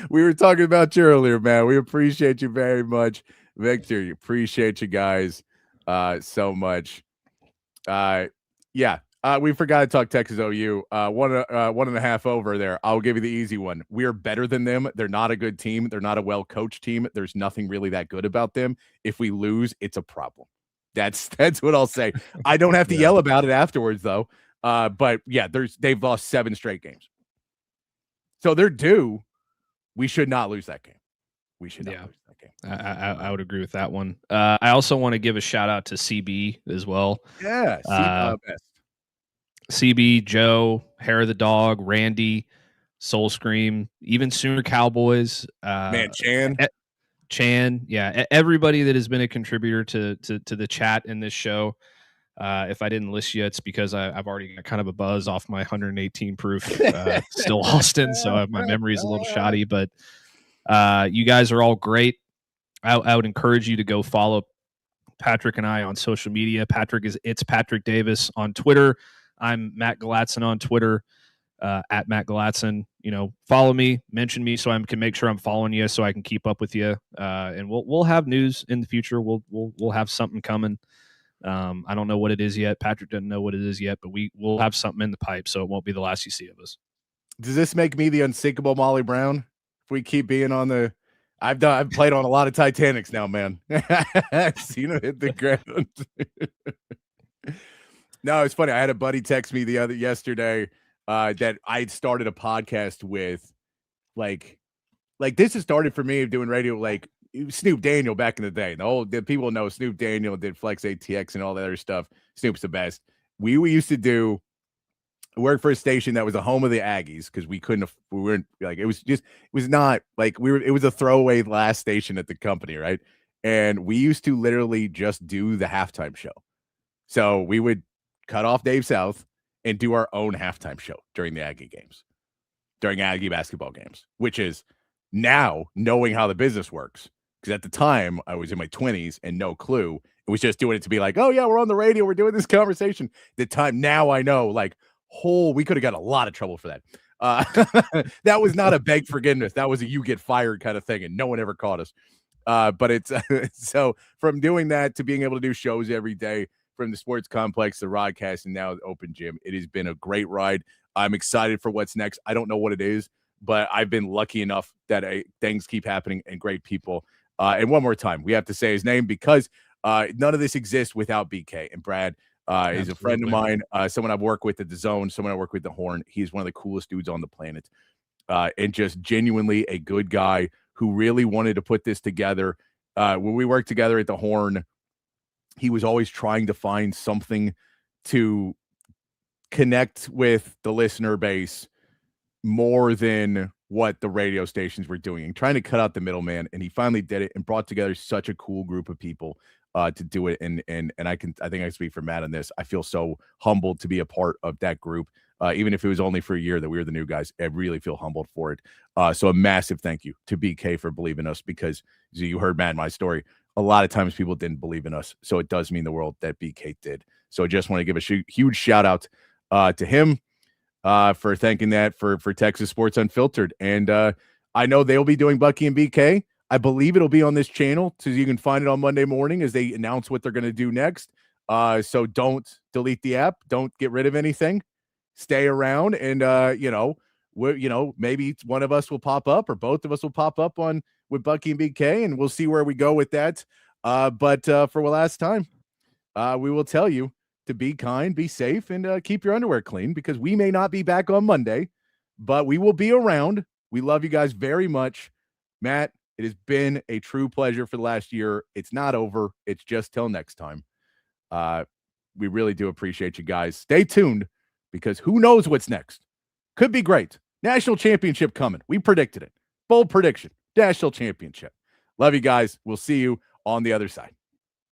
Speaker 3: We were talking about you earlier, man. We appreciate you very much, Victor. Appreciate you guys so much. We forgot to talk Texas OU. 1.5 over there. I'll give you the easy one. We are better than them. They're not a good team. They're not a well-coached team. There's nothing really that good about them. If we lose, it's a problem. That's what I'll say. I don't have to yell about it afterwards, though. But yeah, they've lost 7 straight games. So they're due. We should not lose that game. We should not lose that game.
Speaker 5: I would agree with that one. I also want to give a shout out to CB as well.
Speaker 3: Yeah, best.
Speaker 5: CB, Joe, Hair of the Dog, Randy, Soul Scream, even Sooner Cowboys. Chan. Yeah, everybody that has been a contributor to the chat in this show. If I didn't list you, it's because I've already got kind of a buzz off my 118 proof Still Austin, so my memory is a little shoddy. But you guys are all great. I would encourage you to go follow Patrick and I on social media. It's Patrick Davis on Twitter. I'm Matt Galatzan on Twitter, at Matt Galatzan. Follow me, mention me, so I can make sure I'm following you, so I can keep up with you. And we'll have news in the future. We'll have something coming. I don't know what it is yet. Patrick doesn't know what it is yet, but we'll have something in the pipe, so it won't be the last you see of us.
Speaker 3: Does this make me the unsinkable Molly Brown? If we keep being on the, I've played on a lot of Titanics now, man. I've seen it hit the ground. No, it's funny. I had a buddy text me yesterday that I had started a podcast with, like this has started for me doing radio, like Snoop Daniel back in the day. The people know Snoop Daniel did Flex ATX and all that other stuff. Snoop's the best. We used to work for a station that was the home of the Aggies, because it was a throwaway last station at the company, right? And we used to literally just do the halftime show. So we would cut off Dave South and do our own halftime show during the Aggie games, during Aggie basketball games, which is now knowing how the business works. Because at the time I was in my 20s and no clue. It was just doing it to be like, oh yeah, we're on the radio, we're doing this conversation. The time now I know, we could have got a lot of trouble for that. That was not a beg forgiveness. That was a you get fired kind of thing, and no one ever caught us. But it's so from doing that to being able to do shows every day from the sports complex, the Rodcast, and now the open gym, it has been a great ride. I'm excited for what's next. I don't know what it is, but I've been lucky enough that things keep happening and great people. And one more time, we have to say his name because none of this exists without BK. And Brad is a friend of mine, someone I've worked with at the Zone, someone I work with at the Horn. He's one of the coolest dudes on the planet, and just genuinely a good guy who really wanted to put this together. When we worked together at the Horn, he was always trying to find something to connect with the listener base more than what the radio stations were doing and trying to cut out the middleman. And he finally did it and brought together such a cool group of people to do it. And I think I can speak for Matt on this. I feel so humbled to be a part of that group. Even if it was only for a year that we were the new guys, I really feel humbled for it. So a massive thank you to BK for believing us, because as you heard Matt, my story, a lot of times people didn't believe in us. So it does mean the world that BK did. So I just want to give a huge shout out to him for thanking that for Texas Sports Unfiltered. And I know they'll be doing Bucky and BK. I believe it'll be on this channel, so you can find it on Monday morning as they announce what they're going to do next. So don't delete the app. Don't get rid of anything. Stay around, and maybe one of us will pop up, or both of us will pop up on with Bucky and BK, and we'll see where we go with that. But for the last time, we will tell you to be kind, be safe, and keep your underwear clean, because we may not be back on Monday, but we will be around. We love you guys very much. Matt, it has been a true pleasure for the last year. It's not over. It's just till next time. We really do appreciate you guys. Stay tuned, because who knows what's next. Could be great. National championship coming. We predicted it. Bold prediction. National championship. Love you guys. We'll see you on the other side.